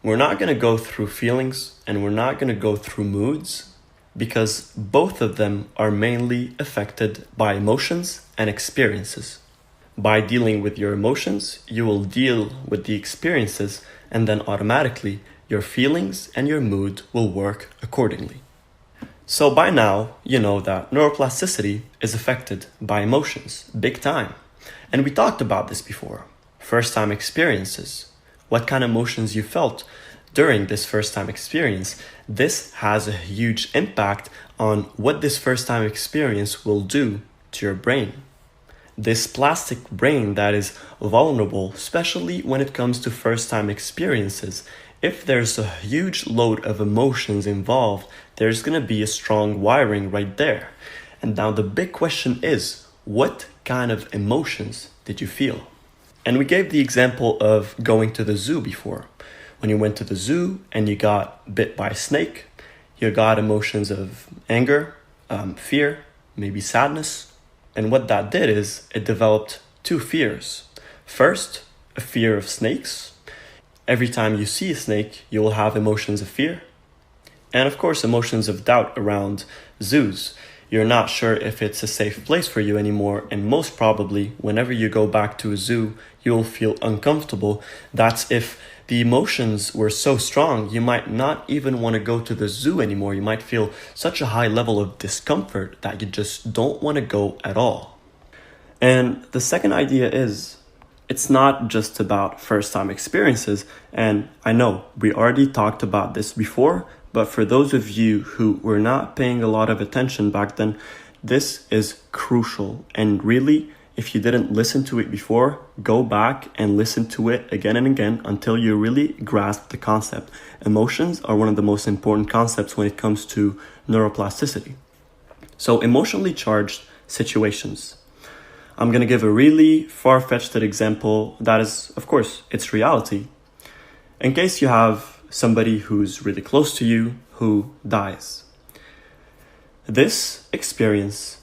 we're not going to go through feelings and we're not going to go through moods, because both of them are mainly affected by emotions and experiences. By dealing with your emotions, you will deal with the experiences, and then automatically your feelings and your mood will work accordingly. So by now, you know that neuroplasticity is affected by emotions, big time. And we talked about this before. First-time experiences. What kind of emotions you felt during this first-time experience. This has a huge impact on what this first-time experience will do to your brain. This plastic brain that is vulnerable, especially when it comes to first-time experiences, if there's a huge load of emotions involved, there's going to be a strong wiring right there. And now the big question is, what kind of emotions did you feel? And we gave the example of going to the zoo before. When you went to the zoo and you got bit by a snake, you got emotions of anger, fear, maybe sadness. And what that did is it developed two fears. First, a fear of snakes. Every time you see a snake, you will have emotions of fear. And of course, emotions of doubt around zoos. You're not sure if it's a safe place for you anymore. And most probably, whenever you go back to a zoo, you'll feel uncomfortable. That's if the emotions were so strong, you might not even want to go to the zoo anymore. You might feel such a high level of discomfort that you just don't want to go at all. And the second idea is, it's not just about first-time experiences. And I know we already talked about this before, but for those of you who were not paying a lot of attention back then, this is crucial. And really, if you didn't listen to it before, go back and listen to it again and again until you really grasp the concept. Emotions are one of the most important concepts when it comes to neuroplasticity. So emotionally charged situations. I'm going to give a really far-fetched example that is, of course, it's reality. In case you have somebody who's really close to you who dies. This experience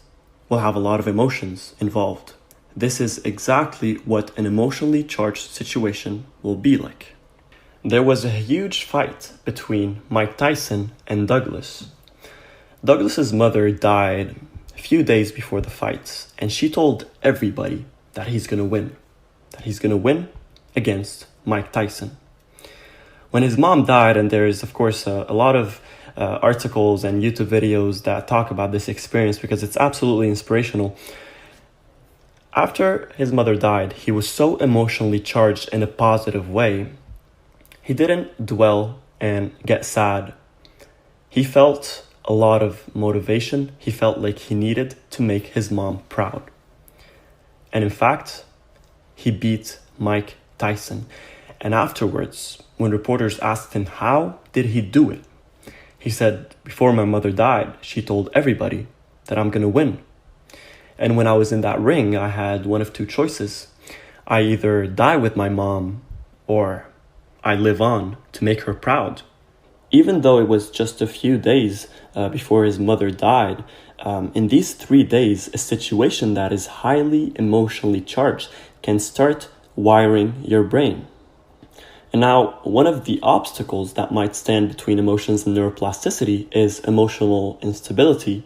will have a lot of emotions involved. This is exactly what an emotionally charged situation will be like. There was a huge fight between Mike Tyson and Douglas. Douglas's mother died a few days before the fight, and she told everybody that he's going to win. That he's going to win against Mike Tyson. When his mom died, and there is, of course, a lot of articles and YouTube videos that talk about this experience because it's absolutely inspirational. After his mother died, he was so emotionally charged in a positive way. He didn't dwell and get sad. He felt a lot of motivation. He felt like he needed to make his mom proud. And in fact, he beat Mike Tyson. And afterwards, when reporters asked him how did he do it, he said, before my mother died, she told everybody that I'm going to win. And when I was in that ring, I had one of two choices. I either die with my mom or I live on to make her proud. Even though it was just a few days before his mother died, in these 3 days, a situation that is highly emotionally charged can start wiring your brain. And now, one of the obstacles that might stand between emotions and neuroplasticity is emotional instability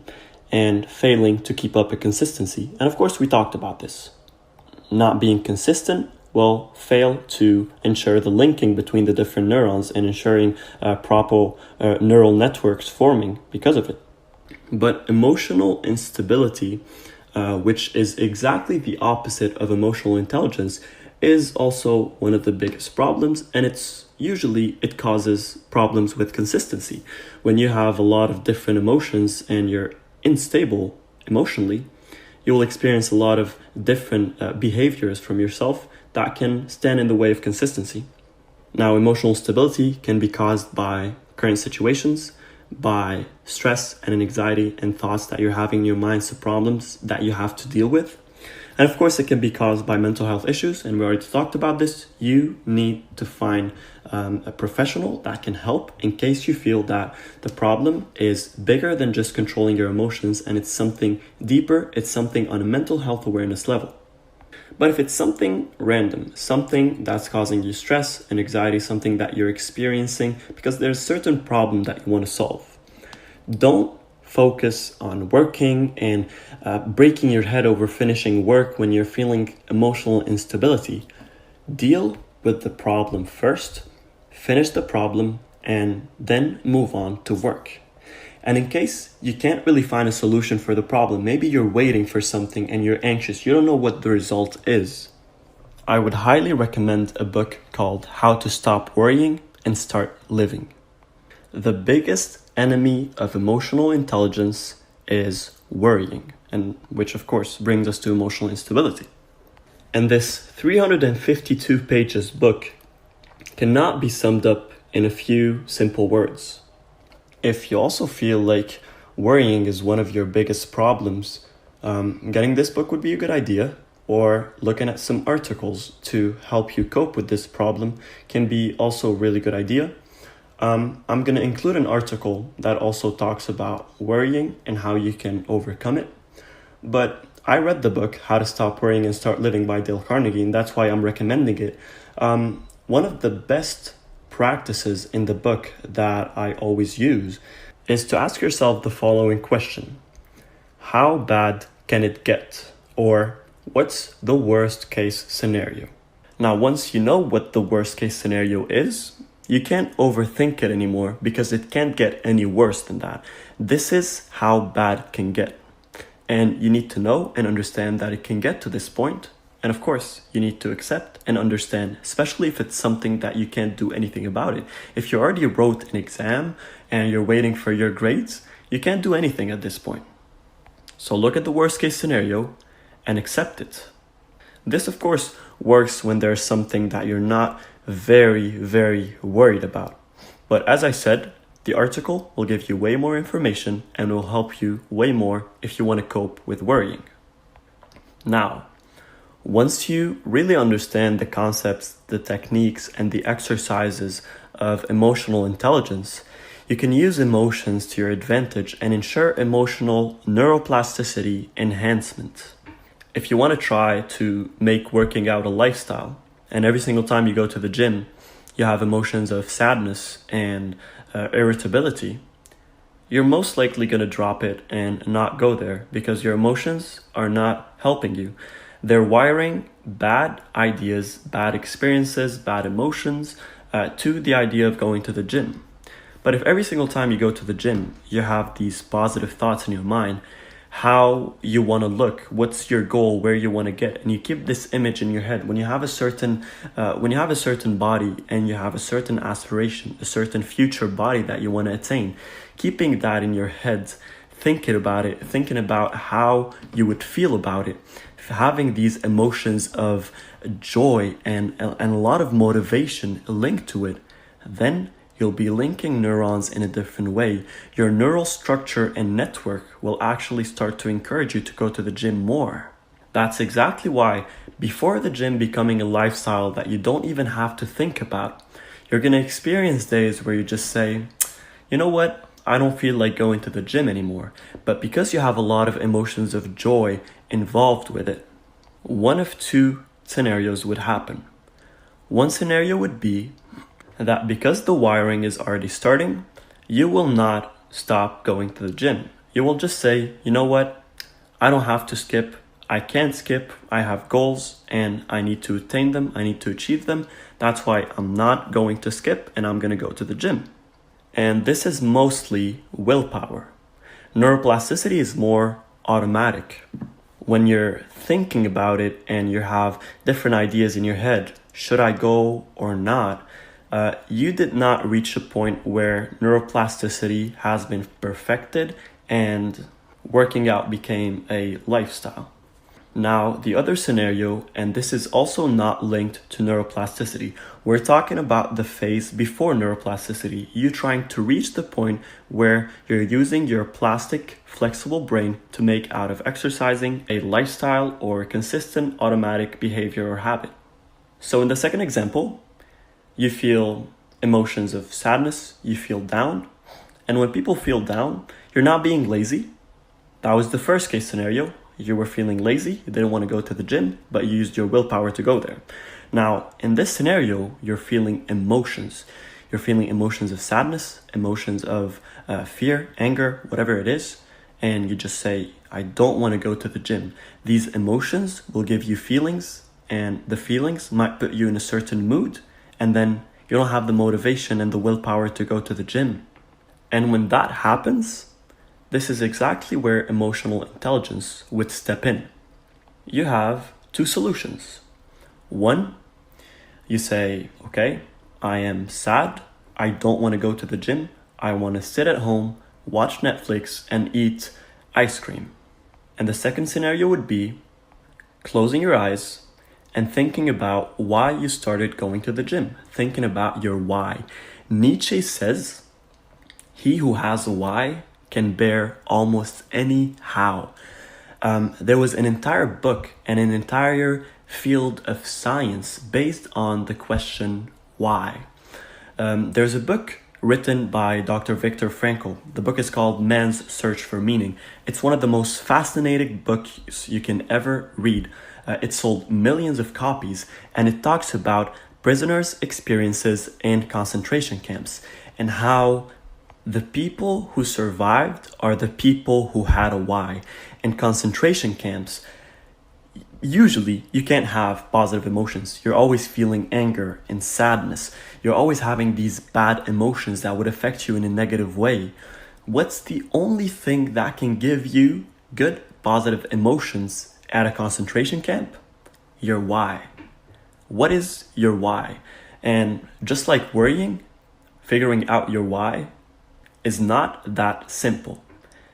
and failing to keep up a consistency. And of course, we talked about this. Not being consistent will fail to ensure the linking between the different neurons and ensuring proper neural networks forming because of it. But emotional instability, which is exactly the opposite of emotional intelligence, is also one of the biggest problems, and it causes problems with consistency. When you have a lot of different emotions and you're unstable emotionally, you will experience a lot of different behaviors from yourself that can stand in the way of consistency. Now, emotional stability can be caused by current situations, by stress and anxiety and thoughts that you're having in your mind, so problems that you have to deal with. And of course, it can be caused by mental health issues, and we already talked about this. You need to find a professional that can help in case you feel that the problem is bigger than just controlling your emotions and it's something deeper, it's something on a mental health awareness level. But if it's something random, something that's causing you stress and anxiety, something that you're experiencing because there's a certain problem that you want to solve, don't focus on working and breaking your head over finishing work when you're feeling emotional instability. Deal with the problem first, finish the problem, and then move on to work. And in case you can't really find a solution for the problem, maybe you're waiting for something and you're anxious, you don't know what the result is, I would highly recommend a book called How to Stop Worrying and Start Living. The biggest enemy of emotional intelligence is worrying, and which of course brings us to emotional instability. And this 352 pages book cannot be summed up in a few simple words. If you also feel like worrying is one of your biggest problems, getting this book would be a good idea, or looking at some articles to help you cope with this problem can be also a really good idea. I'm going to include an article that also talks about worrying and how you can overcome it. But I read the book, How to Stop Worrying and Start Living by Dale Carnegie, and that's why I'm recommending it. One of the best practices in the book that I always use is to ask yourself the following question. How bad can it get? Or what's the worst case scenario? Now, once you know what the worst case scenario is, you can't overthink it anymore because it can't get any worse than that. This is how bad it can get. And you need to know and understand that it can get to this point. And of course, you need to accept and understand, especially if it's something that you can't do anything about it. If you already wrote an exam and you're waiting for your grades, you can't do anything at this point. So look at the worst case scenario and accept it. This, of course, works when there's something that you're not very, very worried about. But as I said, the article will give you way more information and will help you way more if you want to cope with worrying. Now, once you really understand the concepts, the techniques, and the exercises of emotional intelligence, you can use emotions to your advantage and ensure emotional neuroplasticity enhancement. If you want to try to make working out a lifestyle, and every single time you go to the gym, you have emotions of sadness and irritability, you're most likely going to drop it and not go there because your emotions are not helping you. They're wiring bad ideas, bad experiences, bad emotions to the idea of going to the gym. But if every single time you go to the gym, you have these positive thoughts in your mind, how you want to look, what's your goal, where you want to get, and you keep this image in your head. When you have a certain body and you have a certain aspiration, a certain future body that you want to attain, keeping that in your head, thinking about it, thinking about how you would feel about it, having these emotions of joy and a lot of motivation linked to it, then you'll be linking neurons in a different way. Your neural structure and network will actually start to encourage you to go to the gym more. That's exactly why before the gym becoming a lifestyle that you don't even have to think about, you're going to experience days where you just say, you know what, I don't feel like going to the gym anymore. But because you have a lot of emotions of joy involved with it, one of two scenarios would happen. One scenario would be that because the wiring is already starting, you will not stop going to the gym. You will just say, you know what, I don't have to skip. I can't skip. I have goals and I need to attain them. I need to achieve them. That's why I'm not going to skip and I'm going to go to the gym. And this is mostly willpower. Neuroplasticity is more automatic. When you're thinking about it and you have different ideas in your head, should I go or not? You did not reach a point where neuroplasticity has been perfected and working out became a lifestyle. Now, the other scenario, and this is also not linked to neuroplasticity, we're talking about the phase before neuroplasticity, you trying to reach the point where you're using your plastic, flexible brain to make out of exercising a lifestyle or a consistent automatic behavior or habit. So in the second example, you feel emotions of sadness, you feel down. And when people feel down, you're not being lazy. That was the first case scenario. You were feeling lazy, you didn't want to go to the gym, but you used your willpower to go there. Now, in this scenario, you're feeling emotions. You're feeling emotions of sadness, emotions of fear, anger, whatever it is. And you just say, I don't want to go to the gym. These emotions will give you feelings, and the feelings might put you in a certain mood. And then you don't have the motivation and the willpower to go to the gym. And when that happens, this is exactly where emotional intelligence would step in. You have two solutions. One, you say, okay, I am sad. I don't want to go to the gym. I want to sit at home, watch Netflix, and eat ice cream. And the second scenario would be closing your eyes and thinking about why you started going to the gym, thinking about your why. Nietzsche says, he who has a why can bear almost any how. There was an entire book and an entire field of science based on the question, why? There's a book written by Dr. Viktor Frankl. The book is called Man's Search for Meaning. It's one of the most fascinating books you can ever read. It sold millions of copies, and it talks about prisoners' experiences in concentration camps and how the people who survived are the people who had a why. In concentration camps, usually you can't have positive emotions. You're always feeling anger and sadness. You're always having these bad emotions that would affect you in a negative way. What's the only thing that can give you good, positive emotions at a concentration camp? Your why. What is your why? And just like worrying, figuring out your why is not that simple,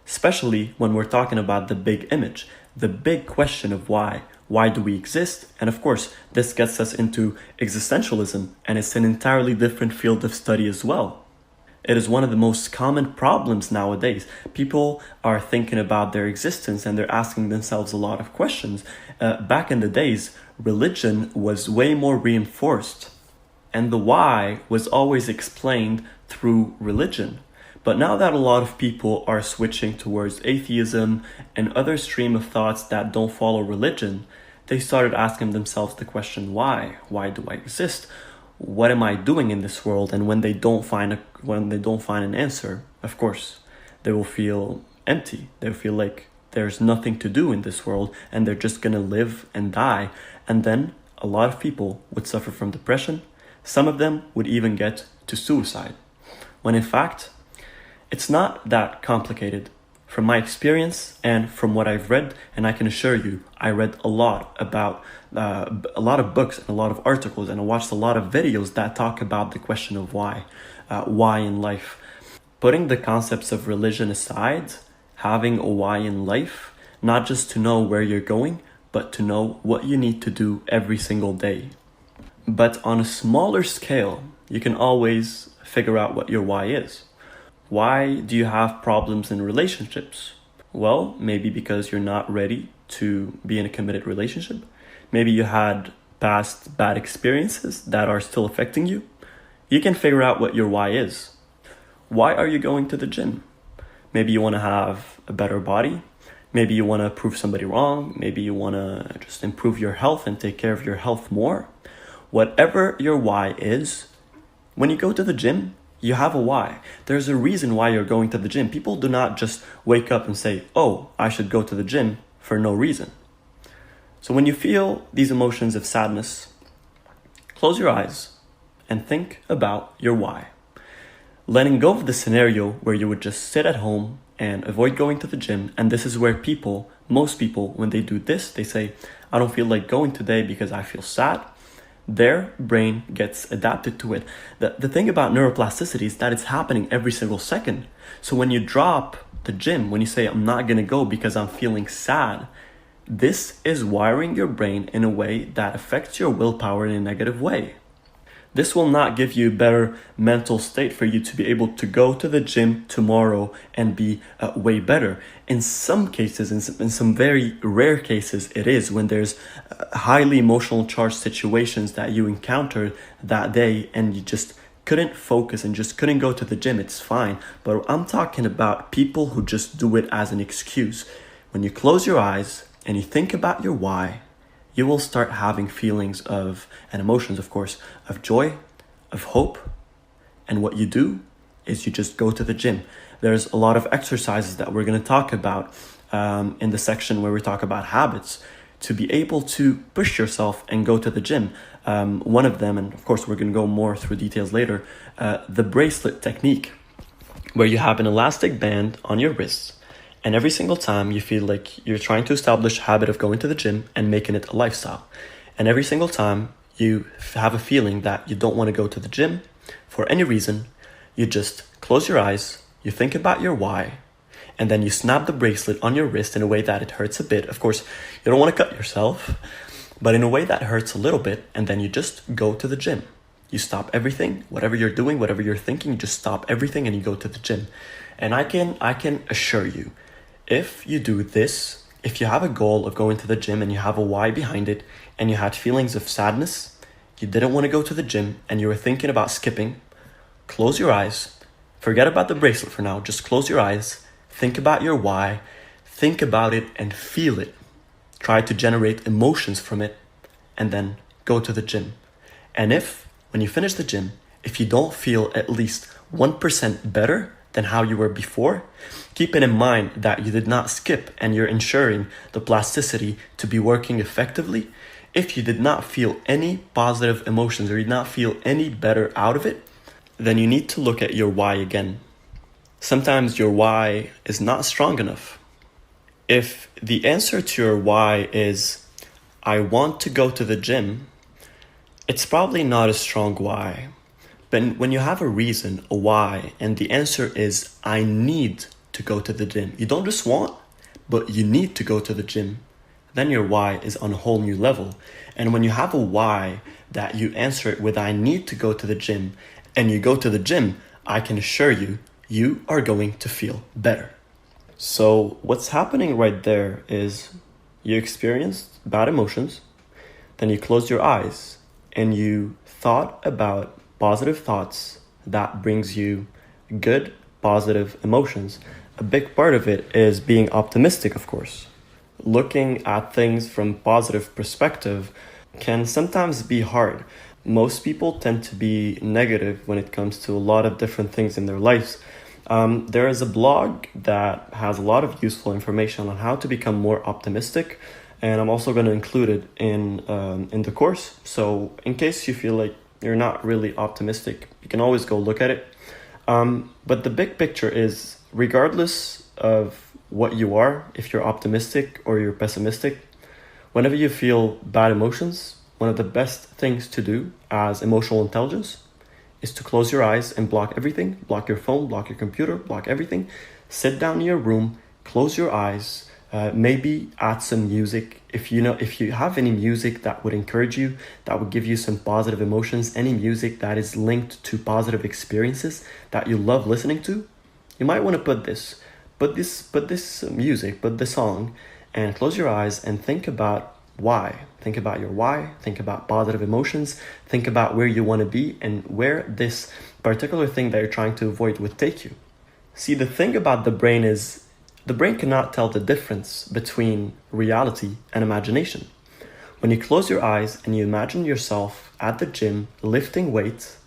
especially when we're talking about the big image, the big question of why. Why do we exist? And of course, this gets us into existentialism, and it's an entirely different field of study as well. It is one of the most common problems nowadays. People are thinking about their existence and they're asking themselves a lot of questions. Back in the days, religion was way more reinforced, and the why was always explained through religion. But now that a lot of people are switching towards atheism and other stream of thoughts that don't follow religion, they started asking themselves the question, why? Why do I exist? What am I doing in this world? And when they don't find an answer, of course, they will feel empty. They'll feel like there's nothing to do in this world and they're just gonna live and die. And then a lot of people would suffer from depression. Some of them would even get to suicide. When in fact, it's not that complicated. From my experience and from what I've read, and I can assure you, I read a lot about a lot of books and a lot of articles, and I watched a lot of videos that talk about the question of why in life. Putting the concepts of religion aside, having a why in life, not just to know where you're going, but to know what you need to do every single day. But on a smaller scale, you can always figure out what your why is. Why do you have problems in relationships? Well, maybe because you're not ready to be in a committed relationship. Maybe you had past bad experiences that are still affecting you. You can figure out what your why is. Why are you going to the gym? Maybe you want to have a better body. Maybe you want to prove somebody wrong. Maybe you want to just improve your health and take care of your health more. Whatever your why is, when you go to the gym, you have a why. There's a reason why you're going to the gym. People do not just wake up and say, oh, I should go to the gym for no reason. So when you feel these emotions of sadness, close your eyes and think about your why. Letting go of the scenario where you would just sit at home and avoid going to the gym. And this is where most people, when they do this, they say, I don't feel like going today because I feel sad. Their brain gets adapted to it. The thing about neuroplasticity is that it's happening every single second. So when you drop the gym, when you say, I'm not going to go because I'm feeling sad, this is wiring your brain in a way that affects your willpower in a negative way. This will not give you a better mental state for you to be able to go to the gym tomorrow and be way better. In some cases, in some very rare cases, it is when there's highly emotional charged situations that you encountered that day and you just couldn't focus and just couldn't go to the gym. It's fine. But I'm talking about people who just do it as an excuse. When you close your eyes and you think about your why, you will start having feelings of, and emotions, of course, of joy, of hope. And what you do is you just go to the gym. There's a lot of exercises that we're going to talk about in the section where we talk about habits to be able to push yourself and go to the gym. One of them, and of course, we're going to go more through details later, the bracelet technique, where you have an elastic band on your wrists. And every single time you feel like you're trying to establish a habit of going to the gym and making it a lifestyle. And every single time you have a feeling that you don't want to go to the gym for any reason, you just close your eyes, you think about your why, and then you snap the bracelet on your wrist in a way that it hurts a bit. Of course, you don't want to cut yourself, but in a way that hurts a little bit, and then you just go to the gym. You stop everything, whatever you're doing, whatever you're thinking, you just stop everything and you go to the gym. And I can assure you, if you do this, if you have a goal of going to the gym and you have a why behind it, and you had feelings of sadness, you didn't want to go to the gym, and you were thinking about skipping, close your eyes, forget about the bracelet for now, just close your eyes, think about your why, think about it and feel it. Try to generate emotions from it, and then go to the gym. And if, when you finish the gym, if you don't feel at least 1% better than how you were before, keeping in mind that you did not skip and you're ensuring the plasticity to be working effectively, if you did not feel any positive emotions or you did not feel any better out of it, then you need to look at your why again. Sometimes your why is not strong enough. If the answer to your why is, I want to go to the gym, it's probably not a strong why. But when you have a reason, a why, and the answer is, I need to go to the gym. You don't just want, but you need to go to the gym. Then your why is on a whole new level. And when you have a why that you answer it with, I need to go to the gym, and you go to the gym, I can assure you, you are going to feel better. So what's happening right there is you experienced bad emotions, then you closed your eyes and you thought about positive thoughts that brings you good, positive emotions. A big part of it is being optimistic, of course. Looking at things from positive perspective can sometimes be hard. Most people tend to be negative when it comes to a lot of different things in their lives. There is a blog that has a lot of useful information on how to become more optimistic, and I'm also going to include it in the course. So in case you feel like you're not really optimistic, you can always go look at it. But the big picture is, regardless of what you are, if you're optimistic or you're pessimistic, whenever you feel bad emotions, one of the best things to do as emotional intelligence is to close your eyes and block everything. Block your phone, block your computer, block everything. Sit down in your room, close your eyes, maybe add some music. If you have any music that would encourage you, that would give you some positive emotions, any music that is linked to positive experiences that you love listening to, you might want to put this music, put the song, and close your eyes and think about why. Think about your why, think about positive emotions, think about where you want to be and where this particular thing that you're trying to avoid would take you. See, the thing about the brain is, the brain cannot tell the difference between reality and imagination. When you close your eyes and you imagine yourself at the gym lifting weights,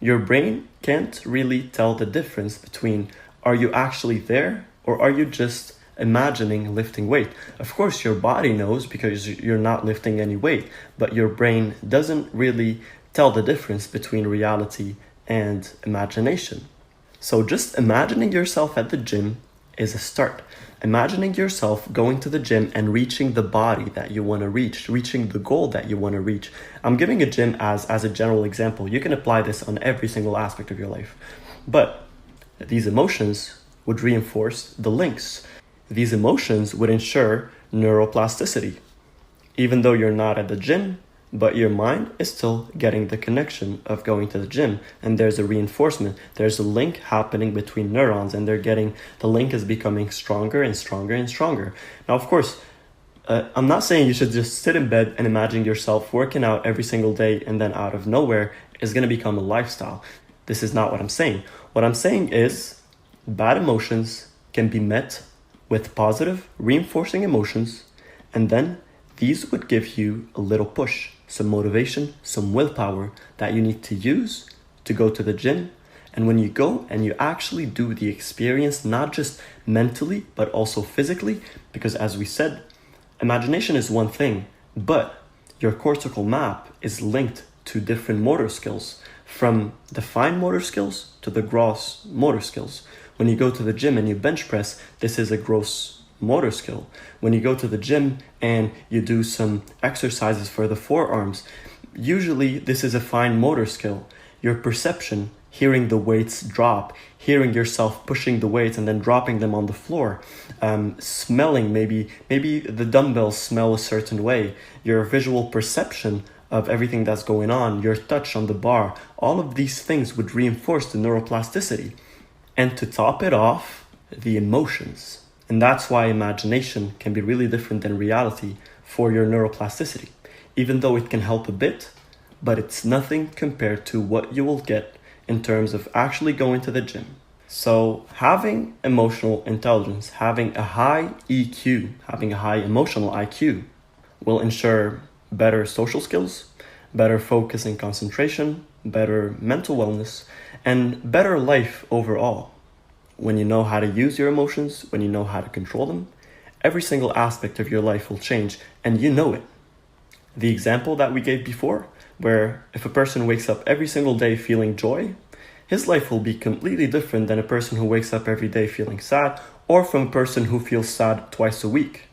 your brain can't really tell the difference between, are you actually there or are you just imagining lifting weight? Of course, your body knows because you're not lifting any weight, but your brain doesn't really tell the difference between reality and imagination. So just imagining yourself at the gym is a start. Imagining yourself going to the gym and reaching the body that you want to reach, reaching the goal that you want to reach. I'm giving a gym as a general example. You can apply this on every single aspect of your life. But these emotions would reinforce the links. These emotions would ensure neuroplasticity. Even though you're not at the gym, but your mind is still getting the connection of going to the gym, and there's a reinforcement. There's a link happening between neurons, and the link is becoming stronger and stronger and stronger. Now, of course, I'm not saying you should just sit in bed and imagine yourself working out every single day and then out of nowhere is going to become a lifestyle. This is not what I'm saying. What I'm saying is bad emotions can be met with positive, reinforcing emotions, and then these would give you a little push, some motivation, some willpower that you need to use to go to the gym. And when you go and you actually do the experience, not just mentally, but also physically, because as we said, imagination is one thing, but your cortical map is linked to different motor skills, from the fine motor skills to the gross motor skills. When you go to the gym and you bench press, this is a gross motor skill. When you go to the gym and you do some exercises for the forearms, usually this is a fine motor skill. Your perception, hearing the weights drop, hearing yourself pushing the weights and then dropping them on the floor, smelling, maybe the dumbbells smell a certain way, your visual perception of everything that's going on, your touch on the bar, all of these things would reinforce the neuroplasticity. And to top it off, the emotions. And that's why imagination can be really different than reality for your neuroplasticity. Even though it can help a bit, but it's nothing compared to what you will get in terms of actually going to the gym. So having emotional intelligence, having a high EQ, having a high emotional IQ will ensure better social skills, better focus and concentration, better mental wellness, and better life overall. when you know how to use your emotions, when you know how to control them, every single aspect of your life will change, and you know it. The example that we gave before, where if a person wakes up every single day feeling joy, his life will be completely different than a person who wakes up every day feeling sad, or from a person who feels sad twice a week.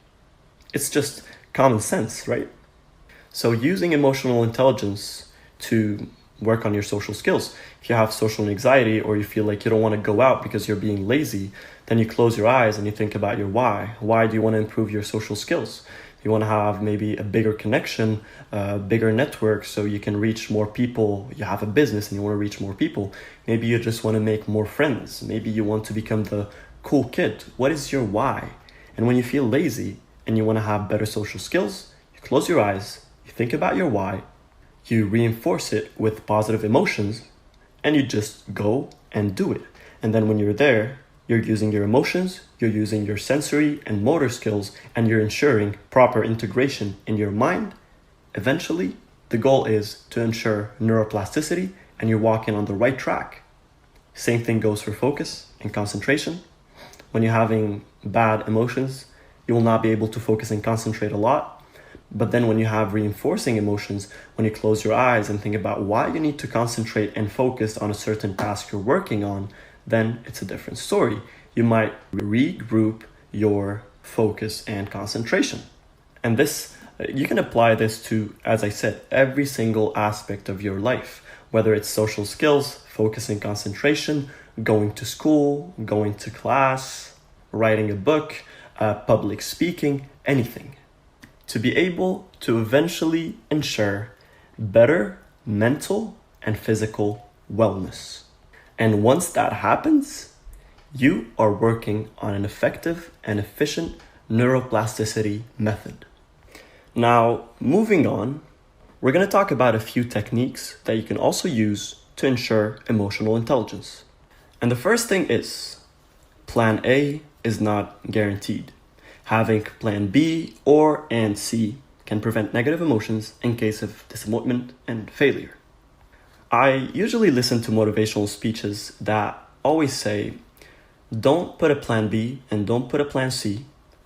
It's just common sense, right? So using emotional intelligence to work on your social skills. If you have social anxiety or you feel like you don't want to go out because you're being lazy, then you close your eyes and you think about your why. Why do you want to improve your social skills? You want to have maybe a bigger connection, a bigger network so you can reach more people. You have a business and you want to reach more people. Maybe you just want to make more friends. Maybe you want to become the cool kid. What is your why? And when you feel lazy and you want to have better social skills, you close your eyes, you think about your why, you reinforce it with positive emotions, and you just go and do it. And then when you're there, you're using your emotions, you're using your sensory and motor skills, and you're ensuring proper integration in your mind. Eventually, the goal is to ensure neuroplasticity and you're walking on the right track. Same thing goes for focus and concentration. When you're having bad emotions, you will not be able to focus and concentrate a lot. But then when you have reinforcing emotions, when you close your eyes and think about why you need to concentrate and focus on a certain task you're working on, then it's a different story. You might regroup your focus and concentration. And this, you can apply this to, as I said, every single aspect of your life, whether it's social skills, focus and concentration, going to school, going to class, writing a book, public speaking, anything. To be able to eventually ensure better mental and physical wellness. And once that happens, you are working on an effective and efficient neuroplasticity method. Now, moving on, we're going to talk about a few techniques that you can also use to ensure emotional intelligence. And the first thing is, plan A is not guaranteed. Having plan B or and C can prevent negative emotions in case of disappointment and failure. I usually listen to motivational speeches that always say, don't put a plan B and don't put a plan C.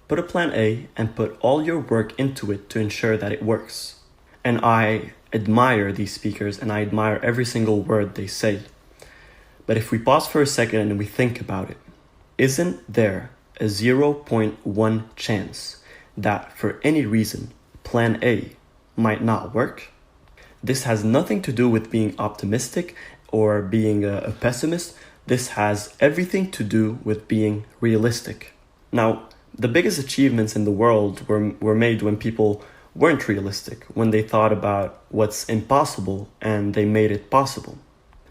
Put a plan A and put all your work into it to ensure that it works. And I admire these speakers and I admire every single word they say. But if we pause for a second and we think about it, isn't there a 0.1 chance that for any reason plan A might not work? This has nothing to do with being optimistic or being a pessimist. This has everything to do with being realistic. Now, the biggest achievements in the world were made when people weren't realistic, when they thought about what's impossible and they made it possible.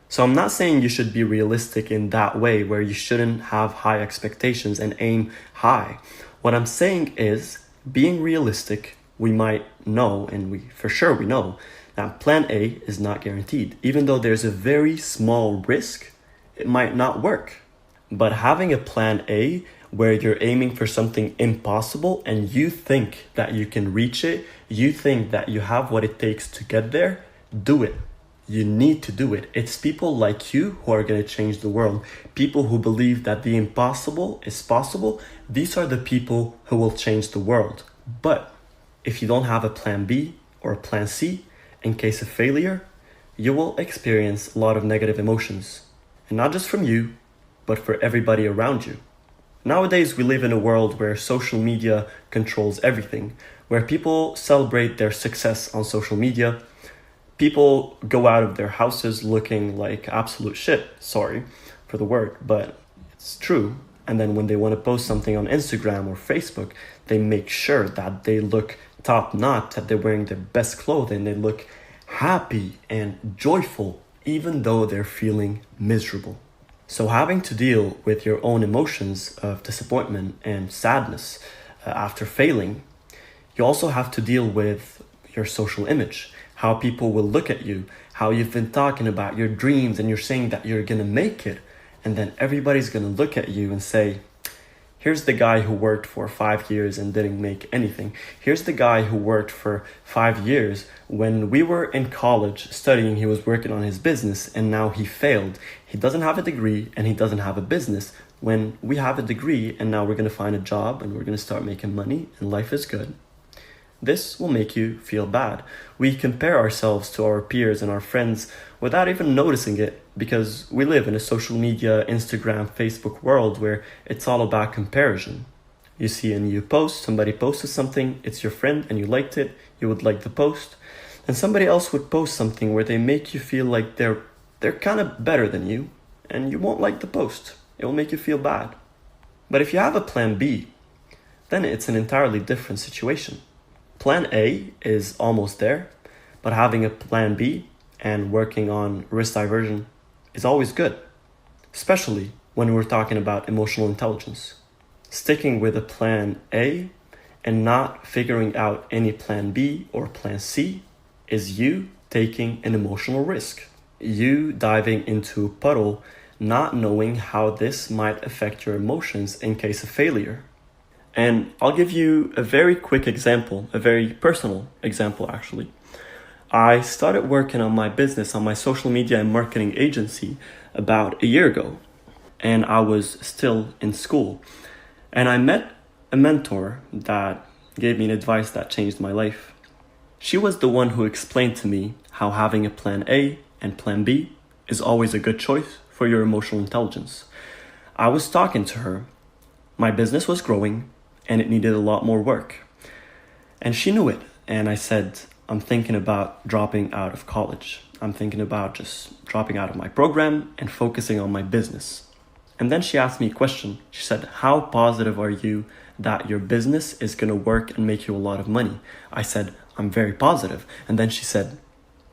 So I'm not saying you should be realistic in that way where you shouldn't have high expectations and aim high. What I'm saying is being realistic, we might know, and we know, that plan A is not guaranteed. Even though there's a very small risk, it might not work. But having a plan A where you're aiming for something impossible and you think that you can reach it, you think that you have what it takes to get there, do it. You need to do it. It's people like you who are going to change the world. People who believe that the impossible is possible. These are the people who will change the world. But if you don't have a plan B or a plan C, in case of failure, you will experience a lot of negative emotions. And not just from you, but for everybody around you. Nowadays, we live in a world where social media controls everything, where people celebrate their success on social media. People go out of their houses looking like absolute shit. Sorry for the word, but it's true. And then when they want to post something on Instagram or Facebook, they make sure that they look top notch, that they're wearing their best clothing, they look happy and joyful, even though they're feeling miserable. So having to deal with your own emotions of disappointment and sadness after failing, you also have to deal with your social image. How people will look at you, how you've been talking about your dreams and you're saying that you're going to make it. And then everybody's going to look at you and say, here's the guy who worked for 5 years and didn't make anything. Here's the guy who worked for 5 years. When we were in college studying, he was working on his business and now he failed. He doesn't have a degree and he doesn't have a business. when we have a degree and now we're going to find a job and we're going to start making money and life is good, this will make you feel bad. We compare ourselves to our peers and our friends without even noticing it, because we live in a social media, Instagram, Facebook world where it's all about comparison. You see a new post, somebody posted something, it's your friend and you liked it, you would like the post, and somebody else would post something where they make you feel like they're kind of better than you, and you won't like the post. It will make you feel bad. But if you have a plan B, then it's an entirely different situation. Plan A is almost there, but having a plan B and working on risk diversion is always good, especially when we're talking about emotional intelligence. Sticking with a plan A and not figuring out any plan B or plan C is you taking an emotional risk. You diving into a puddle, not knowing how this might affect your emotions in case of failure. And I'll give you a very quick example, a very personal example actually. I started working on my business, on my social media and marketing agency about a year ago, and I was still in school. And I met a mentor that gave me an advice that changed my life. She was the one who explained to me how having a plan A and plan B is always a good choice for your emotional intelligence. I was talking to her. My business was growing and it needed a lot more work. And she knew it. And I said, I'm thinking about dropping out of college. I'm thinking about just dropping out of my program and focusing on my business. And then she asked me a question. She said, how positive are you that your business is going to work and make you a lot of money? I said, I'm very positive. And then she said,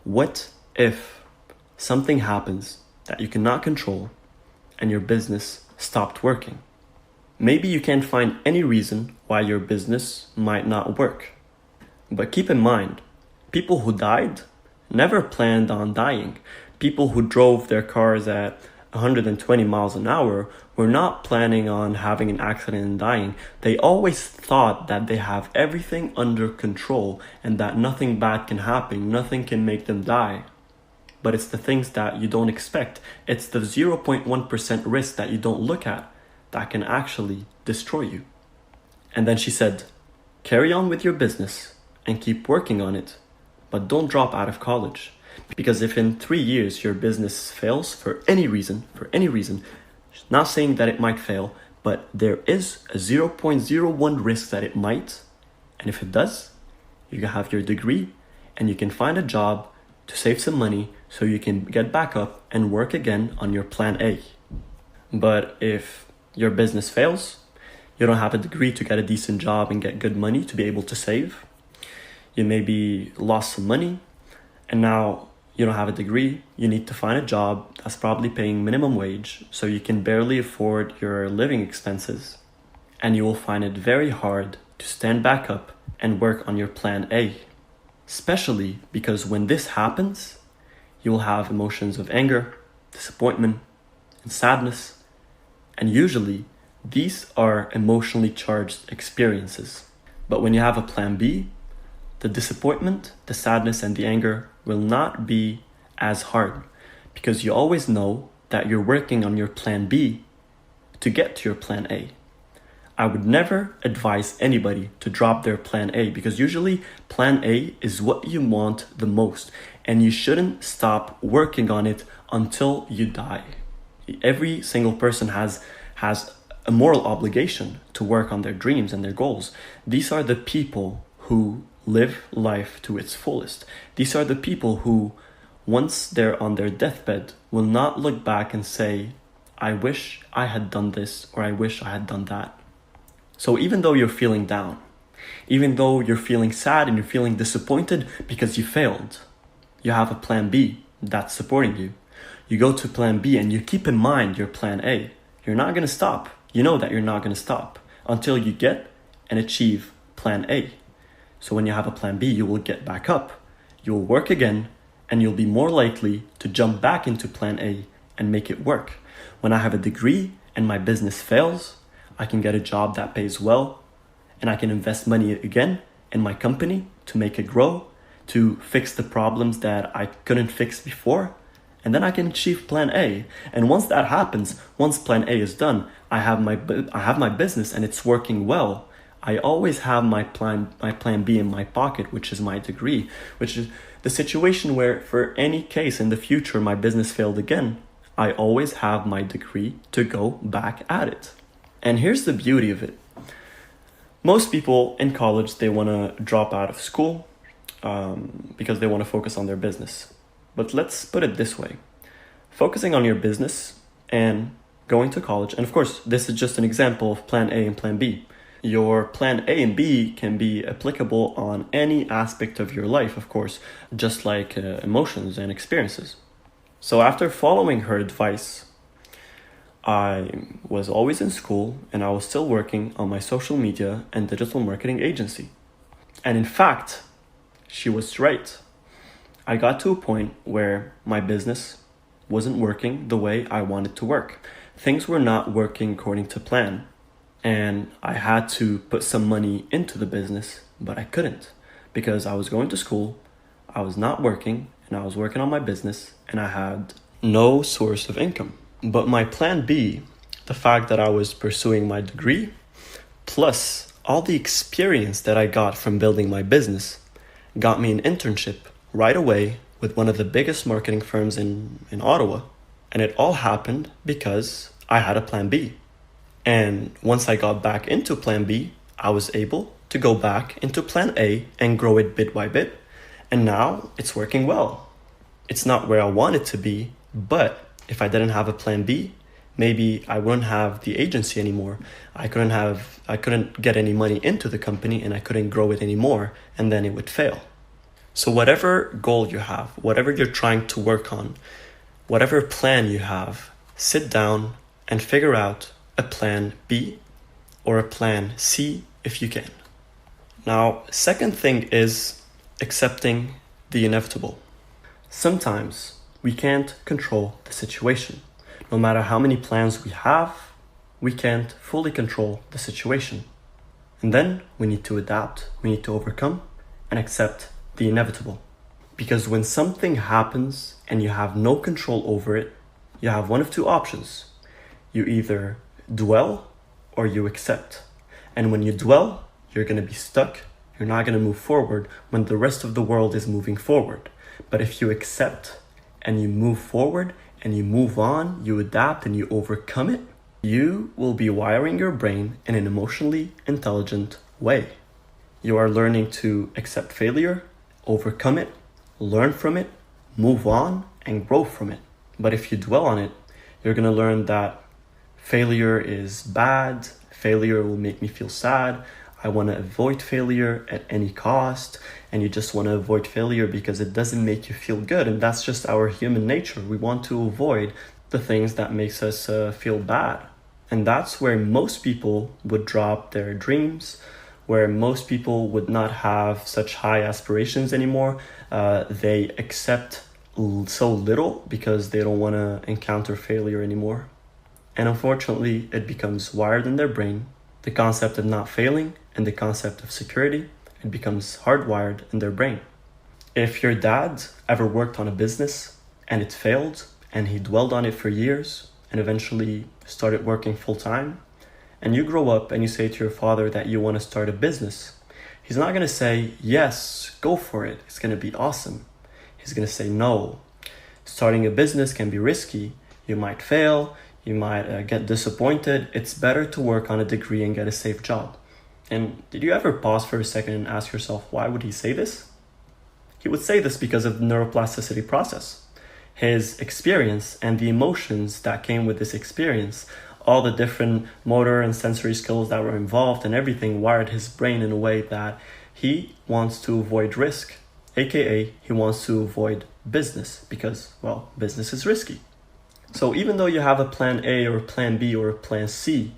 what if something happens that you cannot control and your business stopped working? Maybe you can't find any reason why your business might not work. But keep in mind, people who died never planned on dying. People who drove their cars at 120 miles an hour were not planning on having an accident and dying. They always thought that they have everything under control and that nothing bad can happen, nothing can make them die. But it's the things that you don't expect. It's the 0.1% risk that you don't look at that can actually destroy you. And then she said, carry on with your business and keep working on it, but don't drop out of college. Because if in 3 years your business fails for any reason, not saying that it might fail, but there is a 0.01 risk that it might. And if it does, you can have your degree and you can find a job to save some money so you can get back up and work again on your plan A. But if your business fails, you don't have a degree to get a decent job and get good money to be able to save. You maybe lost some money and now you don't have a degree. You need to find a job that's probably paying minimum wage so you can barely afford your living expenses. And you will find it very hard to stand back up and work on your plan A. Especially because when this happens, you will have emotions of anger, disappointment, and sadness. And usually, these are emotionally charged experiences. But when you have a plan B, the disappointment, the sadness, and the anger will not be as hard because you always know that you're working on your plan B to get to your plan A. I would never advise anybody to drop their plan A because usually plan A is what you want the most and you shouldn't stop working on it until you die. Every single person has a moral obligation to work on their dreams and their goals. These are the people who live life to its fullest. These are the people who, once they're on their deathbed, will not look back and say, I wish I had done this or I wish I had done that. So even though you're feeling down, even though you're feeling sad and you're feeling disappointed because you failed, you have a plan B that's supporting you. You go to plan B and you keep in mind your plan A. You're not going to stop. You know that you're not going to stop until you get and achieve plan A. So when you have a plan B, you will get back up, you will work again, and you'll be more likely to jump back into plan A and make it work. When I have a degree and my business fails, I can get a job that pays well, and I can invest money again in my company to make it grow, to fix the problems that I couldn't fix before, and then I can achieve plan A. And once that happens, once plan A is done, I have my business and it's working well. I always have my plan B in my pocket, which is my degree, which is the situation where for any case in the future my business failed again, I always have my degree to go back at it. And here's the beauty of it. Most people in college, they want to drop out of school because they want to focus on their business. But let's put it this way. Focusing on your business and going to college, and of course, this is just an example of plan A and plan B. Your plan A and B can be applicable on any aspect of your life, of course, just like emotions and experiences. So after following her advice, I was always in school and I was still working on my social media and digital marketing agency. And in fact, she was right. I got to a point where my business wasn't working the way I wanted to work. Things were not working according to plan. And I had to put some money into the business, but I couldn't because I was going to school, I was not working, and I was working on my business, and I had no source of income. But my plan B, the fact that I was pursuing my degree, plus all the experience that I got from building my business, got me an internship right away with one of the biggest marketing firms in Ottawa. And it all happened because I had a plan B. And once I got back into plan B, I was able to go back into plan A and grow it bit by bit. And now it's working well. It's not where I want it to be, but if I didn't have a plan B, maybe I wouldn't have the agency anymore. I couldn't get any money into the company and I couldn't grow it anymore, and then it would fail. So whatever goal you have, whatever you're trying to work on, whatever plan you have, sit down and figure out a plan B or a plan C if you can. Now, second thing is accepting the inevitable. Sometimes we can't control the situation. No matter how many plans we have, we can't fully control the situation. And then we need to adapt, we need to overcome and accept the inevitable. Because when something happens and you have no control over it, you have one of two options. You either dwell or you accept. And when you dwell, you're going to be stuck. You're not going to move forward when the rest of the world is moving forward. But if you accept and you move forward and you move on, you adapt and you overcome it, you will be wiring your brain in an emotionally intelligent way. You are learning to accept failure, overcome it, learn from it, move on, and grow from it. But if you dwell on it, you're going to learn that failure is bad. Failure will make me feel sad. I want to avoid failure at any cost. And you just want to avoid failure because it doesn't make you feel good. And that's just our human nature. We want to avoid the things that makes us feel bad. And that's where most people would drop their dreams, where most people would not have such high aspirations anymore. They accept so little because they don't want to encounter failure anymore. And unfortunately, it becomes wired in their brain. The concept of not failing and the concept of security, it becomes hardwired in their brain. If your dad ever worked on a business and it failed and he dwelled on it for years and eventually started working full time, and you grow up and you say to your father that you want to start a business, he's not going to say, yes, go for it. It's going to be awesome. He's going to say, no, starting a business can be risky. You might fail. You might get disappointed. It's better to work on a degree and get a safe job. And did you ever pause for a second and ask yourself, why would he say this? He would say this because of the neuroplasticity process. His experience and the emotions that came with this experience, all the different motor and sensory skills that were involved and everything wired his brain in a way that he wants to avoid risk, aka he wants to avoid business because, well, business is risky. So even though you have a plan A or a plan B or a plan C,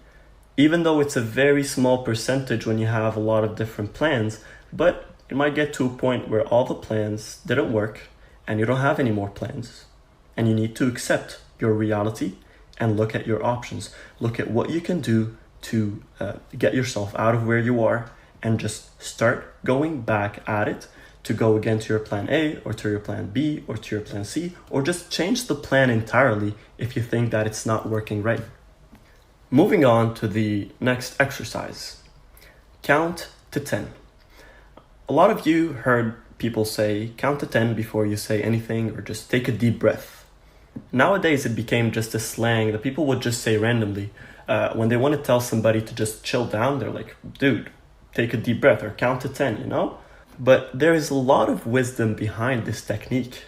even though it's a very small percentage when you have a lot of different plans, but it might get to a point where all the plans didn't work and you don't have any more plans. And you need to accept your reality and look at your options. Look at what you can do to get yourself out of where you are and just start going back at it to go again to your plan A or to your plan B or to your plan C, or just change the plan entirely if you think that it's not working right. Moving on to the next exercise. Count to 10. A lot of you heard people say count to 10 before you say anything, or just take a deep breath. Nowadays it became just a slang that people would just say randomly. When they want to tell somebody to just chill down, they're like, dude, take a deep breath or count to 10, you know? But there is a lot of wisdom behind this technique.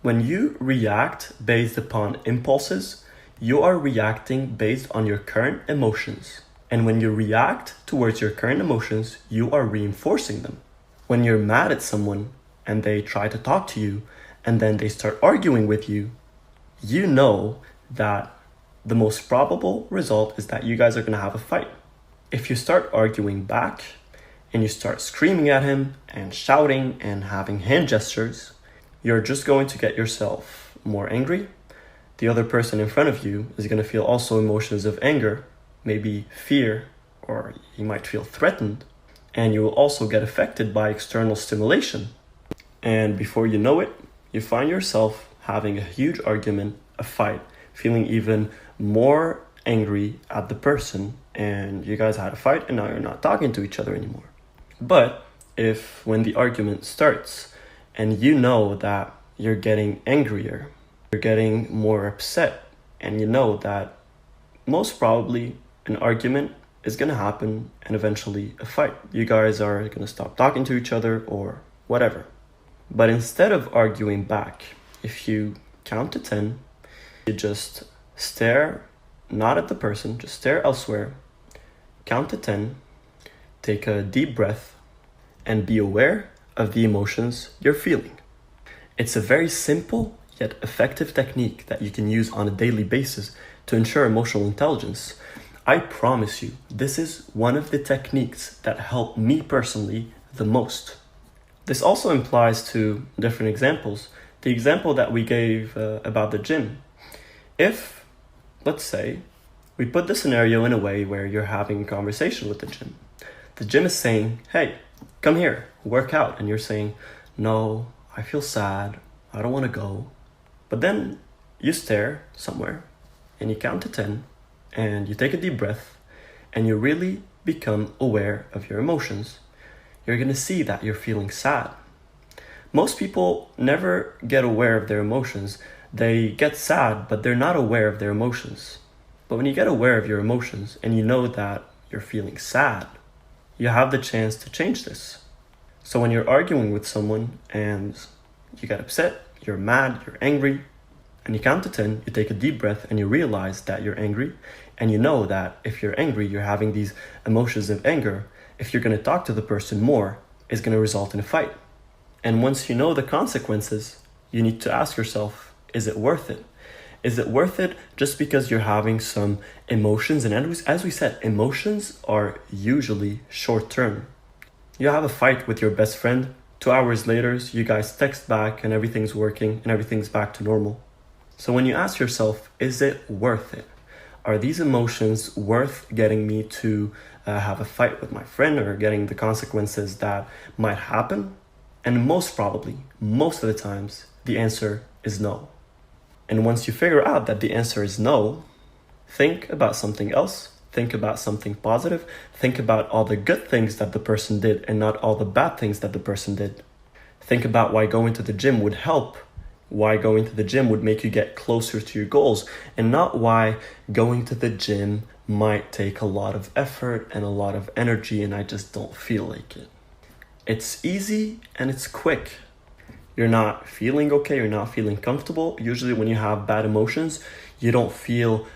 When you react based upon impulses, you are reacting based on your current emotions. And when you react towards your current emotions, you are reinforcing them. When you're mad at someone and they try to talk to you and then they start arguing with you, you know that the most probable result is that you guys are going to have a fight. If you start arguing back and you start screaming at him and shouting and having hand gestures, you're just going to get yourself more angry. The other person in front of you is going to feel also emotions of anger, maybe fear, or you might feel threatened. And you will also get affected by external stimulation. And before you know it, you find yourself having a huge argument, a fight, feeling even more angry at the person, and you guys had a fight and now you're not talking to each other anymore. But if when the argument starts and you know that you're getting angrier, you're getting more upset, and you know that most probably an argument is going to happen and eventually a fight. You guys are going to stop talking to each other or whatever. But instead of arguing back, if you count to 10, you just stare, not at the person, just stare elsewhere, count to 10, take a deep breath, and be aware of the emotions you're feeling. It's a very simple yet effective technique that you can use on a daily basis to ensure emotional intelligence. I promise you, this is one of the techniques that help me personally the most. This also applies to different examples. The example that we gave about the gym. If, let's say, we put the scenario in a way where you're having a conversation with the gym. The gym is saying, hey, come here, work out. And you're saying, no, I feel sad, I don't want to go. But then you stare somewhere and you count to 10 and you take a deep breath and you really become aware of your emotions. You're going to see that you're feeling sad. Most people never get aware of their emotions. They get sad, but they're not aware of their emotions. But when you get aware of your emotions and you know that you're feeling sad, you have the chance to change this. So when you're arguing with someone and you get upset, you're mad, you're angry, and you count to 10, you take a deep breath and you realize that you're angry, and you know that if you're angry, you're having these emotions of anger. If you're going to talk to the person more, it's going to result in a fight. And once you know the consequences, you need to ask yourself, is it worth it? Is it worth it just because you're having some emotions? And as we said, emotions are usually short term. You have a fight with your best friend, 2 hours later, you guys text back and everything's working and everything's back to normal. So when you ask yourself, is it worth it? Are these emotions worth getting me to have a fight with my friend or getting the consequences that might happen? And most probably, most of the times, the answer is no. And once you figure out that the answer is no, think about something else. Think about something positive. Think about all the good things that the person did and not all the bad things that the person did. Think about why going to the gym would help, why going to the gym would make you get closer to your goals, and not why going to the gym might take a lot of effort and a lot of energy and I just don't feel like it. It's easy and it's quick. You're not feeling okay, you're not feeling comfortable. Usually when you have bad emotions, you don't feel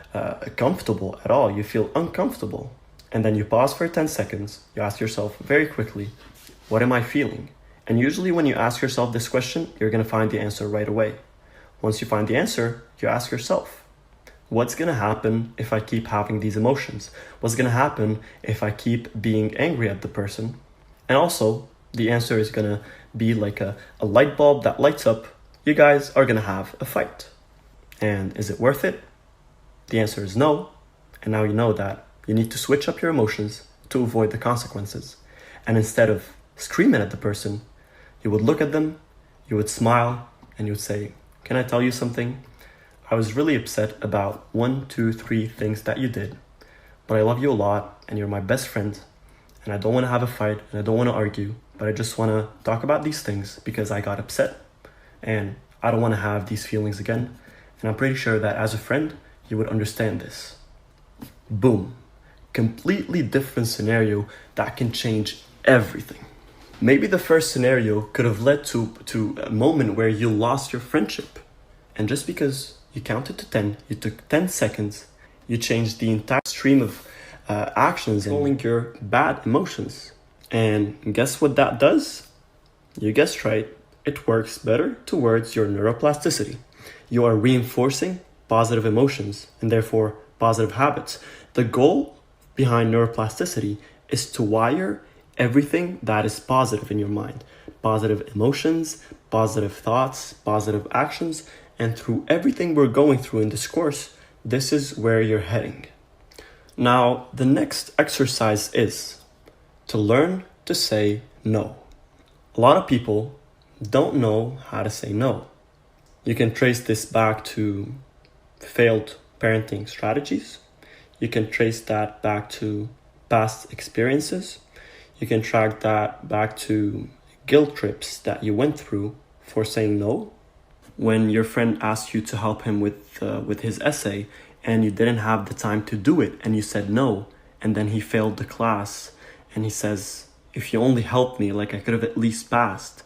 comfortable at all. You feel uncomfortable. And then you pause for 10 seconds. You ask yourself very quickly, what am I feeling? And usually when you ask yourself this question, you're going to find the answer right away. Once you find the answer, you ask yourself, what's going to happen if I keep having these emotions? What's going to happen if I keep being angry at the person? And also, the answer is going to be like a light bulb that lights up. You guys are going to have a fight. And is it worth it? The answer is no. And now you know that you need to switch up your emotions to avoid the consequences. And instead of screaming at the person, You would look at them, you would smile, and you would say, "Can I tell you something? I was really upset about 1, 2, 3 things that you did, but I love you a lot and you're my best friend, and I don't want to have a fight and I don't want to argue, but I just want to talk about these things because I got upset and I don't want to have these feelings again, and I'm pretty sure that as a friend you would understand this." Boom. Completely different scenario that can change everything. Maybe the first scenario could have led to a moment where you lost your friendship, and just because you counted to 10, you took 10 seconds, you changed the entire stream of actions, controlling your bad emotions. And guess what that does? You guessed right, it works better towards your neuroplasticity. You are reinforcing positive emotions and therefore positive habits. The goal behind neuroplasticity is to wire everything that is positive in your mind. Positive emotions, positive thoughts, positive actions, and through everything we're going through in this course, this is where you're heading. Now, the next exercise is to learn to say no. A lot of people don't know how to say no. You can trace this back to failed parenting strategies. You can trace that back to past experiences. You can track that back to guilt trips that you went through for saying no. When your friend asked you to help him with his essay and you didn't have the time to do it and you said no, and then he failed the class and he says, "If you only helped me, like I could have at least passed."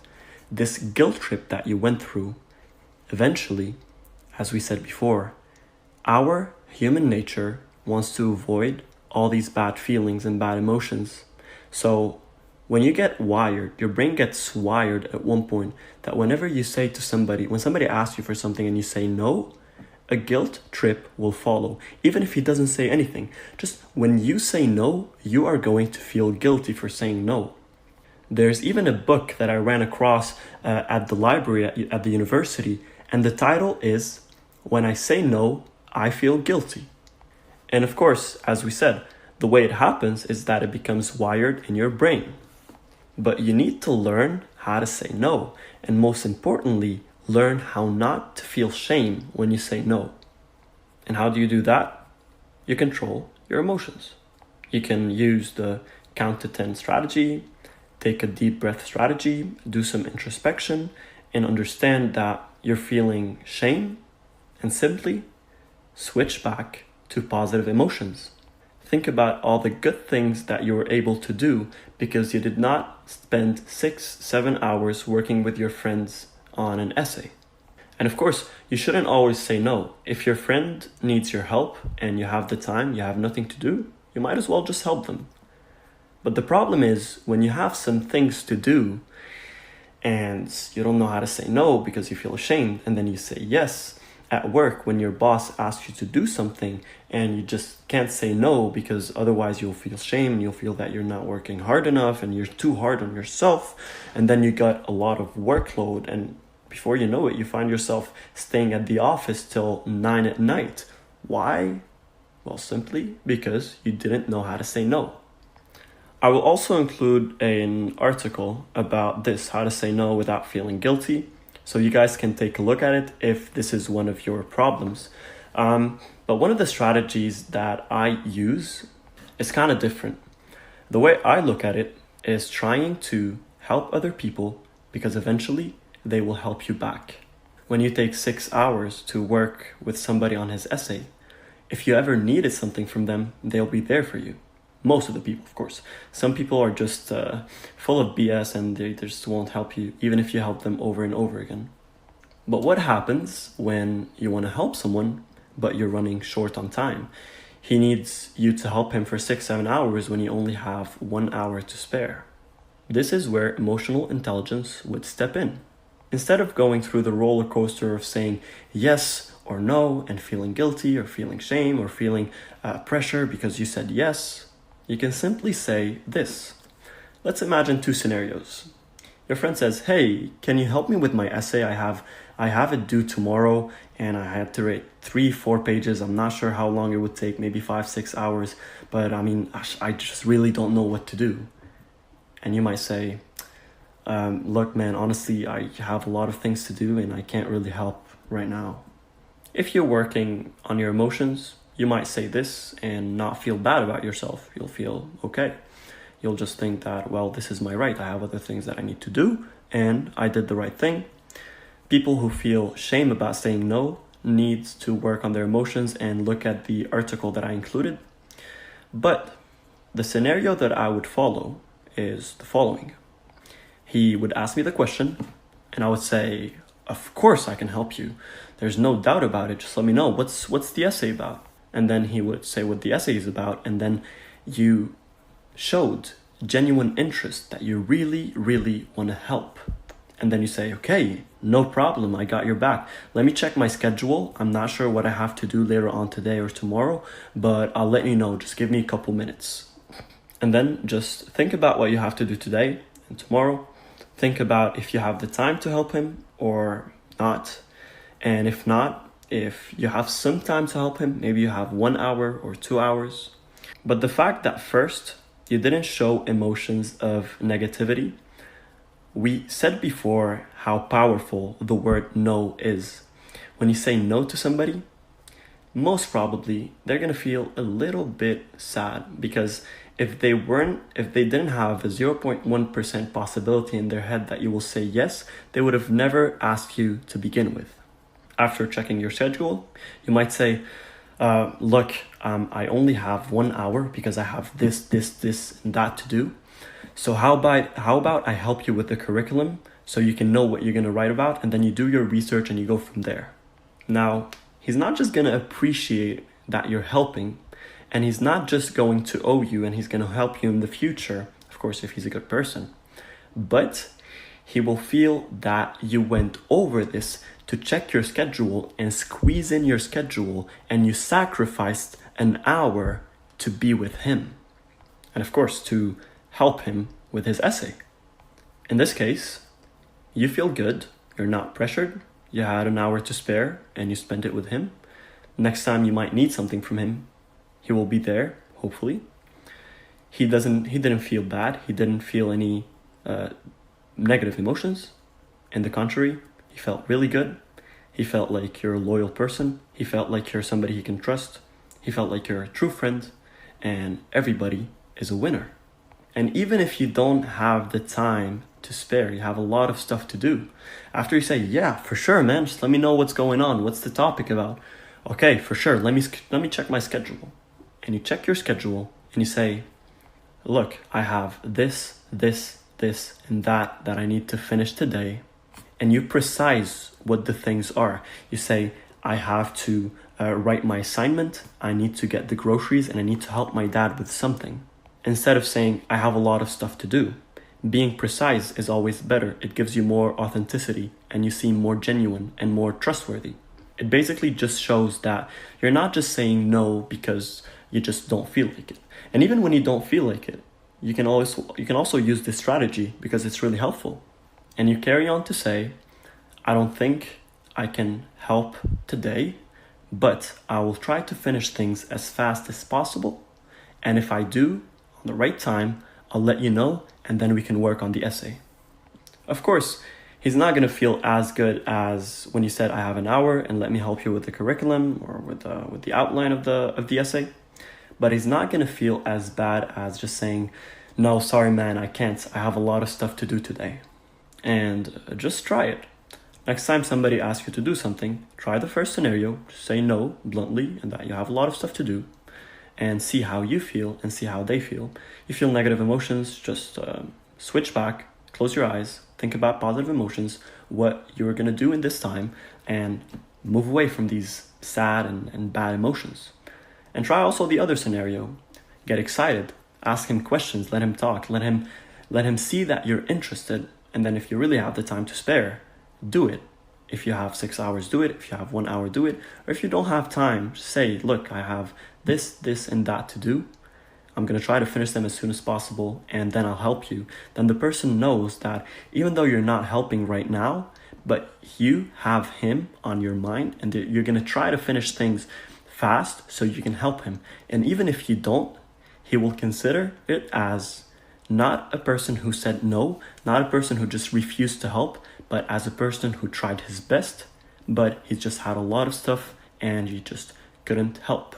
This guilt trip that you went through, eventually, as we said before, our human nature wants to avoid all these bad feelings and bad emotions. So when you get wired, your brain gets wired at one point that whenever you say to somebody, when somebody asks you for something and you say no, a guilt trip will follow. Even if he doesn't say anything, just when you say no, you are going to feel guilty for saying no. There's even a book that I ran across at the library at the university, and the title is "When I Say No, I Feel Guilty." And of course, as we said, the way it happens is that it becomes wired in your brain. But you need to learn how to say no, and most importantly, learn how not to feel shame when you say no. And how do you do that? You control your emotions. You can use the count to 10 strategy, take a deep breath strategy, do some introspection, and understand that you're feeling shame, and simply switch back to positive emotions. Think about all the good things that you were able to do because you did not spend 6-7 hours working with your friends on an essay. And of course, you shouldn't always say no. If your friend needs your help and you have the time, you have nothing to do, you might as well just help them. But the problem is when you have some things to do and you don't know how to say no because you feel ashamed, and then you say yes at work when your boss asks you to do something and you just can't say no because otherwise you'll feel shame and you'll feel that you're not working hard enough and you're too hard on yourself, and then you got a lot of workload, and before you know it, you find yourself staying at the office till 9 at night. Why? Well, simply because you didn't know how to say no. I will also include an article about this, how to say no without feeling guilty, so you guys can take a look at it if this is one of your problems. But one of the strategies that I use is kind of different. The way I look at it is trying to help other people because eventually they will help you back. When you take 6 hours to work with somebody on his essay, if you ever needed something from them, they'll be there for you. Most of the people, of course. Some people are just full of BS and they just won't help you, even if you help them over and over again. But what happens when you want to help someone, but you're running short on time? He needs you to help him for 6-7 hours when you only have 1 hour to spare. This is where emotional intelligence would step in. Instead of going through the roller coaster of saying yes or no and feeling guilty or feeling shame or feeling pressure because you said yes, you can simply say this. Let's imagine 2 scenarios. Your friend says, "Hey, can you help me with my essay? I have it due tomorrow and I had to write 3-4 pages. I'm not sure how long it would take, maybe 5-6 hours, but I just really don't know what to do." And you might say, look, man, honestly, I have a lot of things to do and I can't really help right now. If you're working on your emotions, you might say this and not feel bad about yourself. You'll feel okay. You'll just think that, well, this is my right. I have other things that I need to do and I did the right thing. People who feel shame about saying no needs to work on their emotions and look at the article that I included. But the scenario that I would follow is the following. He would ask me the question and I would say, of course I can help you. There's no doubt about it. Just let me know. What's the essay about? And then he would say what the essay is about. And then you showed genuine interest that you really, really want to help. And then you say, okay, no problem. I got your back. Let me check my schedule. I'm not sure what I have to do later on today or tomorrow, but I'll let you know. Just give me a couple minutes. And then just think about what you have to do today and tomorrow. Think about if you have the time to help him or not. And if not, if you have some time to help him, maybe you have 1 hour or 2 hours. But the fact that first, you didn't show emotions of negativity. We said before how powerful the word no is. When you say no to somebody, most probably they're going to feel a little bit sad, because if they didn't have a 0.1% possibility in their head that you will say yes, they would have never asked you to begin with. After checking your schedule, you might say, look, I only have 1 hour because I have this, and that to do. So how about I help you with the curriculum so you can know what you're going to write about, and then you do your research and you go from there. Now, he's not just going to appreciate that you're helping, and he's not just going to owe you and he's going to help you in the future, of course, if he's a good person, but he will feel that you went over this to check your schedule and squeeze in your schedule, and you sacrificed an hour to be with him. And of course, to help him with his essay. In this case, you feel good, you're not pressured, you had an hour to spare and you spent it with him. Next time you might need something from him, he will be there, hopefully. He didn't feel bad, he didn't feel any negative emotions. In the contrary, he felt really good. He felt like you're a loyal person. He felt like you're somebody he can trust. He felt like you're a true friend, and everybody is a winner. And even if you don't have the time to spare, you have a lot of stuff to do. After you say, yeah, for sure, man, just let me know what's going on. What's the topic about? Okay, for sure. Let me check my schedule. And you check your schedule and you say, look, I have this, and that I need to finish today. And you precise what the things are. You say, I have to write my assignment. I need to get the groceries, and I need to help my dad with something. Instead of saying, I have a lot of stuff to do. Being precise is always better. It gives you more authenticity and you seem more genuine and more trustworthy. It basically just shows that you're not just saying no because you just don't feel like it. And even when you don't feel like it, you can also use this strategy because it's really helpful. And you carry on to say, I don't think I can help today, but I will try to finish things as fast as possible. And if I do, the right time, I'll let you know, and then we can work on the essay. Of course, he's not going to feel as good as when you said, I have an hour and let me help you with the curriculum or with the outline of the essay. But he's not going to feel as bad as just saying, no, sorry, man, I can't. I have a lot of stuff to do today. And just try it. Next time somebody asks you to do something, try the first scenario, just say no bluntly and that you have a lot of stuff to do. And see how you feel and see how they feel. You feel negative emotions, just switch back, close your eyes, think about positive emotions, what you're going to do in this time, and move away from these sad and bad emotions. And try also the other scenario. Get excited, ask him questions, let him talk, let him see that you're interested, and then if you really have the time to spare, do it. If you have 6 hours, do it. If you have 1 hour, do it. Or if you don't have time, say, look, I have this, and that to do. I'm going to try to finish them as soon as possible, and then I'll help you. Then the person knows that even though you're not helping right now, but you have him on your mind, and you're going to try to finish things fast so you can help him. And even if you don't, he will consider it as Not a person who said no, not a person who just refused to help, but as a person who tried his best, but he just had a lot of stuff and he just couldn't help.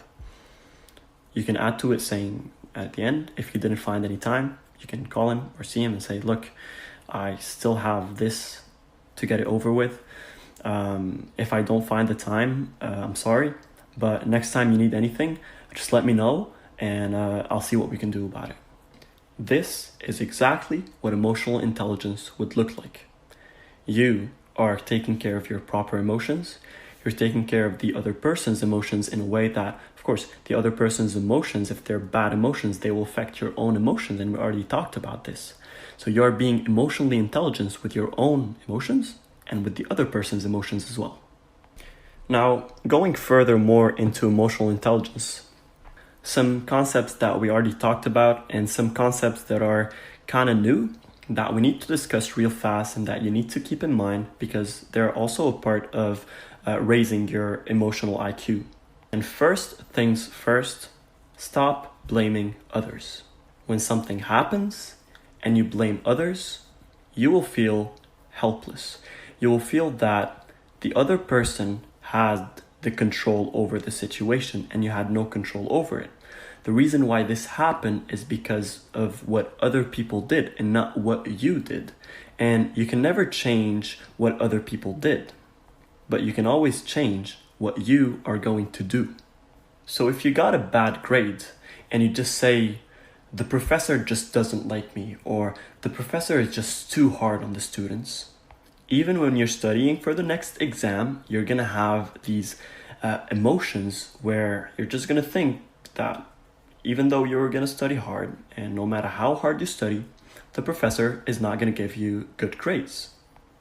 You can add to it saying at the end, if you didn't find any time, you can call him or see him and say, look, I still have this to get it over with. If I don't find the time, I'm sorry, but next time you need anything, just let me know and I'll see what we can do about it. This is exactly what emotional intelligence would look like. You are taking care of your proper emotions. You're taking care of the other person's emotions in a way that, of course, the other person's emotions, if they're bad emotions, they will affect your own emotions. And we already talked about this. So you're being emotionally intelligent with your own emotions and with the other person's emotions as well. Now, going further more into emotional intelligence, some concepts that we already talked about and some concepts that are kind of new that we need to discuss real fast and that you need to keep in mind because they're also a part of raising your emotional IQ. And first things first, stop blaming others. When something happens and you blame others, you will feel helpless. You will feel that the other person had the control over the situation and you had no control over it. The reason why this happened is because of what other people did and not what you did. And you can never change what other people did, but you can always change what you are going to do. So if you got a bad grade and you just say, the professor just doesn't like me, or the professor is just too hard on the students, even when you're studying for the next exam, you're going to have these emotions where you're just going to think that even though you're going to study hard, and no matter how hard you study, the professor is not going to give you good grades.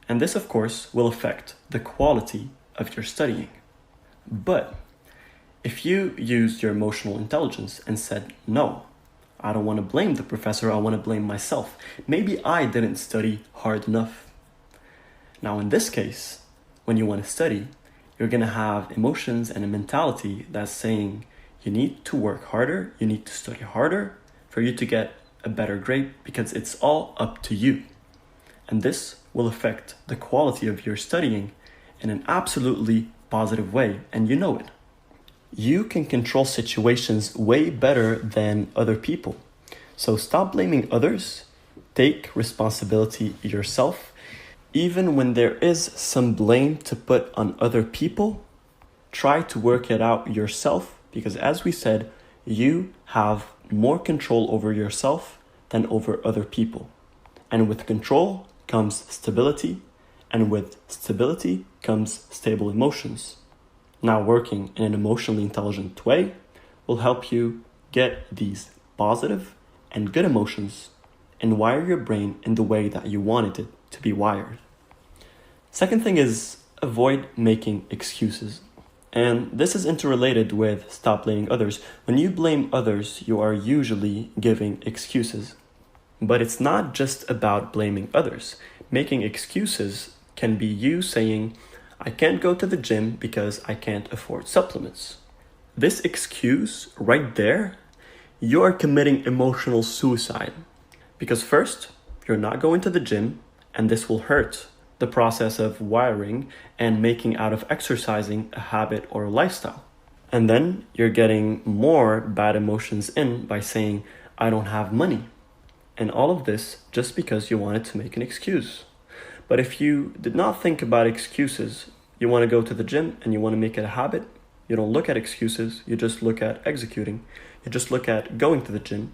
And this, of course, will affect the quality of your studying. But if you used your emotional intelligence and said, no, I don't want to blame the professor, I want to blame myself. Maybe I didn't study hard enough. Now, in this case, when you want to study, you're going to have emotions and a mentality that's saying, you need to work harder, you need to study harder for you to get a better grade because it's all up to you. And this will affect the quality of your studying in an absolutely positive way, and you know it. You can control situations way better than other people. So stop blaming others, take responsibility yourself. Even when there is some blame to put on other people, try to work it out yourself. Because as we said, you have more control over yourself than over other people. And with control comes stability, and with stability comes stable emotions. Now, working in an emotionally intelligent way will help you get these positive and good emotions and wire your brain in the way that you wanted it to be wired. Second thing is avoid making excuses. And this is interrelated with stop blaming others. When you blame others, you are usually giving excuses. But it's not just about blaming others. Making excuses can be you saying, I can't go to the gym because I can't afford supplements. This excuse right there, you are committing emotional suicide. Because first, you're not going to the gym, and this will hurt the process of wiring and making out of exercising a habit or a lifestyle. And then you're getting more bad emotions in by saying, I don't have money. And all of this just because you wanted to make an excuse. But if you did not think about excuses, you want to go to the gym and you want to make it a habit, you don't look at excuses, you just look at executing. You just look at going to the gym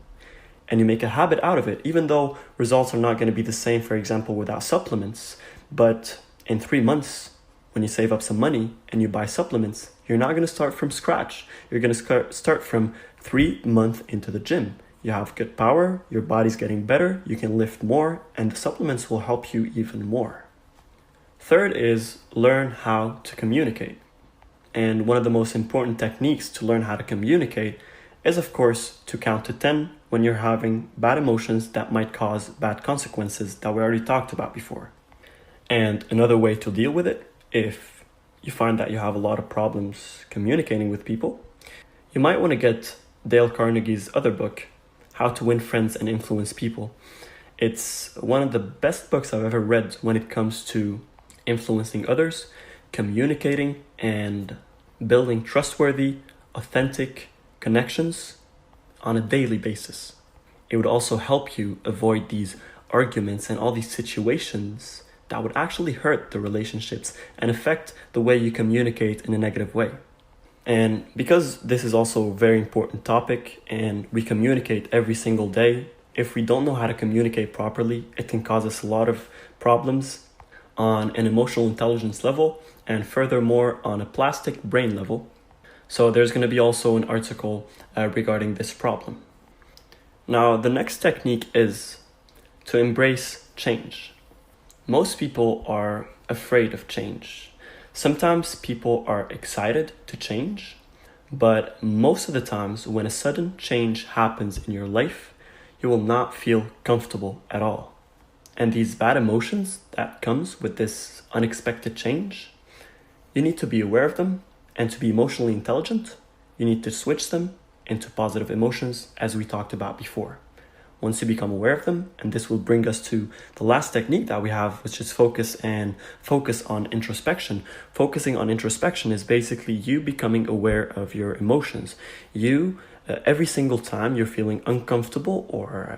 and you make a habit out of it, even though results are not going to be the same, for example, without supplements. But in 3 months, when you save up some money and you buy supplements, you're not going to start from scratch. You're going to start from 3 months into the gym. You have good power, your body's getting better, you can lift more, and the supplements will help you even more. Third is learn how to communicate. And one of the most important techniques to learn how to communicate is, of course, to count to 10 when you're having bad emotions that might cause bad consequences that we already talked about before. And another way to deal with it, if you find that you have a lot of problems communicating with people, you might want to get Dale Carnegie's other book, How to Win Friends and Influence People. It's one of the best books I've ever read when it comes to influencing others, communicating, and building trustworthy, authentic connections on a daily basis. It would also help you avoid these arguments and all these situations that would actually hurt the relationships and affect the way you communicate in a negative way. And because this is also a very important topic and we communicate every single day, if we don't know how to communicate properly, it can cause us a lot of problems on an emotional intelligence level and furthermore on a plastic brain level. So there's going to be also an article regarding this problem. Now, the next technique is to embrace change. Most people are afraid of change. Sometimes people are excited to change, but most of the times when a sudden change happens in your life, you will not feel comfortable at all. And these bad emotions that comes with this unexpected change, you need to be aware of them, and to be emotionally intelligent, you need to switch them into positive emotions as we talked about before. Once you become aware of them, and this will bring us to the last technique that we have, which is focus on introspection. Focusing on introspection is basically you becoming aware of your emotions. Every single time you're feeling uncomfortable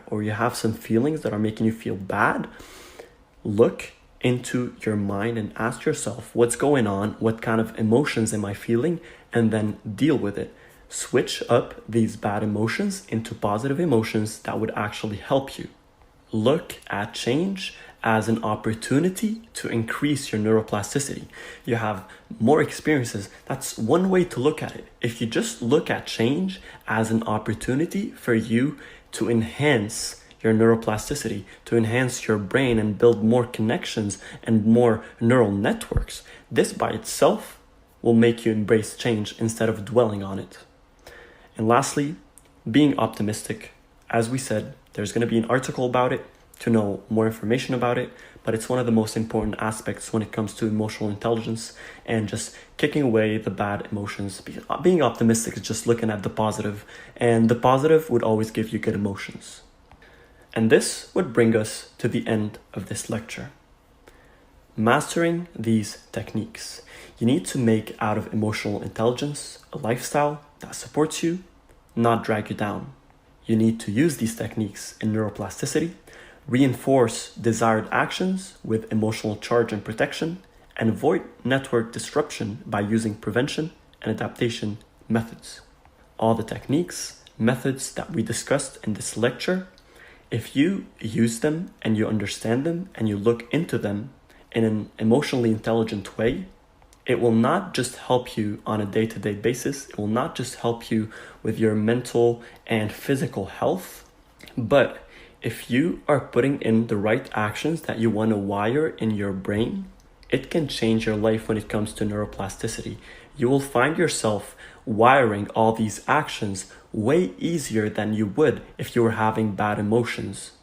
or you have some feelings that are making you feel bad, look into your mind and ask yourself, what's going on? What kind of emotions am I feeling? And then deal with it. Switch up these bad emotions into positive emotions that would actually help you. Look at change as an opportunity to increase your neuroplasticity. You have more experiences. That's one way to look at it. If you just look at change as an opportunity for you to enhance your neuroplasticity, to enhance your brain and build more connections and more neural networks, this by itself will make you embrace change instead of dwelling on it. And lastly, being optimistic. As we said, there's going to be an article about it to know more information about it, but it's one of the most important aspects when it comes to emotional intelligence and just kicking away the bad emotions. Being optimistic is just looking at the positive, and the positive would always give you good emotions. And this would bring us to the end of this lecture. Mastering these techniques. You need to make out of emotional intelligence a lifestyle that supports you, not drag you down. You need to use these techniques in neuroplasticity, reinforce desired actions with emotional charge and protection, and avoid network disruption by using prevention and adaptation methods. All the techniques, methods that we discussed in this lecture, if you use them and you understand them and you look into them in an emotionally intelligent way, it will not just help you on a day-to-day basis. It will not just help you with your mental and physical health, but if you are putting in the right actions that you want to wire in your brain, it can change your life when it comes to neuroplasticity. You will find yourself wiring all these actions way easier than you would if you were having bad emotions.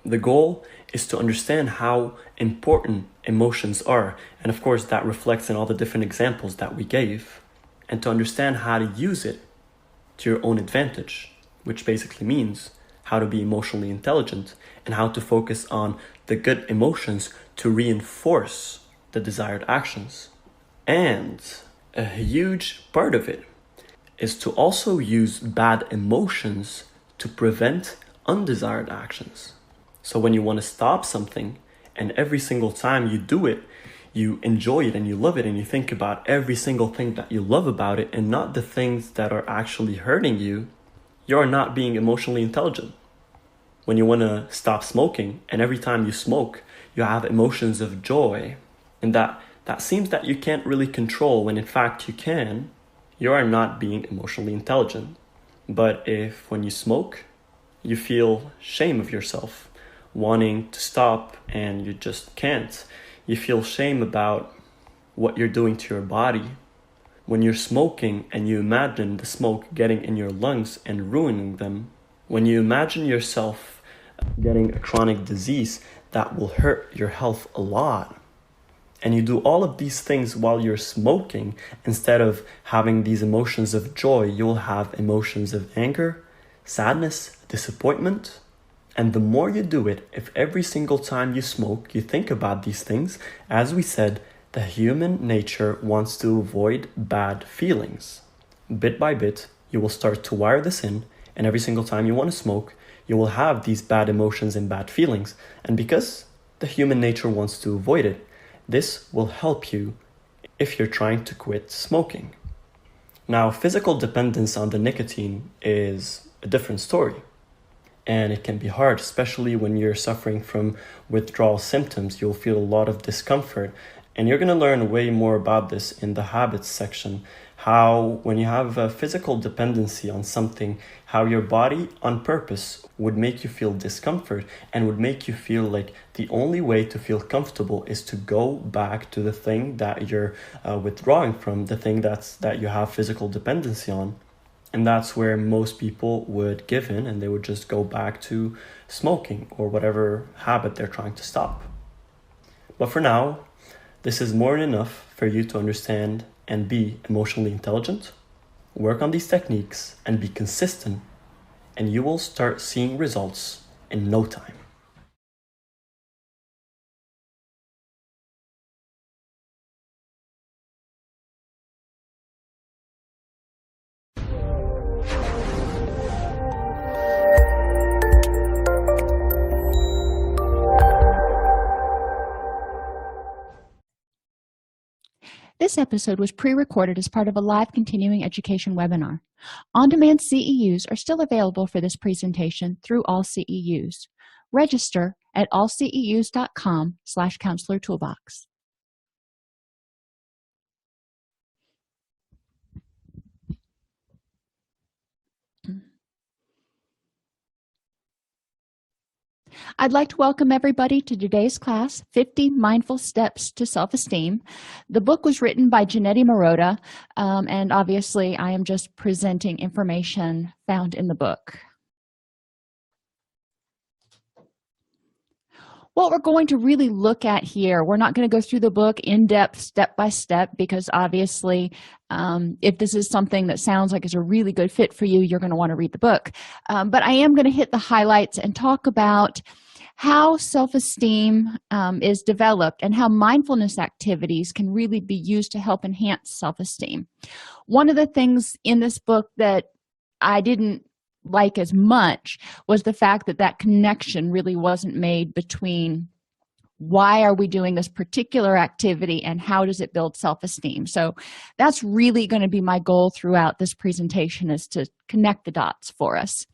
The goal is to understand how important emotions are. And of course, that reflects in all the different examples that we gave. And to understand how to use it to your own advantage, which basically means how to be emotionally intelligent and how to focus on the good emotions to reinforce the desired actions. And a huge part of it is to also use bad emotions to prevent undesired actions. So when you want to stop something and every single time you do it, you enjoy it and you love it and you think about every single thing that you love about it and not the things that are actually hurting you, you're not being emotionally intelligent. When you want to stop smoking and every time you smoke, you have emotions of joy and that seems that you can't really control when in fact you can, you are not being emotionally intelligent. But if when you smoke, you feel shame of yourself, wanting to stop and you just can't. You feel shame about what you're doing to your body. When you're smoking and you imagine the smoke getting in your lungs and ruining them, when you imagine yourself getting a chronic disease that will hurt your health a lot, and you do all of these things while you're smoking, instead of having these emotions of joy, you'll have emotions of anger, sadness, disappointment. And the more you do it, if every single time you smoke, you think about these things, as we said, the human nature wants to avoid bad feelings. Bit by bit, you will start to wire this in, and every single time you want to smoke, you will have these bad emotions and bad feelings. And because the human nature wants to avoid it, this will help you if you're trying to quit smoking. Now, physical dependence on the nicotine is a different story. And it can be hard, especially when you're suffering from withdrawal symptoms. You'll feel a lot of discomfort. And you're going to learn way more about this in the habits section. How, when you have a physical dependency on something, how your body on purpose would make you feel discomfort and would make you feel like the only way to feel comfortable is to go back to the thing that you're withdrawing from, the thing that you have physical dependency on. And that's where most people would give in, and they would just go back to smoking or whatever habit they're trying to stop. But for now, this is more than enough for you to understand and be emotionally intelligent. Work on these techniques and be consistent, and you will start seeing results in no time. This episode was pre-recorded as part of a live continuing education webinar. On-demand CEUs are still available for this presentation through All CEUs. Register at allceus.com/counselor toolbox. I'd like to welcome everybody to today's class, 50 Mindful Steps to Self-Esteem. The book was written by Janetti Marotta, and obviously I am just presenting information found in the book. What we're going to really look at here, we're not going to go through the book in depth, step by step, because obviously if this is something that sounds like it's a really good fit for you, you're going to want to read the book. But I am going to hit the highlights and talk about how self-esteem is developed and how mindfulness activities can really be used to help enhance self-esteem. One of the things in this book that I didn't like as much was the fact that that connection really wasn't made between why are we doing this particular activity and how does it build self-esteem. So that's really going to be my goal throughout this presentation, is to connect the dots for us.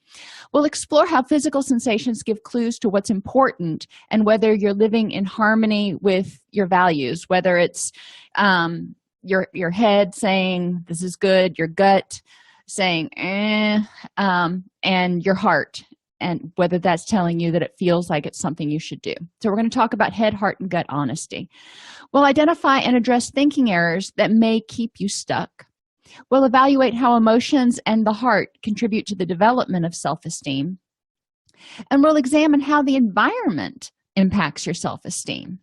We'll explore how physical sensations give clues to what's important and whether you're living in harmony with your values, whether it's your head saying this is good, your gut saying and your heart, and whether that's telling you that it feels like it's something you should do. So we're going to talk about head, heart, and gut honesty. We'll identify and address thinking errors that may keep you stuck. We'll evaluate how emotions and the heart contribute to the development of self-esteem. And we'll examine how the environment impacts your self-esteem.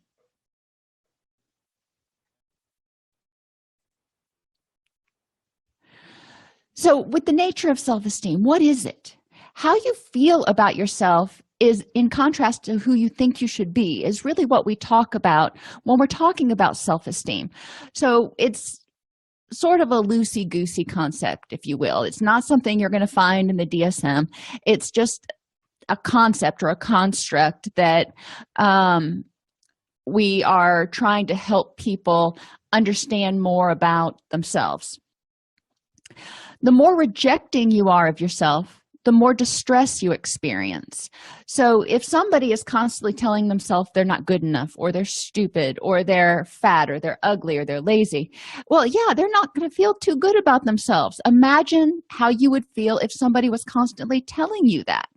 So with the nature of self-esteem, what is it? How you feel about yourself is in contrast to who you think you should be, is really what we talk about when we're talking about self-esteem. So it's sort of a loosey-goosey concept, if you will. It's not something you're going to find in the DSM. It's just a concept or a construct that we are trying to help people understand more about themselves. The more rejecting you are of yourself, the more distress you experience. So if somebody is constantly telling themselves they're not good enough, or they're stupid, or they're fat, or they're ugly, or they're lazy, well, yeah, they're not going to feel too good about themselves. Imagine how you would feel if somebody was constantly telling you that.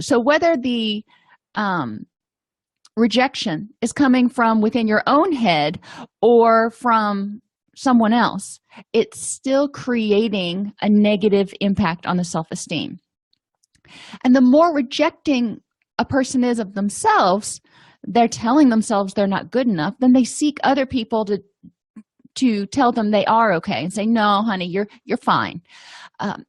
So whether the rejection is coming from within your own head or from someone else, it's still creating a negative impact on the self-esteem. And the more rejecting a person is of themselves, they're telling themselves they're not good enough, then they seek other people to tell them they are okay and say, no, honey, you're fine.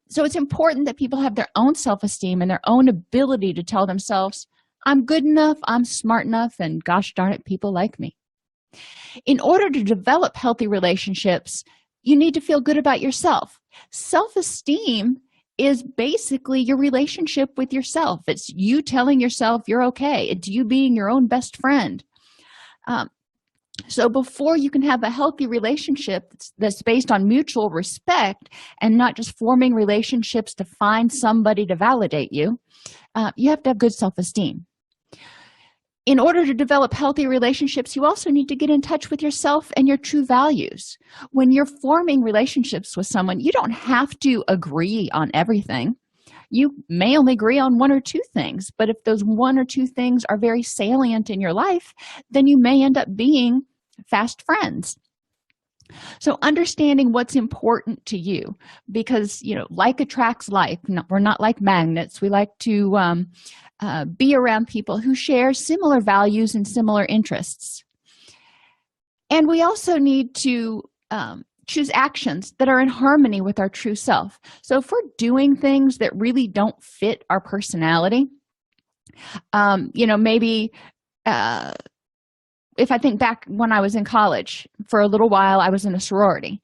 So it's important that people have their own self-esteem and their own ability to tell themselves, I'm good enough, I'm smart enough, and gosh darn it, people like me. In order to develop healthy relationships, you need to feel good about yourself. Self-esteem is basically your relationship with yourself. It's you telling yourself you're okay. It's you being your own best friend. So before you can have a healthy relationship that's based on mutual respect and not just forming relationships to find somebody to validate you, you have to have good self-esteem. In order to develop healthy relationships, you also need to get in touch with yourself and your true values. When you're forming relationships with someone, you don't have to agree on everything. You may only agree on one or two things, but if those one or two things are very salient in your life, then you may end up being fast friends. So understanding what's important to you, because, like attracts like. We're not like magnets. We like to be around people who share similar values and similar interests. And we also need to choose actions that are in harmony with our true self. So if we're doing things that really don't fit our personality, maybe if I think back when I was in college, for a little while I was in a sorority,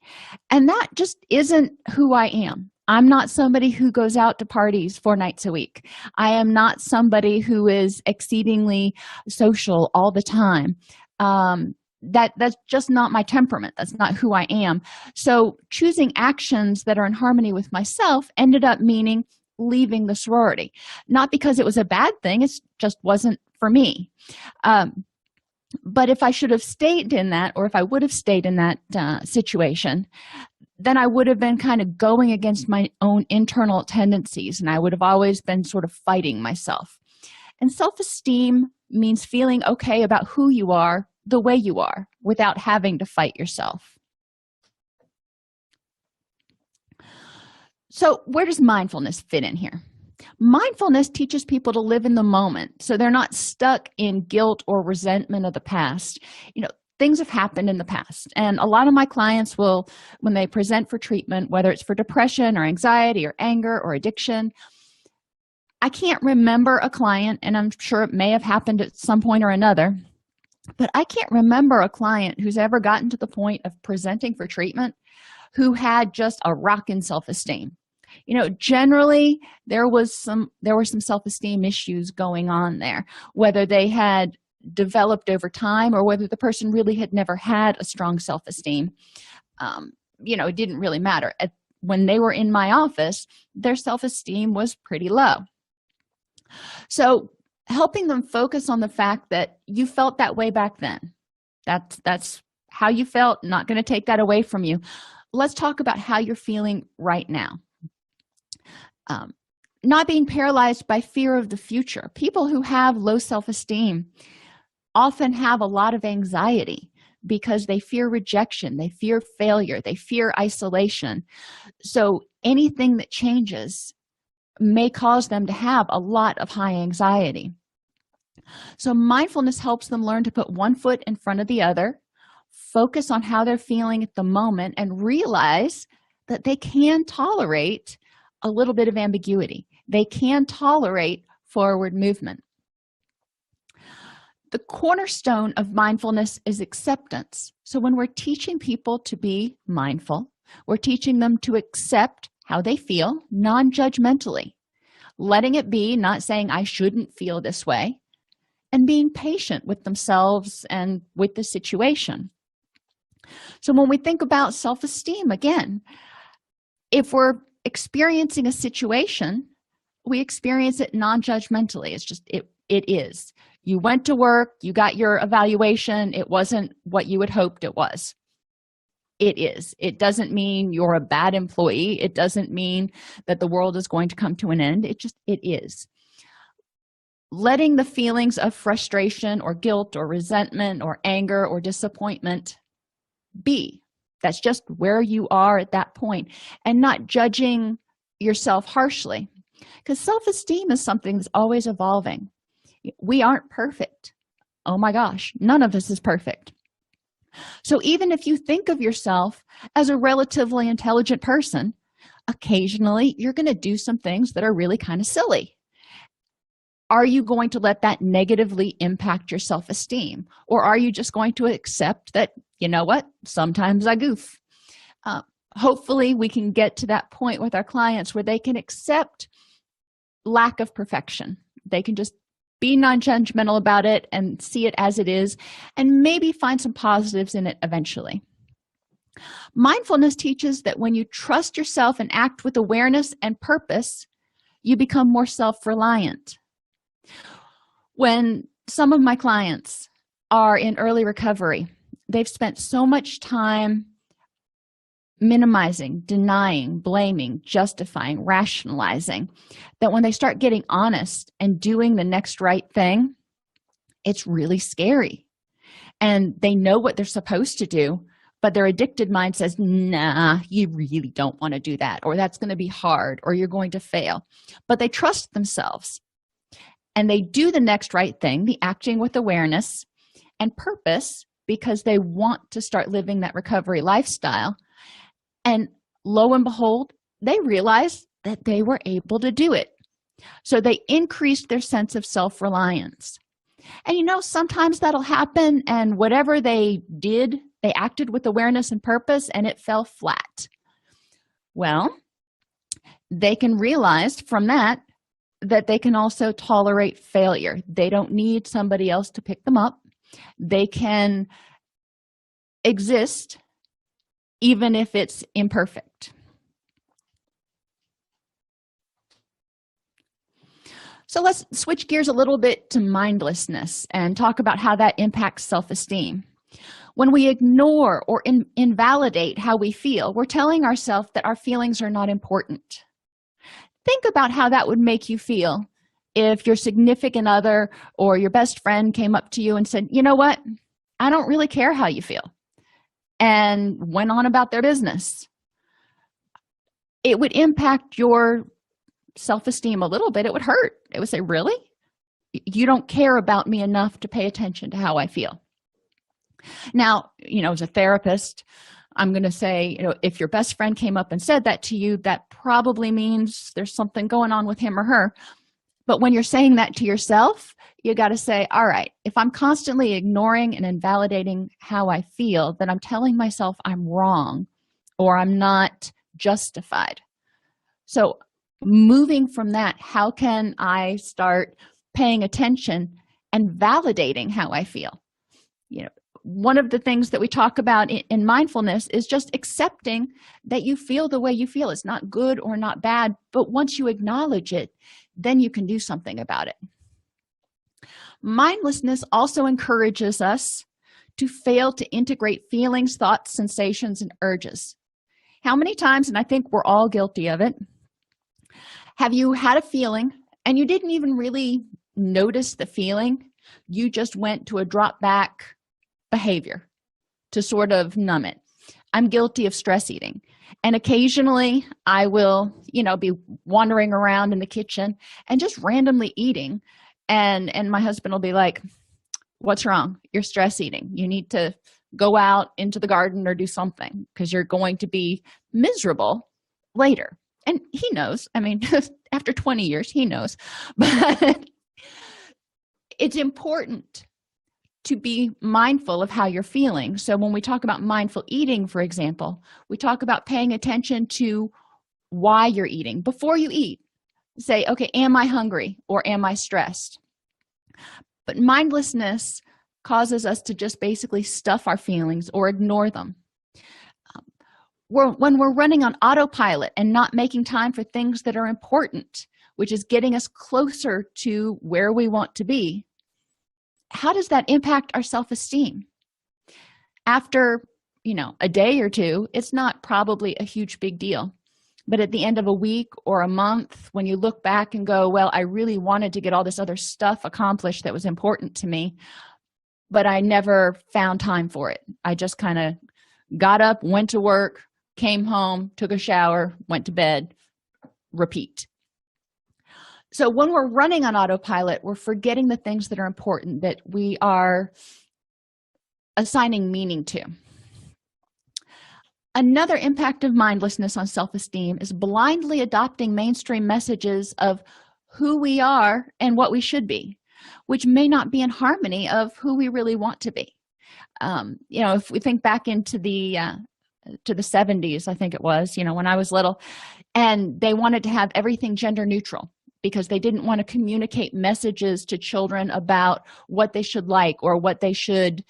and that just isn't who I am. I'm not somebody who goes out to parties 4 nights a week. I am not somebody who is exceedingly social all the time. That's just not my temperament. That's not who I am. So choosing actions that are in harmony with myself ended up meaning leaving the sorority. Not because it was a bad thing, it just wasn't for me. But if I should have stayed in that, or if I would have stayed in that situation, then I would have been kind of going against my own internal tendencies, and I would have always been sort of fighting myself. And self-esteem means feeling okay about who you are, the way you are, without having to fight yourself. So where does mindfulness fit in here? Mindfulness teaches people to live in the moment, so they're not stuck in guilt or resentment of the past. Things have happened in the past, and a lot of my clients will, when they present for treatment, whether it's for depression or anxiety or anger or addiction, I can't remember a client, and I'm sure it may have happened at some point or another, but I can't remember a client who's ever gotten to the point of presenting for treatment who had just a rockin' self-esteem. Generally there were some self-esteem issues going on there, whether they had developed over time or whether the person really had never had a strong self-esteem. It didn't really matter. When they were in my office, their self-esteem was pretty low. So helping them focus on the fact that you felt that way back then. That's how you felt, not going to take that away from you. Let's talk about how you're feeling right now. Not being paralyzed by fear of the future. People who have low self-esteem often have a lot of anxiety because they fear rejection, they fear failure, they fear isolation. So anything that changes may cause them to have a lot of high anxiety. So mindfulness helps them learn to put one foot in front of the other, focus on how they're feeling at the moment, and realize that they can tolerate a little bit of ambiguity. They can tolerate forward movement. The cornerstone of mindfulness is acceptance. So when we're teaching people to be mindful, we're teaching them to accept how they feel non-judgmentally, letting it be, not saying I shouldn't feel this way, and being patient with themselves and with the situation. So when we think about self-esteem, again, if we're experiencing a situation, we experience it non-judgmentally. It's just it is. You went to work, you got your evaluation, it wasn't what you had hoped it was. It is. It doesn't mean you're a bad employee. It doesn't mean that the world is going to come to an end. It is. Letting the feelings of frustration or guilt or resentment or anger or disappointment be. That's just where you are at that point, and not judging yourself harshly, because self-esteem is something that's always evolving. We aren't perfect. Oh my gosh, none of us is perfect. So even if you think of yourself as a relatively intelligent person, Occasionally, you're going to do some things that are really kind of silly. Are you going to let that negatively impact your self-esteem? Or are you just going to accept that, you know what, sometimes I goof? Hopefully, we can get to that point with our clients where they can accept lack of perfection. They can just be non-judgmental about it and see it as it is, and maybe find some positives in it eventually. Mindfulness teaches that when you trust yourself and act with awareness and purpose, you become more self-reliant. When some of my clients are in early recovery, they've spent so much time minimizing, denying, blaming, justifying, rationalizing, that when they start getting honest and doing the next right thing, it's really scary. And they know what they're supposed to do, but their addicted mind says, nah, you really don't want to do that, or that's going to be hard, or you're going to fail. But they trust themselves and they do the next right thing, the acting with awareness and purpose, because they want to start living that recovery lifestyle. And lo and behold, they realized that they were able to do it. So they increased their sense of self-reliance. And sometimes that'll happen, and whatever they did, they acted with awareness and purpose, and it fell flat. Well, they can realize from that they can also tolerate failure. They don't need somebody else to pick them up. They can exist even if it's imperfect. So let's switch gears a little bit to mindlessness and talk about how that impacts self-esteem. When we ignore or invalidate how we feel, we're telling ourselves that our feelings are not important. Think about how that would make you feel if your significant other or your best friend came up to you and said, you know what, I don't really care how you feel, and went on about their business. It would impact your self-esteem a little bit. It would hurt. It would say, really? You don't care about me enough to pay attention to how I feel. Now, as a therapist, I'm going to say, if your best friend came up and said that to you, that probably means there's something going on with him or her. But when you're saying that to yourself, you got to say, all right, if I'm constantly ignoring and invalidating how I feel, then I'm telling myself I'm wrong or I'm not justified. So moving from that, how can I start paying attention and validating how I feel? One of the things that we talk about in mindfulness is just accepting that you feel the way you feel. It's not good or not bad, but once you acknowledge it, then you can do something about it. Mindlessness also encourages us to fail to integrate feelings, thoughts, sensations, and urges. How many times, and I think we're all guilty of it, have you had a feeling and you didn't even really notice the feeling? You just went to a drop back behavior to sort of numb it. I'm guilty of stress eating. And occasionally I will, be wandering around in the kitchen and just randomly eating. And my husband will be like, what's wrong? You're stress eating. You need to go out into the garden or do something because you're going to be miserable later. And he knows. I mean, after 20 years, he knows. But it's important to be mindful of how you're feeling. So when we talk about mindful eating, for example, we talk about paying attention to why you're eating. Before you eat, say, okay, am I hungry or am I stressed? But mindlessness causes us to just basically stuff our feelings or ignore them. When we're running on autopilot and not making time for things that are important, which is getting us closer to where we want to be, how does that impact our self-esteem? After, a day or two, it's not probably a huge big deal. But at the end of a week or a month, when you look back and go, well, I really wanted to get all this other stuff accomplished that was important to me, but I never found time for it. I just kind of got up, went to work, came home, took a shower, went to bed, repeat. So when we're running on autopilot, we're forgetting the things that are important, that we are assigning meaning to. Another impact of mindlessness on self-esteem is blindly adopting mainstream messages of who we are and what we should be, which may not be in harmony of who we really want to be. If we think back into the 70s, I think it was, when I was little, and they wanted to have everything gender neutral because they didn't want to communicate messages to children about what they should like or what they should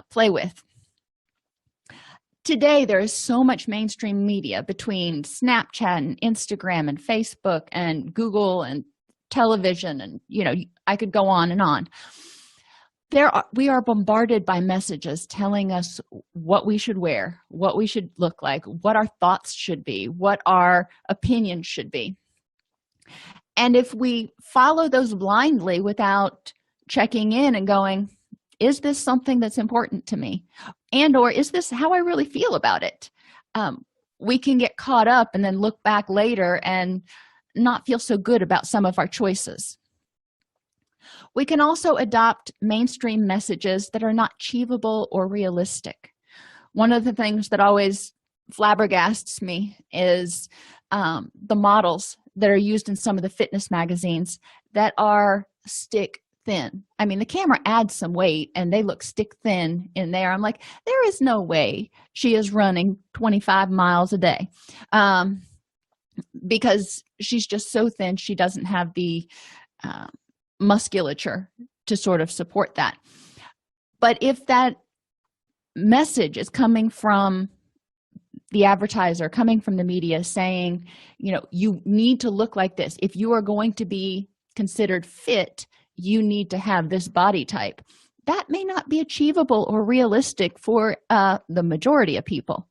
play with. Today, there is so much mainstream media between Snapchat and Instagram and Facebook and Google and television, and I could go on and on. We are bombarded by messages telling us what we should wear, what we should look like, what our thoughts should be, what our opinions should be. And if we follow those blindly without checking in and going, is this something that's important to me? Or is this how I really feel about it? We can get caught up and then look back later and not feel so good about some of our choices. We can also adopt mainstream messages that are not achievable or realistic. One of the things that always flabbergasts me is the models that are used in some of the fitness magazines that are stick thin. I mean, the camera adds some weight and they look stick thin in there. I'm like, there is no way she is running 25 miles a day because she's just so thin. She doesn't have the musculature to sort of support that. But if that message is coming from the advertiser, coming from the media saying, you need to look like this. If you are going to be considered fit, you need to have this body type. That may not be achievable or realistic for the majority of people.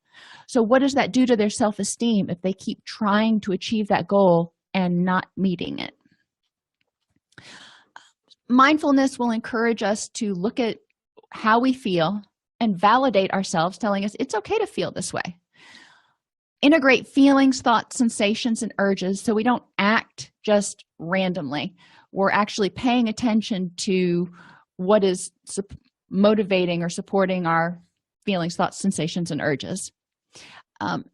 So what does that do to their self-esteem if they keep trying to achieve that goal and not meeting it? Mindfulness will encourage us to look at how we feel and validate ourselves, telling us it's okay to feel this way. Integrate feelings, thoughts, sensations, and urges so we don't act just randomly. We're actually paying attention to what is motivating or supporting our feelings, thoughts, sensations, and urges. And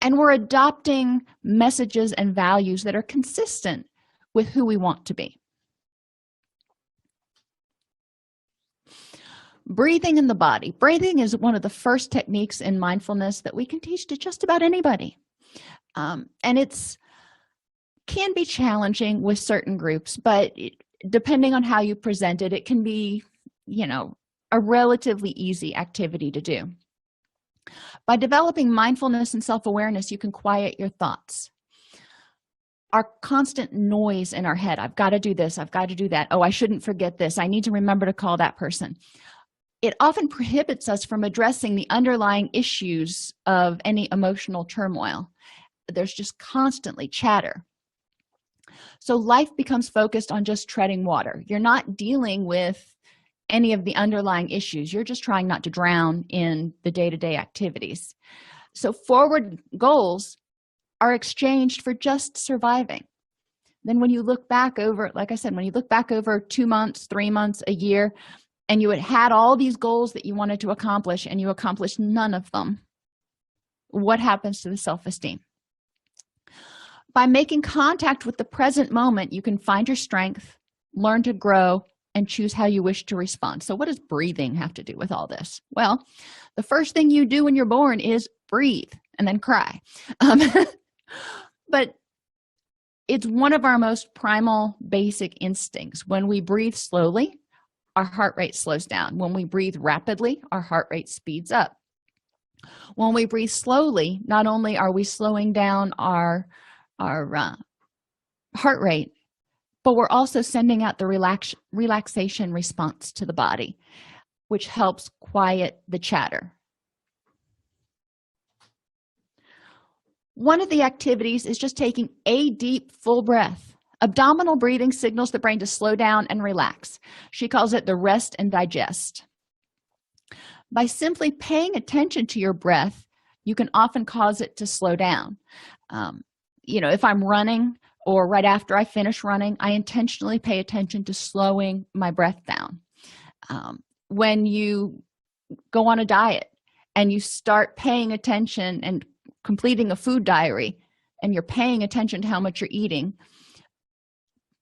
we're adopting messages and values that are consistent with who we want to be. Breathing in the body. Breathing is one of the first techniques in mindfulness that we can teach to just about anybody. And it's can be challenging with certain groups, but depending on how you present it, it can be, a relatively easy activity to do. By developing mindfulness and self-awareness, you can quiet your thoughts. Our constant noise in our head, I've got to do this, I've got to do that, oh, I shouldn't forget this, I need to remember to call that person. It often prohibits us from addressing the underlying issues of any emotional turmoil. There's just constantly chatter. So life becomes focused on just treading water. You're not dealing with any of the underlying issues. You're just trying not to drown in the day-to-day activities. So forward goals are exchanged for just surviving. Then when you look back over, like I said, when you look back over 2 months, 3 months, a year, and you had all these goals that you wanted to accomplish and you accomplished none of them, what happens to the self-esteem? By making contact with the present moment, you can find your strength, learn to grow, and choose how you wish to respond. So what does breathing have to do with all this? Well, the first thing you do when you're born is breathe and then cry. But it's one of our most primal basic instincts. When we breathe slowly, our heart rate slows down. When we breathe rapidly, our heart rate speeds up. When we breathe slowly, not only are we slowing down our heart rate, but we're also sending out the relaxation response to the body, which helps quiet the chatter. One of the activities is just taking a deep, full breath. Abdominal breathing signals the brain to slow down and relax. She calls it the rest and digest. By simply paying attention to your breath, you can often cause it to slow down. If I'm running or right after I finish running, I intentionally pay attention to slowing my breath down. When you go on a diet and you start paying attention and completing a food diary, and you're paying attention to how much you're eating,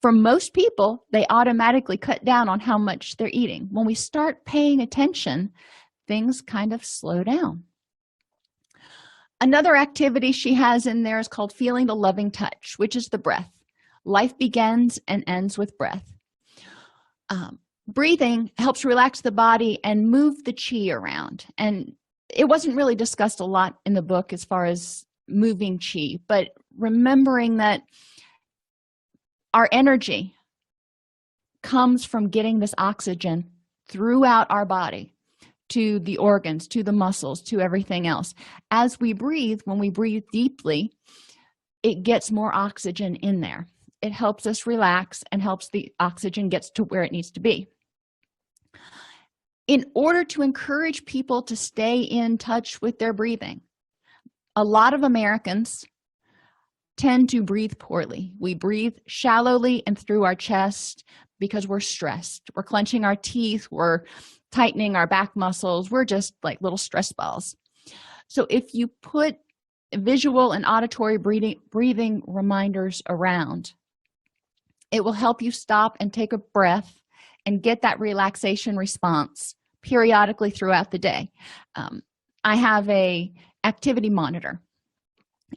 for most people, they automatically cut down on how much they're eating. When we start paying attention, things kind of slow down. Another activity she has in there is called feeling the loving touch, which is the breath. Life begins and ends with breath. Breathing helps relax the body and move the chi around. And it wasn't really discussed a lot in the book as far as moving chi, but remembering that our energy comes from getting this oxygen throughout our body to the organs, to the muscles, to everything else. As we breathe, when we breathe deeply, it gets more oxygen in there. It helps us relax and helps the oxygen gets to where it needs to be. In order to encourage people to stay in touch with their breathing, a lot of Americans tend to breathe poorly. We breathe shallowly and through our chest because we're stressed. We're clenching our teeth, we're tightening our back muscles, we're just like little stress balls. So if you put visual and auditory breathing reminders around, it will help you stop and take a breath and get that relaxation response periodically throughout the day. I have a activity monitor,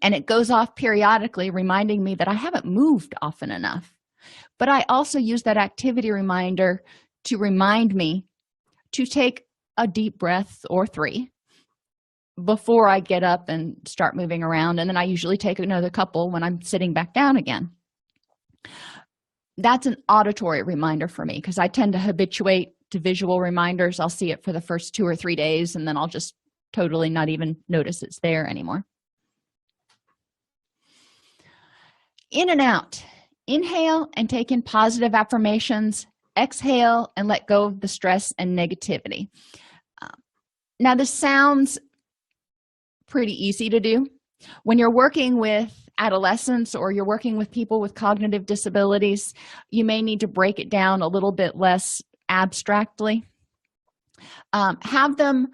and it goes off periodically reminding me that I haven't moved often enough. But I also use that activity reminder to remind me to take a deep breath or 3 before I get up and start moving around, and then I usually take another couple when I'm sitting back down again. That's an auditory reminder for me because I tend to habituate to visual reminders. I'll see it for the first 2 or 3 days, and then I'll just totally not even notice it's there anymore. In and out. Inhale and take in positive affirmations. Exhale and let go of the stress and negativity. Now, this sounds pretty easy to do. When you're working with adolescents or you're working with people with cognitive disabilities, you may need to break it down a little bit less abstractly. Have them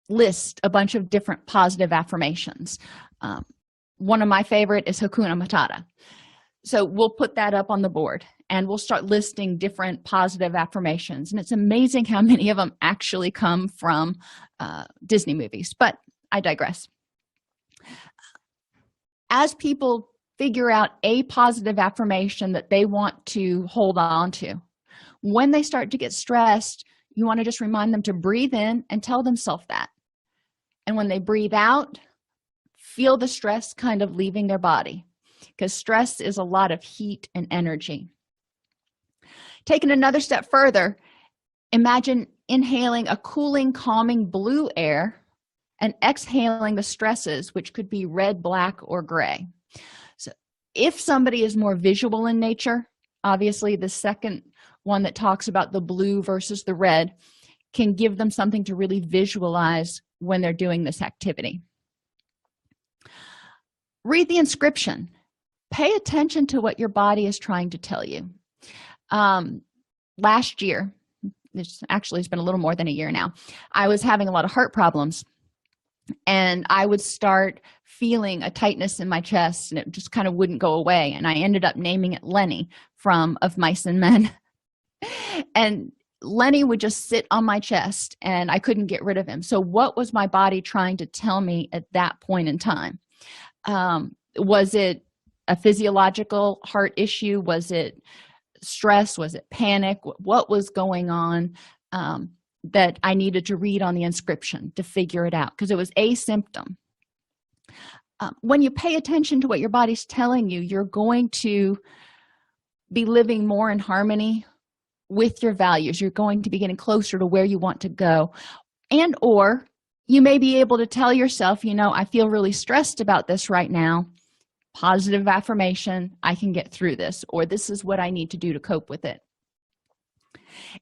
list a bunch of different positive affirmations. One of my favorite is Hakuna Matata. So we'll put that up on the board and we'll start listing different positive affirmations. And it's amazing how many of them actually come from Disney movies, but I digress. As people figure out a positive affirmation that they want to hold on to, when they start to get stressed, you want to just remind them to breathe in and tell themselves that. And when they breathe out, feel the stress kind of leaving their body, because stress is a lot of heat and energy. Taking another step further, imagine inhaling a cooling, calming blue air and exhaling the stresses, which could be red, black, or gray. So if somebody is more visual in nature, obviously the second one that talks about the blue versus the red can give them something to really visualize when they're doing this activity. Read the inscription. Pay attention to what your body is trying to tell you. Last year, this actually has been a little more than a year now, I was having a lot of heart problems, and I would start feeling a tightness in my chest, and it just kind of wouldn't go away. And I ended up naming it Lenny from Of Mice and Men. And Lenny would just sit on my chest, and I couldn't get rid of him. So what was my body trying to tell me at that point in time? Was it a physiological heart issue? Was it stress? Was it panic? What was going on that I needed to read on the inscription to figure it out? Because it was a symptom. When you pay attention to what your body's telling you, you're going to be living more in harmony with your values. You're going to be getting closer to where you want to go. And or you may be able to tell yourself, you know, I feel really stressed about this right now. Positive affirmation, I can get through this, or this is what I need to do to cope with it.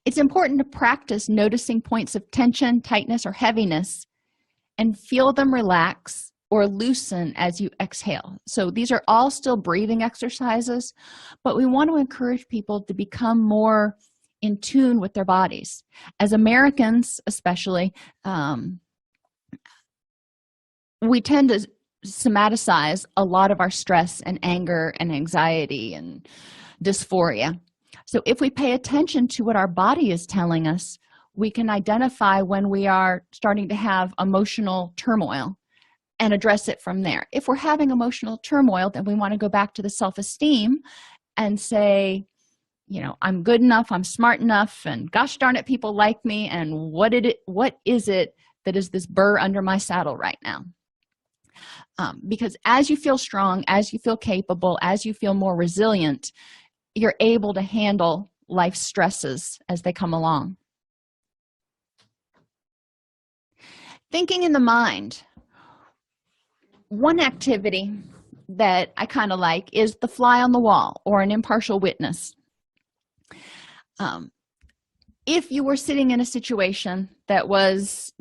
It's important to practice noticing points of tension, tightness, or heaviness and feel them relax or loosen as you exhale. So these are all still breathing exercises, but we want to encourage people to become more in tune with their bodies. As Americans, especially, we tend to somaticize a lot of our stress and anger and anxiety and dysphoria. So if we pay attention to what our body is telling us, we can identify when we are starting to have emotional turmoil and address it from there. If we're having emotional turmoil, then we want to go back to the self-esteem and say, I'm good enough, I'm smart enough, and gosh darn it, people like me, and what is it that is this burr under my saddle right now? Because as you feel strong, as you feel capable, as you feel more resilient, you're able to handle life's stresses as they come along. Thinking in the mind. One activity that I kind of like is the fly on the wall or an impartial witness. If you were sitting in a situation that was,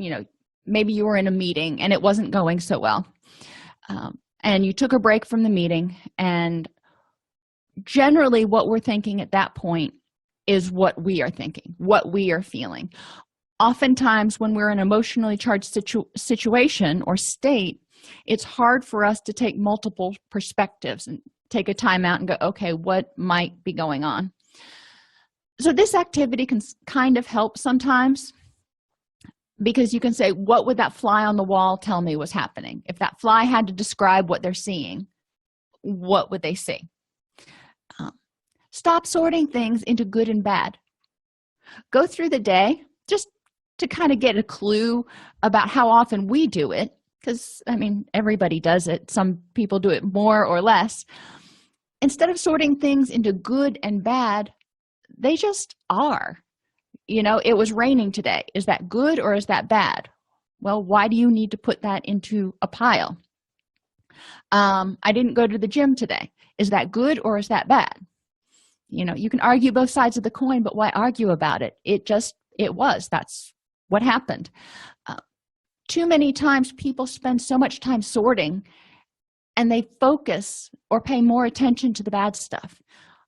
maybe you were in a meeting and it wasn't going so well, and you took a break from the meeting, and generally what we're thinking at that point is what we are thinking, what we are feeling. Oftentimes when we're in an emotionally charged situation or state, it's hard for us to take multiple perspectives and take a time out and go, okay, what might be going on? So this activity can kind of help sometimes, because you can say, what would that fly on the wall tell me was happening? If that fly had to describe what they're seeing, what would they see? Stop sorting things into good and bad. Go through the day just to kind of get a clue about how often we do it, because, everybody does it. Some people do it more or less. Instead of sorting things into good and bad, they just are. It was raining today. Is that good or is that bad? Well, why do you need to put that into a pile? I didn't go to the gym today. Is that good or is that bad? You can argue both sides of the coin, but why argue about it? It was. That's what happened. Too many times people spend so much time sorting and they focus or pay more attention to the bad stuff.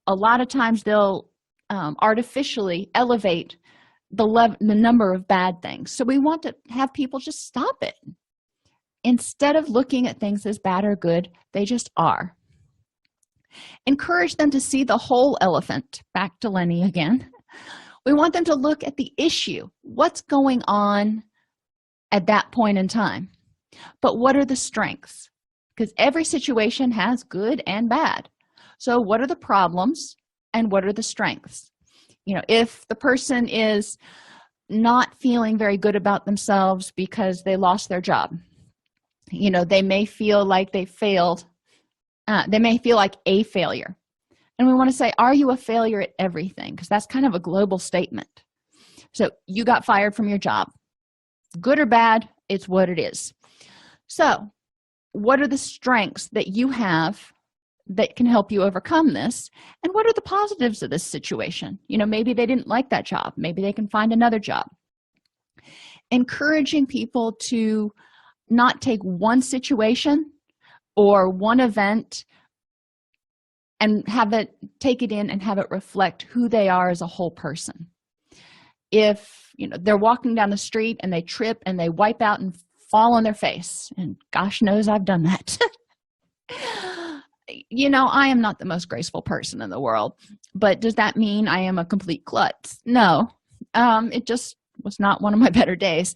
A lot of times they'll artificially elevate the number of bad things. So we want to have people just stop it. Instead of looking at things as bad or good, they just are. Encourage them to see the whole elephant. Back to Lenny again. We want them to look at the issue. What's going on at that point in time? But what are the strengths? Because every situation has good and bad. So what are the problems and what are the strengths? If the person is not feeling very good about themselves because they lost their job, they may feel like they failed. They may feel like a failure. And we want to say, are you a failure at everything? Because that's kind of a global statement. So you got fired from your job. Good or bad, it's what it is. So what are the strengths that you have that can help you overcome this? And what are the positives of this situation? Maybe they didn't like that job. Maybe they can find another job. Encouraging people to not take one situation or one event and take it in and have it reflect who they are as a whole person. If they're walking down the street and they trip and they wipe out and fall on their face, and gosh knows I've done that. I am not the most graceful person in the world, but does that mean I am a complete klutz? No, it just was not one of my better days.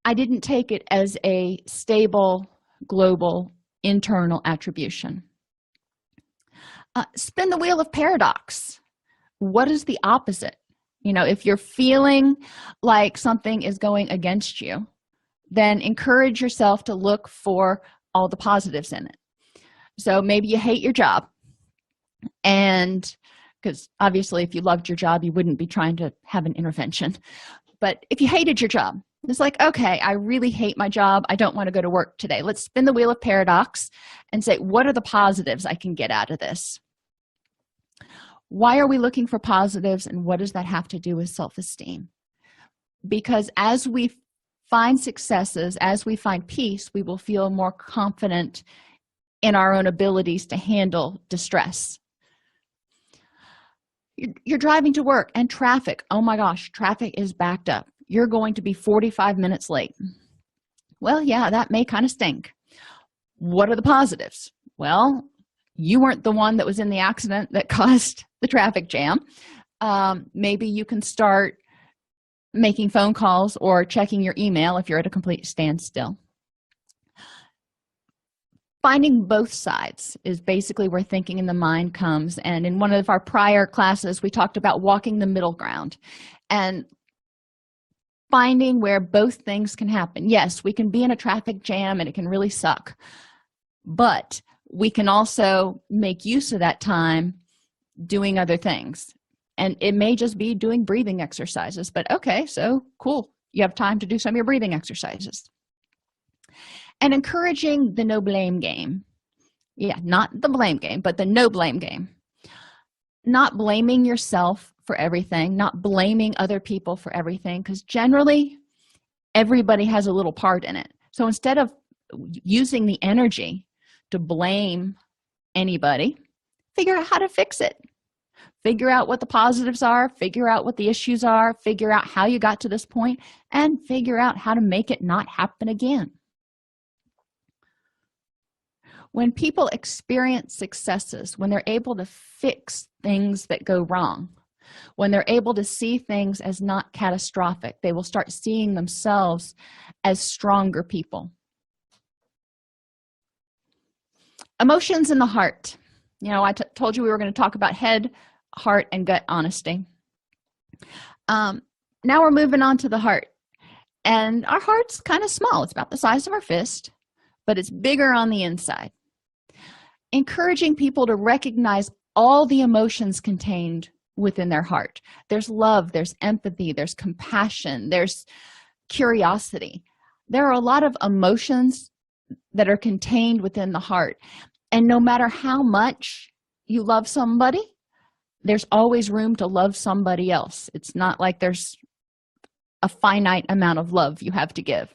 I didn't take it as a stable, global, internal attribution. Spin the wheel of paradox. What is the opposite? If you're feeling like something is going against you, then encourage yourself to look for all the positives in it. So maybe you hate your job, and because obviously if you loved your job, you wouldn't be trying to have an intervention. But if you hated your job, it's like, okay, I really hate my job. I don't want to go to work today. Let's spin the wheel of paradox and say, what are the positives I can get out of this? Why are we looking for positives, and what does that have to do with self-esteem? Because as we find successes, as we find peace, we will feel more confident in our own abilities to handle distress. You're driving to work and traffic. Oh my gosh, traffic is backed up. You're going to be 45 minutes late. Well, yeah, that may kind of stink. What are the positives? Well, you weren't the one that was in the accident that caused the traffic jam. Maybe you can start making phone calls or checking your email if you're at a complete standstill. Finding both sides is basically where thinking in the mind comes. And in one of our prior classes, we talked about walking the middle ground and finding where both things can happen. Yes, we can be in a traffic jam and it can really suck, but we can also make use of that time doing other things. And it may just be doing breathing exercises, but okay, so cool. You have time to do some of your breathing exercises. And encouraging the no blame game. Yeah, not the blame game, but the no blame game. Not blaming yourself for everything, not blaming other people for everything, because generally everybody has a little part in it. So instead of using the energy to blame anybody, figure out how to fix it. Figure out what the positives are, figure out what the issues are, figure out how you got to this point, and figure out how to make it not happen again. When people experience successes, when they're able to fix things that go wrong, when they're able to see things as not catastrophic, they will start seeing themselves as stronger people. Emotions in the heart. You know, I told you we were going to talk about head, heart, and gut honesty. Now we're moving on to the heart. And our heart's kind of small. It's about the size of our fist, but it's bigger on the inside. Encouraging people to recognize all the emotions contained within their heart. There's love, there's empathy, there's compassion, there's curiosity. There are a lot of emotions that are contained within the heart. And no matter how much you love somebody, there's always room to love somebody else. It's not like there's a finite amount of love you have to give.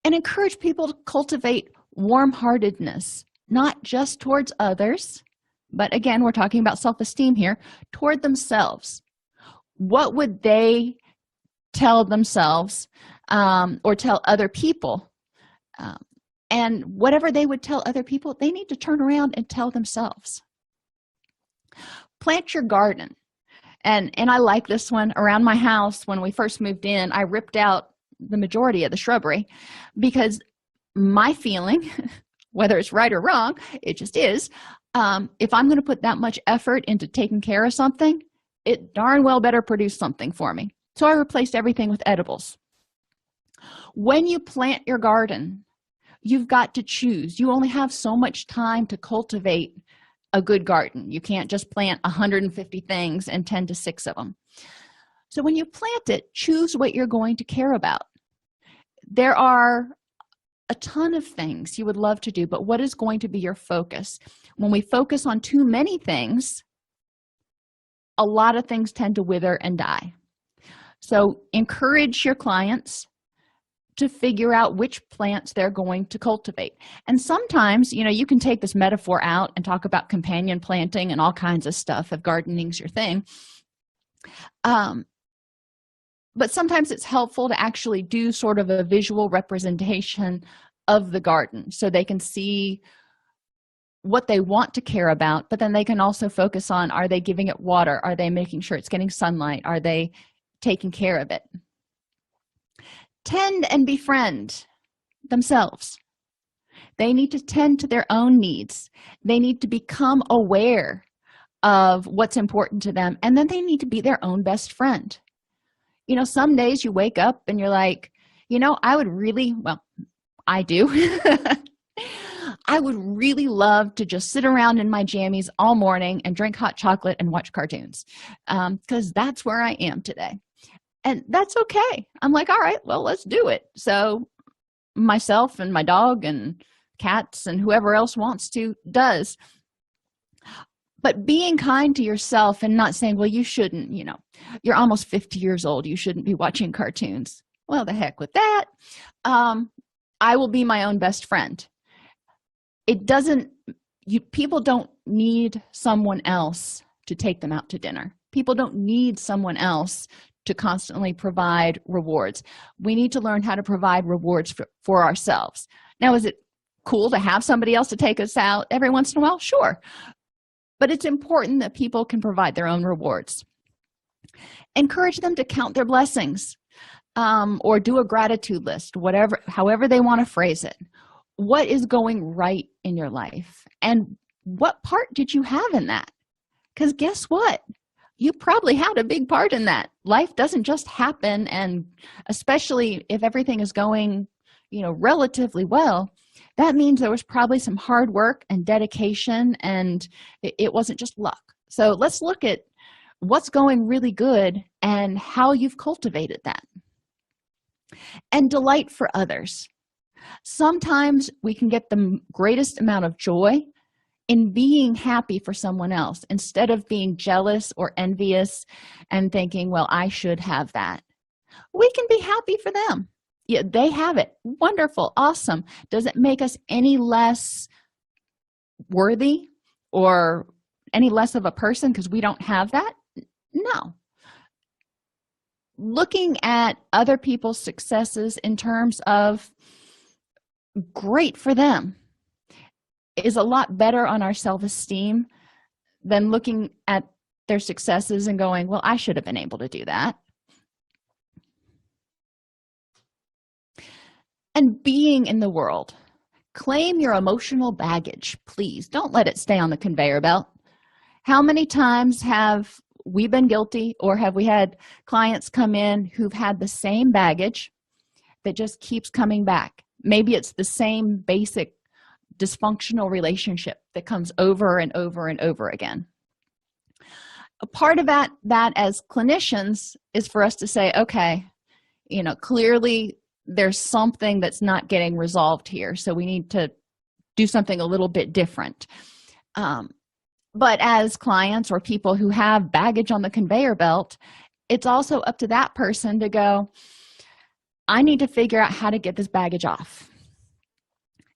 And encourage people to cultivate warm-heartedness, not just towards others, but again, we're talking about self-esteem here, toward themselves. What would they tell themselves or tell other people? And whatever they would tell other people, they need to turn around and tell themselves. Plant your garden. And I like this one. Around my house, when we first moved in, I ripped out the majority of the shrubbery because my feeling, whether it's right or wrong, it just is, if I'm going to put that much effort into taking care of something, it darn well better produce something for me. So I replaced everything with edibles. When you plant your garden, you've got to choose. You only have so much time to cultivate a good garden. You can't just plant 150 things and tend to 6 of them. So when you plant it, choose what you're going to care about. There are a ton of things you would love to do, but what is going to be your focus? When we focus on too many things, a lot of things tend to wither and die. So encourage your clients to figure out which plants they're going to cultivate. And sometimes, you know, you can take this metaphor out and talk about companion planting and all kinds of stuff if gardening's your thing. But sometimes it's helpful to actually do sort of a visual representation of the garden so they can see what they want to care about, but then they can also focus on, are they giving it water? Are they making sure it's getting sunlight? Are they taking care of it? Tend and befriend themselves. They need to tend to their own needs. They need to become aware of what's important to them, and then they need to be their own best friend. You know, some days you wake up and you're like, you know, I do. I would really love to just sit around in my jammies all morning and drink hot chocolate and watch cartoons, because that's where I am today. And that's okay. I'm like, all right, well, let's do it. So myself and my dog and cats and whoever else wants to does. But being kind to yourself and not saying, well, you shouldn't, you know, you're almost 50 years old, you shouldn't be watching cartoons. Well, the heck with that. I will be my own best friend. People don't need someone else to take them out to dinner. People don't need someone else to constantly provide rewards. We need to learn how to provide rewards for ourselves. Now, is it cool to have somebody else to take us out every once in a while? Sure. But it's important that people can provide their own rewards. Encourage them to count their blessings, or do a gratitude list, however they want to phrase it. What is going right in your life? And what part did you have in that? Because guess what? You probably had a big part in that. Life doesn't just happen, and especially if everything is going, relatively well, that means there was probably some hard work and dedication, and it wasn't just luck. So let's look at what's going really good and how you've cultivated that. And delight for others. Sometimes we can get the greatest amount of joy in being happy for someone else instead of being jealous or envious and thinking, well, I should have that. We can be happy for them. Yeah, they have it. Wonderful. Awesome. Does it make us any less worthy or any less of a person because we don't have that? No. Looking at other people's successes in terms of great for them is a lot better on our self-esteem than looking at their successes and going, well, I should have been able to do that. And being in the world. Claim your emotional baggage, please. Don't let it stay on the conveyor belt. How many times have we been guilty, or have we had clients come in who've had the same baggage that just keeps coming back? Maybe it's the same basic dysfunctional relationship that comes over and over and over again. A part of that as clinicians is for us to say, okay, clearly there's something that's not getting resolved here, so we need to do something a little bit different. But as clients or people who have baggage on the conveyor belt, it's also up to that person to go, I need to figure out how to get this baggage off.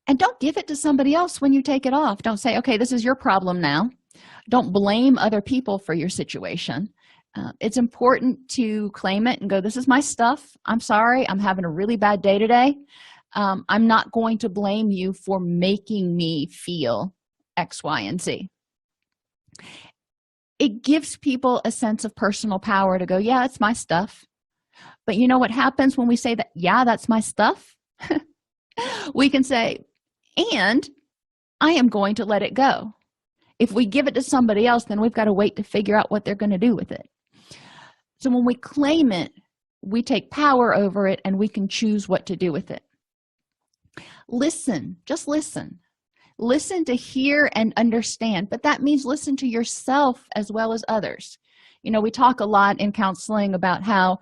And don't give it to somebody else when you take it off. Don't say, okay, this is your problem now. Don't blame other people for your situation. It's important to claim it and go, this is my stuff. I'm sorry. I'm having a really bad day today. I'm not going to blame you for making me feel X, Y, and Z. It gives people a sense of personal power to go, yeah, it's my stuff. But you know what happens when we say that, yeah, that's my stuff? We can say, and I am going to let it go. If we give it to somebody else, then we've got to wait to figure out what they're going to do with it. So when we claim it, we take power over it, and we can choose what to do with it. Listen, just listen. Listen to hear and understand, but that means listen to yourself as well as others. We talk a lot in counseling about how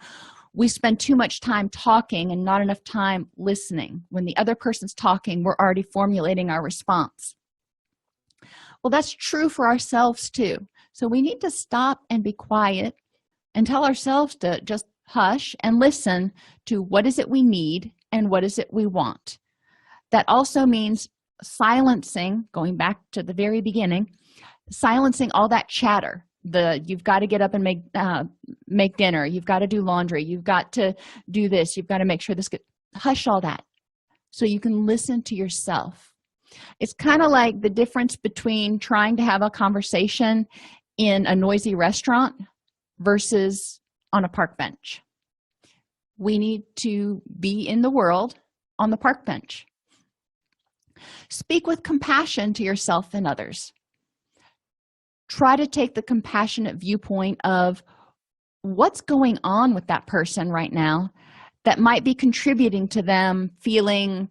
we spend too much time talking and not enough time listening. When the other person's talking, we're already formulating our response. Well, that's true for ourselves too. So we need to stop and be quiet and tell ourselves to just hush and listen to what is it we need and what is it we want. That also means silencing, going back to the very beginning, silencing all that chatter. You've got to get up and make dinner. You've got to do laundry. You've got to do this. You've got to make sure this gets, hush all that so you can listen to yourself. It's kind of like the difference between trying to have a conversation in a noisy restaurant versus on a park bench. We need to be in the world on the park bench. Speak with compassion to yourself and others. Try to take the compassionate viewpoint of what's going on with that person right now that might be contributing to them feeling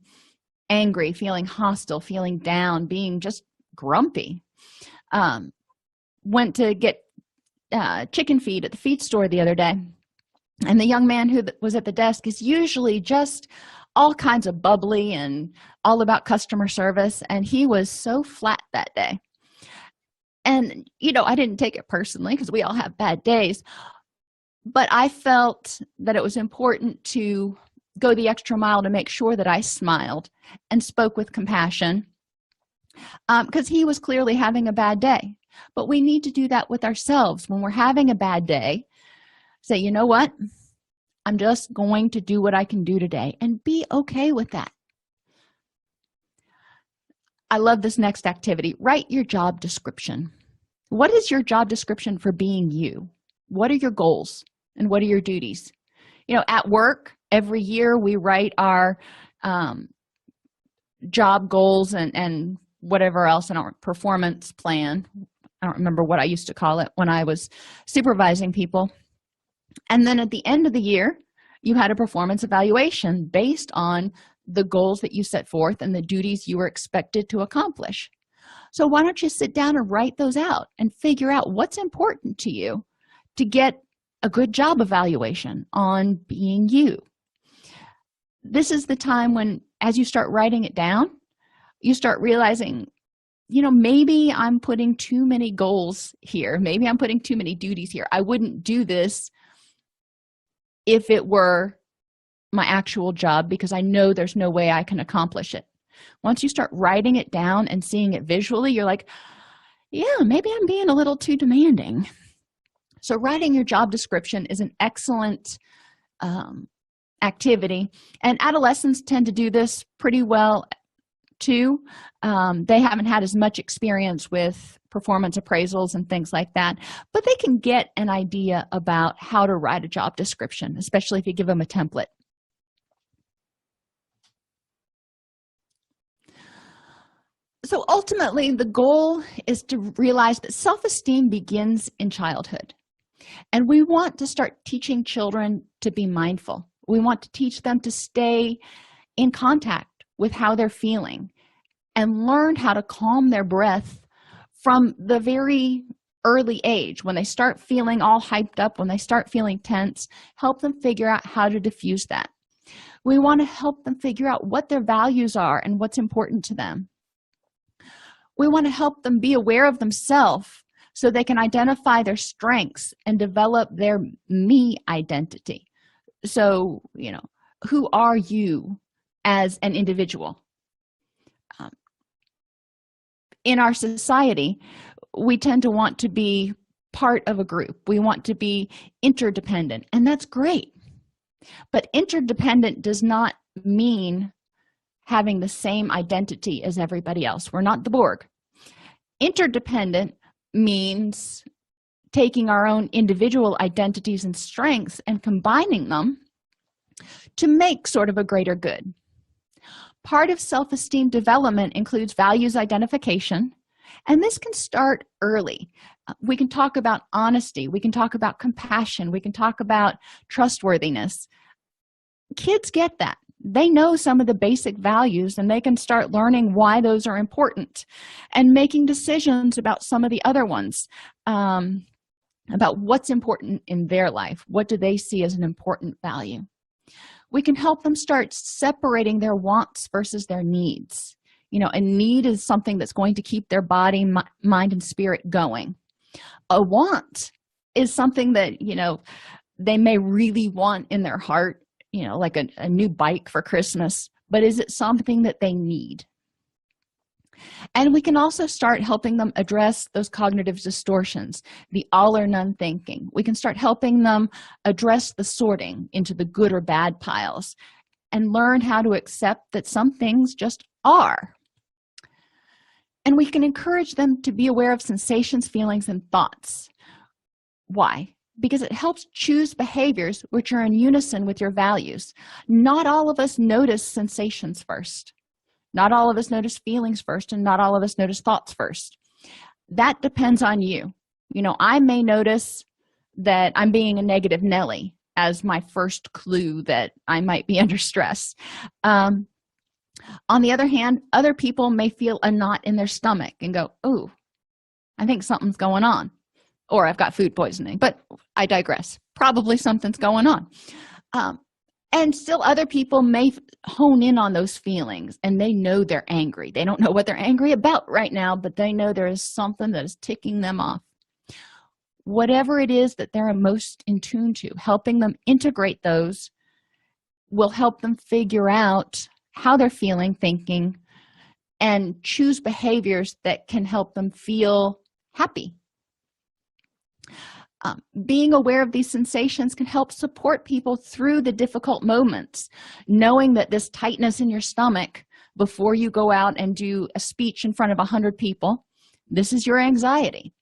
angry, feeling hostile, feeling down, being just grumpy. Went to get chicken feed at the feed store the other day, and the young man who was at the desk is usually just all kinds of bubbly and all about customer service, and he was so flat that day. And, I didn't take it personally because we all have bad days, but I felt that it was important to go the extra mile to make sure that I smiled and spoke with compassion because he was clearly having a bad day. But we need to do that with ourselves. When we're having a bad day, Say, you know what? I'm just going to do what I can do today and be okay with that. I love this next activity. Write your job description. What is your job description for being you? What are your goals and what are your duties? At work, every year we write our job goals and whatever else in our performance plan. I don't remember what I used to call it when I was supervising people. And then at the end of the year, you had a performance evaluation based on the goals that you set forth and the duties you were expected to accomplish. So why don't you sit down and write those out and figure out what's important to you to get a good job evaluation on being you. This is the time when, as you start writing it down, you start realizing, maybe I'm putting too many goals here. Maybe I'm putting too many duties here. I wouldn't do this if it were my actual job because I know there's no way I can accomplish it. Once you start writing it down and seeing it visually, you're like, yeah, maybe I'm being a little too demanding. So writing your job description is an excellent activity, and adolescents tend to do this pretty well too. They haven't had as much experience with performance appraisals and things like that, but they can get an idea about how to write a job description, especially if you give them a template. So ultimately, the goal is to realize that self-esteem begins in childhood. And we want to start teaching children to be mindful. We want to teach them to stay in contact with how they're feeling and learn how to calm their breath from the very early age. When they start feeling all hyped up, when they start feeling tense, help them figure out how to diffuse that. We want to help them figure out what their values are and what's important to them. We want to help them be aware of themselves so they can identify their strengths and develop their me identity. So, who are you as an individual? In our society, we tend to want to be part of a group. We want to be interdependent, and that's great. But interdependent does not mean having the same identity as everybody else. We're not the Borg. Interdependent means taking our own individual identities and strengths and combining them to make sort of a greater good. Part of self-esteem development includes values identification, and this can start early. We can talk about honesty, we can talk about compassion, we can talk about trustworthiness. Kids get that. They know some of the basic values, and they can start learning why those are important and making decisions about some of the other ones, about what's important in their life. What do they see as an important value? We can help them start separating their wants versus their needs. A need is something that's going to keep their body, mind, and spirit going. A want is something that, they may really want in their heart, like a new bike for Christmas, but is it something that they need? And we can also start helping them address those cognitive distortions, the all or none thinking. We can start helping them address the sorting into the good or bad piles and learn how to accept that some things just are. And we can encourage them to be aware of sensations, feelings, and thoughts. Why? Because it helps choose behaviors which are in unison with your values. Not all of us notice sensations first. Not all of us notice feelings first, and not all of us notice thoughts first. That depends on you. I may notice that I'm being a negative Nelly as my first clue that I might be under stress. On the other hand, other people may feel a knot in their stomach and go, oh, I think something's going on. Or I've got food poisoning, but I digress. Probably something's going on. And still other people may hone in on those feelings, and they know they're angry. They don't know what they're angry about right now, but they know there is something that is ticking them off. Whatever it is that they're most in tune to, helping them integrate those will help them figure out how they're feeling, thinking, and choose behaviors that can help them feel happy. Being aware of these sensations can help support people through the difficult moments. Knowing that this tightness in your stomach before you go out and do a speech in front of 100 people, this is your anxiety.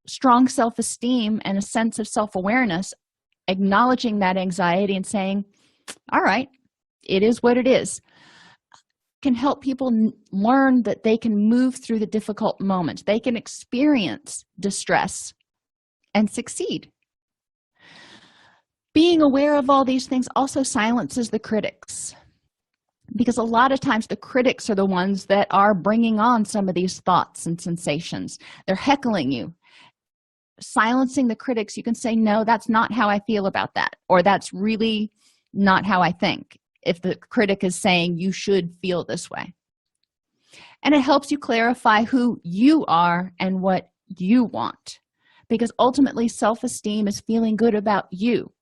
Strong self-esteem and a sense of self-awareness, acknowledging that anxiety and saying, all right, it is what it is, can help people learn that they can move through the difficult moments. They can experience distress and succeed. Being aware of all these things also silences the critics, because a lot of times the critics are the ones that are bringing on some of these thoughts and sensations. They're heckling you. Silencing the critics, you can say, no, that's not how I feel about that, or that's really not how I think, if the critic is saying you should feel this way. And it helps you clarify who you are and what you want, because ultimately self-esteem is feeling good about you,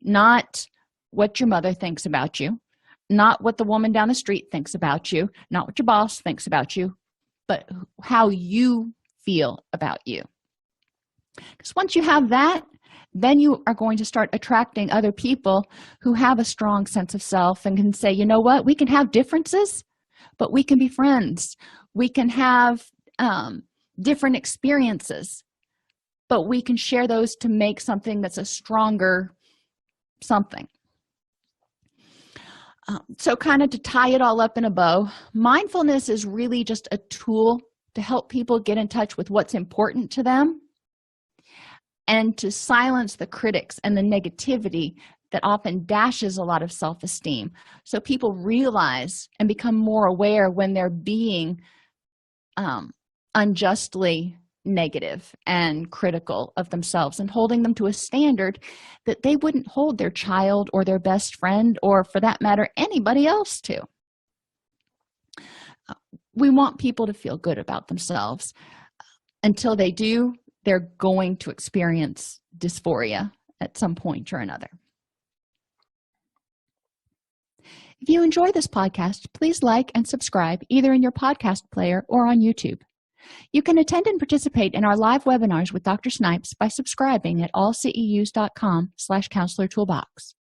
not what your mother thinks about you, not what the woman down the street thinks about you, not what your boss thinks about you, but how you feel about you. Because once you have that, then you are going to start attracting other people who have a strong sense of self and can say, you know what, we can have differences, but we can be friends. We can have different experiences, but we can share those to make something that's a stronger something. So kind of to tie it all up in a bow, mindfulness is really just a tool to help people get in touch with what's important to them and to silence the critics and the negativity that often dashes a lot of self-esteem. So people realize and become more aware when they're being unjustly negative and critical of themselves, and holding them to a standard that they wouldn't hold their child or their best friend, or for that matter, anybody else to. We want people to feel good about themselves. Until they do, they're going to experience dysphoria at some point or another. If you enjoy this podcast, please like and subscribe either in your podcast player or on YouTube. You can attend and participate in our live webinars with Dr. Snipes by subscribing at allceus.com/counselor toolbox.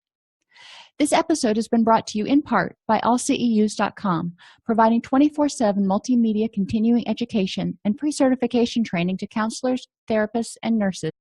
This episode has been brought to you in part by allceus.com, providing 24/7 multimedia continuing education and pre-certification training to counselors, therapists, and nurses.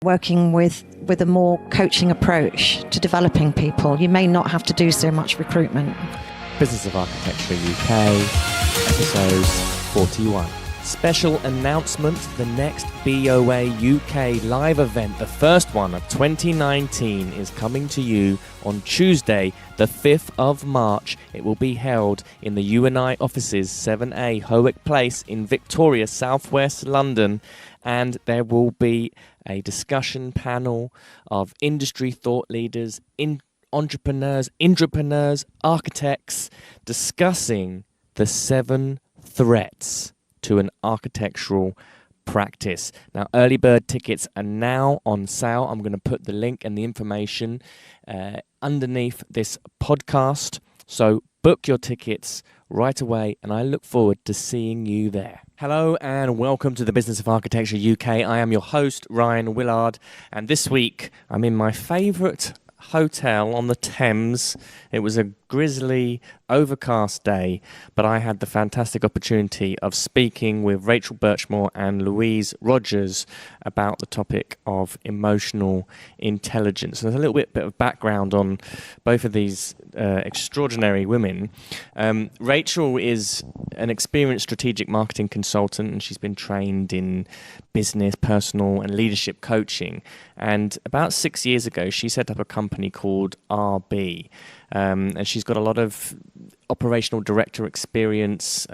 working with a more coaching approach to developing people. You may not have to do so much recruitment. Business of Architecture UK, episode 41. Special announcement, the next BOA UK live event, the first one of 2019, is coming to you on Tuesday, the 5th of March. It will be held in the UNI offices, 7A Howick Place in Victoria, southwest London, and there will be a discussion panel of industry thought leaders, entrepreneurs, intrapreneurs, architects, discussing the 7 threats to an architectural practice. Now, early bird tickets are now on sale. I'm going to put the link and the information underneath this podcast. So book your tickets right away, and I look forward to seeing you there. Hello and welcome to the Business of Architecture UK. I am your host, Ryan Willard, and this week I'm in my favourite hotel on the Thames. It was a grisly, overcast day, but I had the fantastic opportunity of speaking with Rachel Birchmore and Louise Rogers about the topic of emotional intelligence. And there's a little bit of background on both of these extraordinary women. Rachel is an experienced strategic marketing consultant, and she's been trained in business, personal, and leadership coaching. And about 6 years ago, she set up a company called RB. And she's got a lot of operational director experience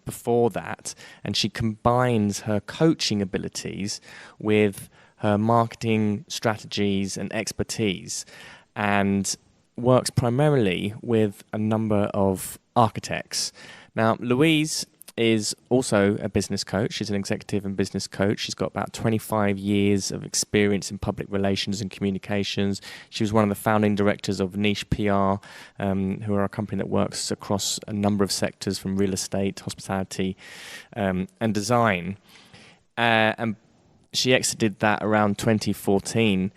before that, and she combines her coaching abilities with her marketing strategies and expertise, and works primarily with a number of architects. Now, Louise is also a business coach. She's an executive and business coach. She's got about 25 years of experience in public relations and communications. She was one of the founding directors of Niche PR, who are a company that works across a number of sectors from real estate, hospitality, and design. And she exited that around 2014.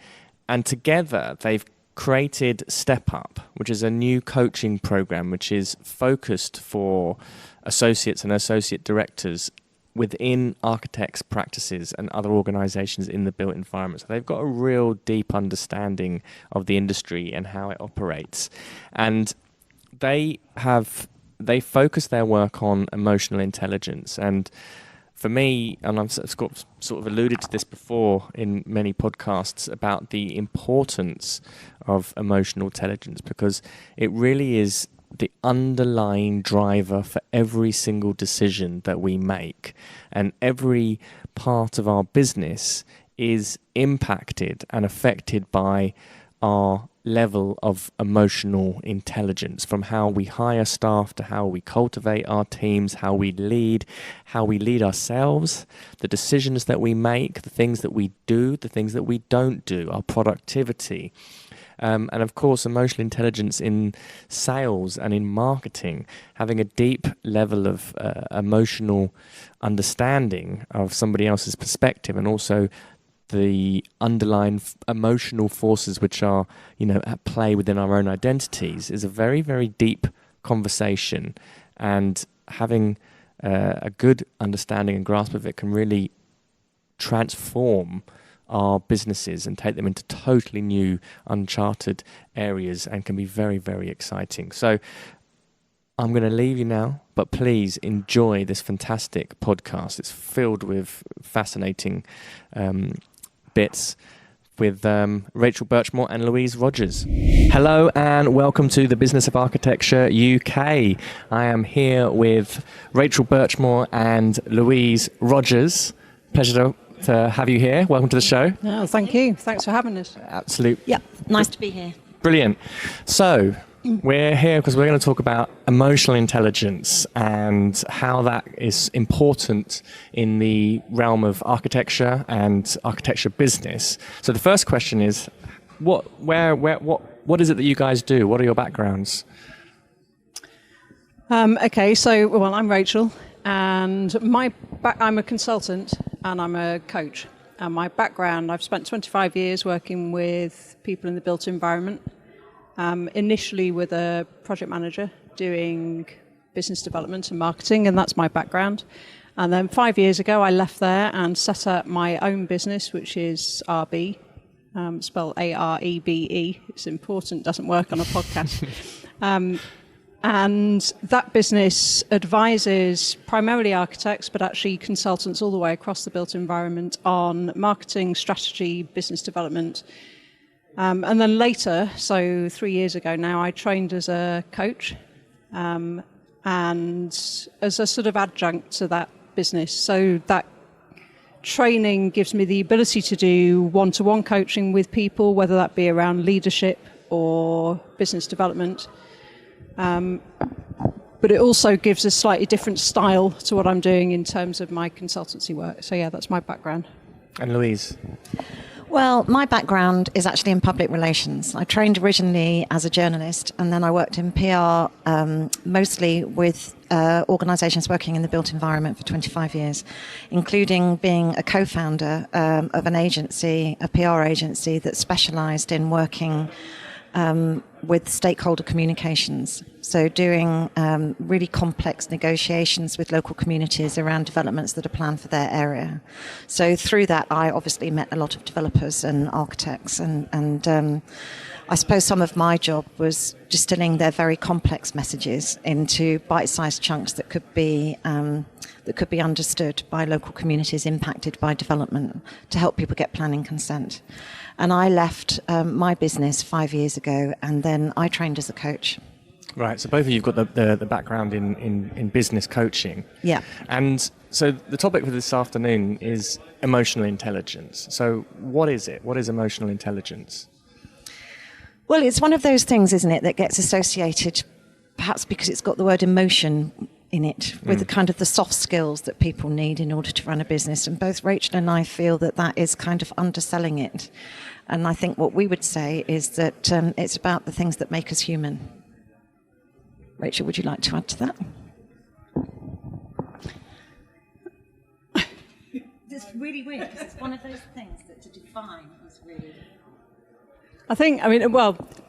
And together they've created Step Up, which is a new coaching program which is focused for associates and associate directors within architects' practices and other organizations in the built environment. So they've got a real deep understanding of the industry and how it operates. And they focus their work on emotional intelligence. And for me, and I've sort of alluded to this before in many podcasts about the importance of emotional intelligence, because it really is the underlying driver for every single decision that we make, and every part of our business is impacted and affected by our level of emotional intelligence, from how we hire staff to how we cultivate our teams, how we lead ourselves, the decisions that we make, the things that we do, the things that we don't do, our productivity. And of course, emotional intelligence in sales and in marketing, having a deep level of emotional understanding of somebody else's perspective, and also the underlying emotional forces which are, at play within our own identities, is a very, very deep conversation. And having a good understanding and grasp of it can really transform our businesses and take them into totally new, uncharted areas, and can be very, very exciting. So I'm going to leave you now, but please enjoy this fantastic podcast. It's filled with fascinating bits with Rachel Birchmore and Louise Rogers. Hello and welcome to the Business of Architecture UK. I am here with Rachel Birchmore and Louise Rogers. Pleasure to have you here. Welcome to the show. Oh, thank you. Thanks for having us. Absolutely. Yeah, nice to be here. Brilliant. So we're here because we're going to talk about emotional intelligence and how that is important in the realm of architecture and architecture business. So the first question is, what is it that you guys do? What are your backgrounds? Okay, so I'm Rachel, and I'm a consultant and I'm a coach. And my background, I've spent 25 years working with people in the built environment. Initially with a project manager doing business development and marketing, and that's my background. And then 5 years ago, I left there and set up my own business, which is RB, spelled AREBE. It's important, doesn't work on a podcast. And that business advises primarily architects, but actually consultants all the way across the built environment on marketing, strategy, business development. And then later, so 3 years ago now, I trained as a coach and as a sort of adjunct to that business. So that training gives me the ability to do one-to-one coaching with people, whether that be around leadership or business development. But it also gives a slightly different style to what I'm doing in terms of my consultancy work. So yeah, that's my background. And Louise? Well, my background is actually in public relations. I trained originally as a journalist, and then I worked in PR, mostly with organisations working in the built environment for 25 years, including being a co-founder of an agency, a PR agency that specialised in working with stakeholder communications. So doing really complex negotiations with local communities around developments that are planned for their area. So through that, I obviously met a lot of developers and architects, and I suppose some of my job was distilling their very complex messages into bite-sized chunks that could be understood by local communities impacted by development to help people get planning consent. And I left my business 5 years ago, and then I trained as a coach. Right, so both of you have got the background in business coaching. Yeah. And so the topic for this afternoon is emotional intelligence. So what is it? What is emotional intelligence? Well, it's one of those things, isn't it, that gets associated, perhaps because it's got the word emotion in it, with the kind of the soft skills that people need in order to run a business. And both Rachel and I feel that that is kind of underselling it. And I think what we would say is that it's about the things that make us human. Rachel, would you like to add to that? It's really weird because it's one of those things that to define is really...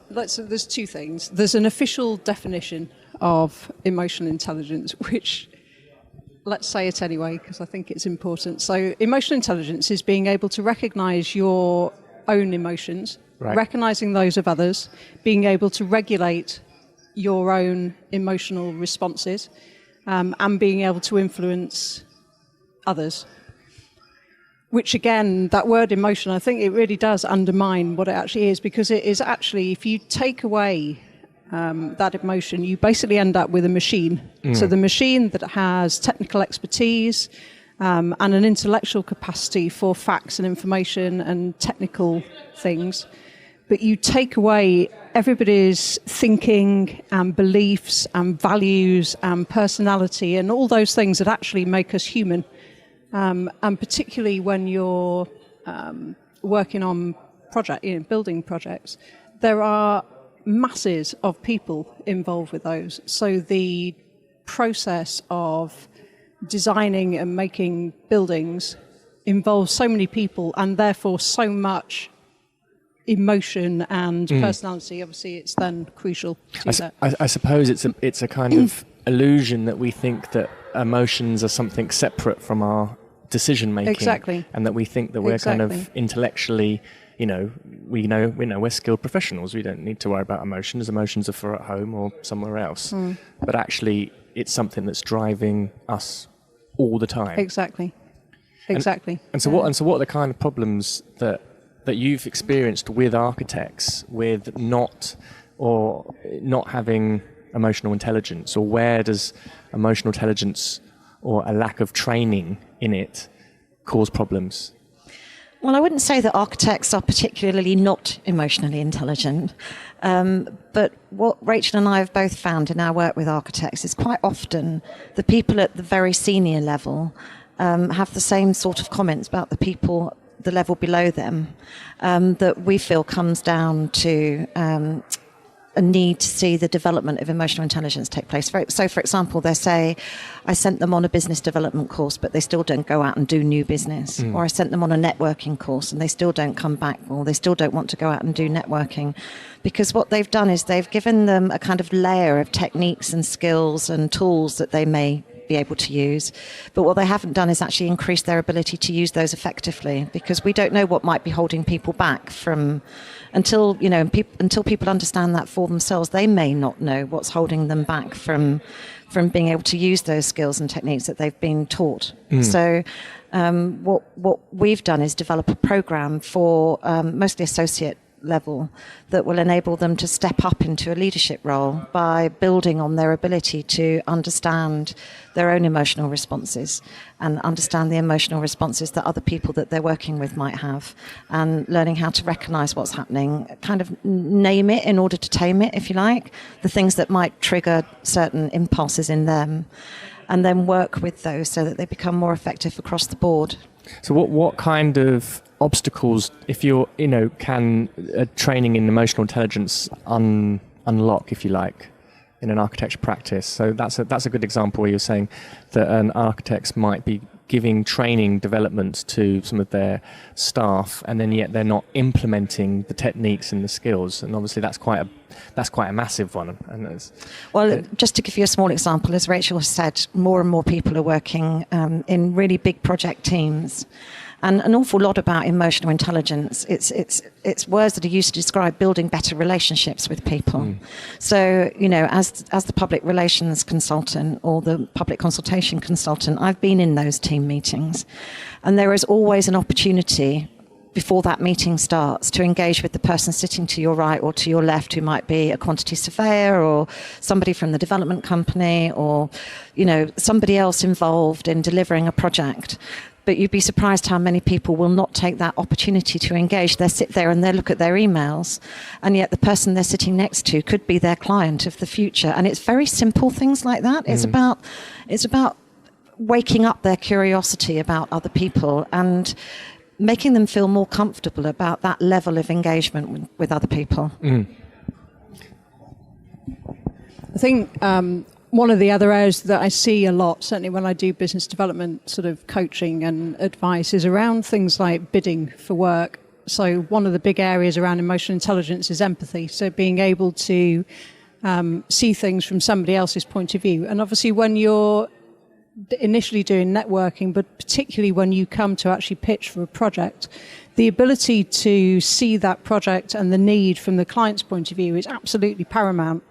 there's two things. There's an official definition of emotional intelligence, which, let's say it anyway, because I think it's important. So emotional intelligence is being able to recognize your own emotions, recognizing those of others, being able to regulate your own emotional responses, and being able to influence others. Which again, that word emotion, I think it really does undermine what it actually is, because it is actually, if you take away that emotion, you basically end up with a machine. So the machine that has technical expertise and an intellectual capacity for facts and information and technical things, but you take away everybody's thinking and beliefs and values and personality and all those things that actually make us human. And particularly when you're working on building projects, there are masses of people involved with those. So the process of designing and making buildings involves so many people, and therefore so much emotion and personality. Obviously, it's then crucial to that. I suppose it's a kind of illusion that we think that emotions are something separate from our decision making. Exactly. And that we think that we're kind of intellectually, we know we're skilled professionals. We don't need to worry about emotions. Emotions are for at home or somewhere else. But actually, it's something that's driving us all the time. Exactly. And so what are the kind of problems that you've experienced with architects with not having emotional intelligence, or where does emotional intelligence or a lack of training in it cause problems? Well, I wouldn't say that architects are particularly not emotionally intelligent, but what Rachel and I have both found in our work with architects is quite often the people at the very senior level have the same sort of comments about the people the level below them that we feel comes down to a need to see the development of emotional intelligence take place. So, for example, they say, I sent them on a business development course, but they still don't go out and do new business. Or I sent them on a networking course and they still don't come back, or they still don't want to go out and do networking. Because what they've done is they've given them a kind of layer of techniques and skills and tools that they may be able to use. But what they haven't done is actually increase their ability to use those effectively, because we don't know what might be holding people back from, until people understand that for themselves, they may not know what's holding them back from being able to use those skills and techniques that they've been taught. So what we've done is develop a program for mostly associate level that will enable them to step up into a leadership role by building on their ability to understand their own emotional responses and understand the emotional responses that other people that they're working with might have, and learning how to recognize what's happening, kind of name it in order to tame it, if you like, the things that might trigger certain impulses in them, and then work with those so that they become more effective across the board. So what kind of obstacles, if you're, can training in emotional intelligence unlock, if you like, in an architecture practice? So that's a good example where you're saying that an architects might be giving training development to some of their staff, and then yet they're not implementing the techniques and the skills, and obviously that's quite a massive one. And just to give you a small example, as Rachel has said, more and more people are working in really big project teams, and an awful lot about emotional intelligence. It's words that are used to describe building better relationships with people. So, as the public relations consultant or the public consultation consultant, I've been in those team meetings, and there is always an opportunity before that meeting starts to engage with the person sitting to your right or to your left, who might be a quantity surveyor or somebody from the development company, or somebody else involved in delivering a project. But you'd be surprised how many people will not take that opportunity to engage. They sit there and they look at their emails, and yet the person they're sitting next to could be their client of the future. And it's very simple things like that. It's about waking up their curiosity about other people and making them feel more comfortable about that level of engagement with other people. I think one of the other areas that I see a lot, certainly when I do business development sort of coaching and advice, is around things like bidding for work. So one of the big areas around emotional intelligence is empathy. So being able to see things from somebody else's point of view. And obviously when you're initially doing networking, but particularly when you come to actually pitch for a project, the ability to see that project and the need from the client's point of view is absolutely paramount.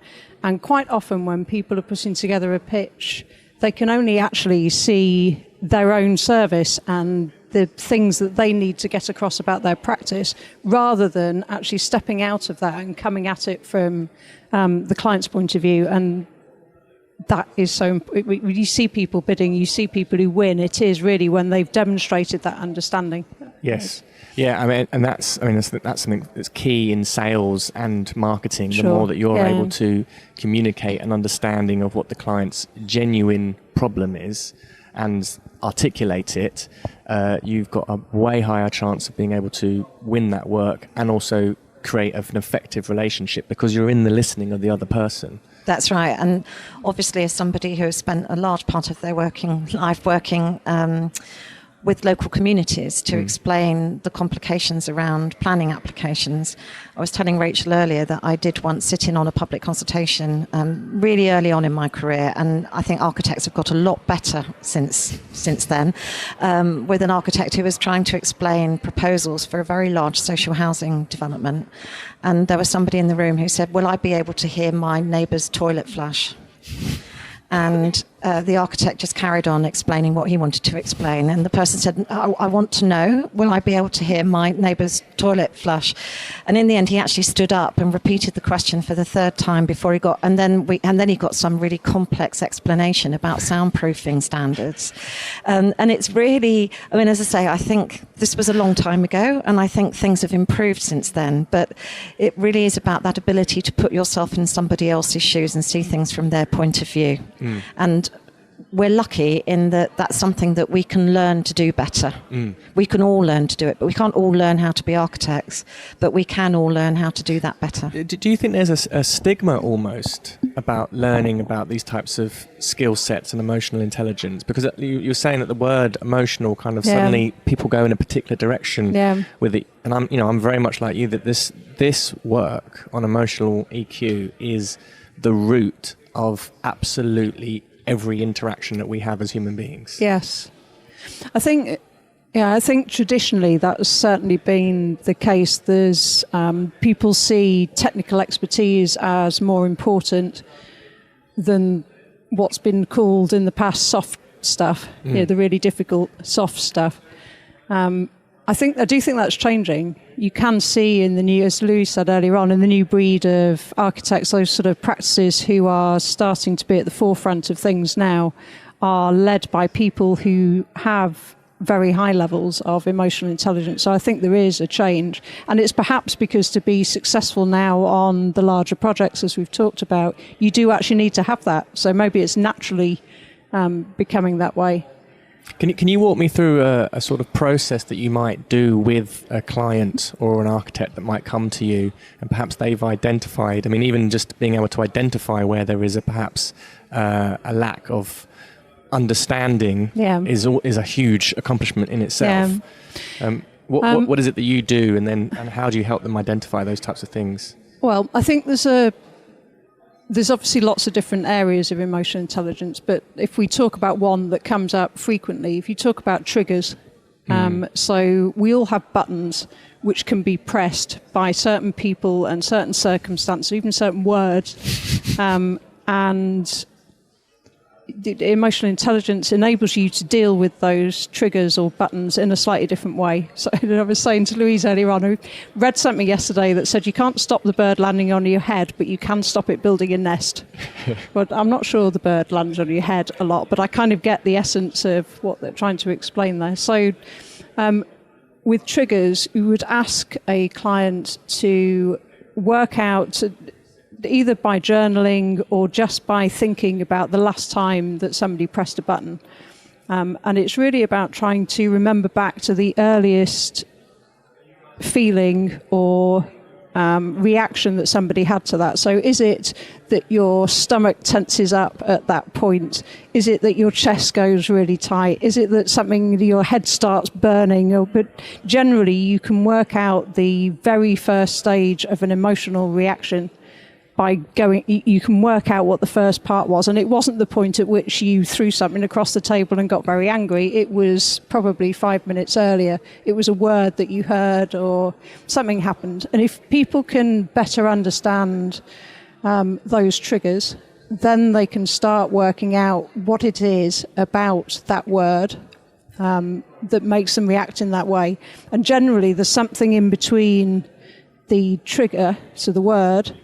And quite often when people are putting together a pitch, they can only actually see their own service and the things that they need to get across about their practice, rather than actually stepping out of that and coming at it from the client's point of view. And that is so, when you see people bidding, you see people who win. It is really when they've demonstrated that understanding. Yes. Yeah, that's something that's key in sales and marketing. The Sure. more that you're Yeah. able to communicate an understanding of what the client's genuine problem is and articulate it, you've got a way higher chance of being able to win that work and also create an effective relationship, because you're in the listening of the other person. That's right. And obviously, as somebody who has spent a large part of their working life working with local communities to explain the complications around planning applications. I was telling Rachel earlier that I did once sit in on a public consultation really early on in my career, and I think architects have got a lot better since then, with an architect who was trying to explain proposals for a very large social housing development. And there was somebody in the room who said, "Will I be able to hear my neighbour's toilet flush?" And the architect just carried on explaining what he wanted to explain. And the person said, I want to know, will I be able to hear my neighbour's toilet flush? And in the end, he actually stood up and repeated the question for the third time before he got, and then he got some really complex explanation about soundproofing standards. And it's really, as I say, I think this was a long time ago, and I think things have improved since then. But it really is about that ability to put yourself in somebody else's shoes and see things from their point of view. And we're lucky in that that's something that we can learn to do better. We can all learn to do it, but we can't all learn how to be architects, but we can all learn how to do that better. Do you think there's a stigma almost about learning about these types of skill sets and emotional intelligence? Because you're saying that the word emotional kind of suddenly people go in a particular direction with it. And I'm very much like you, that this work on emotional EQ is the root of absolutely every interaction that we have as human beings. Yes. I think traditionally that has certainly been the case. There's people see technical expertise as more important than what's been called in the past soft stuff, the really difficult soft stuff. I do think that's changing. You can see in the new, as Louis said earlier on, in the new breed of architects, those sort of practices who are starting to be at the forefront of things now are led by people who have very high levels of emotional intelligence. So I think there is a change. And it's perhaps because to be successful now on the larger projects, as we've talked about, you do actually need to have that. So maybe it's naturally becoming that way. Can you walk me through a sort of process that you might do with a client or an architect that might come to you, and perhaps they've identified, I mean, even just being able to identify where there is perhaps a lack of understanding is a huge accomplishment in itself. What is it that you do, and how do you help them identify those types of things? Well, I think there's obviously lots of different areas of emotional intelligence, but if we talk about one that comes up frequently, if you talk about triggers, so we all have buttons which can be pressed by certain people and certain circumstances, even certain words, and emotional intelligence enables you to deal with those triggers or buttons in a slightly different way. So I was saying to Louise earlier on, who read something yesterday that said you can't stop the bird landing on your head, but you can stop it building a nest. But I'm not sure the bird lands on your head a lot, but I kind of get the essence of what they're trying to explain there. So with triggers, we would ask a client to work out, either by journaling or just by thinking about the last time that somebody pressed a button. And it's really about trying to remember back to the earliest feeling or reaction that somebody had to that. So is it that your stomach tenses up at that point? Is it that your chest goes really tight? Is it that your head starts burning? But generally you can work out the very first stage of an emotional reaction by you can work out what the first part was. And it wasn't the point at which you threw something across the table and got very angry. It was probably 5 minutes earlier. It was a word that you heard or something happened. And if people can better understand those triggers, then they can start working out what it is about that word that makes them react in that way. And generally there's something in between the trigger, so the word,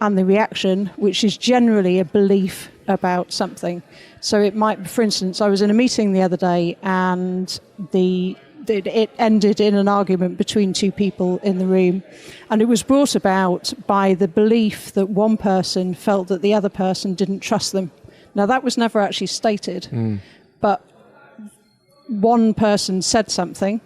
and the reaction, which is generally a belief about something. So it might, for instance, I was in a meeting the other day and it ended in an argument between two people in the room. And it was brought about by the belief that one person felt that the other person didn't trust them. Now, that was never actually stated, but one person said something,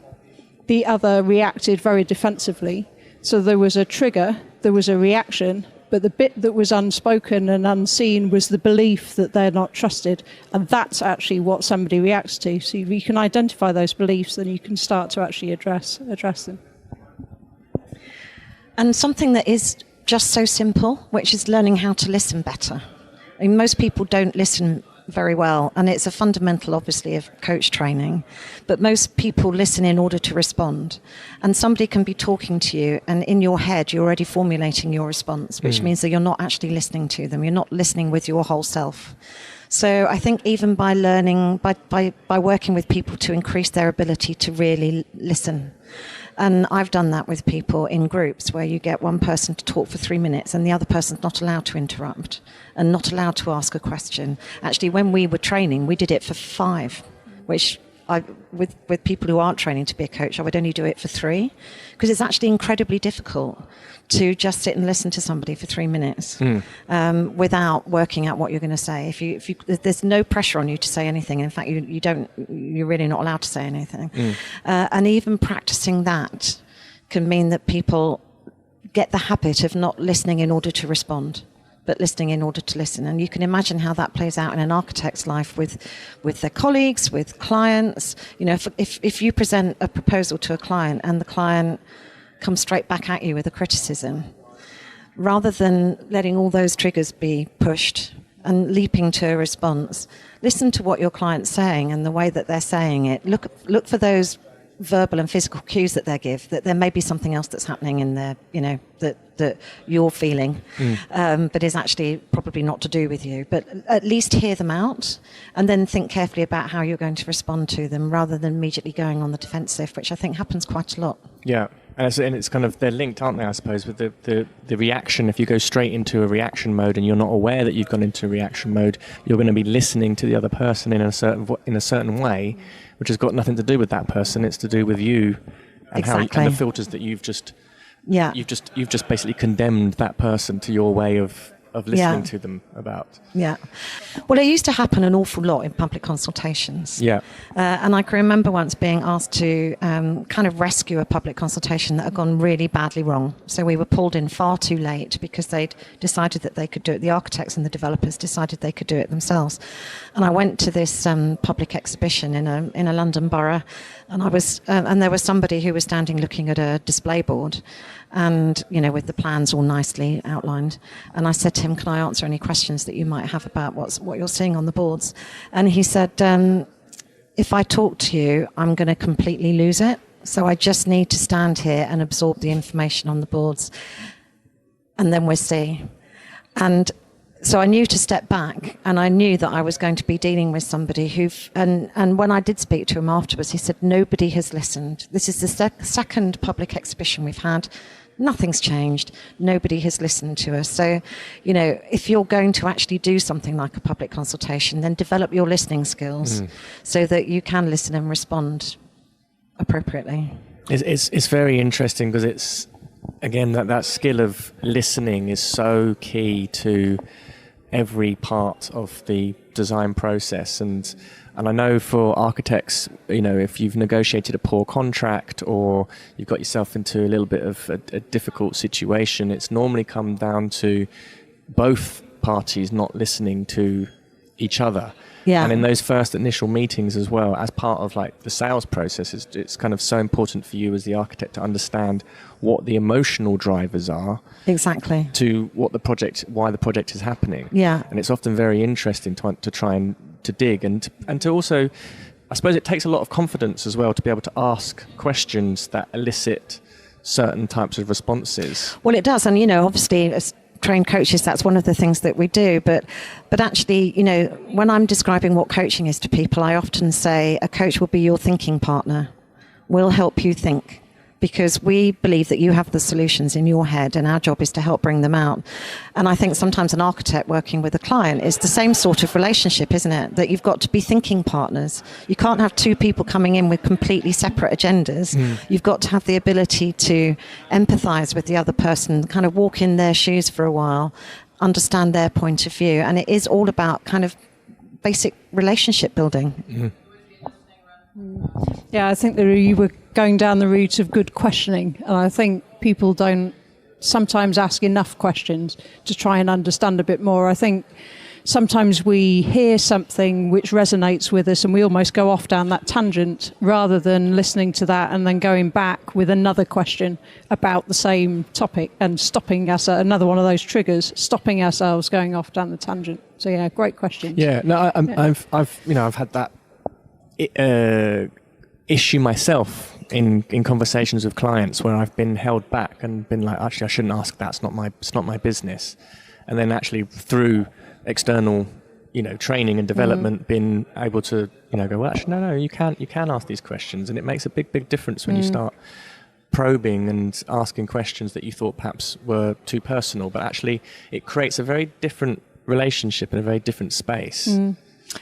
the other reacted very defensively. So there was a trigger, there was a reaction, but the bit that was unspoken and unseen was the belief that they're not trusted. And that's actually what somebody reacts to. So if you can identify those beliefs, then you can start to actually address them. And something that is just so simple, which is learning how to listen better. I mean, most people don't listen very well, and it's a fundamental, obviously, of coach training, but most people listen in order to respond. And somebody can be talking to you, and in your head you're already formulating your response, which means that you're not actually listening to them. You're not listening with your whole self. So I think even by learning, by working with people to increase their ability to really listen. And I've done that with people in groups where you get one person to talk for 3 minutes and the other person's not allowed to interrupt and not allowed to ask a question. Actually, when we were training, we did it for 5, which with people who aren't training to be a coach, I would only do it for 3, because it's actually incredibly difficult to just sit and listen to somebody for 3 minutes without working out what you're going to say. If you, there's no pressure on you to say anything. In fact, you're really not allowed to say anything. And even practicing that can mean that people get the habit of not listening in order to respond, but listening in order to listen. And you can imagine how that plays out in an architect's life with their colleagues, with clients. You know, if you present a proposal to a client and the client comes straight back at you with a criticism, rather than letting all those triggers be pushed and leaping to a response. Listen to what your client's saying and the way that they're saying it. Look for those verbal and physical cues that they give, that there may be something else that's happening in there, that you're feeling, but is actually probably not to do with you. But at least hear them out and then think carefully about how you're going to respond to them rather than immediately going on the defensive, which I think happens quite a lot. Yeah. And it's kind of, they're linked, aren't they, I suppose, with the reaction. If you go straight into a reaction mode and you're not aware that you've gone into a reaction mode, you're going to be listening to the other person in a certain way, which has got nothing to do with that person. It's to do with you and Exactly. and the filters that you've just Yeah. you've just basically condemned that person to your way of listening to them about. Yeah. Well, it used to happen an awful lot in public consultations. Yeah. And I can remember once being asked to kind of rescue a public consultation that had gone really badly wrong. So we were pulled in far too late because they'd decided that they could do it. The architects and the developers decided they could do it themselves. And I went to this public exhibition in a London borough, and and there was somebody who was standing looking at a display board, and with the plans all nicely outlined. And I said to him, "Can I answer any questions that you might have about what you're seeing on the boards?" And he said, "If I talk to you, I'm going to completely lose it. So I just need to stand here and absorb the information on the boards, and then we'll see." And so I knew to step back, and I knew that I was going to be dealing with somebody and when I did speak to him afterwards, he said, "Nobody has listened. This is the second public exhibition we've had. Nothing's changed. Nobody has listened to us." So, if you're going to actually do something like a public consultation, then develop your listening skills so that you can listen and respond appropriately. It's very interesting because it's, again, that skill of listening is so key to every part of the design process. And I know for architects, if you've negotiated a poor contract or you've got yourself into a little bit of a difficult situation, it's normally come down to both parties not listening to each other. Yeah. And in those first initial meetings as well, as part of like the sales process, it's kind of so important for you as the architect to understand what the emotional drivers are. Exactly. To why the project is happening. Yeah. And it's often very interesting to try and to dig and to also, I suppose it takes a lot of confidence as well to be able to ask questions that elicit certain types of responses. Well, it does. And, obviously, as trained coaches, that's one of the things that we do. But actually, when I'm describing what coaching is to people, I often say a coach will be your thinking partner. We'll help you think, because we believe that you have the solutions in your head and our job is to help bring them out. And I think sometimes an architect working with a client is the same sort of relationship, isn't it? That you've got to be thinking partners. You can't have two people coming in with completely separate agendas. You've got to have the ability to empathize with the other person, kind of walk in their shoes for a while, understand their point of view. And it is all about kind of basic relationship building. Yeah, I think that you were going down the route of good questioning. And I think people don't sometimes ask enough questions to try and understand a bit more. I think sometimes we hear something which resonates with us and we almost go off down that tangent rather than listening to that and then going back with another question about the same topic and stopping us at another one of those triggers, stopping ourselves going off down the tangent. So yeah, great question. Yeah, no, I've had that issue myself in conversations with clients where I've been held back and been like, actually, I shouldn't ask that. It's not my business. And then actually through external, training and development, been able to, go, well, actually, no, you can ask these questions, and it makes a big difference when you start probing and asking questions that you thought perhaps were too personal, but actually it creates a very different relationship in a very different space.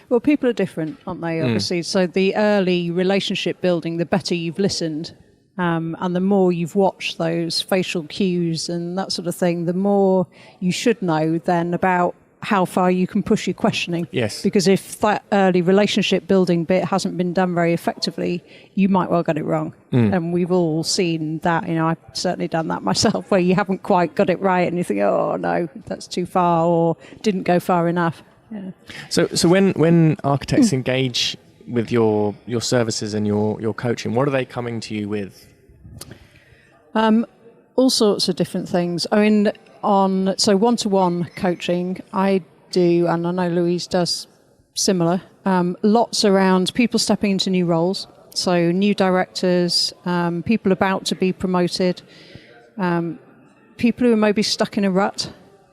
Well, people are different, aren't they, obviously? So the early relationship building, the better you've listened, and the more you've watched those facial cues and that sort of thing, the more you should know then about how far you can push your questioning. Yes. Because if that early relationship building bit hasn't been done very effectively, you might well get it wrong. And we've all seen that. I've certainly done that myself, where you haven't quite got it right and you think, oh, no, that's too far or didn't go far enough. Yeah. So when architects engage with your services and your coaching, what are they coming to you with? All sorts of different things. I mean, so one-to-one coaching, I do, and I know Louise does similar, lots around people stepping into new roles. So new directors, people about to be promoted, people who are maybe stuck in a rut,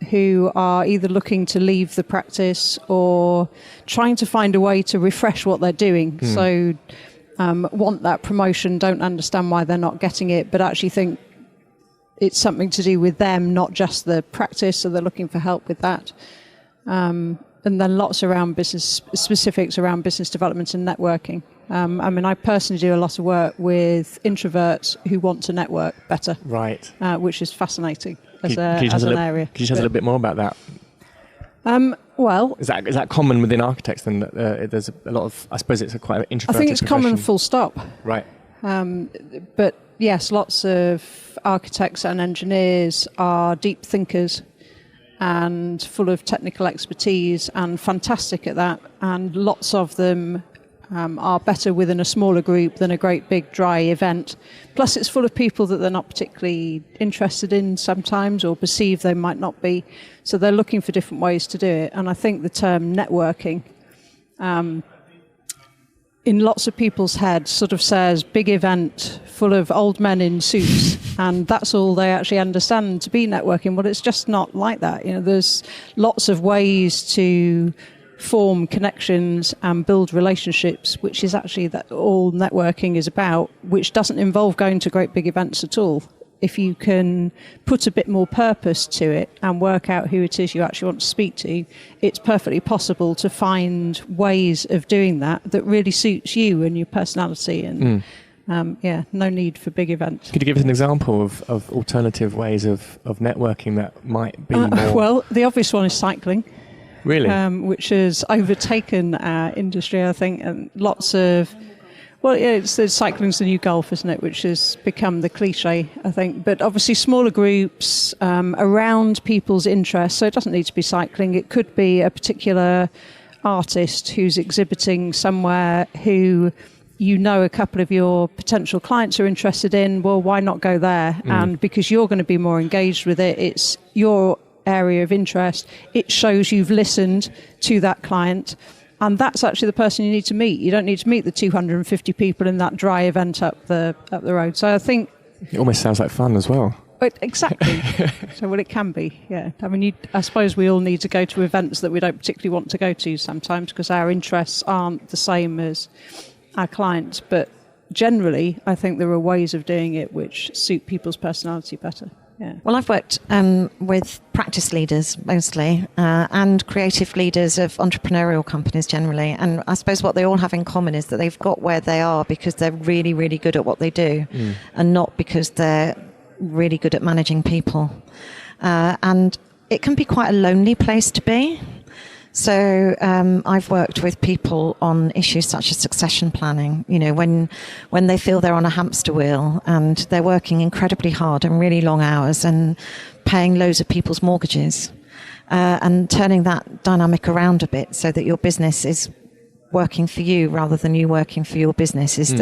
who are either looking to leave the practice or trying to find a way to refresh what they're doing. So want that promotion, don't understand why they're not getting it, but actually think it's something to do with them, not just the practice, so they're looking for help with that. And then lots around business, specifics around business development and networking. I mean, I personally do a lot of work with introverts who want to network better. Right. Which is fascinating as an area. Could you tell us a little bit more about that? Well, is that common within architects? Then that there's a lot of, I suppose it's a quite introverted I think it's profession. common, full stop. Right. But yes, lots of architects and engineers are deep thinkers and full of technical expertise and fantastic at that. And lots of them are better within a smaller group than a great big dry event. Plus it's full of people that they're not particularly interested in sometimes, or perceive they might not be. So they're looking for different ways to do it. And I think the term networking, in lots of people's heads, sort of says big event full of old men in suits, and that's all they actually understand to be networking. Well, it's just not like that. You know, there's lots of ways to form connections and build relationships, which is actually that all networking is about, which doesn't involve going to great big events at all. If you can put a bit more purpose to it and work out who it is you actually want to speak to, it's perfectly possible to find ways of doing that really suits you and your personality. And no need for big events. Could you give us an example of alternative ways of networking that might be more... Well, the obvious one is cycling. Really? Which has overtaken our industry, I think, and lots of... Well, it's cycling's the new golf, isn't it? Which has become the cliche, I think. But obviously smaller groups around people's interests. So it doesn't need to be cycling. It could be a particular artist who's exhibiting somewhere who you know a couple of your potential clients are interested in. Well, why not go there? And because you're going to be more engaged with it, it's your area of interest. It shows you've listened to that client. And that's actually the person you need to meet. You don't need to meet the 250 people in that dry event up the road. So I think... It almost sounds like fun as well. But exactly. So, well, it can be, yeah. I mean, I suppose we all need to go to events that we don't particularly want to go to sometimes because our interests aren't the same as our clients. But generally, I think there are ways of doing it which suit people's personality better. Yeah. Well, I've worked with practice leaders mostly and creative leaders of entrepreneurial companies generally. And I suppose what they all have in common is that they've got where they are because they're really, really good at what they do and not because they're really good at managing people. And it can be quite a lonely place to be. So I've worked with people on issues such as succession planning, you know, when they feel they're on a hamster wheel and they're working incredibly hard and really long hours and paying loads of people's mortgages and turning that dynamic around a bit so that your business is working for you rather than you working for your business is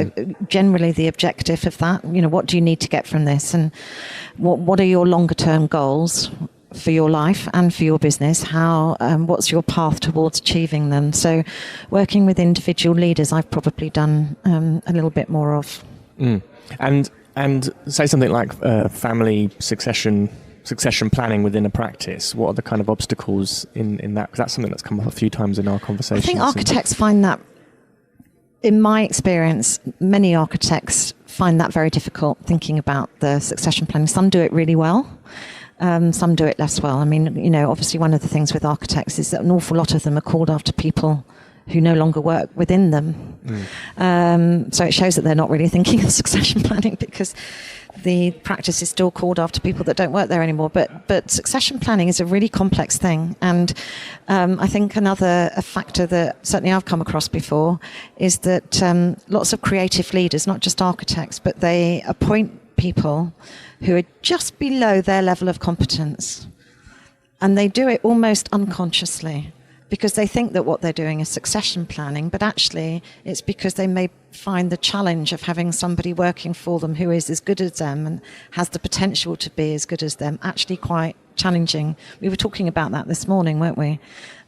generally the objective of that. You know, what do you need to get from this and what are your longer term goals for your life and for your business? How what's your path towards achieving them? So working with individual leaders I've probably done a little bit more of. And say something like family succession planning within a practice. What are the kind of obstacles in that? Because that's something that's come up a few times in our conversations. I think architects find that, in my experience, many architects find that very difficult, thinking about the succession planning. Some do it really well. Some do it less well. I mean, you know, obviously one of the things with architects is that an awful lot of them are called after people who no longer work within them. So it shows that they're not really thinking of succession planning because the practice is still called after people that don't work there anymore. But succession planning is a really complex thing. And I think another factor that certainly I've come across before is that lots of creative leaders, not just architects, but they appoint people who are just below their level of competence. And they do it almost unconsciously because they think that what they're doing is succession planning, but actually it's because they may find the challenge of having somebody working for them who is as good as them and has the potential to be as good as them actually quite challenging. We were talking about that this morning, weren't we?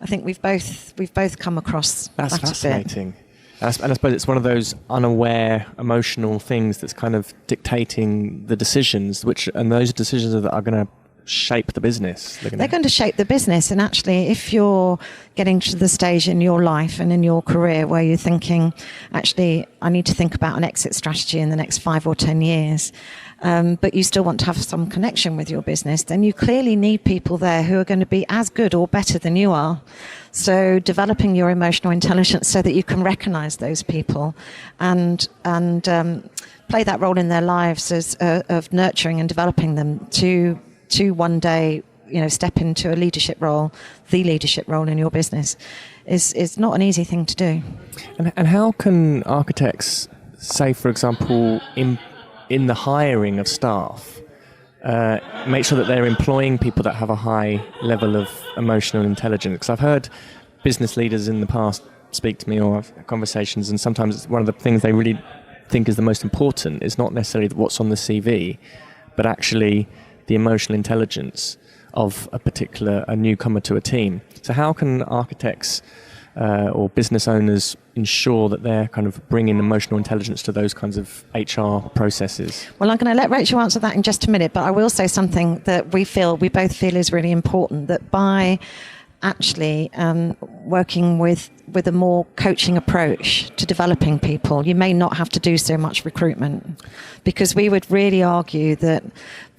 I think we've both come across That's that fascinating. And I suppose it's one of those unaware emotional things that's kind of dictating the decisions, and those decisions are going to shape the business. They're going to shape the business. And actually, if you're getting to the stage in your life and in your career where you're thinking, actually, I need to think about an exit strategy in the next 5 or 10 years, but you still want to have some connection with your business, then you clearly need people there who are going to be as good or better than you are. So developing your emotional intelligence so that you can recognize those people and play that role in their lives as of nurturing and developing them to one day, step into a leadership role, the leadership role in your business, is not an easy thing to do. And how can architects, say, for example, in the hiring of staff, make sure that they're employing people that have a high level of emotional intelligence? Because I've heard business leaders in the past speak to me or have conversations, and sometimes one of the things they really think is the most important is not necessarily what's on the CV, but actually the emotional intelligence of a newcomer to a team. So how can architects or business owners ensure that they're kind of bringing emotional intelligence to those kinds of HR processes? Well, I'm going to let Rachel answer that in just a minute, but I will say something that we both feel is really important, that by actually working with a more coaching approach to developing people, you may not have to do so much recruitment, because we would really argue that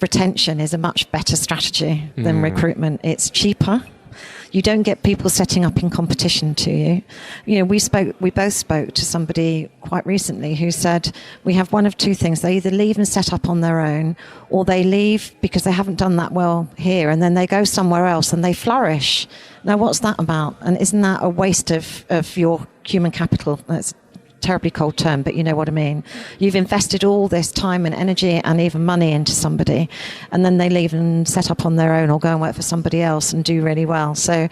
retention is a much better strategy than recruitment. It's cheaper. You don't get people setting up in competition to you. We both spoke to somebody quite recently who said we have one of two things. They either leave and set up on their own, or they leave because they haven't done that well here, and then they go somewhere else and they flourish. Now, what's that about? And isn't that a waste of your human capital? That's a terribly cold term, but you know what I mean. You've invested all this time and energy and even money into somebody, and then they leave and set up on their own or go and work for somebody else and do really well. So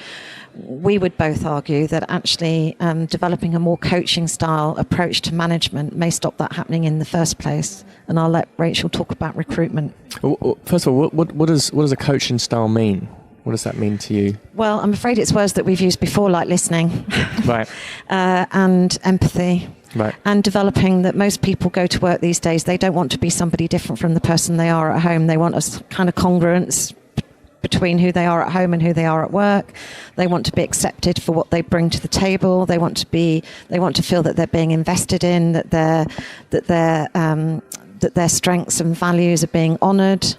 we would both argue that actually developing a more coaching style approach to management may stop that happening in the first place. And I'll let Rachel talk about recruitment. First of all, what does a coaching style mean? What does that mean to you? Well, I'm afraid it's words that we've used before, like listening, right, and empathy. Right. And developing that most people go to work these days, they don't want to be somebody different from the person they are at home. They want a kind of congruence between who they are at home and who they are at work. They want to be accepted for what they bring to the table. They want to feel that they're being invested in, that their strengths and values are being honoured,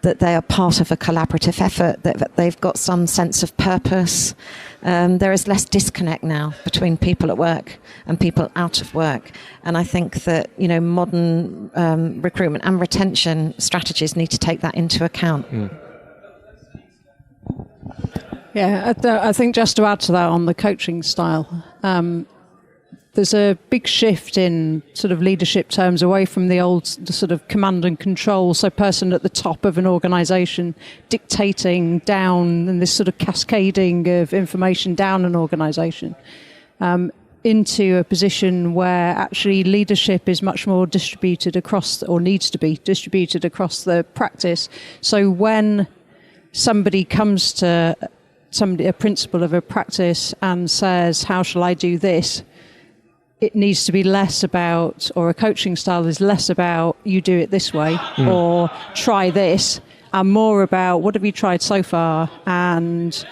that they are part of a collaborative effort, that they've got some sense of purpose. There is less disconnect now between people at work and people out of work. And I think that, modern recruitment and retention strategies need to take that into account. Yeah, I think just to add to that on the coaching style, there's a big shift in sort of leadership terms away from the sort of command and control, so person at the top of an organisation dictating down, and this sort of cascading of information down an organisation, into a position where actually leadership is much more distributed across, or needs to be distributed across the practice. So when somebody comes to a principal of a practice and says, how shall I do this? It needs to be less about, or a coaching style is less about, you do it this way, or try this, and more about, what have you tried so far? And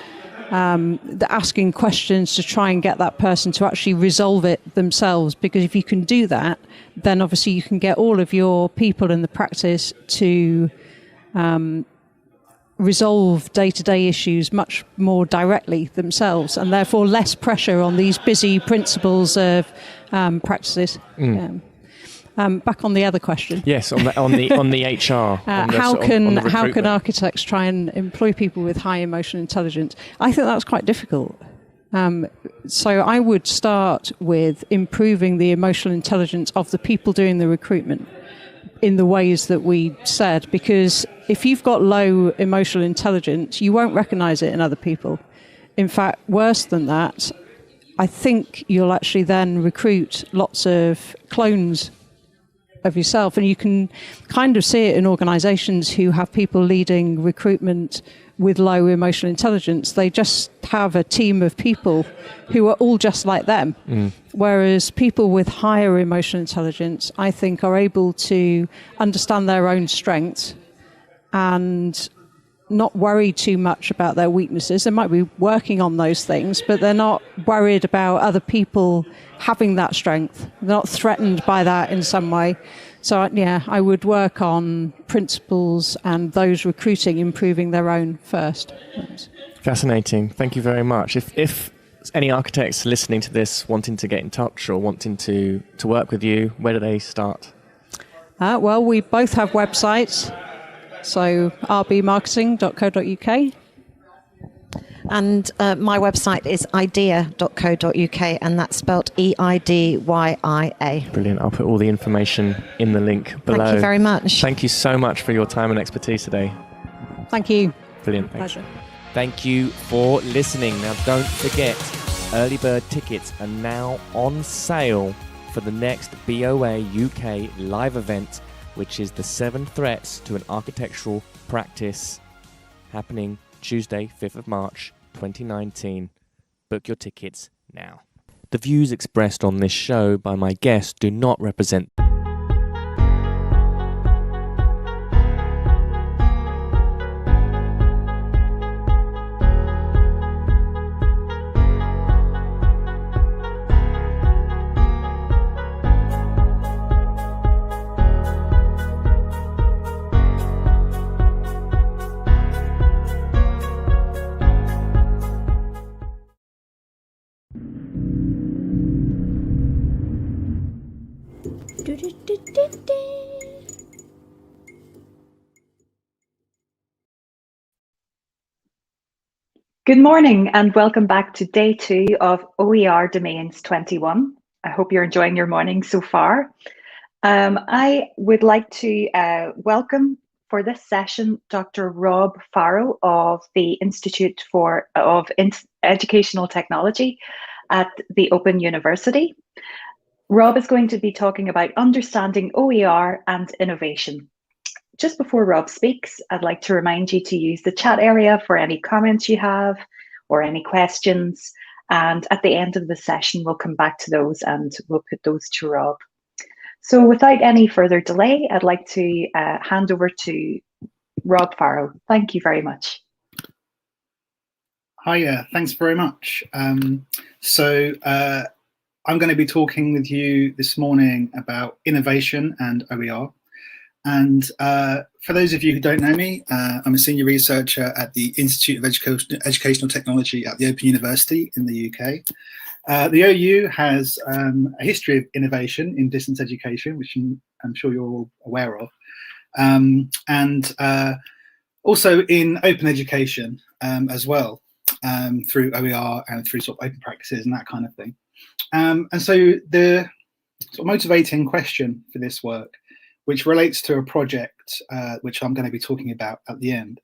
asking questions to try and get that person to actually resolve it themselves. Because if you can do that, then obviously you can get all of your people in the practice to resolve day-to-day issues much more directly themselves, and therefore less pressure on these busy principles of practices. Back on the other question. Yes, on the HR. How can architects try and employ people with high emotional intelligence? I think that's quite difficult. So I would start with improving the emotional intelligence of the people doing the recruitment in the ways that we said, because if you've got low emotional intelligence, you won't recognize it in other people. In fact, worse than that, I think you'll actually then recruit lots of clones of yourself. And you can kind of see it in organizations who have people leading recruitment with low emotional intelligence. They just have a team of people who are all just like them. Whereas people with higher emotional intelligence, I think, are able to understand their own strengths and not worry too much about their weaknesses. They might be working on those things, but they're not worried about other people having that strength. They're not threatened by that in some way. So yeah, I would work on principles and those recruiting improving their own first. Fascinating. Thank you very much. If any architects listening to this wanting to get in touch or wanting to work with you, where do they start? Well, we both have websites. So rbmarketing.co.uk. And my website is idea.co.uk, and that's spelled EIDYIA. Brilliant. I'll put all the information in the link below. Thank you very much. Thank you so much for your time and expertise today. Thank you. Brilliant. Thanks. Pleasure. Thank you for listening. Now, don't forget, early bird tickets are now on sale for the next BOA UK live event, which is the 7 Threats to an Architectural Practice, happening Tuesday, 5th of March, 2019. Book your tickets now. The views expressed on this show by my guests do not represent Good morning and welcome back to day 2 of OER Domains 21. I hope you're enjoying your morning so far. I would like to welcome for this session Dr. Rob Farrow of the Institute of Educational Technology at the Open University. Rob is going to be talking about understanding OER and innovation. Just before Rob speaks, I'd like to remind you to use the chat area for any comments you have or any questions. And at the end of the session, we'll come back to those and we'll put those to Rob. So without any further delay, I'd like to hand over to Rob Farrow. Thank you very much. Hiya, thanks very much. I'm going to be talking with you this morning about innovation and OER. And for those of you who don't know me, I'm a senior researcher at the Institute of Educational Technology at the Open University in the UK. The OU has a history of innovation in distance education, which I'm sure you're all aware of, and also in open education as well, through OER and through sort of open practices and that kind of thing. And so the sort of motivating question for this work, which relates to a project which I'm going to be talking about at the end,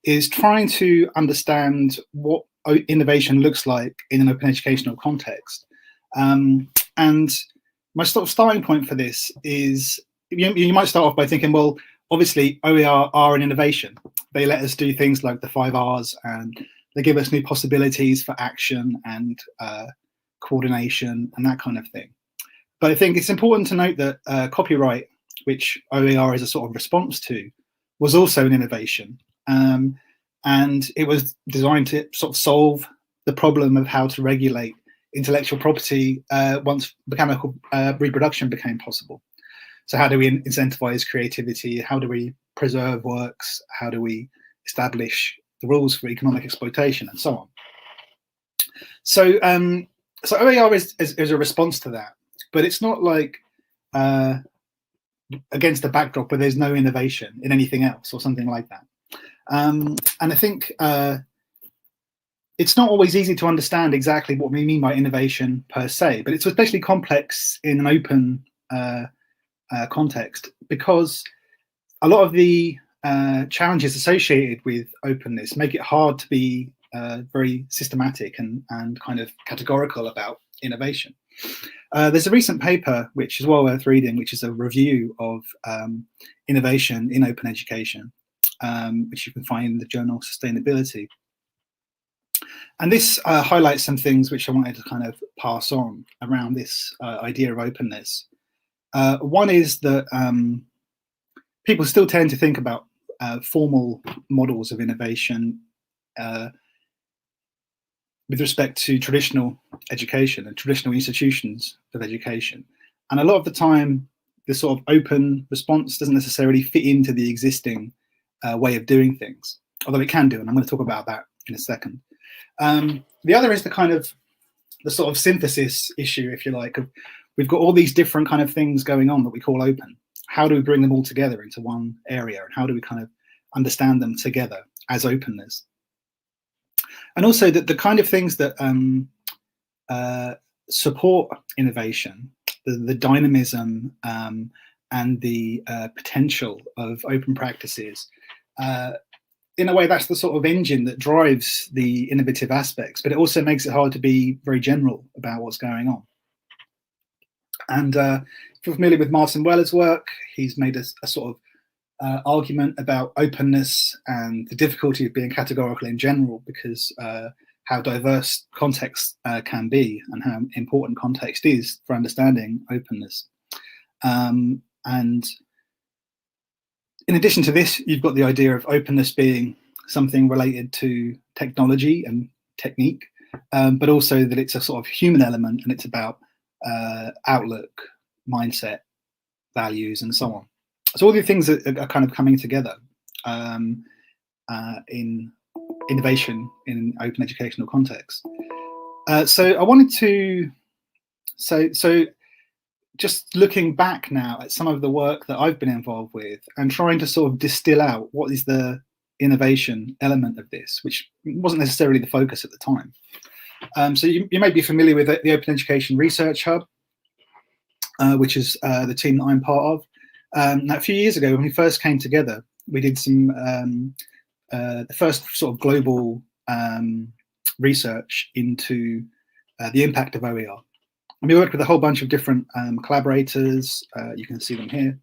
is trying to understand what innovation looks like in an open educational context. And my sort of starting point for this is, you might start off by thinking, well, obviously OER are an innovation. They let us do things like the 5 R's, and they give us new possibilities for action and coordination and that kind of thing. But I think it's important to note that copyright, which OER is a sort of response to, was also an innovation. And it was designed to sort of solve the problem of how to regulate intellectual property once mechanical reproduction became possible. So how do we incentivize creativity? How do we preserve works? How do we establish the rules for economic exploitation and so on? So, so OER is a response to that, but it's not like against the backdrop where there's no innovation in anything else or something like that. And I think it's not always easy to understand exactly what we mean by innovation per se, but it's especially complex in an open context, because a lot of the challenges associated with openness make it hard to be very systematic and kind of categorical about innovation. There's a recent paper which is well worth reading, which is a review of innovation in open education, which you can find in the journal Sustainability. And this highlights some things which I wanted to kind of pass on around this idea of openness. One is that people still tend to think about formal models of innovation with respect to traditional education and traditional institutions of education. And a lot of the time, this sort of open response doesn't necessarily fit into the existing way of doing things, although it can do, and I'm going to talk about that in a second. The other is the sort of synthesis issue, if you like. We've got all these different kind of things going on that we call open. How do we bring them all together into one area, and how do we kind of understand them together as openness? And also that the kind of things that support innovation, the dynamism and the potential of open practices, in a way, that's the sort of engine that drives the innovative aspects, but it also makes it hard to be very general about what's going on. And if you're familiar with Martin Weller's work, he's made a sort of argument about openness and the difficulty of being categorical in general, because how diverse context can be and how important context is for understanding openness. And in addition to this, you've got the idea of openness being something related to technology and technique, but also that it's a sort of human element, and it's about outlook, mindset, values, and so on. So all these things are kind of coming together in innovation in open educational context. So I wanted to, so just looking back now at some of the work that I've been involved with and trying to sort of distill out what is the innovation element of this, which wasn't necessarily the focus at the time. So you may be familiar with the Open Education Research Hub, which is the team that I'm part of. Now, a few years ago, when we first came together, we did some the first sort of global research into the impact of OER. And we worked with a whole bunch of different collaborators. You can see them here.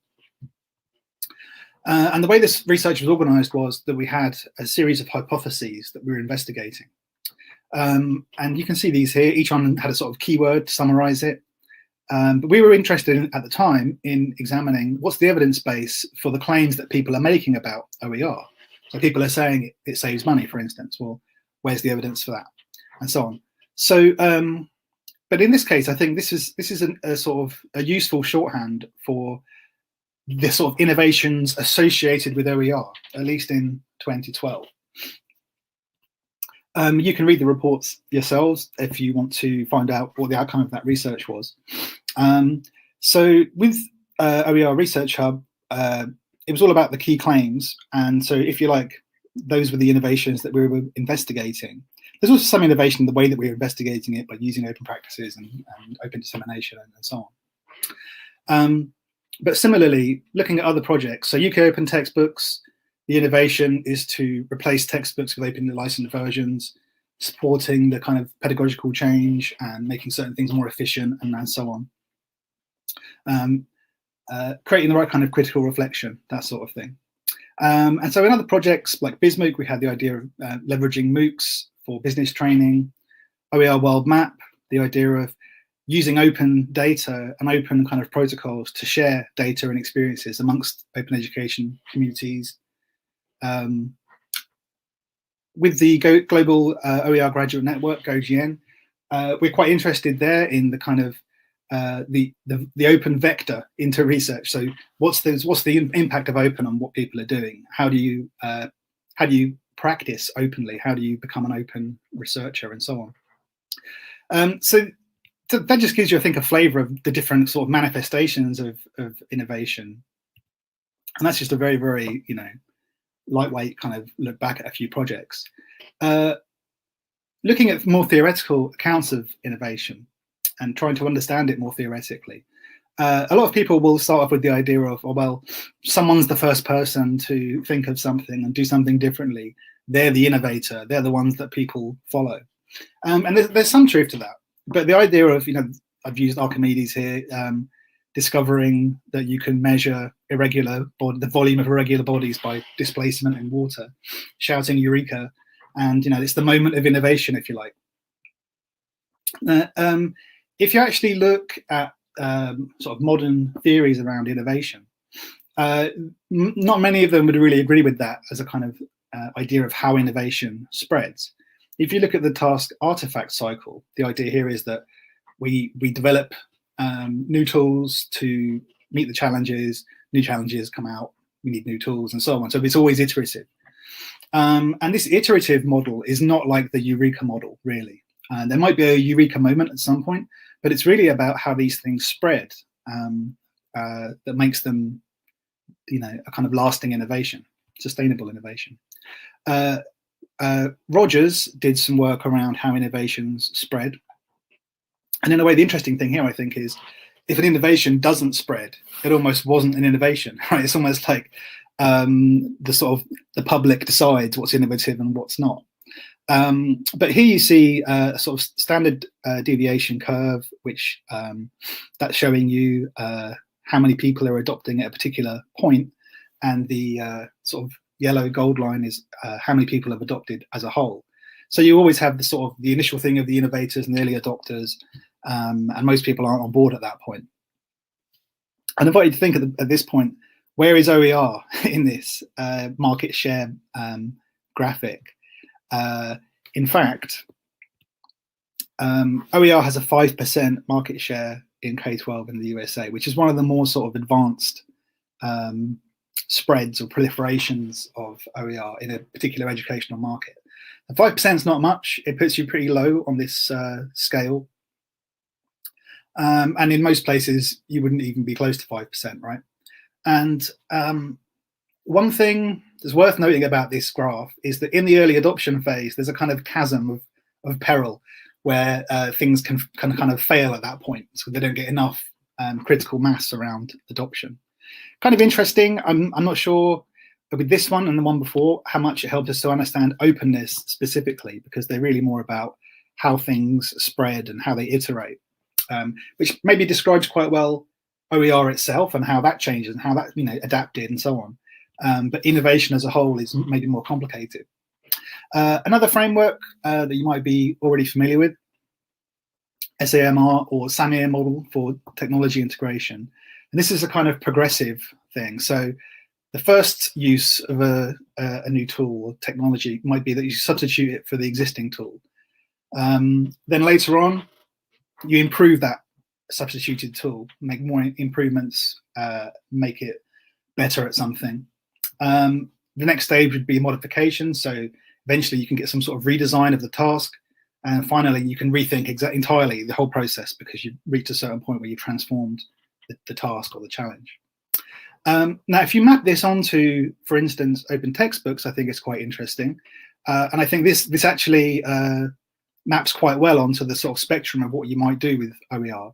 And the way this research was organized was that we had a series of hypotheses that we were investigating. And you can see these here. Each one had a sort of keyword to summarize it. But we were interested at the time in examining what's the evidence base for the claims that people are making about OER. So people are saying it saves money, for instance. Well, where's the evidence for that? And so on. So, but in this case, I think this is a sort of a useful shorthand for the sort of innovations associated with OER, at least in 2012. You can read the reports yourselves if you want to find out what the outcome of that research was. So with OER Research Hub, it was all about the key claims. And so if you like, those were the innovations that we were investigating. There's also some innovation in the way that we were investigating it by using open practices and open dissemination and so on. But similarly, looking at other projects, so UK Open Textbooks, the innovation is to replace textbooks with openly licensed versions, supporting the kind of pedagogical change and making certain things more efficient and so on. Creating the right kind of critical reflection, that sort of thing. And so in other projects like BizMOOC, we had the idea of leveraging MOOCs for business training. OER World Map, the idea of using open data and open kind of protocols to share data and experiences amongst open education communities. With the Global OER Graduate Network, GoGN, we're quite interested there in the kind of the open vector into research. So what's the impact of open on what people are doing? How do you practice openly? How do you become an open researcher and so on? So that just gives you, I think, a flavor of the different sort of manifestations of innovation. And that's just a very, very, lightweight kind of look back at a few projects. Looking at more theoretical accounts of innovation and trying to understand it more theoretically. A lot of people will start off with the idea of, oh, well, someone's the first person to think of something and do something differently. They're the innovator. They're the ones that people follow. And there's some truth to that. But the idea of, I've used Archimedes here, discovering that you can measure the volume of irregular bodies by displacement in water, shouting eureka, and it's the moment of innovation, if you like. If you actually look at sort of modern theories around innovation, not many of them would really agree with that as a kind of idea of how innovation spreads. If you look at the task artifact cycle, the idea here is that we develop new tools to meet the challenges, new challenges come out, we need new tools, and so on. So it's always iterative. And this iterative model is not like the Eureka model, really. There might be a Eureka moment at some point, but it's really about how these things spread that makes them, a kind of lasting innovation, sustainable innovation. Rogers did some work around how innovations spread. And in a way, the interesting thing here, I think, is if an innovation doesn't spread, it almost wasn't an innovation, right? It's almost like the public decides what's innovative and what's not. But here you see a sort of standard deviation curve, which that's showing you how many people are adopting at a particular point, and the sort of yellow gold line is how many people have adopted as a whole. So you always have the sort of the initial thing of the innovators and the early adopters, and most people aren't on board at that point. And I invite you to think at this point, where is OER in this market share graphic? In fact, OER has a 5% market share in K-12 in the USA, which is one of the more sort of advanced spreads or proliferations of OER in a particular educational market. The 5% is not much. It puts you pretty low on this scale. And in most places, you wouldn't even be close to 5%, right? And one thing that's worth noting about this graph is that in the early adoption phase, there's a kind of chasm of peril where things can kind of fail at that point. So they don't get enough critical mass around adoption. Kind of interesting. I'm not sure with this one and the one before how much it helped us to understand openness specifically, because they're really more about how things spread and how they iterate, which maybe describes quite well OER itself and how that changes and how that adapted and so on. But innovation as a whole is maybe more complicated. Another framework that you might be already familiar with, SAMR or SAMIR model for technology integration. And this is a kind of progressive thing. So the first use of a new tool or technology might be that you substitute it for the existing tool. Then later on, you improve that substituted tool, make more improvements, make it better at something. The next stage would be modification. So eventually you can get some sort of redesign of the task. And finally, you can rethink entirely the whole process because you've reached a certain point where you've transformed the task or the challenge. Now, if you map this onto, for instance, open textbooks, I think it's quite interesting. And I think this actually maps quite well onto the sort of spectrum of what you might do with OER.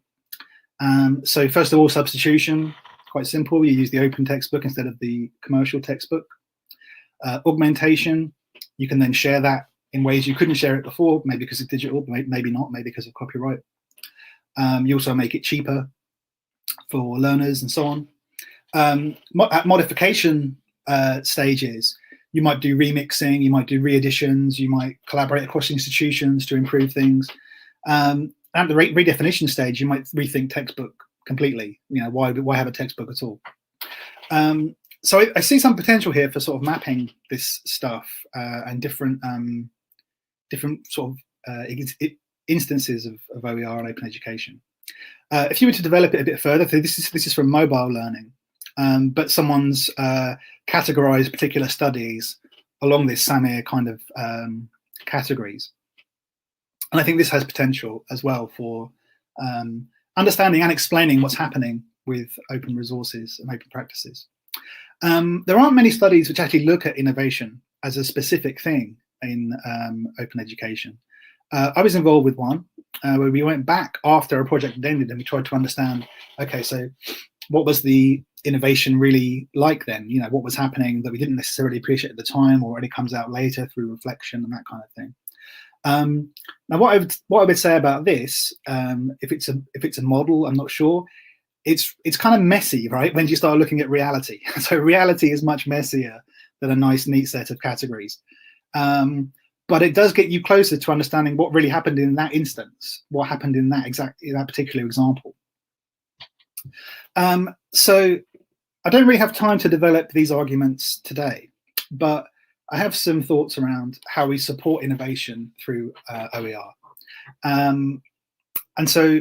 So first of all, substitution, quite simple. You use the open textbook instead of the commercial textbook. Augmentation, you can then share that in ways you couldn't share it before, maybe because it's digital, maybe not, maybe because of copyright. You also make it cheaper for learners and so on. At modification stages, you might do remixing, you might do re-editions, you might collaborate across institutions to improve things. At the redefinition stage, you might rethink textbook completely. Why have a textbook at all? So I see some potential here for sort of mapping this stuff and different sort of instances of OER and open education. If you were to develop it a bit further, so this is from mobile learning, but someone's categorized particular studies along this SAMIR kind of categories. And I think this has potential as well for understanding and explaining what's happening with open resources and open practices. There aren't many studies which actually look at innovation as a specific thing in open education. I was involved with one where we went back after a project had ended and we tried to understand, okay, so what was the innovation really like then? What was happening that we didn't necessarily appreciate at the time or only comes out later through reflection and that kind of thing. Now, what I would say about this, if it's a model, I'm not sure. It's kind of messy, right? When you start looking at reality, so reality is much messier than a nice, neat set of categories. But it does get you closer to understanding what really happened in that instance, what happened in that particular example. So I don't really have time to develop these arguments today, but I have some thoughts around how we support innovation through OER. And so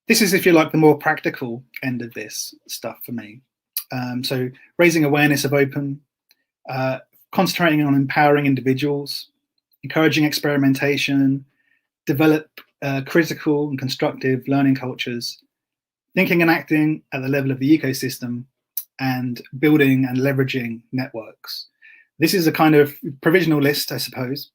this is, if you like, the more practical end of this stuff for me. So raising awareness of open, concentrating on empowering individuals, encouraging experimentation, develop critical and constructive learning cultures, thinking and acting at the level of the ecosystem, and building and leveraging networks. This is a kind of provisional list, I suppose.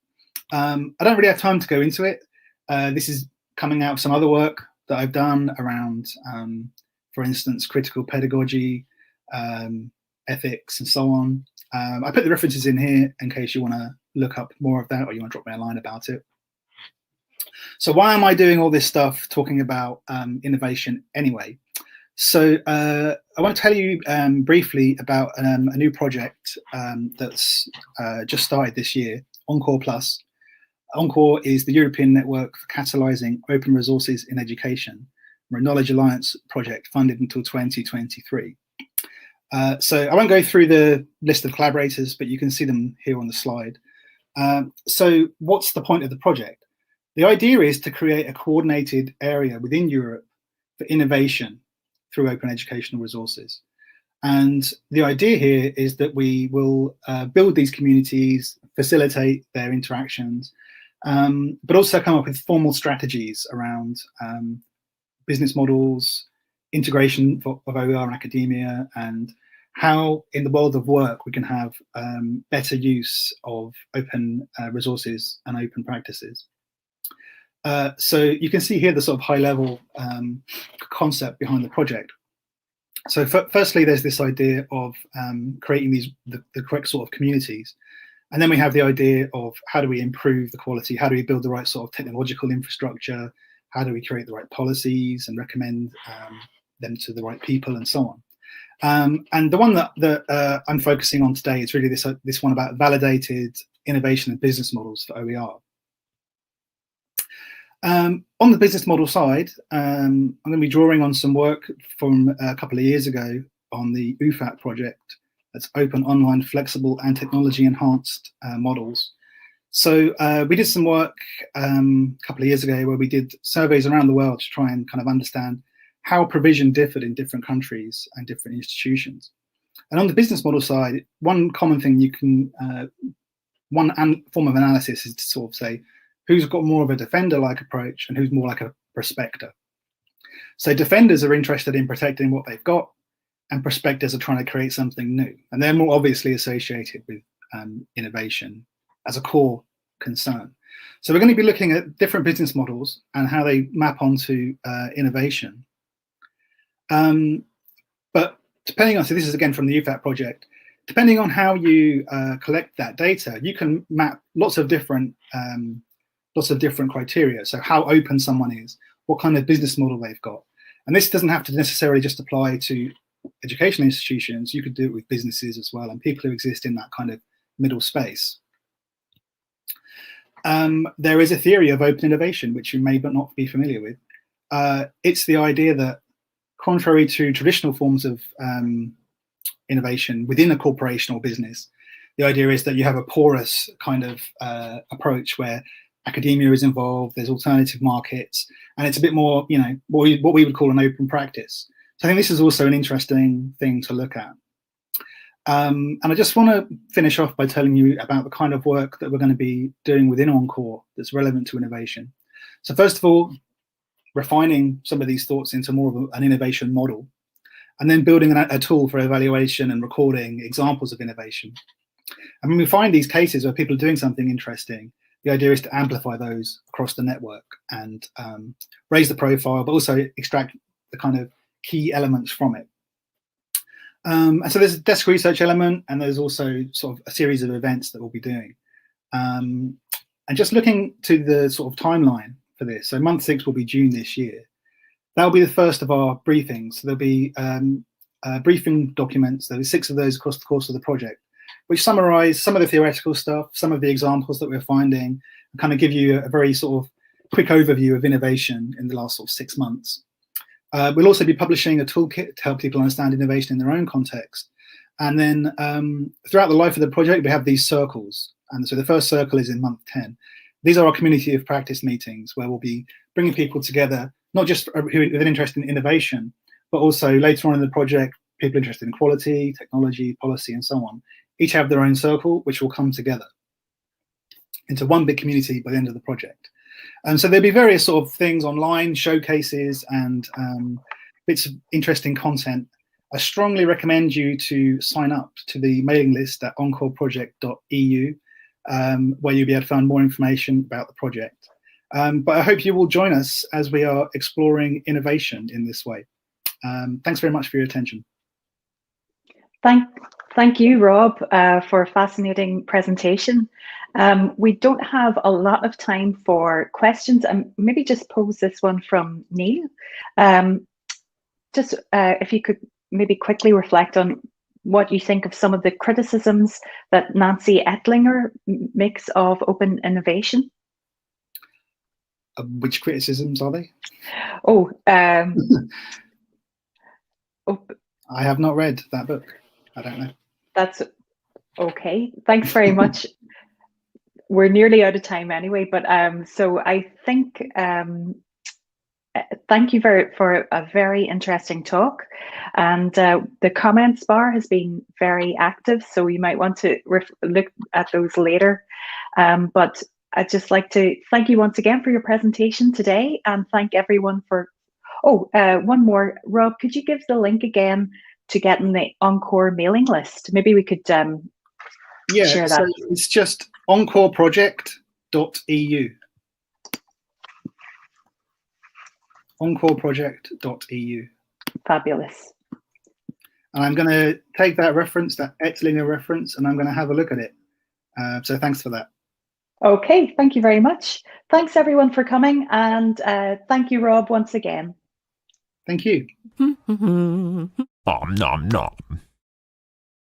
I don't really have time to go into it. This is coming out of some other work that I've done around, for instance, critical pedagogy, ethics, and so on. I put the references in here in case you want to look up more of that or you want to drop me a line about it. So why am I doing all this stuff talking about innovation anyway? So I want to tell you briefly about a new project that's just started this year, Encore Plus. Encore is the European Network for Catalysing Open Resources in Education. We're a Knowledge Alliance project funded until 2023. So I won't go through the list of collaborators, but you can see them here on the slide. So what's the point of the project? The idea is to create a coordinated area within Europe for innovation through open educational resources. And the idea here is that we will build these communities, facilitate their interactions, but also come up with formal strategies around business models, integration of OER and academia, and how in the world of work we can have better use of open resources and open practices. So you can see here the sort of high level concept behind the project. So firstly, there's this idea of creating the correct sort of communities. And then we have the idea of how do we improve the quality? How do we build the right sort of technological infrastructure? How do we create the right policies and recommend them to the right people and so on? And the one that I'm focusing on today is really this one about validated innovation and business models for OER. On the business model side, I'm going to be drawing on some work from a couple of years ago on the UFAT project. That's Open, Online, Flexible, and Technology Enhanced Models. So we did some work a couple of years ago where we did surveys around the world to try and kind of understand how provision differed in different countries and different institutions. And on the business model side, one common thing you can, one form of analysis is to sort of say, who's got more of a defender-like approach and who's more like a prospector. So defenders are interested in protecting what they've got, and prospectors are trying to create something new. And they're more obviously associated with innovation as a core concern. So we're going to be looking at different business models and how they map onto innovation. But depending on, so this is again from the UFAT project, depending on how you collect that data, you can map lots of different criteria. So how open someone is, what kind of business model they've got. And this doesn't have to necessarily just apply to educational institutions. You could do it with businesses as well and people who exist in that kind of middle space. There is a theory of open innovation, which you may not be familiar with. It's the idea that contrary to traditional forms of innovation within a corporation or business, the idea is that you have a porous kind of approach where academia is involved, there's alternative markets, and it's a bit more, you know, what we would call an open practice. So I think this is also an interesting thing to look at. And I just want to finish off by telling you about the kind of work that we're going to be doing within Encore that's relevant to innovation. So first of all, refining some of these thoughts into more of an innovation model, and then building a tool for evaluation and recording examples of innovation. And when we find these cases where people are doing something interesting, the idea is to amplify those across the network and raise the profile, but also extract the kind of key elements from it. And so there's a desk research element, and there's also sort of a series of events that we'll be doing. And just looking to the sort of timeline for this, so month 6 will be June this year. That will be the first of our briefings. So there'll be briefing documents. There'll be 6 of those across the course of the project, which summarize some of the theoretical stuff, some of the examples that we're finding, and kind of give you a very sort of quick overview of innovation in the last sort of 6 months. We'll also be publishing a toolkit to help people understand innovation in their own context. And then throughout the life of the project, we have these circles. And so the first circle is in month 10. These are our community of practice meetings where we'll be bringing people together, not just with an interest in innovation, but also later on in the project, people interested in quality, technology, policy, and so on. Each have their own circle, which will come together into one big community by the end of the project. And so there'll be various sort of things online, showcases, and bits of interesting content. I strongly recommend you to sign up to the mailing list at encoreproject.eu, where you'll be able to find more information about the project. But I hope you will join us as we are exploring innovation in this way. Thanks very much for your attention. Thank you, Rob, for a fascinating presentation. We don't have a lot of time for questions. Maybe just pose this one from Neil. Just if you could maybe quickly reflect on what you think of some of the criticisms that Nancy Ettlinger makes of open innovation. Which criticisms are they? Oh, I have not read that book. I don't know. That's okay. Thanks very much. We're nearly out of time anyway, but so I think thank you for a very interesting talk, and the comments bar has been very active, so you might want to look at those later. But I'd just like to thank you once again for your presentation today, and thank everyone for. Oh, one more, Rob, could you give the link again to get in the Encore mailing list? Maybe we could share that. So it's just encoreproject.eu. encoreproject.eu. Fabulous. And I'm going to take that reference, that Ettlinger reference, and I'm going to have a look at it. So thanks for that. Okay, thank you very much. Thanks everyone for coming, and thank you, Rob, once again. Thank you. Nom nom nom.